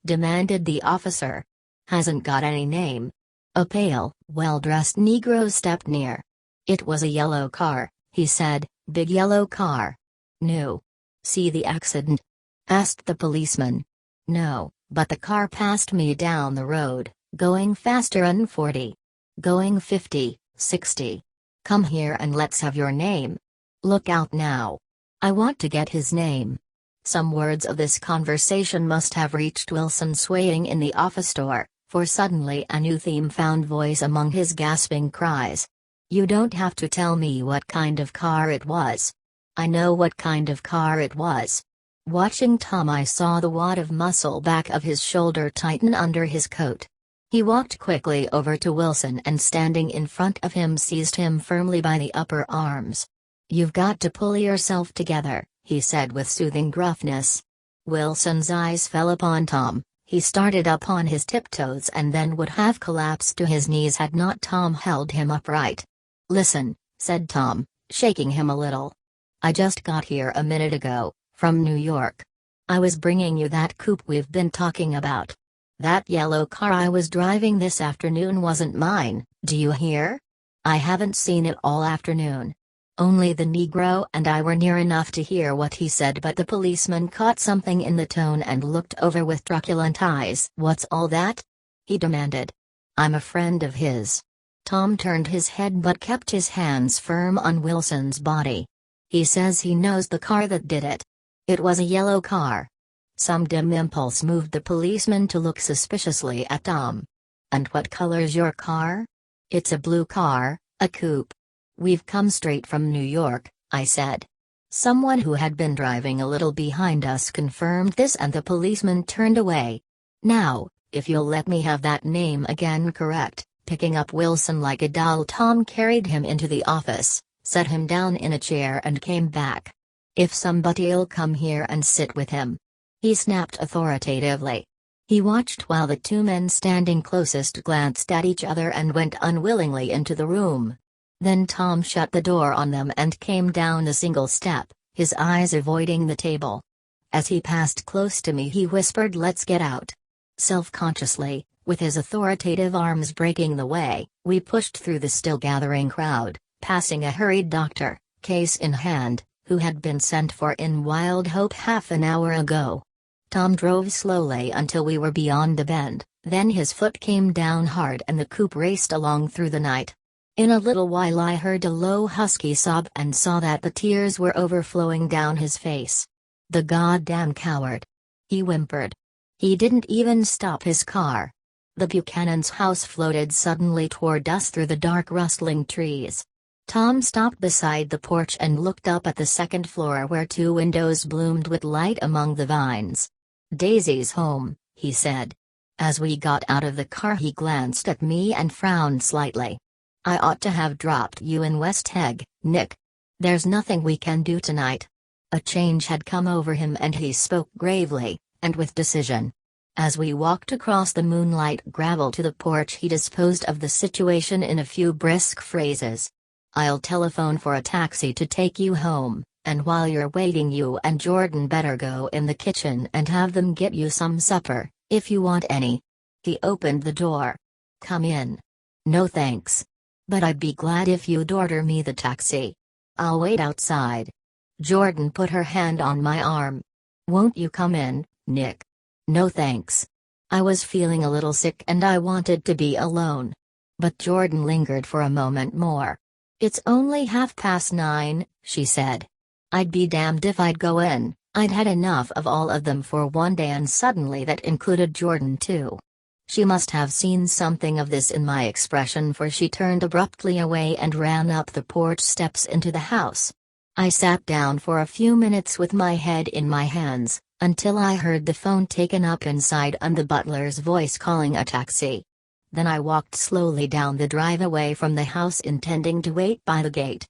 A: Demanded the officer. Hasn't got any name. A pale, well-dressed Negro stepped near. It was a yellow car, he said, big yellow car. New. See the accident? Asked the policeman. No, but the car passed me down the road, going faster than 40. Going 50, 60. Come here and let's have your name. Look out now. I want to get his name. Some words of this conversation must have reached Wilson swaying in the office door, for suddenly a new theme found voice among his gasping cries. You don't have to tell me what kind of car it was. I know what kind of car it was. Watching Tom, I saw the wad of muscle back of his shoulder tighten under his coat. He walked quickly over to Wilson and standing in front of him seized him firmly by the upper arms. You've got to pull yourself together, he said with soothing gruffness. Wilson's eyes fell upon Tom. He started up on his tiptoes and then would have collapsed to his knees had not Tom held him upright. Listen, said Tom, shaking him a little. I just got here a minute ago, from New York. I was bringing you that coupe we've been talking about. That yellow car I was driving this afternoon wasn't mine, do you hear? I haven't seen it all afternoon. Only the Negro and I were near enough to hear what he said, but the policeman caught something in the tone and looked over with truculent eyes. What's all that? He demanded. I'm a friend of his. Tom turned his head but kept his hands firm on Wilson's body. He says he knows the car that did it. It was a yellow car. Some dim impulse moved the policeman to look suspiciously at Tom. And what color's your car? It's a blue car, a coupe. We've come straight from New York, I said. Someone who had been driving a little behind us confirmed this and the policeman turned away. Now, if you'll let me have that name again correct. Picking up Wilson like a doll, Tom carried him into the office, set him down in a chair and came back. If somebody'll come here and sit with him. He snapped authoritatively. He watched while the 2 men standing closest glanced at each other and went unwillingly into the room. Then Tom shut the door on them and came down a single step, his eyes avoiding the table. As he passed close to me he whispered, "Let's get out." Self-consciously, with his authoritative arms breaking the way, we pushed through the still-gathering crowd, passing a hurried doctor, case in hand, who had been sent for in Wild Hope half an hour ago. Tom drove slowly until we were beyond the bend, then his foot came down hard and the coupe raced along through the night. In a little while I heard a low husky sob and saw that the tears were overflowing down his face. The goddamn coward. He whimpered. He didn't even stop his car. The Buchanans' house floated suddenly toward us through the dark rustling trees. Tom stopped beside the porch and looked up at the second floor where 2 windows bloomed with light among the vines. "Daisy's home," he said. As we got out of the car he glanced at me and frowned slightly. "I ought to have dropped you in West Egg, Nick. There's nothing we can do tonight." A change had come over him and he spoke gravely, and with decision. As we walked across the moonlight gravel to the porch he disposed of the situation in a few brisk phrases. "I'll telephone for a taxi to take you home, and while you're waiting you and Jordan better go in the kitchen and have them get you some supper, if you want any." He opened the door. "Come in." "No thanks. But I'd be glad if you'd order me the taxi. I'll wait outside." Jordan put her hand on my arm. "Won't you come in, Nick?" "No thanks. I was feeling a little sick and I wanted to be alone." But Jordan lingered for a moment more. "It's only 9:30, she said. "I'd be damned if I'd go in, I'd had enough of all of them for one day, and suddenly that included Jordan too. She must have seen something of this in my expression, for she turned abruptly away and ran up the porch steps into the house. I sat down for a few minutes with my head in my hands, until I heard the phone taken up inside and the butler's voice calling a taxi. Then I walked slowly down the drive away from the house, intending to wait by the gate.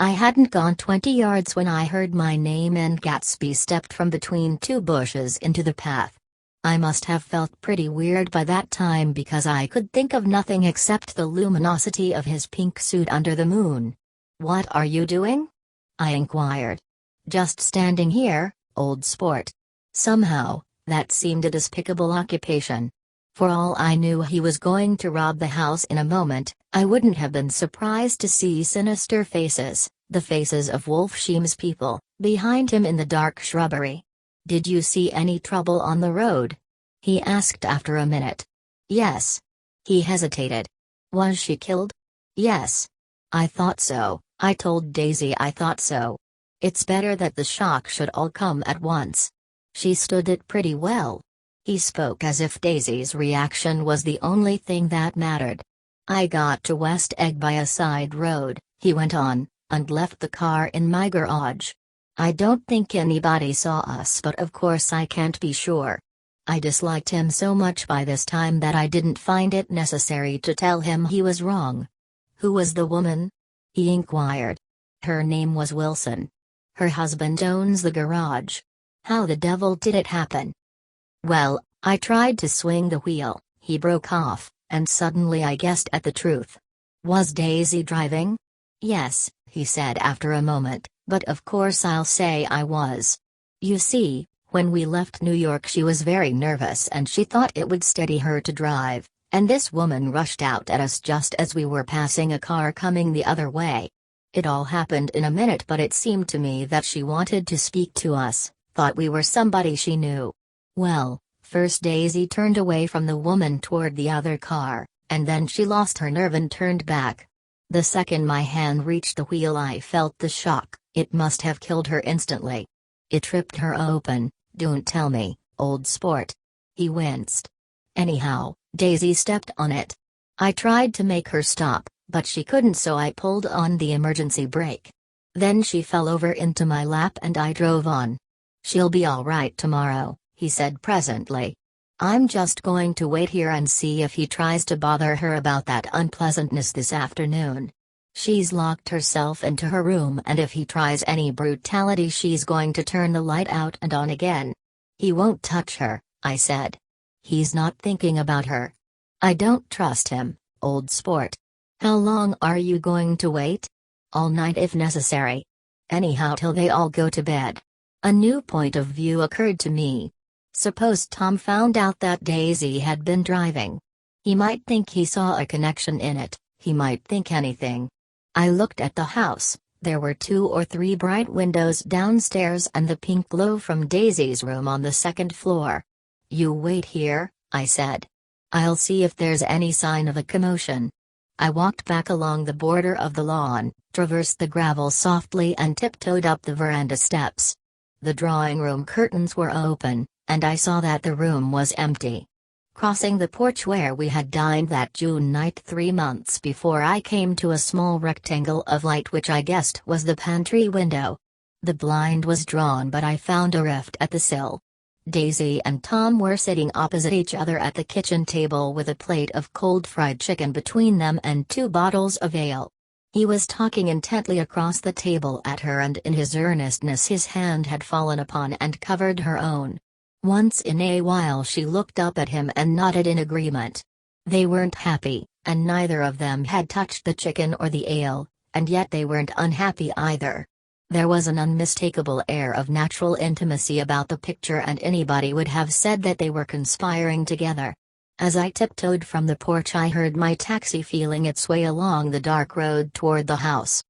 A: I hadn't gone 20 yards when I heard my name, and Gatsby stepped from between two bushes into the path. I must have felt pretty weird by that time, because I could think of nothing except the luminosity of his pink suit under the moon. "What are you doing?" I inquired. "Just standing here, old sport." Somehow, that seemed a despicable occupation. For all I knew, he was going to rob the house in a moment. I wouldn't have been surprised to see sinister faces, the faces of Wolfsheim's people, behind him in the dark shrubbery. "Did you see any trouble on the road?" he asked after a minute. "Yes." He hesitated. "Was she killed?" "Yes." "I thought so," I told Daisy. "I thought so. It's better that the shock should all come at once. She stood it pretty well." He spoke as if Daisy's reaction was the only thing that mattered. "I got to West Egg by a side road," he went on, "and left the car in my garage. I don't think anybody saw us, but of course I can't be sure." I disliked him so much by this time that I didn't find it necessary to tell him he was wrong. "Who was the woman?" he inquired. "Her name was Wilson. Her husband owns the garage." "How the devil did it happen?" "Well, I tried to swing the wheel," he broke off, and suddenly I guessed at the truth. "Was Daisy driving?" "Yes," he said after a moment, "but of course I'll say I was. You see, when we left New York she was very nervous and she thought it would steady her to drive, and this woman rushed out at us just as we were passing a car coming the other way. It all happened in a minute, but it seemed to me that she wanted to speak to us, thought we were somebody she knew. Well, first Daisy turned away from the woman toward the other car, and then she lost her nerve and turned back. The second my hand reached the wheel I felt the shock. It must have killed her instantly. It tripped her open. Don't tell me, old sport." He winced. "Anyhow, Daisy stepped on it. I tried to make her stop, but she couldn't, so I pulled on the emergency brake. Then she fell over into my lap and I drove on. She'll be all right tomorrow," he said presently. "I'm just going to wait here and see if he tries to bother her about that unpleasantness this afternoon. She's locked herself into her room, and if he tries any brutality she's going to turn the light out and on again." "He won't touch her," I said. "He's not thinking about her." "I don't trust him, old sport." "How long are you going to wait?" "All night if necessary. Anyhow till they all go to bed." A new point of view occurred to me. Suppose Tom found out that Daisy had been driving. He might think he saw a connection in it, he might think anything. I looked at the house. There were 2 or 3 bright windows downstairs and the pink glow from Daisy's room on the second floor. "You wait here," I said. "I'll see if there's any sign of a commotion." I walked back along the border of the lawn, traversed the gravel softly and tiptoed up the veranda steps. The drawing room curtains were open, and I saw that the room was empty. Crossing the porch where we had dined that June night 3 months before, I came to a small rectangle of light which I guessed was the pantry window. The blind was drawn, but I found a rift at the sill. Daisy and Tom were sitting opposite each other at the kitchen table with a plate of cold fried chicken between them and 2 bottles of ale. He was talking intently across the table at her, and in his earnestness his hand had fallen upon and covered her own. Once in a while she looked up at him and nodded in agreement. They weren't happy, and neither of them had touched the chicken or the ale, and yet they weren't unhappy either. There was an unmistakable air of natural intimacy about the picture, and anybody would have said that they were conspiring together. As I tiptoed from the porch I heard my taxi feeling its way along the dark road toward the house.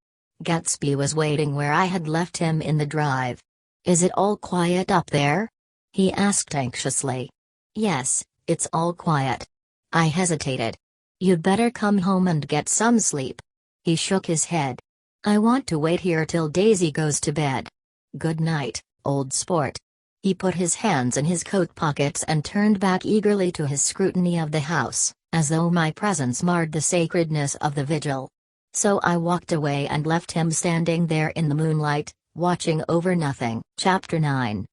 A: Gatsby was waiting where I had left him in the drive. "Is it all quiet up there?" he asked anxiously. "Yes, it's all quiet." I hesitated. "You'd better come home and get some sleep." He shook his head. "I want to wait here till Daisy goes to bed. Good night, old sport." He put his hands in his coat pockets and turned back eagerly to his scrutiny of the house, as though my presence marred the sacredness of the vigil. So I walked away and left him standing there in the moonlight, watching over nothing. Chapter 9.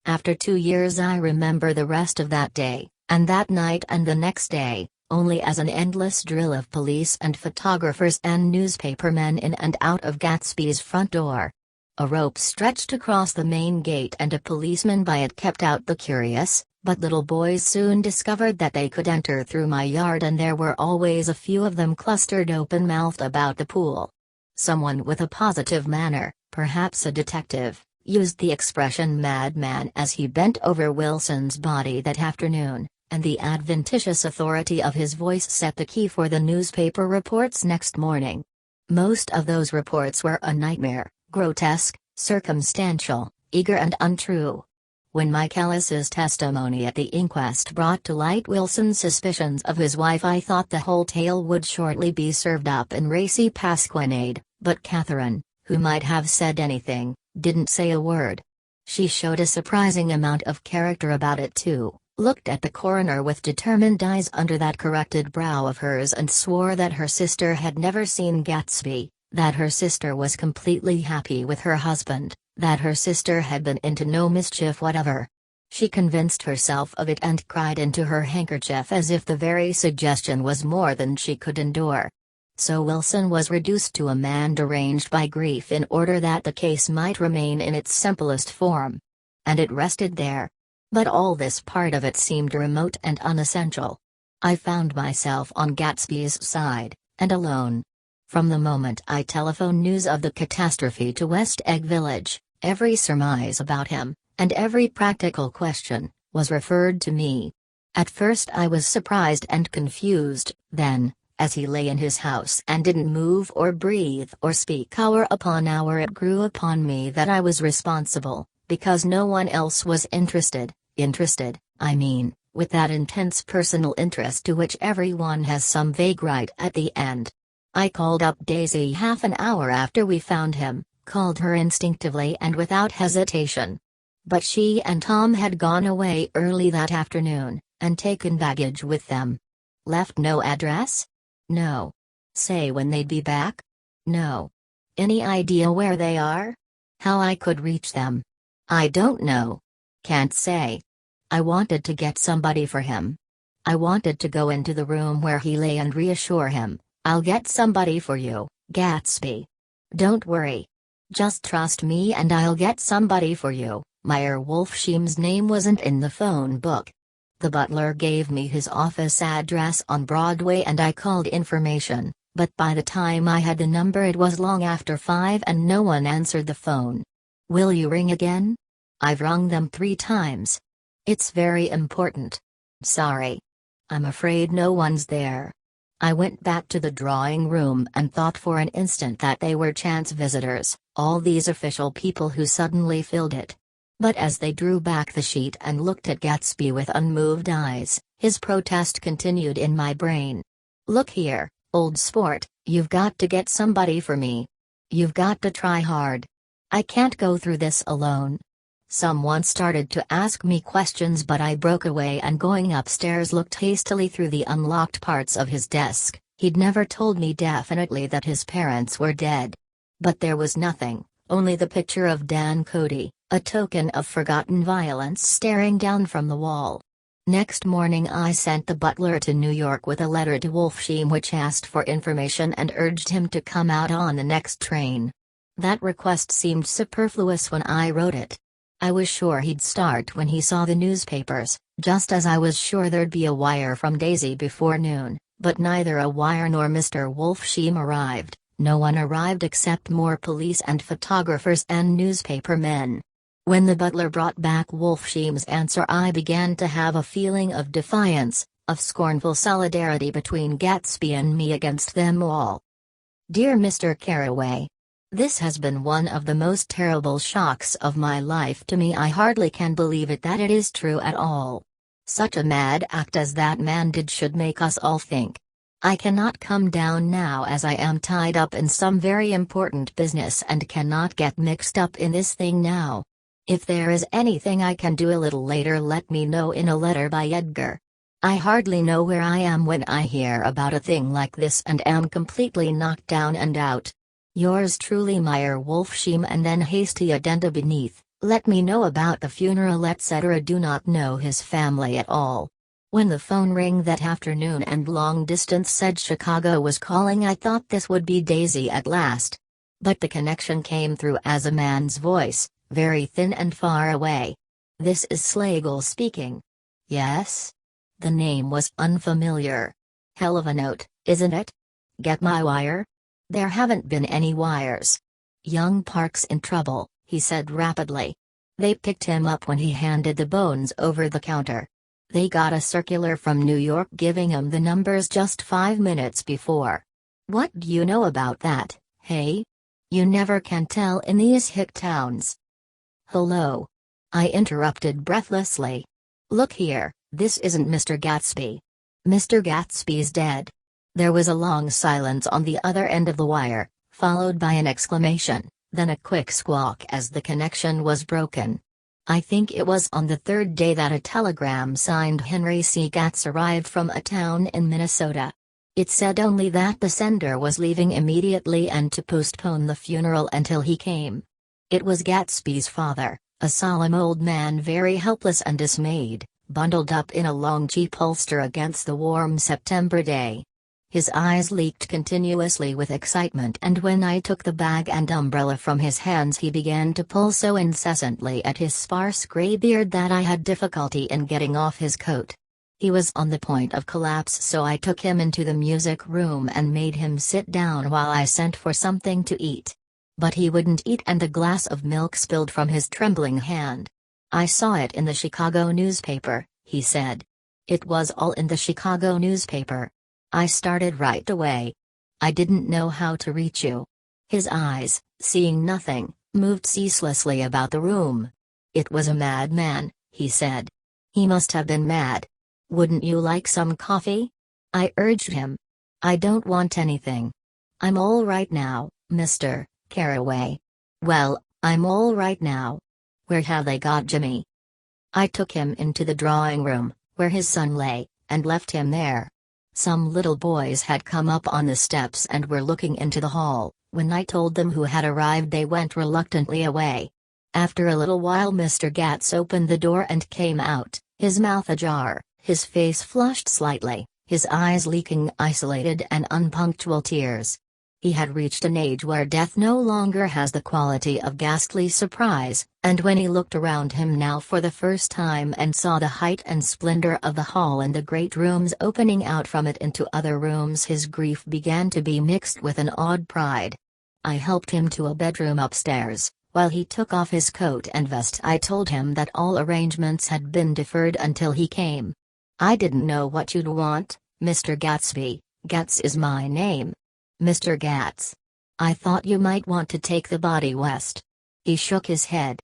A: After 2 years I remember the rest of that day, and that night and the next day, only as an endless drill of police and photographers and newspapermen in and out of Gatsby's front door. A rope stretched across the main gate and a policeman by it kept out the curious, but little boys soon discovered that they could enter through my yard, and there were always a few of them clustered open-mouthed about the pool. Someone with a positive manner, perhaps a detective, used the expression madman as he bent over Wilson's body that afternoon, and the adventitious authority of his voice set the key for the newspaper reports next morning. Most of those reports were a nightmare, grotesque, circumstantial, eager and untrue. When Michaelis's testimony at the inquest brought to light Wilson's suspicions of his wife, I thought the whole tale would shortly be served up in racy pasquinade, but Catherine, who might have said anything, didn't say a word. She showed a surprising amount of character about it too, looked at the coroner with determined eyes under that corrected brow of hers, and swore that her sister had never seen Gatsby, that her sister was completely happy with her husband, that her sister had been into no mischief whatever. She convinced herself of it and cried into her handkerchief as if the very suggestion was more than she could endure. So Wilson was reduced to a man deranged by grief in order that the case might remain in its simplest form. And it rested there. But all this part of it seemed remote and unessential. I found myself on Gatsby's side, and alone. From the moment I telephoned news of the catastrophe to West Egg Village, every surmise about him, and every practical question, was referred to me. At first I was surprised and confused, then, as he lay in his house and didn't move or breathe or speak hour upon hour, it grew upon me that I was responsible, because no one else was interested, I mean, with that intense personal interest to which everyone has some vague right at the end. I called up Daisy half an hour after we found him, called her instinctively and without hesitation. But she and Tom had gone away early that afternoon, and taken baggage with them. Left no address? No. Say when they'd be back? No. Any idea where they are? How I could reach them? I don't know. Can't say. I wanted to get somebody for him. I wanted to go into the room where he lay and reassure him, "I'll get somebody for you, Gatsby. Don't worry. Just trust me and I'll get somebody for you." Meyer Wolfsheim's name wasn't in the phone book. The butler gave me his office address on Broadway and I called information, but by the time I had the number it was long after 5 and no one answered the phone. "Will you ring again?" "I've rung them 3 times. It's very important." "Sorry. I'm afraid no one's there." I went back to the drawing room and thought for an instant that they were chance visitors, all these official people who suddenly filled it. But as they drew back the sheet and looked at Gatsby with unmoved eyes, his protest continued in my brain. "Look here, old sport, you've got to get somebody for me. You've got to try hard. I can't go through this alone." Someone started to ask me questions, but I broke away and going upstairs looked hastily through the unlocked parts of his desk. He'd never told me definitely that his parents were dead. But there was nothing, only the picture of Dan Cody, a token of forgotten violence staring down from the wall. Next morning I sent the butler to New York with a letter to Wolfsheim which asked for information and urged him to come out on the next train. That request seemed superfluous when I wrote it. I was sure he'd start when he saw the newspapers, just as I was sure there'd be a wire from Daisy before noon, but neither a wire nor Mr. Wolfsheim arrived. No one arrived except more police and photographers and newspaper men. When the butler brought back Wolfsheim's answer I began to have a feeling of defiance, of scornful solidarity between Gatsby and me against them all. "Dear Mr. Carraway, this has been one of the most terrible shocks of my life to me. I hardly can believe it that it is true at all. Such a mad act as that man did should make us all think. I cannot come down now as I am tied up in some very important business and cannot get mixed up in this thing now. If there is anything I can do a little later, let me know in a letter by Edgar. I hardly know where I am when I hear about a thing like this and am completely knocked down and out. Yours truly, Meyer Wolfsheim. And then hasty addenda beneath, let me know about the funeral etc. Do not know his family at all. When the phone rang that afternoon and long distance said Chicago was calling, I thought this would be Daisy at last. But the connection came through as a man's voice, very thin and far away. This is Slagle speaking. Yes? The name was unfamiliar. Hell of a note, isn't it? Get my wire? There haven't been any wires. Young Park's in trouble, he said rapidly. They picked him up when he handed the bones over the counter. They got a circular from New York giving him the numbers just 5 minutes before. What do you know about that, hey? You never can tell in these hick towns. Hello? I interrupted breathlessly. Look here, this isn't Mr. Gatsby. Mr. Gatsby's dead. There was a long silence on the other end of the wire, followed by an exclamation, then a quick squawk as the connection was broken. I think it was on the third day that a telegram signed Henry C. Gatz arrived from a town in Minnesota. It said only that the sender was leaving immediately and to postpone the funeral until he came. It was Gatsby's father, a solemn old man very helpless and dismayed, bundled up in a long cheap holster against the warm September day. His eyes leaked continuously with excitement, and when I took the bag and umbrella from his hands he began to pull so incessantly at his sparse gray beard that I had difficulty in getting off his coat. He was on the point of collapse, so I took him into the music room and made him sit down while I sent for something to eat. But he wouldn't eat, and a glass of milk spilled from his trembling hand. I saw it in the Chicago newspaper, he said. It was all in the Chicago newspaper. I started right away. I didn't know how to reach you. His eyes, seeing nothing, moved ceaselessly about the room. It was a madman, he said. He must have been mad. Wouldn't you like some coffee? I urged him. I don't want anything. I'm all right now, Mr. Carraway. Well, I'm all right now. Where have they got Jimmy? I took him into the drawing room, where his son lay, and left him there. Some little boys had come up on the steps and were looking into the hall. When I told them who had arrived, they went reluctantly away. After a little while Mr. Gatz opened the door and came out, his mouth ajar, his face flushed slightly, his eyes leaking isolated and unpunctual tears. He had reached an age where death no longer has the quality of ghastly surprise, and when he looked around him now for the first time and saw the height and splendor of the hall and the great rooms opening out from it into other rooms, his grief began to be mixed with an odd pride. I helped him to a bedroom upstairs. While he took off his coat and vest, I told him that all arrangements had been deferred until he came. I didn't know what you'd want, Mr. Gatsby. Gatz is my name. Mr. Gatz. I thought you might want to take the body west. He shook his head.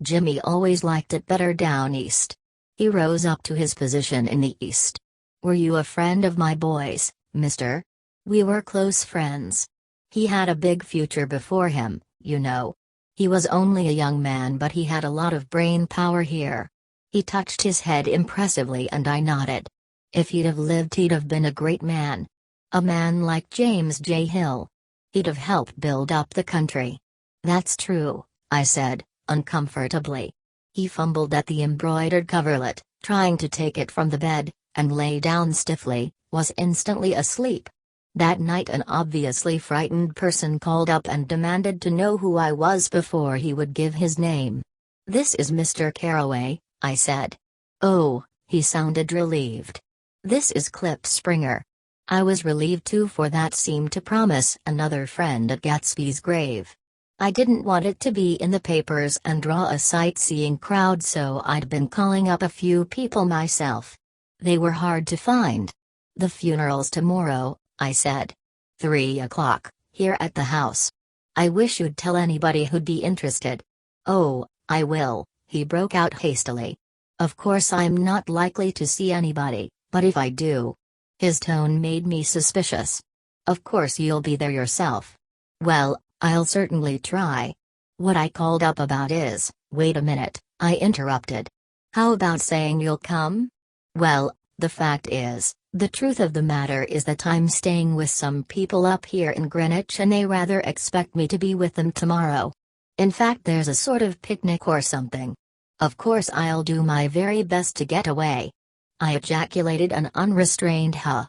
A: Jimmy always liked it better down east. He rose up to his position in the east. Were you a friend of my boy's, mister? We were close friends. He had a big future before him, you know. He was only a young man, but he had a lot of brain power here. He touched his head impressively and I nodded. If he'd have lived, he'd have been a great man. A man like James J. Hill. He'd have helped build up the country. That's true, I said, uncomfortably. He fumbled at the embroidered coverlet, trying to take it from the bed, and lay down stiffly, was instantly asleep. That night an obviously frightened person called up and demanded to know who I was before he would give his name. This is Mr. Carraway, I said. Oh, he sounded relieved. This is Clip Springer. I was relieved too, for that seemed to promise another friend at Gatsby's grave. I didn't want it to be in the papers and draw a sightseeing crowd, so I'd been calling up a few people myself. They were hard to find. The funeral's tomorrow, I said. 3 o'clock, here at the house. I wish you'd tell anybody who'd be interested. Oh, I will, he broke out hastily. Of course I'm not likely to see anybody, but if I do. His tone made me suspicious. Of course you'll be there yourself. Well, I'll certainly try. What I called up about is, Wait a minute, I interrupted. How about saying you'll come? Well, the fact is, the truth of the matter is that I'm staying with some people up here in Greenwich and they rather expect me to be with them tomorrow. In fact, there's a sort of picnic or something. Of course I'll do my very best to get away. I ejaculated an unrestrained huh.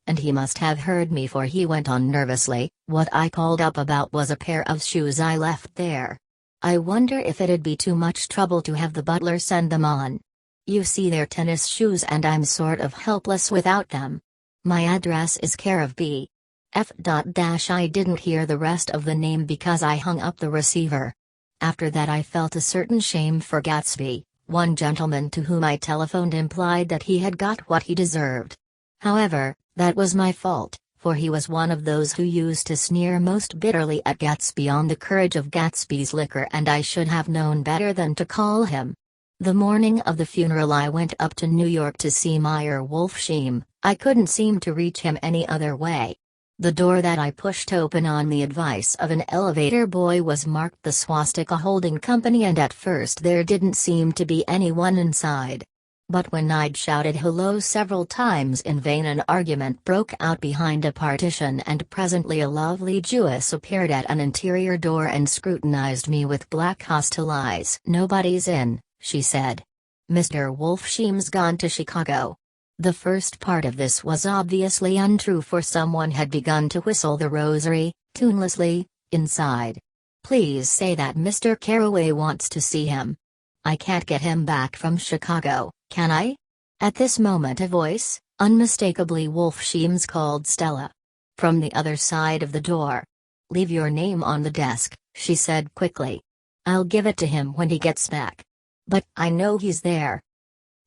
A: And he must have heard me, for he went on nervously, what I called up about was a pair of shoes I left there. I wonder if it'd be too much trouble to have the butler send them on. You see, they're tennis shoes and I'm sort of helpless without them. My address is care of B. F. I didn't hear the rest of the name because I hung up the receiver. After that I felt a certain shame for Gatsby. One gentleman to whom I telephoned implied that he had got what he deserved. However, that was my fault, for he was one of those who used to sneer most bitterly at Gatsby on the courage of Gatsby's liquor, and I should have known better than to call him. The morning of the funeral I went up to New York to see Meyer Wolfsheim. I couldn't seem to reach him any other way. The door that I pushed open on the advice of an elevator boy was marked the Swastika Holding Company, and at first there didn't seem to be anyone inside. But when I'd shouted hello several times in vain, an argument broke out behind a partition, and presently a lovely Jewess appeared at an interior door and scrutinized me with black hostile eyes. "Nobody's in," she said. "Mr. Wolfsheim's gone to Chicago." The first part of this was obviously untrue, for someone had begun to whistle the rosary, tunelessly, inside. "Please say that Mr. Carroway wants to see him. I can't get him back from Chicago, can I?" At this moment a voice, unmistakably Wolfsheim's, called Stella. From the other side of the door. "Leave your name on the desk," she said quickly. "I'll give it to him when he gets back. But I know he's there."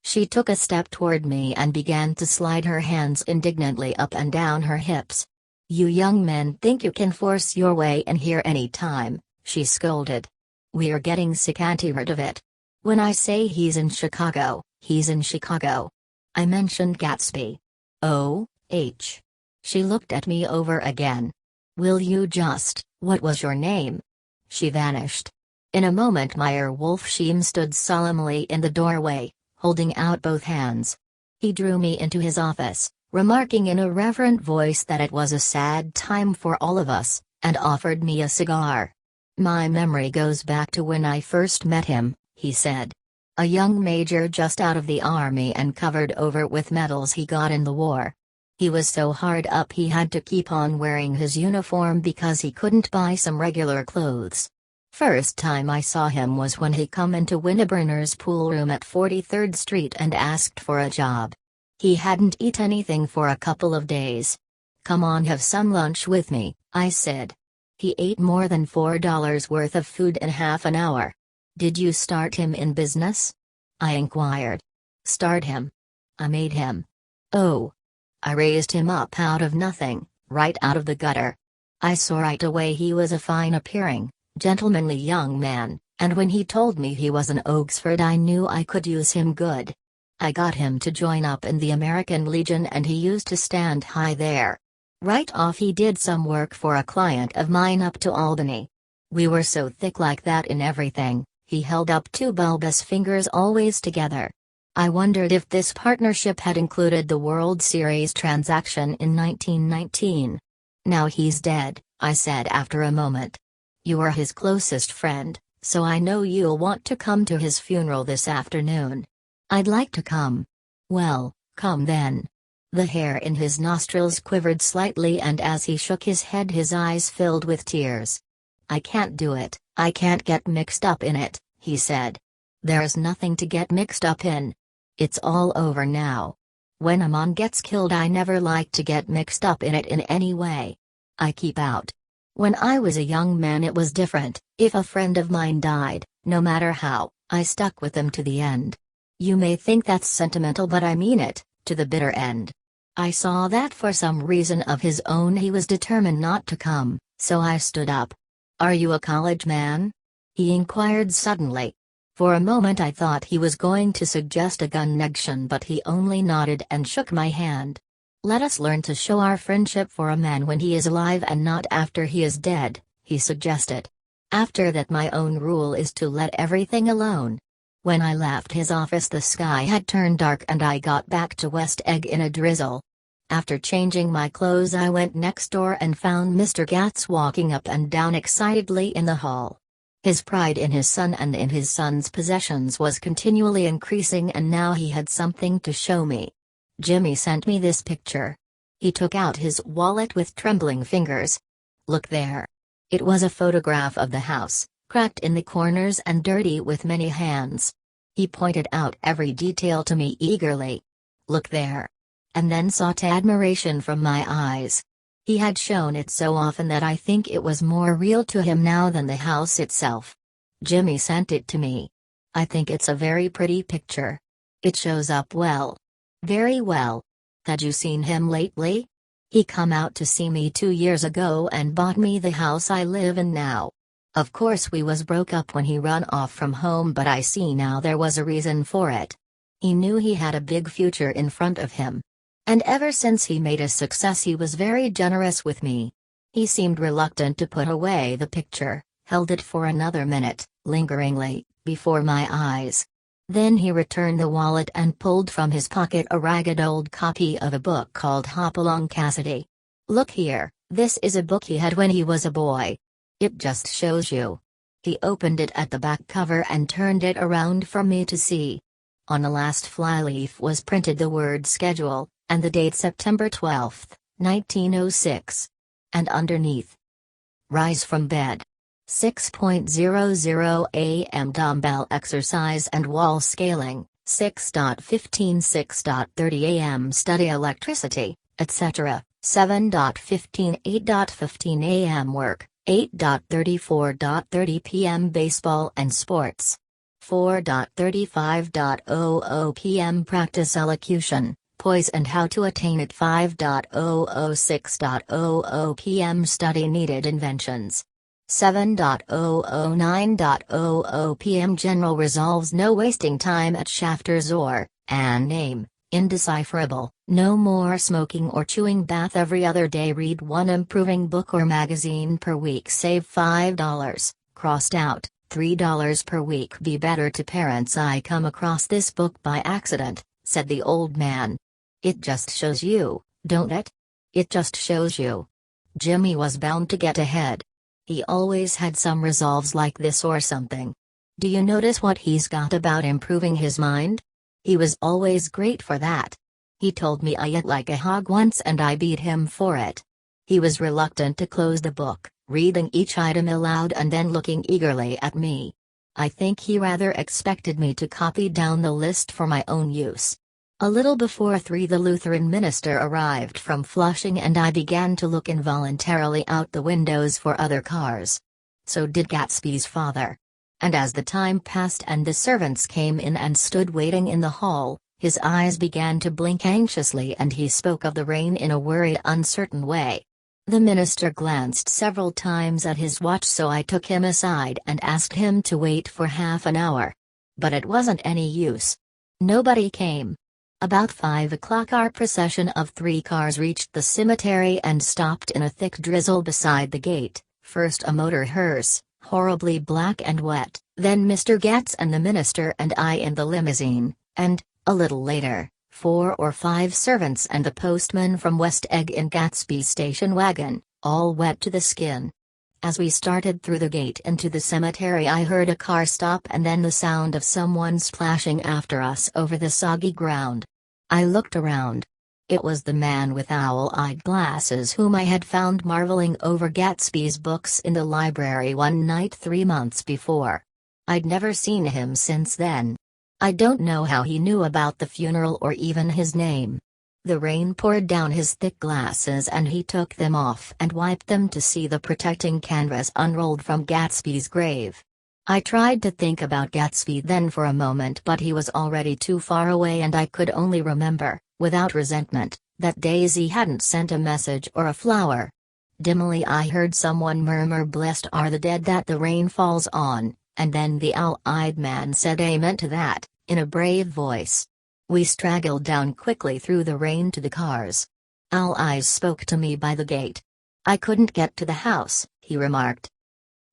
A: She took a step toward me and began to slide her hands indignantly up and down her hips. "You young men think you can force your way in here any time," she scolded. "We're getting sick and tired of it. When I say he's in Chicago, he's in Chicago. I mentioned Gatsby. Oh, H." She looked at me over again. "Will you just, what was your name?" She vanished. In a moment Meyer Wolfsheim stood solemnly in the doorway, holding out both hands. He drew me into his office, remarking in a reverent voice that it was a sad time for all of us, and offered me a cigar. "My memory goes back to when I first met him," he said. "A young major just out of the army and covered over with medals he got in the war. He was so hard up he had to keep on wearing his uniform because he couldn't buy some regular clothes. First time I saw him was when he come into Winterburner's pool room at 43rd Street and asked for a job. He hadn't eat anything for a couple of days. 'Come on, have some lunch with me,' I said. He ate more than $4 worth of food in half an hour. 'Did you start him in business?' I inquired. 'Start him? I made him. Oh. I raised him up out of nothing, right out of the gutter. I saw right away he was a fine appearing, gentlemanly young man, and when he told me he was an Oxford I knew I could use him good. I got him to join up in the American Legion and he used to stand high there. Right off he did some work for a client of mine up to Albany. We were so thick like that in everything, he held up two bulbous fingers always together. I wondered if this partnership had included the World Series transaction in 1919. Now he's dead," I said after a moment. "You are his closest friend, so I know you'll want to come to his funeral this afternoon." "I'd like to come." "Well, come then." The hair in his nostrils quivered slightly, and as he shook his head his eyes filled with tears. "I can't do it, I can't get mixed up in it," he said. "There's nothing to get mixed up in. It's all over now. When a man gets killed I never like to get mixed up in it in any way. I keep out. When I was a young man it was different. If a friend of mine died, no matter how, I stuck with them to the end. You may think that's sentimental, but I mean it, to the bitter end. I saw that for some reason of his own he was determined not to come, so I stood up." "Are you a college man?" he inquired suddenly. For a moment I thought he was going to suggest a connection, but he only nodded and shook my hand. "Let us learn to show our friendship for a man when he is alive and not after he is dead," he suggested. After that, my own rule is to let everything alone. When I left his office, the sky had turned dark and I got back to West Egg in a drizzle. After changing my clothes, I went next door and found Mr. Gatz walking up and down excitedly in the hall. His pride in his son and in his son's possessions was continually increasing, and now he had something to show me. Jimmy sent me this picture. He took out his wallet with trembling fingers. Look there. It was a photograph of the house, cracked in the corners and dirty with many hands. He pointed out every detail to me eagerly. Look there. And then sought admiration from my eyes. He had shown it so often that I think it was more real to him now than the house itself. Jimmy sent it to me. I think it's a very pretty picture. It shows up well. Very well. Had you seen him lately? He come out to see me 2 years ago and bought me the house I live in now. Of course we was broke up when he run off from home, but I see now there was a reason for it. He knew he had a big future in front of him. And ever since he made a success, he was very generous with me. He seemed reluctant to put away the picture, held it for another minute, lingeringly, before my eyes. Then he returned the wallet and pulled from his pocket a ragged old copy of a book called Hopalong Cassidy. Look here, this is a book he had when he was a boy. It just shows you. He opened it at the back cover and turned it around for me to see. On the last flyleaf was printed the word schedule, and the date September 12, 1906. And underneath, rise from bed. 6:00 a.m. dumbbell exercise and wall scaling, 6:15 6:30 a.m. study electricity, etc., 7:15 8:15 a.m. work, 8:30 4:30 p.m. baseball and sports, 4:35 p.m. practice elocution, poise and how to attain it, 5:06 p.m. study needed inventions, 7:09 p.m. general resolves, no wasting time at shafters or, and name, indecipherable, no more smoking or chewing, bath every other day, read one improving book or magazine per week, save $5, crossed out, $3 per week, be better to parents. I come across this book by accident, said the old man. It just shows you, don't it? It just shows you. Jimmy was bound to get ahead. He always had some resolves like this or something. Do you notice what he's got about improving his mind? He was always great for that. He told me I ate like a hog once and I beat him for it. He was reluctant to close the book, reading each item aloud and then looking eagerly at me. I think he rather expected me to copy down the list for my own use. A little before 3 the Lutheran minister arrived from Flushing and I began to look involuntarily out the windows for other cars. So did Gatsby's father. And as the time passed and the servants came in and stood waiting in the hall, his eyes began to blink anxiously and he spoke of the rain in a worried, uncertain way. The minister glanced several times at his watch, so I took him aside and asked him to wait for half an hour. But it wasn't any use. Nobody came. About 5 o'clock our procession of 3 cars reached the cemetery and stopped in a thick drizzle beside the gate, first a motor hearse, horribly black and wet, then Mr. Gatz and the minister and I in the limousine, and, a little later, 4 or 5 servants and the postman from West Egg in Gatsby's station wagon, all wet to the skin. As we started through the gate into the cemetery I heard a car stop and then the sound of someone splashing after us over the soggy ground. I looked around. It was the man with owl-eyed glasses whom I had found marveling over Gatsby's books in the library one night 3 months before. I'd never seen him since then. I don't know how he knew about the funeral or even his name. The rain poured down his thick glasses and he took them off and wiped them to see the protecting canvas unrolled from Gatsby's grave. I tried to think about Gatsby then for a moment, but he was already too far away and I could only remember, without resentment, that Daisy hadn't sent a message or a flower. Dimly I heard someone murmur, "Blessed are the dead that the rain falls on," and then the owl-eyed man said amen to that, in a brave voice. We straggled down quickly through the rain to the cars. Owl Eyes spoke to me by the gate. "I couldn't get to the house," he remarked.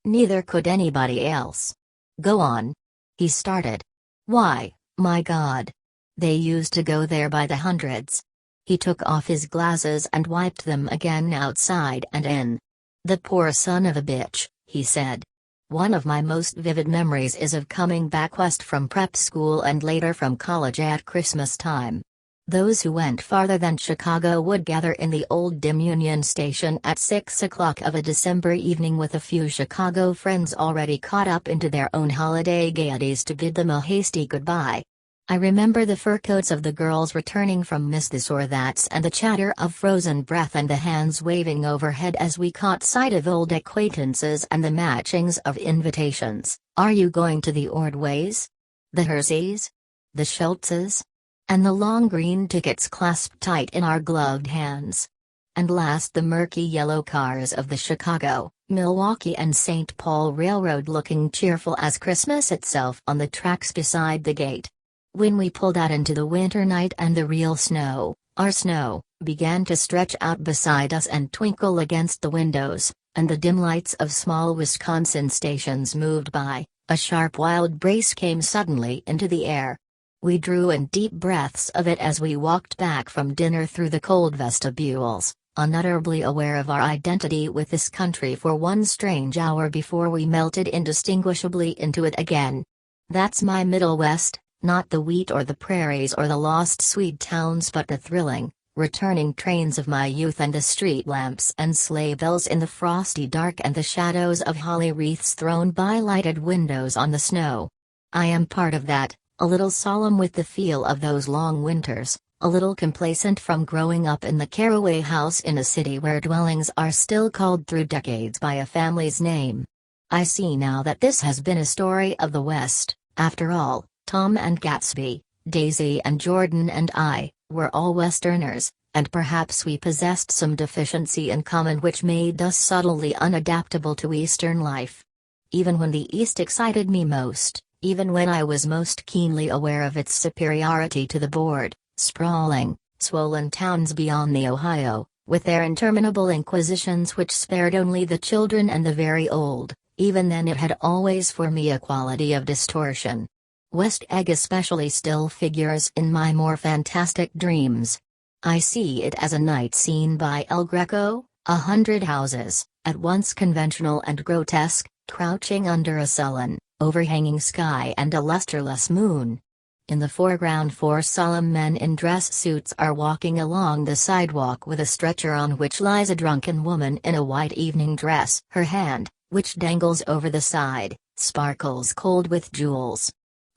A: Neither could anybody else. Go on. He started. Why, my God. They used to go there by the hundreds. He took off his glasses and wiped them again outside and in. The poor son of a bitch, he said. One of my most vivid memories is of coming back west from prep school and later from college at Christmas time. Those who went farther than Chicago would gather in the old dim Union Station at 6 o'clock of a December evening with a few Chicago friends already caught up into their own holiday gaieties to bid them a hasty goodbye. I remember the fur coats of the girls returning from this or that's and the chatter of frozen breath and the hands waving overhead as we caught sight of old acquaintances and the matchings of invitations. Are you going to the Ordways? The Herseys? The Schultzes? And the long green tickets clasped tight in our gloved hands. And last the murky yellow cars of the Chicago, Milwaukee and St. Paul Railroad looking cheerful as Christmas itself on the tracks beside the gate. When we pulled out into the winter night and the real snow, our snow, began to stretch out beside us and twinkle against the windows, and the dim lights of small Wisconsin stations moved by, a sharp wild brace came suddenly into the air. We drew in deep breaths of it as we walked back from dinner through the cold vestibules, unutterably aware of our identity with this country for one strange hour before we melted indistinguishably into it again. That's my Middle West. Not the wheat or the prairies or the lost Swede towns but the thrilling, returning trains of my youth and the street lamps and sleigh bells in the frosty dark and the shadows of holly wreaths thrown by lighted windows on the snow. I am part of that, a little solemn with the feel of those long winters, a little complacent from growing up in the caraway house in a city where dwellings are still called through decades by a family's name. I see now that this has been a story of the West, after all. Tom and Gatsby, Daisy and Jordan and I, were all Westerners, and perhaps we possessed some deficiency in common which made us subtly unadaptable to Eastern life. Even when the East excited me most, even when I was most keenly aware of its superiority to the bored, sprawling, swollen towns beyond the Ohio, with their interminable inquisitions which spared only the children and the very old, even then it had always for me a quality of distortion. West Egg especially still figures in my more fantastic dreams. I see it as a night scene by El Greco, 100 houses, at once conventional and grotesque, crouching under a sullen, overhanging sky and a lusterless moon. In the foreground 4 solemn men in dress suits are walking along the sidewalk with a stretcher on which lies a drunken woman in a white evening dress. Her hand, which dangles over the side, sparkles cold with jewels.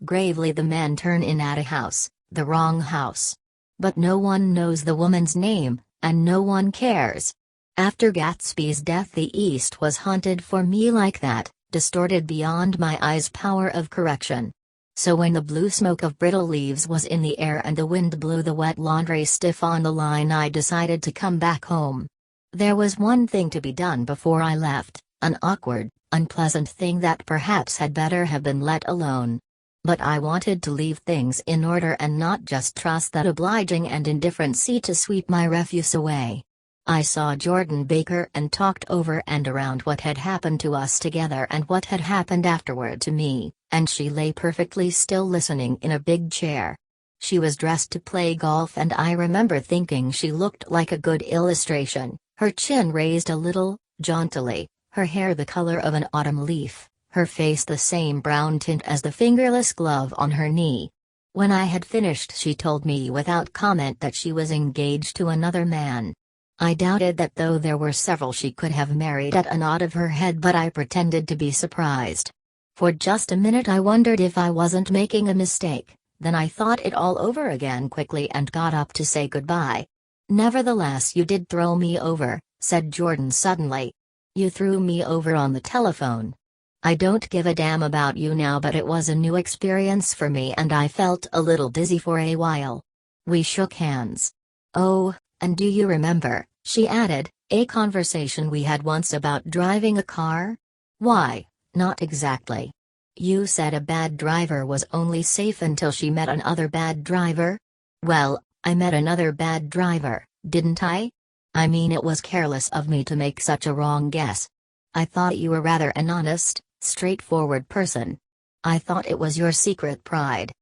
A: Gravely the men turn in at a house, the wrong house. But no one knows the woman's name, and no one cares. After Gatsby's death the East was haunted for me like that, distorted beyond my eyes' power of correction. So when the blue smoke of brittle leaves was in the air and the wind blew the wet laundry stiff on the line I decided to come back home. There was one thing to be done before I left, an awkward, unpleasant thing that perhaps had better have been let alone. But I wanted to leave things in order and not just trust that obliging and indifferent sea to sweep my refuse away. I saw Jordan Baker and talked over and around what had happened to us together and what had happened afterward to me, and she lay perfectly still listening in a big chair. She was dressed to play golf and I remember thinking she looked like a good illustration, her chin raised a little, jauntily, her hair the color of an autumn leaf. Her face the same brown tint as the fingerless glove on her knee. When I had finished she told me without comment that she was engaged to another man. I doubted that though there were several she could have married at a nod of her head but I pretended to be surprised. For just a minute I wondered if I wasn't making a mistake, then I thought it all over again quickly and got up to say goodbye. Nevertheless you did throw me over, said Jordan suddenly. You threw me over on the telephone. I don't give a damn about you now but it was a new experience for me and I felt a little dizzy for a while. We shook hands. Oh, and do you remember, she added, a conversation we had once about driving a car? Why, not exactly. You said a bad driver was only safe until she met another bad driver? Well, I met another bad driver, didn't I? I mean it was careless of me to make such a wrong guess. I thought you were rather an honest, straightforward person. I thought it was your secret pride."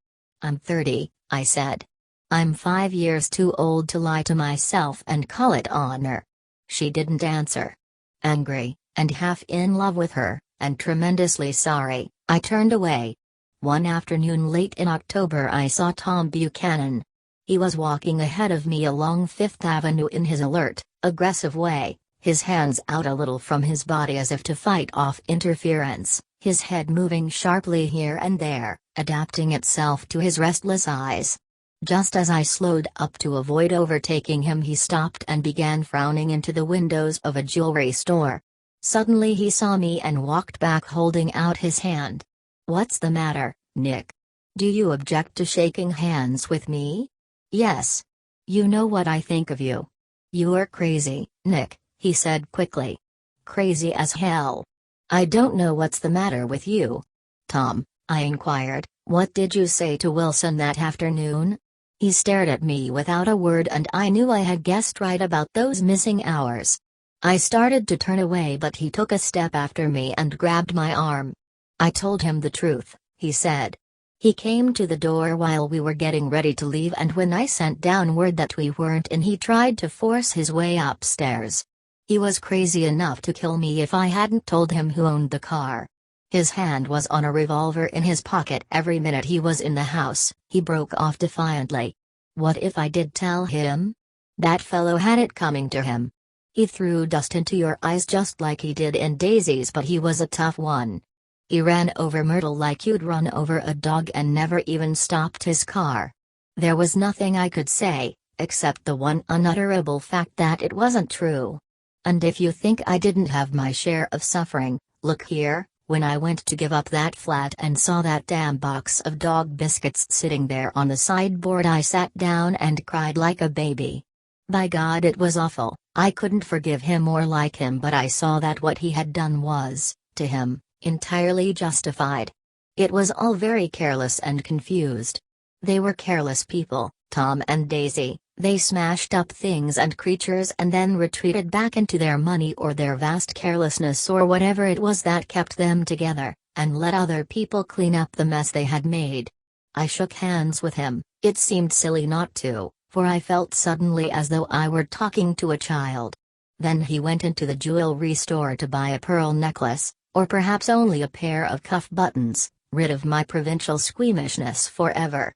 A: "I'm 30, I said. "I'm 5 years too old to lie to myself and call it honor." She didn't answer. Angry, and half in love with her, and tremendously sorry, I turned away. One afternoon late in October I saw Tom Buchanan. He was walking ahead of me along Fifth Avenue in his alert, aggressive way, his hands out a little from his body as if to fight off interference, his head moving sharply here and there, adapting itself to his restless eyes. Just as I slowed up to avoid overtaking him, he stopped and began frowning into the windows of a jewelry store. Suddenly he saw me and walked back holding out his hand. "What's the matter, Nick? Do you object to shaking hands with me?" "Yes. You know what I think of you." "You're crazy, Nick," he said quickly. "Crazy as hell. I don't know what's the matter with you." "Tom," I inquired, "what did you say to Wilson that afternoon?" He stared at me without a word, and I knew I had guessed right about those missing hours. I started to turn away, but he took a step after me and grabbed my arm. "I told him the truth," he said. "He came to the door while we were getting ready to leave, and when I sent down word that we weren't in, he tried to force his way upstairs. He was crazy enough to kill me if I hadn't told him who owned the car. His hand was on a revolver in his pocket every minute he was in the house," he broke off defiantly. "What if I did tell him? That fellow had it coming to him. He threw dust into your eyes just like he did in Daisy's, but he was a tough one. He ran over Myrtle like you'd run over a dog and never even stopped his car." There was nothing I could say, except the one unutterable fact that it wasn't true. "And if you think I didn't have my share of suffering, look here. When I went to give up that flat and saw that damn box of dog biscuits sitting there on the sideboard, I sat down and cried like a baby. By God, it was awful. I couldn't forgive him or like him, but I saw that what he had done was, to him, entirely justified. It was all very careless and confused. They were careless people, Tom and Daisy. They smashed up things and creatures and then retreated back into their money or their vast carelessness or whatever it was that kept them together, and let other people clean up the mess they had made." I shook hands with him. It seemed silly not to, for I felt suddenly as though I were talking to a child. Then he went into the jewelry store to buy a pearl necklace, or perhaps only a pair of cuff buttons, rid of my provincial squeamishness forever.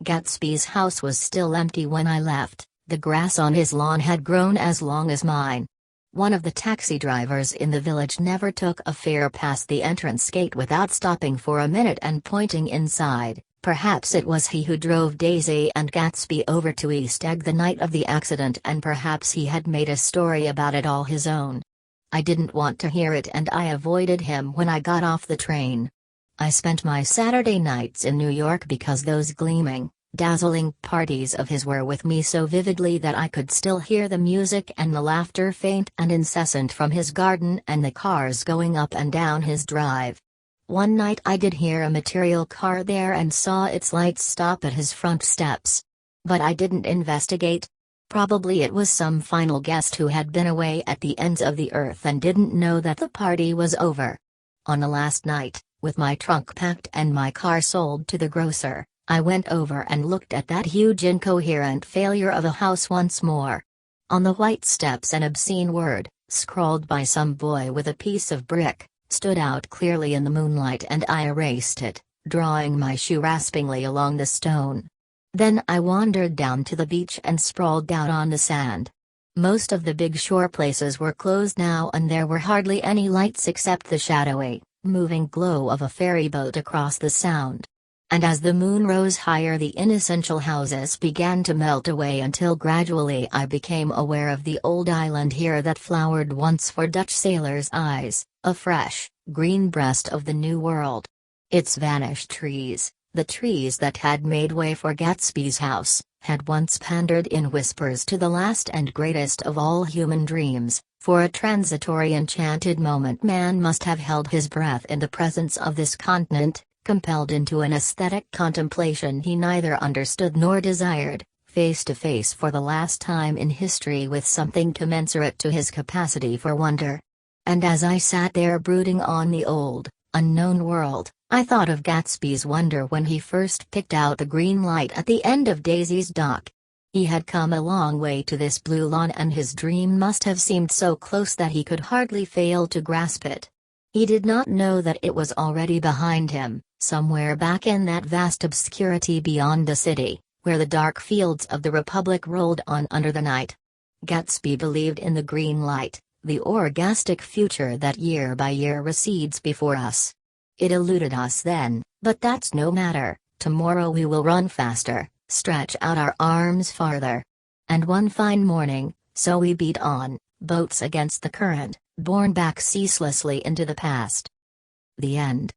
A: Gatsby's house was still empty when I left. The grass on his lawn had grown as long as mine. One of the taxi drivers in the village never took a fare past the entrance gate without stopping for a minute and pointing inside. Perhaps it was he who drove Daisy and Gatsby over to East Egg the night of the accident, and perhaps he had made a story about it all his own. I didn't want to hear it, and I avoided him when I got off the train. I spent my Saturday nights in New York because those gleaming, dazzling parties of his were with me so vividly that I could still hear the music and the laughter faint and incessant from his garden and the cars going up and down his drive. One night I did hear a material car there and saw its lights stop at his front steps. But I didn't investigate. Probably it was some final guest who had been away at the ends of the earth and didn't know that the party was over. On the last night, with my trunk packed and my car sold to the grocer, I went over and looked at that huge incoherent failure of a house once more. On the white steps an obscene word, scrawled by some boy with a piece of brick, stood out clearly in the moonlight, and I erased it, drawing my shoe raspingly along the stone. Then I wandered down to the beach and sprawled out on the sand. Most of the big shore places were closed now, and there were hardly any lights except the shadowy, moving glow of a ferry boat across the sound. And as the moon rose higher, the inessential houses began to melt away until gradually I became aware of the old island here that flowered once for Dutch sailors' eyes, a fresh, green breast of the New World. Its vanished trees, the trees that had made way for Gatsby's house, had once pandered in whispers to the last and greatest of all human dreams. For a transitory enchanted moment man must have held his breath in the presence of this continent, compelled into an aesthetic contemplation he neither understood nor desired, face to face for the last time in history with something commensurate to his capacity for wonder. And as I sat there brooding on the old, unknown world, I thought of Gatsby's wonder when he first picked out the green light at the end of Daisy's dock. He had come a long way to this blue lawn, and his dream must have seemed so close that he could hardly fail to grasp it. He did not know that it was already behind him, somewhere back in that vast obscurity beyond the city, where the dark fields of the Republic rolled on under the night. Gatsby believed in the green light, the orgastic future that year by year recedes before us. It eluded us then, but that's no matter. Tomorrow we will run faster, stretch out our arms farther. And one fine morning, so we beat on, boats against the current, borne back ceaselessly into the past. The end.